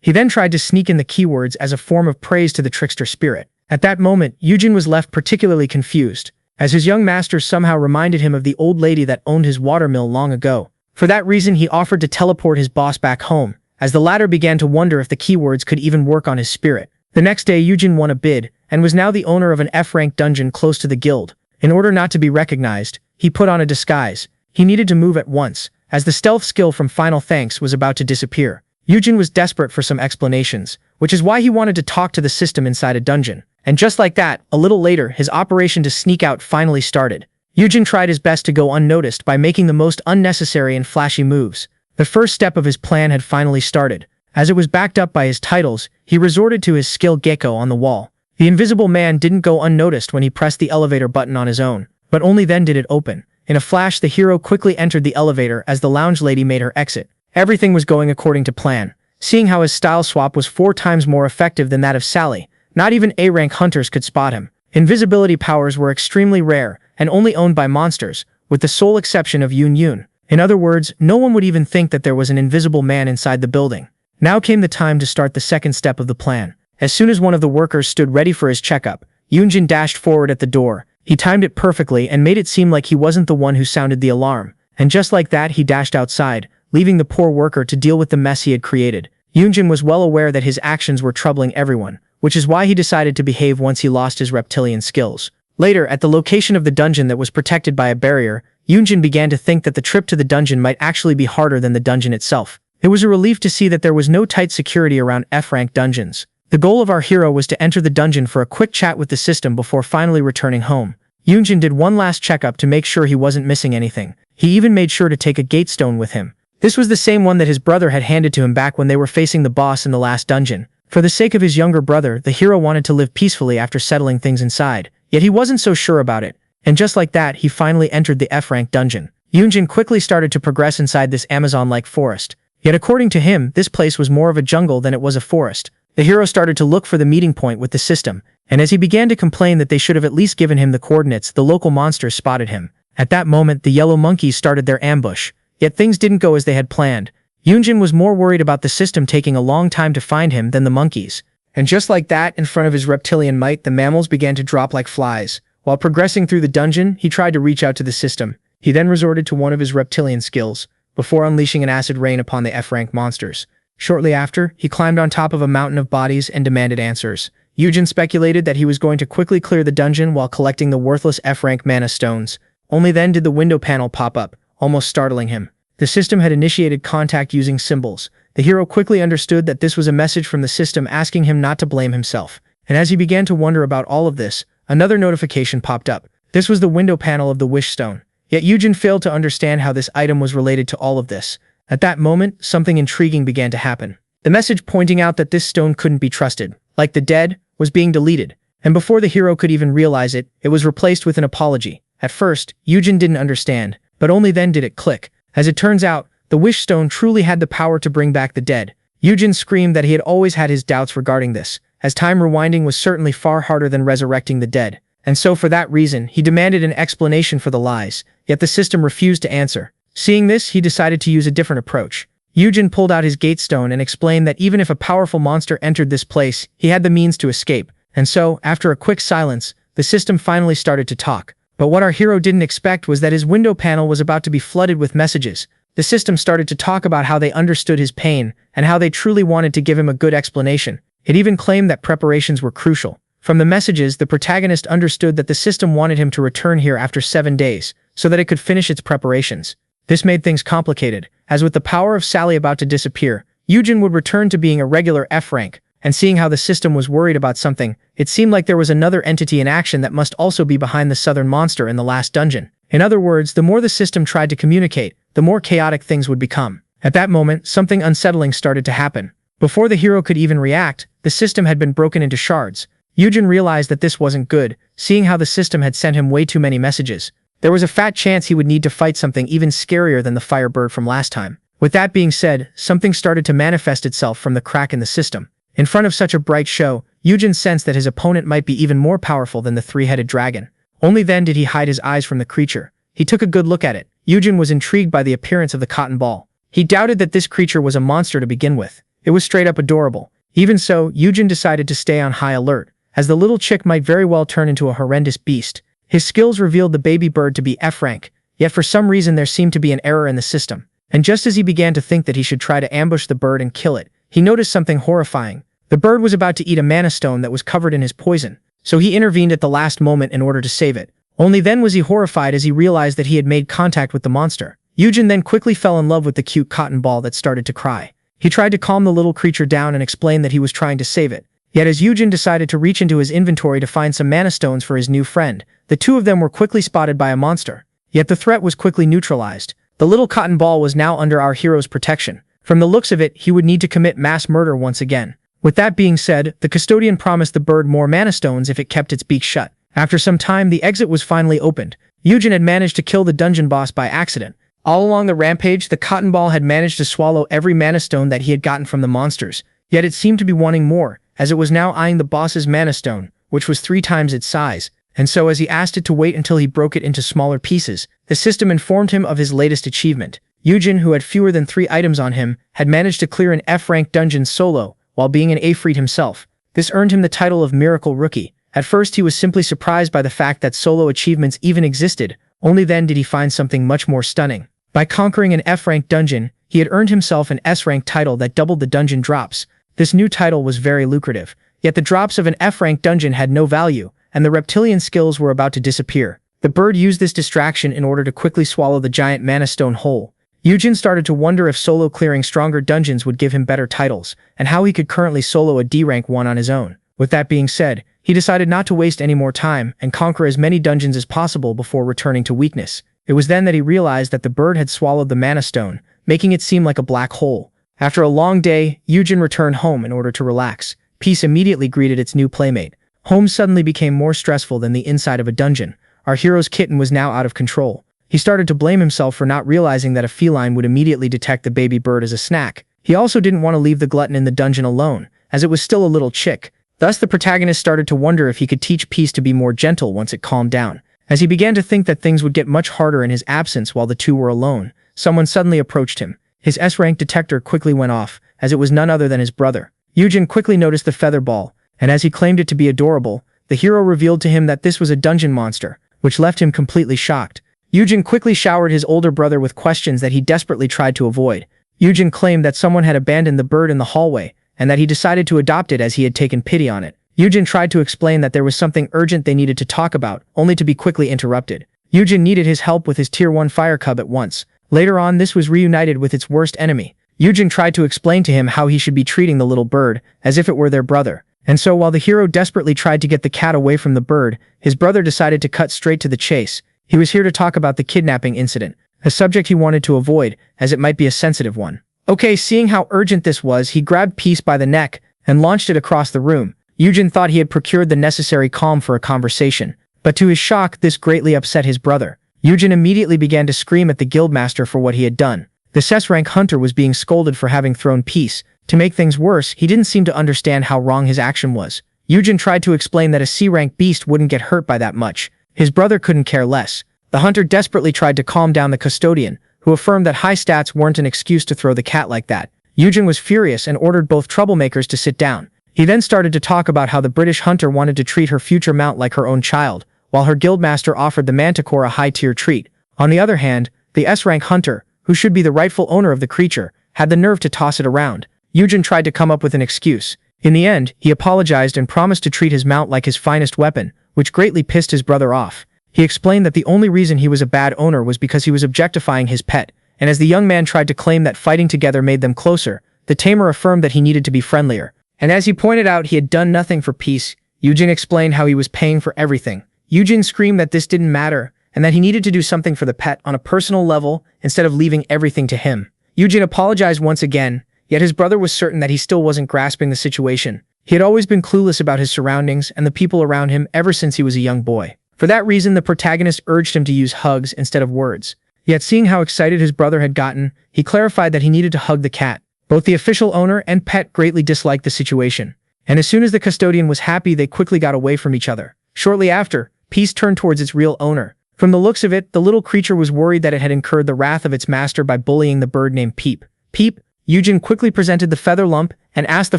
Speaker 1: He then tried to sneak in the keywords as a form of praise to the trickster spirit. At that moment, Yoojin was left particularly confused, as his young master somehow reminded him of the old lady that owned his watermill long ago. For that reason, he offered to teleport his boss back home, as the latter began to wonder if the keywords could even work on his spirit. The next day, Yoojin won a bid, and was now the owner of an F-rank dungeon close to the guild. In order not to be recognized, he put on a disguise. He needed to move at once, as the stealth skill from Final Thanks was about to disappear. Yoojin was desperate for some explanations, which is why he wanted to talk to the system inside a dungeon. And just like that, a little later, his operation to sneak out finally started. Yoojin tried his best to go unnoticed by making the most unnecessary and flashy moves. The first step of his plan had finally started. As it was backed up by his titles, he resorted to his skill Gecko on the wall. The invisible man didn't go unnoticed when he pressed the elevator button on his own, but only then did it open. In a flash, the hero quickly entered the elevator as the lounge lady made her exit. Everything was going according to plan. Seeing how his style swap was 4 times more effective than that of Sally, not even A-rank hunters could spot him. Invisibility powers were extremely rare and only owned by monsters, with the sole exception of Yoon. In other words, no one would even think that there was an invisible man inside the building. Now came the time to start the second step of the plan. As soon as one of the workers stood ready for his checkup, Yoonjin dashed forward at the door. He timed it perfectly and made it seem like he wasn't the one who sounded the alarm. And just like that, he dashed outside, leaving the poor worker to deal with the mess he had created. Yoonjin was well aware that his actions were troubling everyone, which is why he decided to behave once he lost his reptilian skills. Later, at the location of the dungeon that was protected by a barrier, Yoonjin began to think that the trip to the dungeon might actually be harder than the dungeon itself. It was a relief to see that there was no tight security around F-rank dungeons. The goal of our hero was to enter the dungeon for a quick chat with the system before finally returning home. Yoonjin did one last checkup to make sure he wasn't missing anything. He even made sure to take a gate stone with him. This was the same one that his brother had handed to him back when they were facing the boss in the last dungeon. For the sake of his younger brother, the hero wanted to live peacefully after settling things inside. Yet he wasn't so sure about it. And just like that, he finally entered the F-rank dungeon. Yoonjin quickly started to progress inside this Amazon-like forest. Yet according to him, this place was more of a jungle than it was a forest. The hero started to look for the meeting point with the system, and as he began to complain that they should have at least given him the coordinates, the local monsters spotted him. At that moment, the yellow monkeys started their ambush. Yet things didn't go as they had planned. Yoonjin was more worried about the system taking a long time to find him than the monkeys. And just like that, in front of his reptilian might, the mammals began to drop like flies. While progressing through the dungeon, he tried to reach out to the system. He then resorted to one of his reptilian skills, before unleashing an acid rain upon the F-rank monsters. Shortly after, he climbed on top of a mountain of bodies and demanded answers. Yoojin speculated that he was going to quickly clear the dungeon while collecting the worthless F-rank mana stones. Only then did the window panel pop up, almost startling him. The system had initiated contact using symbols. The hero quickly understood that this was a message from the system asking him not to blame himself. And as he began to wonder about all of this, another notification popped up. This was the window panel of the Wish Stone. Yet Yoojin failed to understand how this item was related to all of this. At that moment, something intriguing began to happen. The message pointing out that this stone couldn't be trusted, like the dead, was being deleted. And before the hero could even realize it, it was replaced with an apology. At first, Yoojin didn't understand, but only then did it click. As it turns out, the Wish Stone truly had the power to bring back the dead. Yoojin screamed that he had always had his doubts regarding this, as time rewinding was certainly far harder than resurrecting the dead. And so for that reason, he demanded an explanation for the lies, yet the system refused to answer. Seeing this, he decided to use a different approach. Yoojin pulled out his gate stone and explained that even if a powerful monster entered this place, he had the means to escape, And so, after a quick silence, the system finally started to talk. But what our hero didn't expect was that his window panel was about to be flooded with messages. The system started to talk about how they understood his pain, and how they truly wanted to give him a good explanation. It even claimed that preparations were crucial. From the messages, the protagonist understood that the system wanted him to return here after 7 days, so that it could finish its preparations. This made things complicated, as with the power of Sally about to disappear, Yoojin would return to being a regular F rank, and seeing how the system was worried about something, it seemed like there was another entity in action that must also be behind the southern monster in the last dungeon. In other words, the more the system tried to communicate, the more chaotic things would become. At that moment, something unsettling started to happen. Before the hero could even react, the system had been broken into shards. Yoojin realized that this wasn't good, seeing how the system had sent him way too many messages. There was a fat chance he would need to fight something even scarier than the firebird from last time. With that being said, something started to manifest itself from the crack in the system. In front of such a bright show, Yoojin sensed that his opponent might be even more powerful than the three-headed dragon. Only then did he hide his eyes from the creature. He took a good look at it. Yoojin was intrigued by the appearance of the cotton ball. He doubted that this creature was a monster to begin with. It was straight up adorable. Even so, Yoojin decided to stay on high alert, as the little chick might very well turn into a horrendous beast. His skills revealed the baby bird to be F rank, yet for some reason there seemed to be an error in the system. And just as he began to think that he should try to ambush the bird and kill it, he noticed something horrifying. The bird was about to eat a mana stone that was covered in his poison, so he intervened at the last moment in order to save it. Only then was he horrified as he realized that he had made contact with the monster. Yoojin then quickly fell in love with the cute cotton ball that started to cry. He tried to calm the little creature down and explain that he was trying to save it. Yet as Yoojin decided to reach into his inventory to find some mana stones for his new friend, the two of them were quickly spotted by a monster. Yet the threat was quickly neutralized. The little cotton ball was now under our hero's protection. From the looks of it, he would need to commit mass murder once again. With that being said, the custodian promised the bird more mana stones if it kept its beak shut. After some time, the exit was finally opened. Yoojin had managed to kill the dungeon boss by accident. All along the rampage, the cotton ball had managed to swallow every mana stone that he had gotten from the monsters. Yet it seemed to be wanting more, as it was now eyeing the boss's mana stone, which was 3 times its size. And so as he asked it to wait until he broke it into smaller pieces, the system informed him of his latest achievement. Yoojin, who had fewer than 3 items on him, had managed to clear an F-rank dungeon solo, while being an Afreet himself. This earned him the title of Miracle Rookie. At first he was simply surprised by the fact that solo achievements even existed, only then did he find something much more stunning. By conquering an F-rank dungeon, he had earned himself an S-rank title that doubled the dungeon drops. This new title was very lucrative, yet the drops of an F-rank dungeon had no value, and the reptilian skills were about to disappear. The bird used this distraction in order to quickly swallow the giant mana stone whole. Yoojin started to wonder if solo clearing stronger dungeons would give him better titles, and how he could currently solo a D-rank one on his own. With that being said, he decided not to waste any more time and conquer as many dungeons as possible before returning to weakness. It was then that he realized that the bird had swallowed the mana stone, making it seem like a black hole. After a long day, Yoojin returned home in order to relax. Peace immediately greeted its new playmate. Home suddenly became more stressful than the inside of a dungeon. Our hero's kitten was now out of control. He started to blame himself for not realizing that a feline would immediately detect the baby bird as a snack. He also didn't want to leave the glutton in the dungeon alone, as it was still a little chick. Thus the protagonist started to wonder if he could teach Peace to be more gentle once it calmed down. As he began to think that things would get much harder in his absence while the two were alone, someone suddenly approached him. His S-rank detector quickly went off, as it was none other than his brother. Yoojin quickly noticed the feather ball, and as he claimed it to be adorable, the hero revealed to him that this was a dungeon monster, which left him completely shocked. Yoojin quickly showered his older brother with questions that he desperately tried to avoid. Yoojin claimed that someone had abandoned the bird in the hallway, and that he decided to adopt it as he had taken pity on it. Yoojin tried to explain that there was something urgent they needed to talk about, only to be quickly interrupted. Yoojin needed his help with his Tier 1 fire cub at once. Later on, this was reunited with its worst enemy. Yoojin tried to explain to him how he should be treating the little bird, as if it were their brother. And so while the hero desperately tried to get the cat away from the bird, his brother decided to cut straight to the chase. He was here to talk about the kidnapping incident, a subject he wanted to avoid, as it might be a sensitive one. Okay, seeing how urgent this was, he grabbed Peace by the neck and launched it across the room. Yoojin thought he had procured the necessary calm for a conversation, but to his shock, this greatly upset his brother. Yoojin immediately began to scream at the guildmaster for what he had done. The S-rank hunter was being scolded for having thrown Peace. To make things worse, he didn't seem to understand how wrong his action was. Yoojin tried to explain that a C-rank beast wouldn't get hurt by that much. His brother couldn't care less. The hunter desperately tried to calm down the custodian, who affirmed that high stats weren't an excuse to throw the cat like that. Yoojin was furious and ordered both troublemakers to sit down. He then started to talk about how the British hunter wanted to treat her future mount like her own child, while her guildmaster offered the manticore a high-tier treat. On the other hand, the S-rank hunter, who should be the rightful owner of the creature, had the nerve to toss it around. Yoojin tried to come up with an excuse. In the end, he apologized and promised to treat his mount like his finest weapon, which greatly pissed his brother off. He explained that the only reason he was a bad owner was because he was objectifying his pet, and as the young man tried to claim that fighting together made them closer, the tamer affirmed that he needed to be friendlier. And as he pointed out he had done nothing for peace, Yoojin explained how he was paying for everything. Yoojin screamed that this didn't matter, and that he needed to do something for the pet on a personal level instead of leaving everything to him. Yoojin apologized once again, yet his brother was certain that he still wasn't grasping the situation. He had always been clueless about his surroundings and the people around him ever since he was a young boy. For that reason, the protagonist urged him to use hugs instead of words. Yet seeing how excited his brother had gotten, he clarified that he needed to hug the cat. Both the official owner and pet greatly disliked the situation, and as soon as the custodian was happy, they quickly got away from each other. Shortly after, Peace turned towards its real owner. From the looks of it, the little creature was worried that it had incurred the wrath of its master by bullying the bird named Peep. Peep, Yoojin quickly presented the feather lump and asked the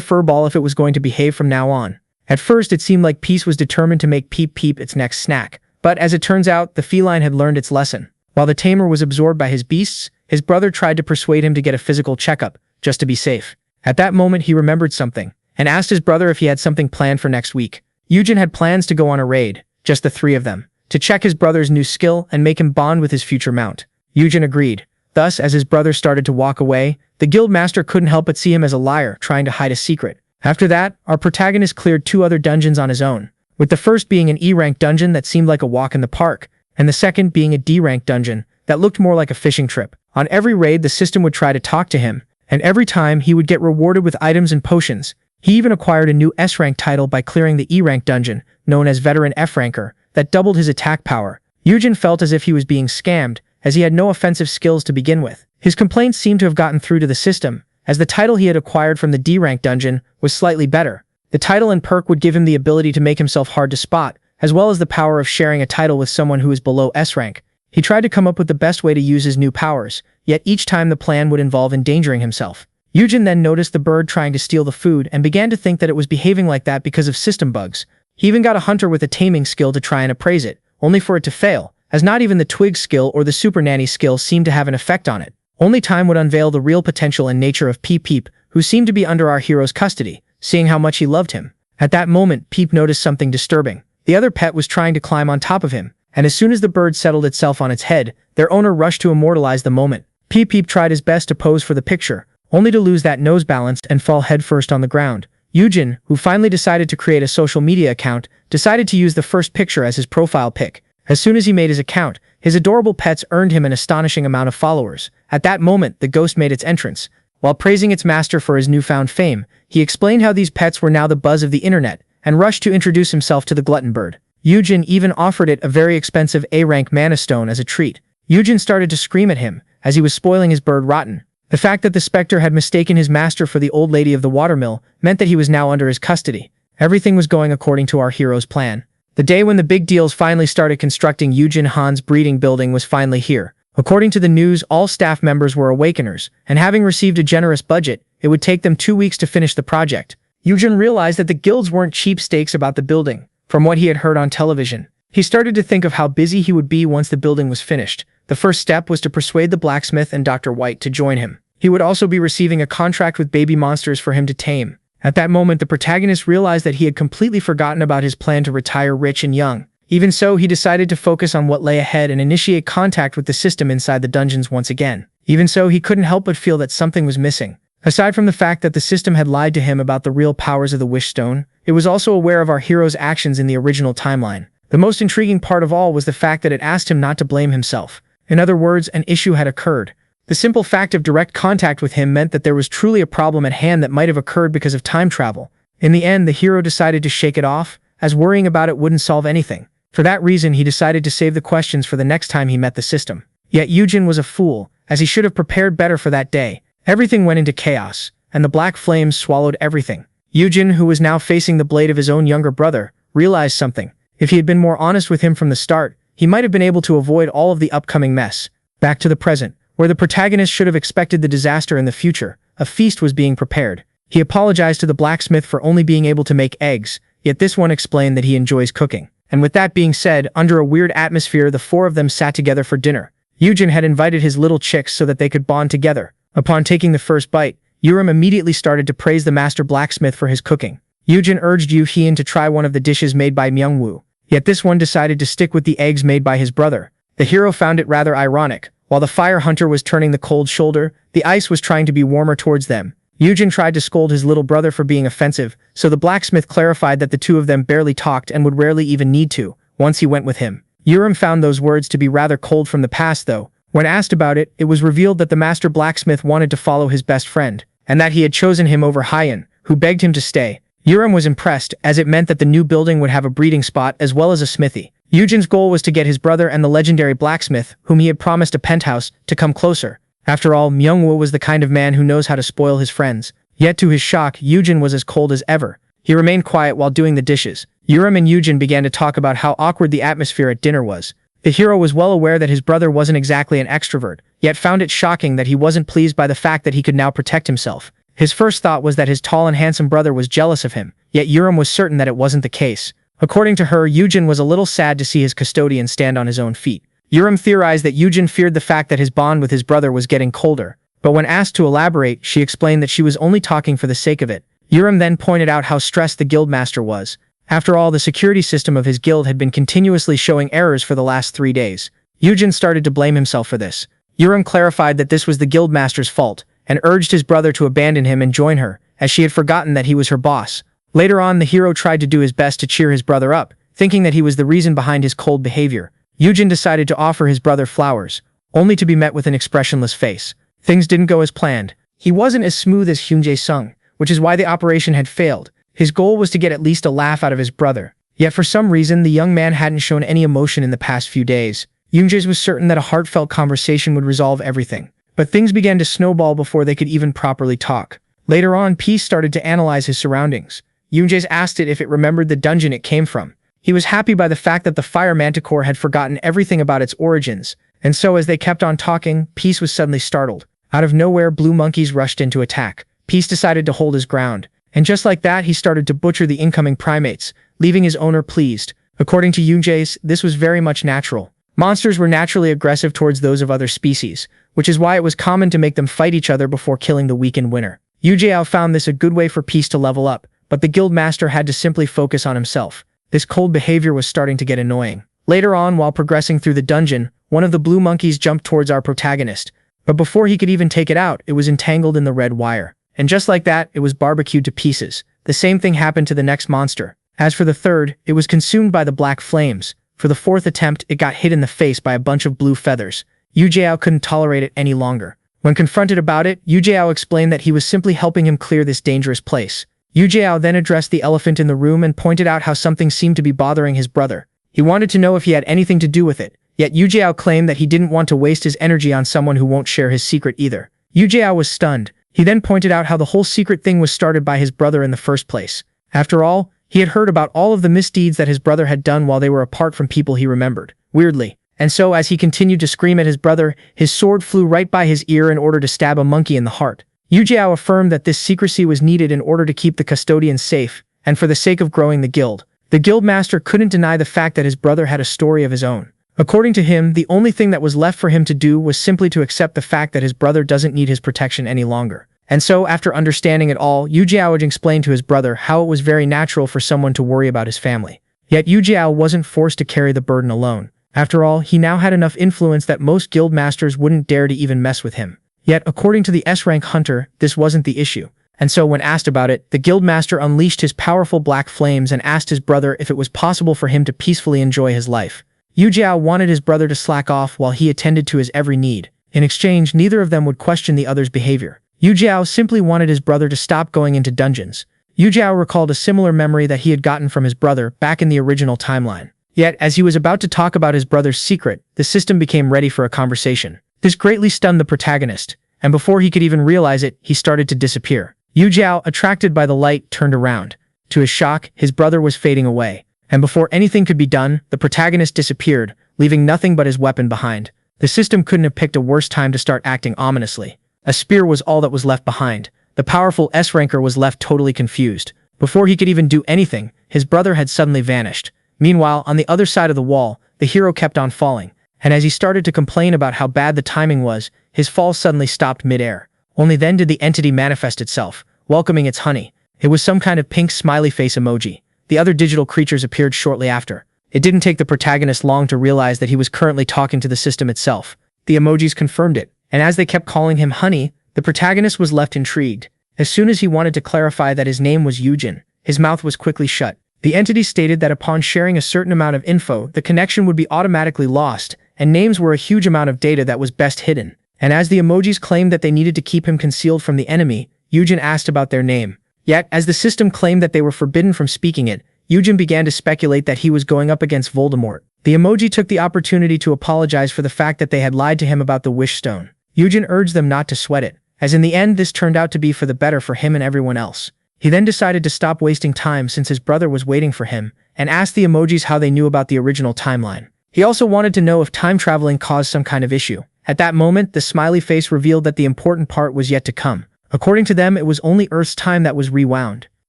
Speaker 1: furball if it was going to behave from now on. At first, it seemed like Peace was determined to make Peep Peep its next snack, but as it turns out, the feline had learned its lesson. While the tamer was absorbed by his beasts, his brother tried to persuade him to get a physical checkup, just to be safe. At that moment, he remembered something, and asked his brother if he had something planned for next week. Yoojin had plans to go on a raid, just the three of them, to check his brother's new skill and make him bond with his future mount. Yoojin agreed. Thus, as his brother started to walk away, the guildmaster couldn't help but see him as a liar trying to hide a secret. After that, our protagonist cleared 2 other dungeons on his own, with the first being an E-rank dungeon that seemed like a walk in the park, and the second being a D-rank dungeon that looked more like a fishing trip. On every raid, the system would try to talk to him, and every time he would get rewarded with items and potions. He even acquired a new S-rank title by clearing the E-rank dungeon, known as Veteran F-ranker, that doubled his attack power. Yoojin felt as if he was being scammed, as he had no offensive skills to begin with. His complaints seemed to have gotten through to the system, as the title he had acquired from the D-rank dungeon was slightly better. The title and perk would give him the ability to make himself hard to spot, as well as the power of sharing a title with someone who is below S-rank. He tried to come up with the best way to use his new powers, yet each time the plan would involve endangering himself. Yoojin then noticed the bird trying to steal the food and began to think that it was behaving like that because of system bugs. He even got a hunter with a taming skill to try and appraise it, only for it to fail, as not even the twig skill or the super nanny skill seemed to have an effect on it. Only time would unveil the real potential and nature of Peep Peep, who seemed to be under our hero's custody, seeing how much he loved him. At that moment, Peep noticed something disturbing. The other pet was trying to climb on top of him, and as soon as the bird settled itself on its head, their owner rushed to immortalize the moment. Peep Peep tried his best to pose for the picture, only to lose that nose balance and fall headfirst on the ground. Yoojin, who finally decided to create a social media account, decided to use the first picture as his profile pic. As soon as he made his account, his adorable pets earned him an astonishing amount of followers. At that moment, the ghost made its entrance. While praising its master for his newfound fame, he explained how these pets were now the buzz of the internet, and rushed to introduce himself to the glutton bird. Yoojin even offered it a very expensive A-rank mana stone as a treat. Yoojin started to scream at him, as he was spoiling his bird rotten. The fact that the specter had mistaken his master for the old lady of the watermill meant that he was now under his custody. Everything was going according to our hero's plan. The day when the big deals finally started constructing Yoojin Han's breeding building was finally here. According to the news, all staff members were awakeners, and having received a generous budget, it would take them 2 weeks to finish the project. Yoojin realized that the guilds weren't cheapskates about the building, from what he had heard on television. He started to think of how busy he would be once the building was finished. The first step was to persuade the blacksmith and Dr. White to join him. He would also be receiving a contract with baby monsters for him to tame. At that moment, the protagonist realized that he had completely forgotten about his plan to retire rich and young. Even so, he decided to focus on what lay ahead and initiate contact with the system inside the dungeons once again. Even so, he couldn't help but feel that something was missing. Aside from the fact that the system had lied to him about the real powers of the Wish Stone, it was also aware of our hero's actions in the original timeline. The most intriguing part of all was the fact that it asked him not to blame himself. In other words, an issue had occurred. The simple fact of direct contact with him meant that there was truly a problem at hand that might have occurred because of time travel. In the end, the hero decided to shake it off, as worrying about it wouldn't solve anything. For that reason, he decided to save the questions for the next time he met the system. Yet Yoojin was a fool, as he should have prepared better for that day. Everything went into chaos, and the black flames swallowed everything. Yoojin, who was now facing the blade of his own younger brother, realized something. If he had been more honest with him from the start, he might have been able to avoid all of the upcoming mess. Back to the present, where the protagonist should have expected the disaster in the future, a feast was being prepared. He apologized to the blacksmith for only being able to make eggs, yet this one explained that he enjoys cooking. And with that being said, under a weird atmosphere, the four of them sat together for dinner. Yoojin had invited his little chicks so that they could bond together. Upon taking the first bite, Yurim immediately started to praise the master blacksmith for his cooking. Yoojin urged Yu Hyun to try one of the dishes made by Myungwoo, yet this one decided to stick with the eggs made by his brother. The hero found it rather ironic. While the fire hunter was turning the cold shoulder, the ice was trying to be warmer towards them. Yoojin tried to scold his little brother for being offensive, so the blacksmith clarified that the two of them barely talked and would rarely even need to, once he went with him. Yurim found those words to be rather cold from the past though. When asked about it, it was revealed that the master blacksmith wanted to follow his best friend, and that he had chosen him over Hyun, who begged him to stay. Yurim was impressed, as it meant that the new building would have a breeding spot as well as a smithy. Yoojin's goal was to get his brother and the legendary blacksmith, whom he had promised a penthouse, to come closer. After all, Myungwoo was the kind of man who knows how to spoil his friends. Yet to his shock, Yoojin was as cold as ever. He remained quiet while doing the dishes. Yurim and Yoojin began to talk about how awkward the atmosphere at dinner was. The hero was well aware that his brother wasn't exactly an extrovert, yet found it shocking that he wasn't pleased by the fact that he could now protect himself. His first thought was that his tall and handsome brother was jealous of him, yet Yurim was certain that it wasn't the case. According to her, Yoojin was a little sad to see his custodian stand on his own feet. Yurim theorized that Yoojin feared the fact that his bond with his brother was getting colder, but when asked to elaborate, she explained that she was only talking for the sake of it. Yurim then pointed out how stressed the guildmaster was. After all, the security system of his guild had been continuously showing errors for the last 3 days. Yoojin started to blame himself for this. Yurim clarified that this was the guildmaster's fault, and urged his brother to abandon him and join her, as she had forgotten that he was her boss. Later on, the hero tried to do his best to cheer his brother up, thinking that he was the reason behind his cold behavior. Yoojin decided to offer his brother flowers, only to be met with an expressionless face. Things didn't go as planned. He wasn't as smooth as Hyun Jae-sung, which is why the operation had failed. His goal was to get at least a laugh out of his brother. Yet for some reason, the young man hadn't shown any emotion in the past few days. Hyun Jae was certain that a heartfelt conversation would resolve everything. But things began to snowball before they could even properly talk. Later on, Peace started to analyze his surroundings. Hyun Jae asked it if it remembered the dungeon it came from. He was happy by the fact that the fire manticore had forgotten everything about its origins, and so as they kept on talking, Peace was suddenly startled. Out of nowhere, blue monkeys rushed in to attack. Peace decided to hold his ground, and just like that, he started to butcher the incoming primates, leaving his owner pleased. According to Hyun Jae, this was very much natural. Monsters were naturally aggressive towards those of other species, which is why it was common to make them fight each other before killing the weakened winner. Yu Jiao found this a good way for Peace to level up, but the guild master had to simply focus on himself. This cold behavior was starting to get annoying. Later on, while progressing through the dungeon, one of the blue monkeys jumped towards our protagonist, but before he could even take it out, it was entangled in the red wire. And just like that, it was barbecued to pieces. The same thing happened to the next monster. As for the third, it was consumed by the black flames. For the fourth attempt, it got hit in the face by a bunch of blue feathers. Yu Jiao couldn't tolerate it any longer. When confronted about it, Yu Jiao explained that he was simply helping him clear this dangerous place. Yu Jiao then addressed the elephant in the room and pointed out how something seemed to be bothering his brother. He wanted to know if he had anything to do with it, yet Yu Jiao claimed that he didn't want to waste his energy on someone who won't share his secret either. Yu Jiao was stunned. He then pointed out how the whole secret thing was started by his brother in the first place. After all, he had heard about all of the misdeeds that his brother had done while they were apart from people he remembered. Weirdly. And so as he continued to scream at his brother, his sword flew right by his ear in order to stab a monkey in the heart. Yu Jiao affirmed that this secrecy was needed in order to keep the custodians safe, and for the sake of growing the guild. The guild master couldn't deny the fact that his brother had a story of his own. According to him, the only thing that was left for him to do was simply to accept the fact that his brother doesn't need his protection any longer. And so, after understanding it all, Yu Jiao explained to his brother how it was very natural for someone to worry about his family. Yet Yu Jiao wasn't forced to carry the burden alone. After all, he now had enough influence that most guild masters wouldn't dare to even mess with him. Yet, according to the S-rank hunter, this wasn't the issue. And so when asked about it, the guild master unleashed his powerful black flames and asked his brother if it was possible for him to peacefully enjoy his life. Yu Jiao wanted his brother to slack off while he attended to his every need. In exchange, neither of them would question the other's behavior. Yu Jiao simply wanted his brother to stop going into dungeons. Yu Jiao recalled a similar memory that he had gotten from his brother back in the original timeline. Yet, as he was about to talk about his brother's secret, the system became ready for a conversation. This greatly stunned the protagonist, and before he could even realize it, he started to disappear. Yu Jiao, attracted by the light, turned around. To his shock, his brother was fading away. And before anything could be done, the protagonist disappeared, leaving nothing but his weapon behind. The system couldn't have picked a worse time to start acting ominously. A spear was all that was left behind. The powerful S-ranker was left totally confused. Before he could even do anything, his brother had suddenly vanished. Meanwhile, on the other side of the wall, the hero kept on falling, and as he started to complain about how bad the timing was, his fall suddenly stopped mid-air. Only then did the entity manifest itself, welcoming its honey. It was some kind of pink smiley face emoji. The other digital creatures appeared shortly after. It didn't take the protagonist long to realize that he was currently talking to the system itself. The emojis confirmed it, and as they kept calling him honey, the protagonist was left intrigued. As soon as he wanted to clarify that his name was Yoojin, his mouth was quickly shut. The entity stated that upon sharing a certain amount of info, the connection would be automatically lost, and names were a huge amount of data that was best hidden. And as the emojis claimed that they needed to keep him concealed from the enemy, Yoojin asked about their name. Yet, as the system claimed that they were forbidden from speaking it, Yoojin began to speculate that he was going up against Voldemort. The emoji took the opportunity to apologize for the fact that they had lied to him about the Wish Stone. Yoojin urged them not to sweat it, as in the end this turned out to be for the better for him and everyone else. He then decided to stop wasting time since his brother was waiting for him, and asked the emojis how they knew about the original timeline. He also wanted to know if time traveling caused some kind of issue. At that moment, the smiley face revealed that the important part was yet to come. According to them, it was only Earth's time that was rewound.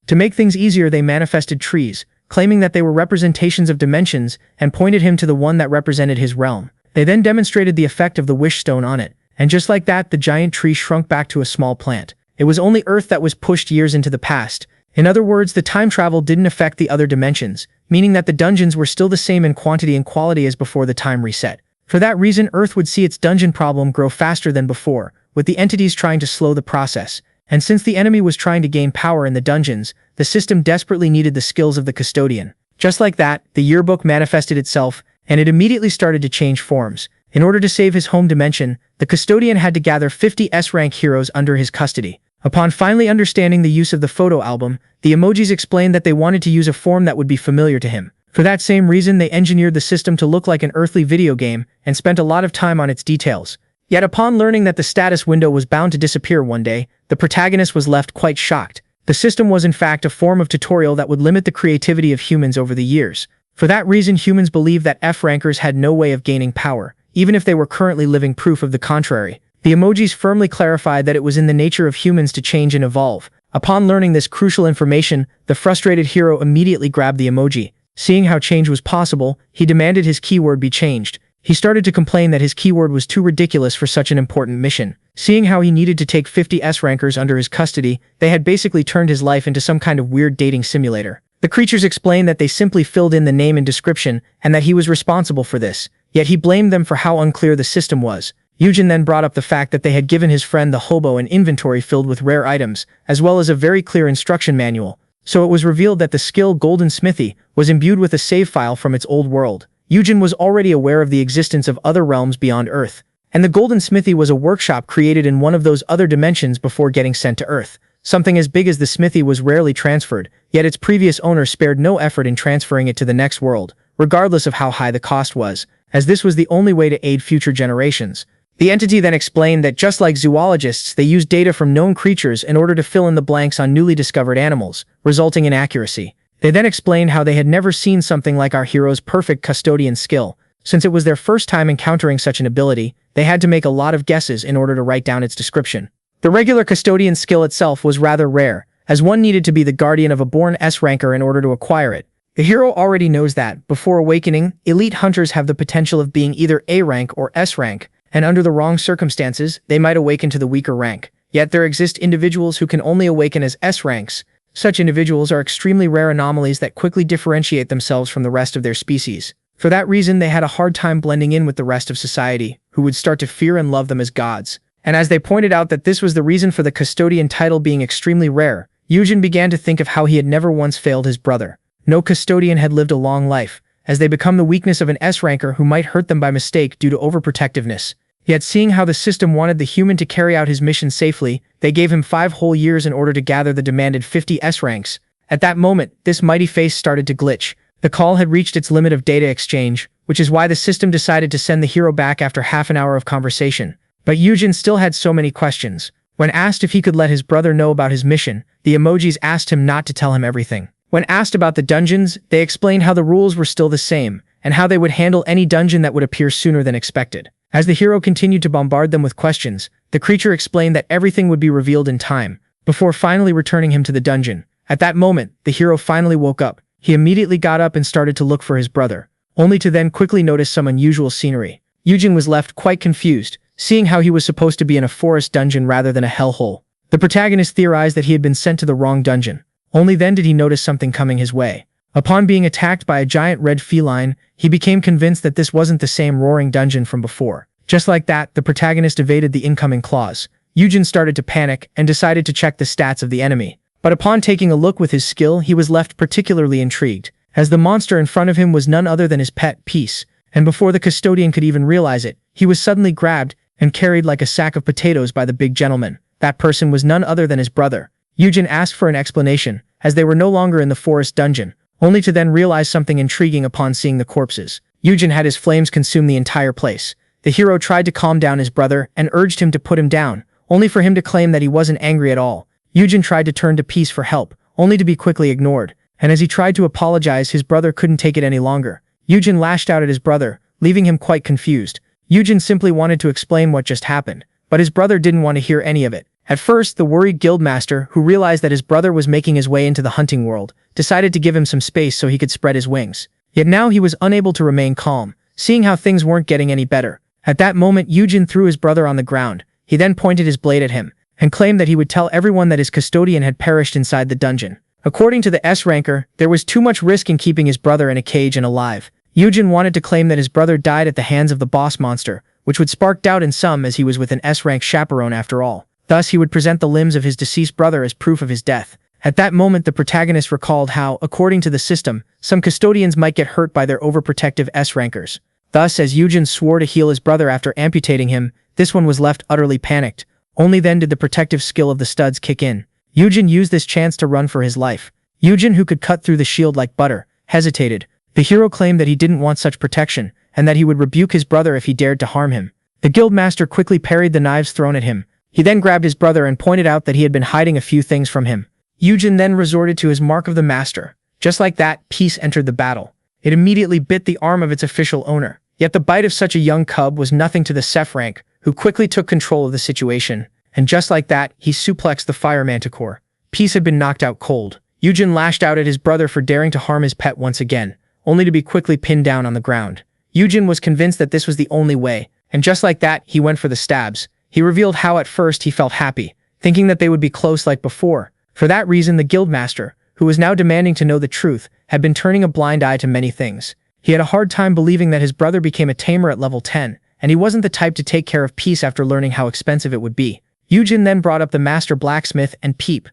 Speaker 1: To make things easier, they manifested trees, claiming that they were representations of dimensions, and pointed him to the one that represented his realm. They then demonstrated the effect of the Wish Stone on it, and just like that, the giant tree shrunk back to a small plant. It was only Earth that was pushed years into the past. In other words, the time travel didn't affect the other dimensions, meaning that the dungeons were still the same in quantity and quality as before the time reset. For that reason, Earth would see its dungeon problem grow faster than before, with the entities trying to slow the process. And since the enemy was trying to gain power in the dungeons, the system desperately needed the skills of the custodian. Just like that, the yearbook manifested itself, and it immediately started to change forms. In order to save his home dimension, the custodian had to gather 50 S-rank heroes under his custody. Upon finally understanding the use of the photo album, the emojis explained that they wanted to use a form that would be familiar to him. For that same reason, they engineered the system to look like an earthly video game and spent a lot of time on its details. Yet upon learning that the status window was bound to disappear one day, the protagonist was left quite shocked. The system was in fact a form of tutorial that would limit the creativity of humans over the years. For that reason, humans believed that F-rankers had no way of gaining power, even if they were currently living proof of the contrary. The emojis firmly clarified that it was in the nature of humans to change and evolve. Upon learning this crucial information, the frustrated hero immediately grabbed the emoji. Seeing how change was possible, he demanded his keyword be changed. He started to complain that his keyword was too ridiculous for such an important mission. Seeing how he needed to take 50 S-rankers under his custody, they had basically turned his life into some kind of weird dating simulator. The creatures explained that they simply filled in the name and description, and that he was responsible for this. Yet he blamed them for how unclear the system was. Yoojin then brought up the fact that they had given his friend the hobo an inventory filled with rare items, as well as a very clear instruction manual. So it was revealed that the skill Golden Smithy was imbued with a save file from its old world. Yoojin was already aware of the existence of other realms beyond Earth, and the Golden Smithy was a workshop created in one of those other dimensions before getting sent to Earth. Something as big as the smithy was rarely transferred, yet its previous owner spared no effort in transferring it to the next world, regardless of how high the cost was, as this was the only way to aid future generations. The entity then explained that just like zoologists, they use data from known creatures in order to fill in the blanks on newly discovered animals, resulting in accuracy. They then explained how they had never seen something like our hero's perfect custodian skill. Since it was their first time encountering such an ability, they had to make a lot of guesses in order to write down its description. The regular custodian skill itself was rather rare, as one needed to be the guardian of a born S-ranker in order to acquire it. The hero already knows that, before awakening, elite hunters have the potential of being either A rank or S rank, and under the wrong circumstances, they might awaken to the weaker rank. Yet there exist individuals who can only awaken as S ranks. Such individuals are extremely rare anomalies that quickly differentiate themselves from the rest of their species. For that reason, they had a hard time blending in with the rest of society, who would start to fear and love them as gods. And as they pointed out that this was the reason for the custodian title being extremely rare, Yoojin began to think of how he had never once failed his brother. No custodian had lived a long life, as they become the weakness of an S-ranker who might hurt them by mistake due to overprotectiveness. Yet seeing how the system wanted the human to carry out his mission safely, they gave him 5 whole years in order to gather the demanded 50 S-ranks. At that moment, this mighty face started to glitch. The call had reached its limit of data exchange, which is why the system decided to send the hero back after half an hour of conversation. But Yoojin still had so many questions. When asked if he could let his brother know about his mission, the emojis asked him not to tell him everything. When asked about the dungeons, they explained how the rules were still the same, and how they would handle any dungeon that would appear sooner than expected. As the hero continued to bombard them with questions, the creature explained that everything would be revealed in time. before finally returning him to the dungeon. At that moment, the hero finally woke up. He immediately got up and started to look for his brother, only to then quickly notice some unusual scenery. Yoojin was left quite confused, seeing how he was supposed to be in a forest dungeon rather than a hellhole. The protagonist theorized that he had been sent to the wrong dungeon. Only then did he notice something coming his way. Upon being attacked by a giant red feline, he became convinced that this wasn't the same roaring dungeon from before. Just like that, the protagonist evaded the incoming claws. Yoojin started to panic and decided to check the stats of the enemy. But upon taking a look with his skill, he was left particularly intrigued, as the monster in front of him was none other than his pet, Peace. And before the custodian could even realize it, he was suddenly grabbed and carried like a sack of potatoes by the big gentleman. That person was none other than his brother. Yoojin asked for an explanation, as they were no longer in the forest dungeon, only to then realize something intriguing upon seeing the corpses. Yoojin had his flames consume the entire place. The hero tried to calm down his brother and urged him to put him down, only for him to claim that he wasn't angry at all. Yoojin tried to turn to Peace for help, only to be quickly ignored, and as he tried to apologize, his brother couldn't take it any longer. Yoojin lashed out at his brother, leaving him quite confused. Yoojin simply wanted to explain what just happened, but his brother didn't want to hear any of it. At first, the worried guildmaster, who realized that his brother was making his way into the hunting world, decided to give him some space so he could spread his wings. Yet now he was unable to remain calm, seeing how things weren't getting any better. At that moment, Yoojin threw his brother on the ground. He then pointed his blade at him, and claimed that he would tell everyone that his custodian had perished inside the dungeon. According to the S-ranker, there was too much risk in keeping his brother in a cage and alive. Yoojin wanted to claim that his brother died at the hands of the boss monster, which would spark doubt in some as he was with an S-rank chaperone after all. Thus, he would present the limbs of his deceased brother as proof of his death. At that moment, the protagonist recalled how, according to the system, some custodians might get hurt by their overprotective S-rankers. Thus, as Yoojin swore to heal his brother after amputating him, this one was left utterly panicked. Only then did the protective skill of the studs kick in. Yoojin used this chance to run for his life. Yoojin, who could cut through the shield like butter, hesitated. The hero claimed that he didn't want such protection, and that he would rebuke his brother if he dared to harm him. The guildmaster quickly parried the knives thrown at him. He then grabbed his brother and pointed out that he had been hiding a few things from him. Yoojin then resorted to his mark of the master. Just like that, Peace entered the battle. It immediately bit the arm of its official owner. Yet the bite of such a young cub was nothing to the Seth rank, who quickly took control of the situation. And just like that, he suplexed the fire manticore. Peace had been knocked out cold. Yoojin lashed out at his brother for daring to harm his pet once again, only to be quickly pinned down on the ground. Yoojin was convinced that this was the only way, and just like that, he went for the stabs. He revealed how at first he felt happy, thinking that they would be close like before. For that reason, the guildmaster, who was now demanding to know the truth, had been turning a blind eye to many things. He had a hard time believing that his brother became a tamer at level 10, and he wasn't the type to take care of Peace after learning how expensive it would be. Yoojin then brought up the master blacksmith and Peep.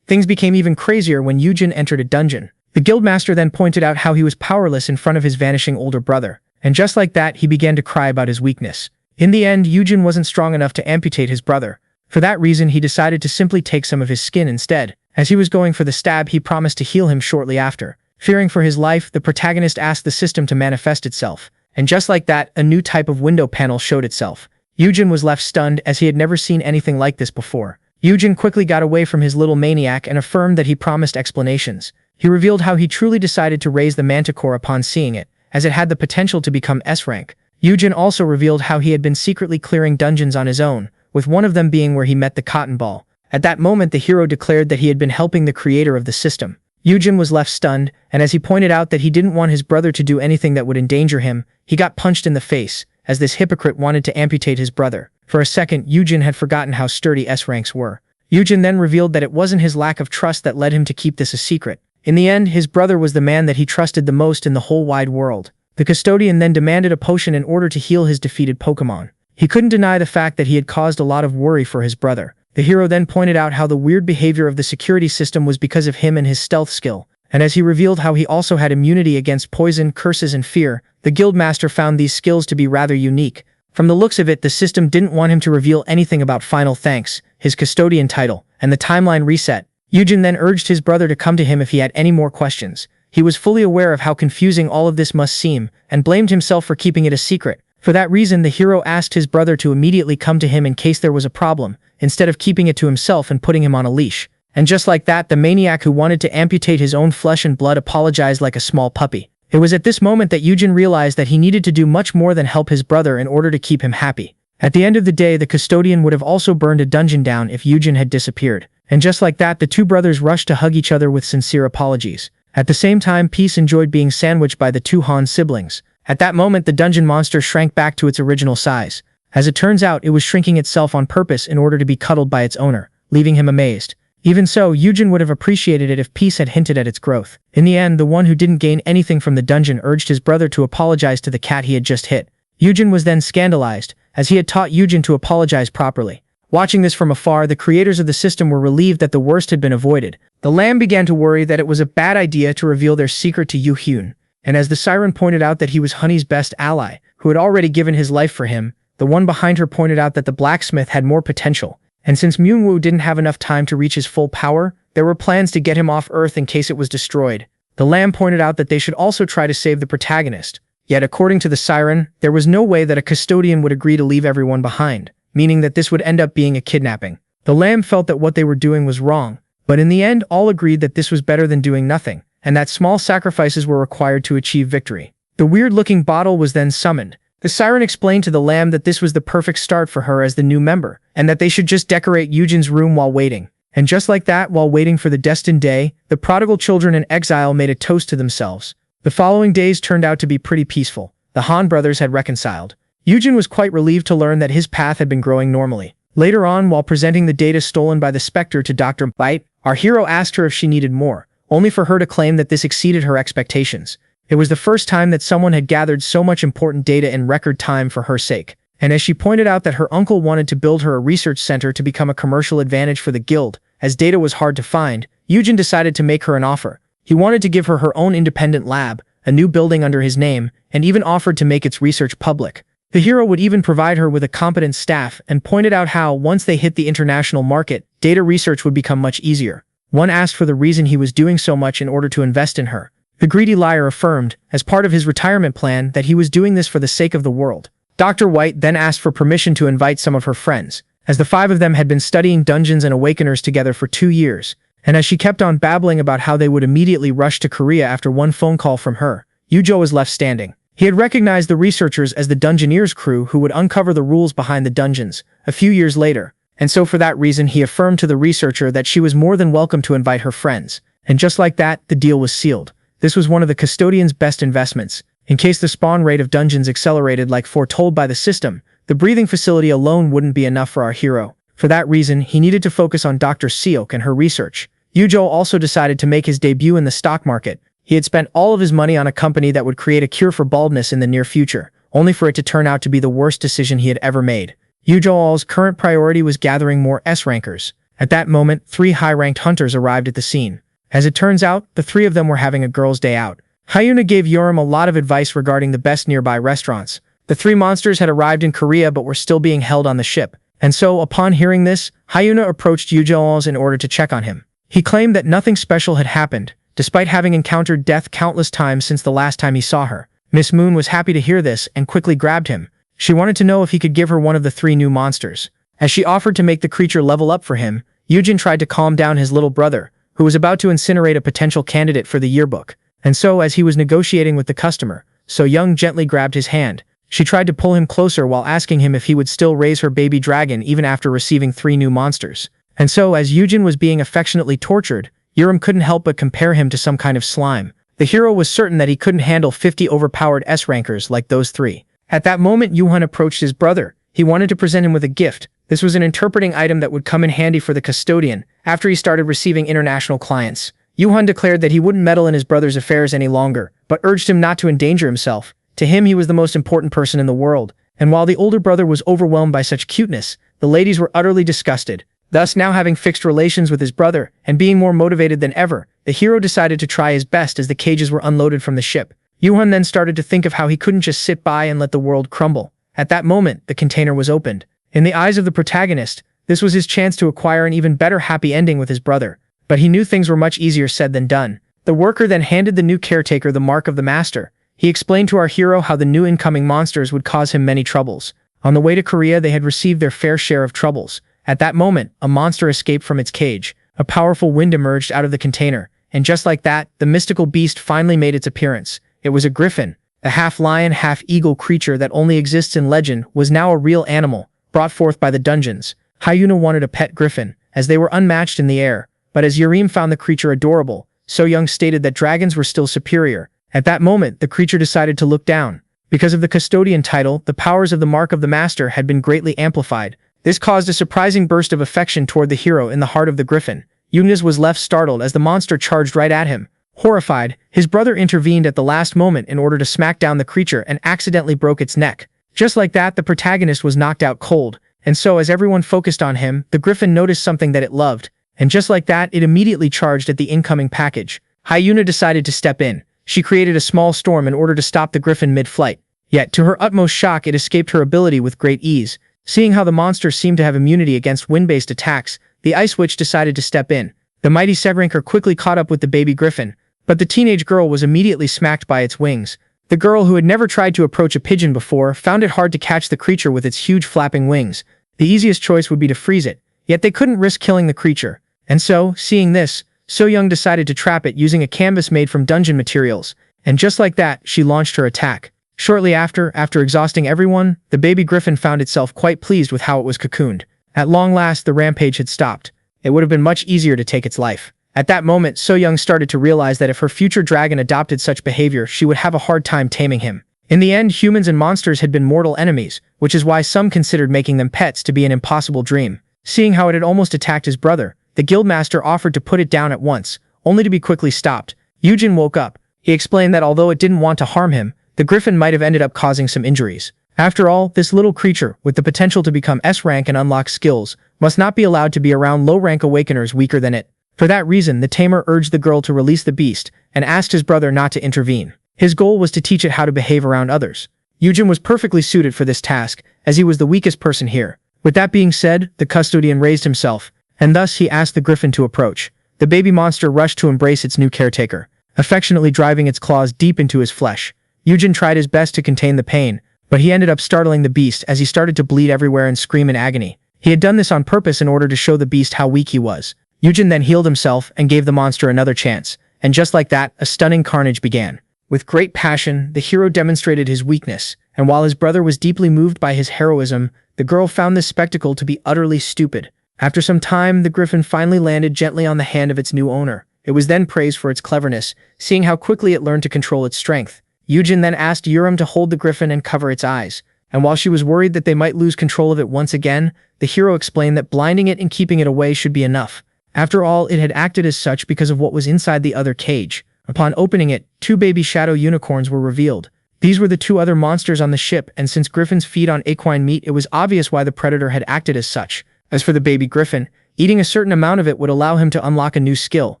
Speaker 1: Things became even crazier when Yoojin entered a dungeon. The guildmaster then pointed out how he was powerless in front of his vanishing older brother, and just like that, he began to cry about his weakness. In the end, Yoojin wasn't strong enough to amputate his brother. For that reason, he decided to simply take some of his skin instead. As he was going for the stab, he promised to heal him shortly after. Fearing for his life, the protagonist asked the system to manifest itself. And just like that, a new type of window panel showed itself. Yoojin was left stunned as he had never seen anything like this before. Yoojin quickly got away from his little maniac and affirmed that he promised explanations. He revealed how he truly decided to raise the manticore upon seeing it, as it had the potential to become S-rank. Yoojin also revealed how he had been secretly clearing dungeons on his own, with one of them being where he met the cotton ball. At that moment, the hero declared that he had been helping the creator of the system. Yoojin was left stunned, and as he pointed out that he didn't want his brother to do anything that would endanger him, he got punched in the face, as this hypocrite wanted to amputate his brother. For a second, Yoojin had forgotten how sturdy S-ranks were. Yoojin then revealed that it wasn't his lack of trust that led him to keep this a secret. In the end, his brother was the man that he trusted the most in the whole wide world. The custodian then demanded a potion in order to heal his defeated Pokemon. He couldn't deny the fact that he had caused a lot of worry for his brother. The hero then pointed out how the weird behavior of the security system was because of him and his stealth skill. And as he revealed how he also had immunity against poison, curses, and fear, the guildmaster found these skills to be rather unique. From the looks of it, the system didn't want him to reveal anything about Final Thanks, his custodian title, and the timeline reset. Yoojin then urged his brother to come to him if he had any more questions. He was fully aware of how confusing all of this must seem, and blamed himself for keeping it a secret. For that reason, the hero asked his brother to immediately come to him in case there was a problem, instead of keeping it to himself and putting him on a leash. And just like that, the maniac who wanted to amputate his own flesh and blood apologized like a small puppy. It was at this moment that Yoojin realized that he needed to do much more than help his brother in order to keep him happy. At the end of the day, the custodian would have also burned a dungeon down if Yoojin had disappeared. And just like that, the two brothers rushed to hug each other with sincere apologies. At the same time, Peace enjoyed being sandwiched by the two Han siblings. At that moment, the dungeon monster shrank back to its original size. As it turns out, it was shrinking itself on purpose in order to be cuddled by its owner, leaving him amazed. Even so, Yoojin would have appreciated it if Peace had hinted at its growth. In the end, the one who didn't gain anything from the dungeon urged his brother to apologize to the cat he had just hit. Yoojin was then scandalized, as he had taught Yoojin to apologize properly. Watching this from afar, the creators of the system were relieved that the worst had been avoided. The lamb began to worry that it was a bad idea to reveal their secret to Yoo-hyun, and as the siren pointed out that he was Honey's best ally, who had already given his life for him, the one behind her pointed out that the blacksmith had more potential. And since Myungwoo didn't have enough time to reach his full power, there were plans to get him off Earth in case it was destroyed. The lamb pointed out that they should also try to save the protagonist. Yet according to the siren, there was no way that a custodian would agree to leave everyone behind, meaning that this would end up being a kidnapping. The lamb felt that what they were doing was wrong, but in the end all agreed that this was better than doing nothing, and that small sacrifices were required to achieve victory. The weird-looking bottle was then summoned. The siren explained to the lamb that this was the perfect start for her as the new member, and that they should just decorate Yoojin's room while waiting. And just like that, while waiting for the destined day, the prodigal children in exile made a toast to themselves. The following days turned out to be pretty peaceful. The Han brothers had reconciled. Yoojin was quite relieved to learn that his path had been growing normally. Later on, while presenting the data stolen by the Spectre to Dr. Bite, our hero asked her if she needed more, only for her to claim that this exceeded her expectations. It was the first time that someone had gathered so much important data in record time for her sake. And as she pointed out that her uncle wanted to build her a research center to become a commercial advantage for the guild, as data was hard to find, Yoojin decided to make her an offer. He wanted to give her her own independent lab, a new building under his name, and even offered to make its research public. The hero would even provide her with a competent staff and pointed out how, once they hit the international market, data research would become much easier. One asked for the reason he was doing so much in order to invest in her. The greedy liar affirmed, as part of his retirement plan, that he was doing this for the sake of the world. Dr. White then asked for permission to invite some of her friends, as the 5 of them had been studying Dungeons and Awakeners together for 2 years, and as she kept on babbling about how they would immediately rush to Korea after one phone call from her, Yujo was left standing. He had recognized the researchers as the Dungeoneers crew who would uncover the rules behind the dungeons, a few years later, and so for that reason he affirmed to the researcher that she was more than welcome to invite her friends. And just like that, the deal was sealed. This was one of the custodian's best investments. In case the spawn rate of dungeons accelerated like foretold by the system, the breathing facility alone wouldn't be enough for our hero. For that reason, he needed to focus on Dr. Seok and her research. Yujo also decided to make his debut in the stock market. He had spent all of his money on a company that would create a cure for baldness in the near future, only for it to turn out to be the worst decision he had ever made. Yujo's current priority was gathering more S-rankers. At that moment, 3 high-ranked hunters arrived at the scene. As it turns out, the 3 of them were having a girls' day out. Hyuna gave Yoram a lot of advice regarding the best nearby restaurants. The 3 monsters had arrived in Korea but were still being held on the ship. And so, upon hearing this, Hyuna approached Yujo in order to check on him. He claimed that nothing special had happened, despite having encountered death countless times since the last time he saw her. Miss Moon was happy to hear this and quickly grabbed him. She wanted to know if he could give her one of the 3 new monsters. As she offered to make the creature level up for him, Yoojin tried to calm down his little brother, who was about to incinerate a potential candidate for the yearbook. And so, as he was negotiating with the customer, So Young gently grabbed his hand. She tried to pull him closer while asking him if he would still raise her baby dragon even after receiving 3 new monsters. And so, as Yoojin was being affectionately tortured, Yuram couldn't help but compare him to some kind of slime. The hero was certain that he couldn't handle 50 overpowered S-rankers like those 3. At that moment, Yuhan approached his brother. He wanted to present him with a gift. This was an interpreting item that would come in handy for the custodian after he started receiving international clients. Yuhan declared that he wouldn't meddle in his brother's affairs any longer, but urged him not to endanger himself. To him, he was the most important person in the world, and while the older brother was overwhelmed by such cuteness, the ladies were utterly disgusted. Thus, now having fixed relations with his brother, and being more motivated than ever, the hero decided to try his best as the cages were unloaded from the ship. Yuhan then started to think of how he couldn't just sit by and let the world crumble. At that moment, the container was opened. In the eyes of the protagonist, this was his chance to acquire an even better happy ending with his brother. But he knew things were much easier said than done. The worker then handed the new caretaker the mark of the master. He explained to our hero how the new incoming monsters would cause him many troubles. On the way to Korea, they had received their fair share of troubles. At that moment, a monster escaped from its cage. A powerful wind emerged out of the container, and just like that, the mystical beast finally made its appearance. It was a griffin. The half-lion, half-eagle creature that only exists in legend was now a real animal, brought forth by the dungeons. Hyuna wanted a pet griffin, as they were unmatched in the air. But as Yurim found the creature adorable, So Young stated that dragons were still superior. At that moment, the creature decided to look down. Because of the custodian title, the powers of the Mark of the Master had been greatly amplified. This caused a surprising burst of affection toward the hero in the heart of the griffin. Yunus was left startled as the monster charged right at him. Horrified, his brother intervened at the last moment in order to smack down the creature and accidentally broke its neck. Just like that, the protagonist was knocked out cold. And so as everyone focused on him, the griffin noticed something that it loved. And just like that, it immediately charged at the incoming package. Hyuna decided to step in. She created a small storm in order to stop the griffin mid-flight. Yet, to her utmost shock, it escaped her ability with great ease. Seeing how the monster seemed to have immunity against wind-based attacks, the Ice Witch decided to step in. The mighty Severinker quickly caught up with the baby griffin, but the teenage girl was immediately smacked by its wings. The girl, who had never tried to approach a pigeon before, found it hard to catch the creature with its huge flapping wings. The easiest choice would be to freeze it, yet they couldn't risk killing the creature. And so, seeing this, So Young decided to trap it using a canvas made from dungeon materials, and just like that, she launched her attack. Shortly after exhausting everyone, the baby griffin found itself quite pleased with how it was cocooned. At long last, the rampage had stopped. It would have been much easier to take its life. At that moment, So Young started to realize that if her future dragon adopted such behavior, she would have a hard time taming him. In the end, humans and monsters had been mortal enemies, which is why some considered making them pets to be an impossible dream. Seeing how it had almost attacked his brother, the guildmaster offered to put it down at once, only to be quickly stopped. Yoojin woke up. He explained that although it didn't want to harm him, the griffin might have ended up causing some injuries. After all, this little creature, with the potential to become S-rank and unlock skills, must not be allowed to be around low-rank awakeners weaker than it. For that reason, the tamer urged the girl to release the beast, and asked his brother not to intervene. His goal was to teach it how to behave around others. Yoojin was perfectly suited for this task, as he was the weakest person here. With that being said, the custodian raised himself, and thus he asked the griffin to approach. The baby monster rushed to embrace its new caretaker, affectionately driving its claws deep into his flesh. Yoojin tried his best to contain the pain, but he ended up startling the beast as he started to bleed everywhere and scream in agony. He had done this on purpose in order to show the beast how weak he was. Yoojin then healed himself and gave the monster another chance, and just like that, a stunning carnage began. With great passion, the hero demonstrated his weakness, and while his brother was deeply moved by his heroism, the girl found this spectacle to be utterly stupid. After some time, the griffin finally landed gently on the hand of its new owner. It was then praised for its cleverness, seeing how quickly it learned to control its strength. Yoojin then asked Yurim to hold the griffin and cover its eyes, and while she was worried that they might lose control of it once again, the hero explained that blinding it and keeping it away should be enough. After all, it had acted as such because of what was inside the other cage. Upon opening it, 2 baby shadow unicorns were revealed. These were the 2 other monsters on the ship, and since griffins feed on equine meat, it was obvious why the predator had acted as such. As for the baby griffin, eating a certain amount of it would allow him to unlock a new skill.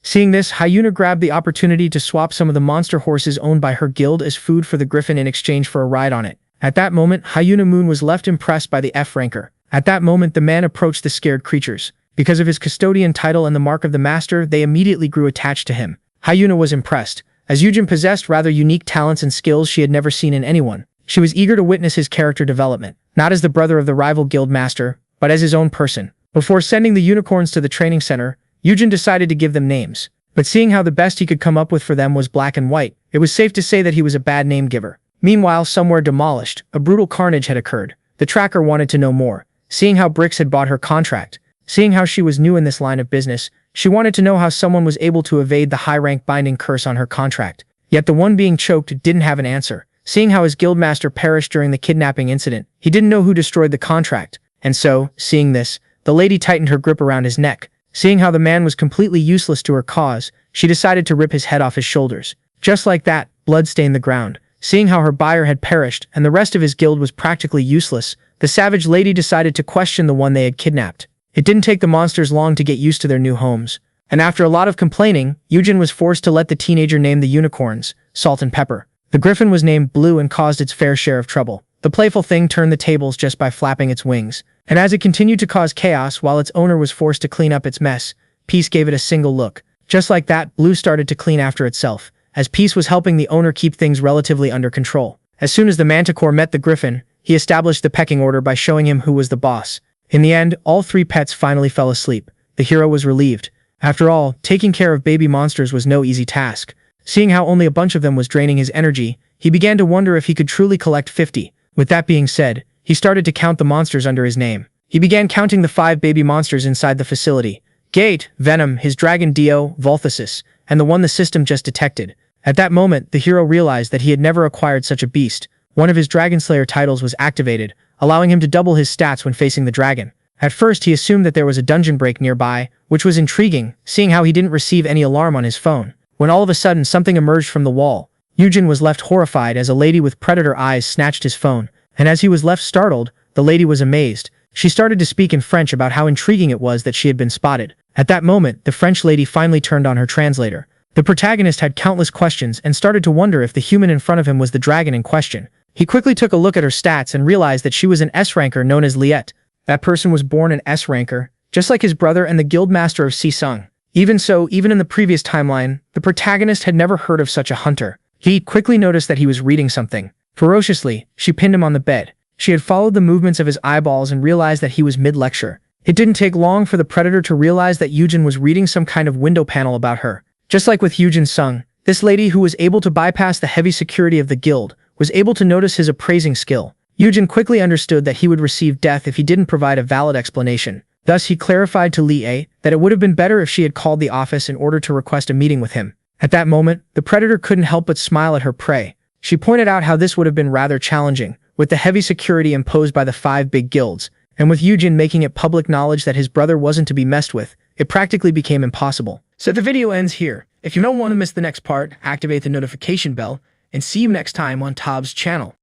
Speaker 1: Seeing this, Hyuna grabbed the opportunity to swap some of the monster horses owned by her guild as food for the griffin in exchange for a ride on it. At that moment, Hyuna Moon was left impressed by the F-ranker. At that moment, the man approached the scared creatures. Because of his custodian title and the mark of the master, they immediately grew attached to him. Hyuna was impressed, as Yoojin possessed rather unique talents and skills she had never seen in anyone. She was eager to witness his character development, not as the brother of the rival guild master, but as his own person. Before sending the unicorns to the training center, Yoojin decided to give them names. But seeing how the best he could come up with for them was black and white, it was safe to say that he was a bad name giver. Meanwhile, somewhere demolished, a brutal carnage had occurred. The tracker wanted to know more. Seeing how Brix had bought her contract, seeing how she was new in this line of business, she wanted to know how someone was able to evade the high-rank binding curse on her contract. Yet the one being choked didn't have an answer. Seeing how his guildmaster perished during the kidnapping incident, he didn't know who destroyed the contract. And so, seeing this, the lady tightened her grip around his neck. Seeing how the man was completely useless to her cause, she decided to rip his head off his shoulders. Just like that, blood stained the ground. Seeing how her buyer had perished and the rest of his guild was practically useless, the savage lady decided to question the one they had kidnapped. It didn't take the monsters long to get used to their new homes. And after a lot of complaining, Yoojin was forced to let the teenager name the unicorns, Salt and Pepper. The griffin was named Blue and caused its fair share of trouble. The playful thing turned the tables just by flapping its wings. And as it continued to cause chaos while its owner was forced to clean up its mess, Peace gave it a single look. Just like that, Blue started to clean after itself, as Peace was helping the owner keep things relatively under control. As soon as the manticore met the griffin, he established the pecking order by showing him who was the boss. In the end, all 3 pets finally fell asleep. The hero was relieved. After all, taking care of baby monsters was no easy task. Seeing how only a bunch of them was draining his energy, he began to wonder if he could truly collect 50. With that being said, he started to count the monsters under his name. He began counting the 5 baby monsters inside the facility. Gate, Venom, his dragon Dio, Volthasis, and the one the system just detected. At that moment, the hero realized that he had never acquired such a beast. One of his Dragon Slayer titles was activated, allowing him to double his stats when facing the dragon. At first, he assumed that there was a dungeon break nearby, which was intriguing, seeing how he didn't receive any alarm on his phone. When all of a sudden something emerged from the wall, Yoojin was left horrified as a lady with predator eyes snatched his phone, and as he was left startled, the lady was amazed. She started to speak in French about how intriguing it was that she had been spotted. At that moment, the French lady finally turned on her translator. The protagonist had countless questions and started to wonder if the human in front of him was the dragon in question. He quickly took a look at her stats and realized that she was an S-ranker known as Liet. That person was born an S-ranker, just like his brother and the guildmaster of Sisung. Even so, even in the previous timeline, the protagonist had never heard of such a hunter. He quickly noticed that he was reading something. Ferociously, she pinned him on the bed. She had followed the movements of his eyeballs and realized that he was mid-lecture. It didn't take long for the predator to realize that Yoojin was reading some kind of window panel about her. Just like with Yoojin Sung, this lady who was able to bypass the heavy security of the guild was able to notice his appraising skill. Yoojin quickly understood that he would receive death if he didn't provide a valid explanation. Thus, he clarified to Li A that it would have been better if she had called the office in order to request a meeting with him. At that moment, the predator couldn't help but smile at her prey. She pointed out how this would have been rather challenging, with the heavy security imposed by the 5 big guilds, and with Yoojin making it public knowledge that his brother wasn't to be messed with, it practically became impossible. So the video ends here. If you don't want to miss the next part, activate the notification bell, and see you next time on Tob's channel.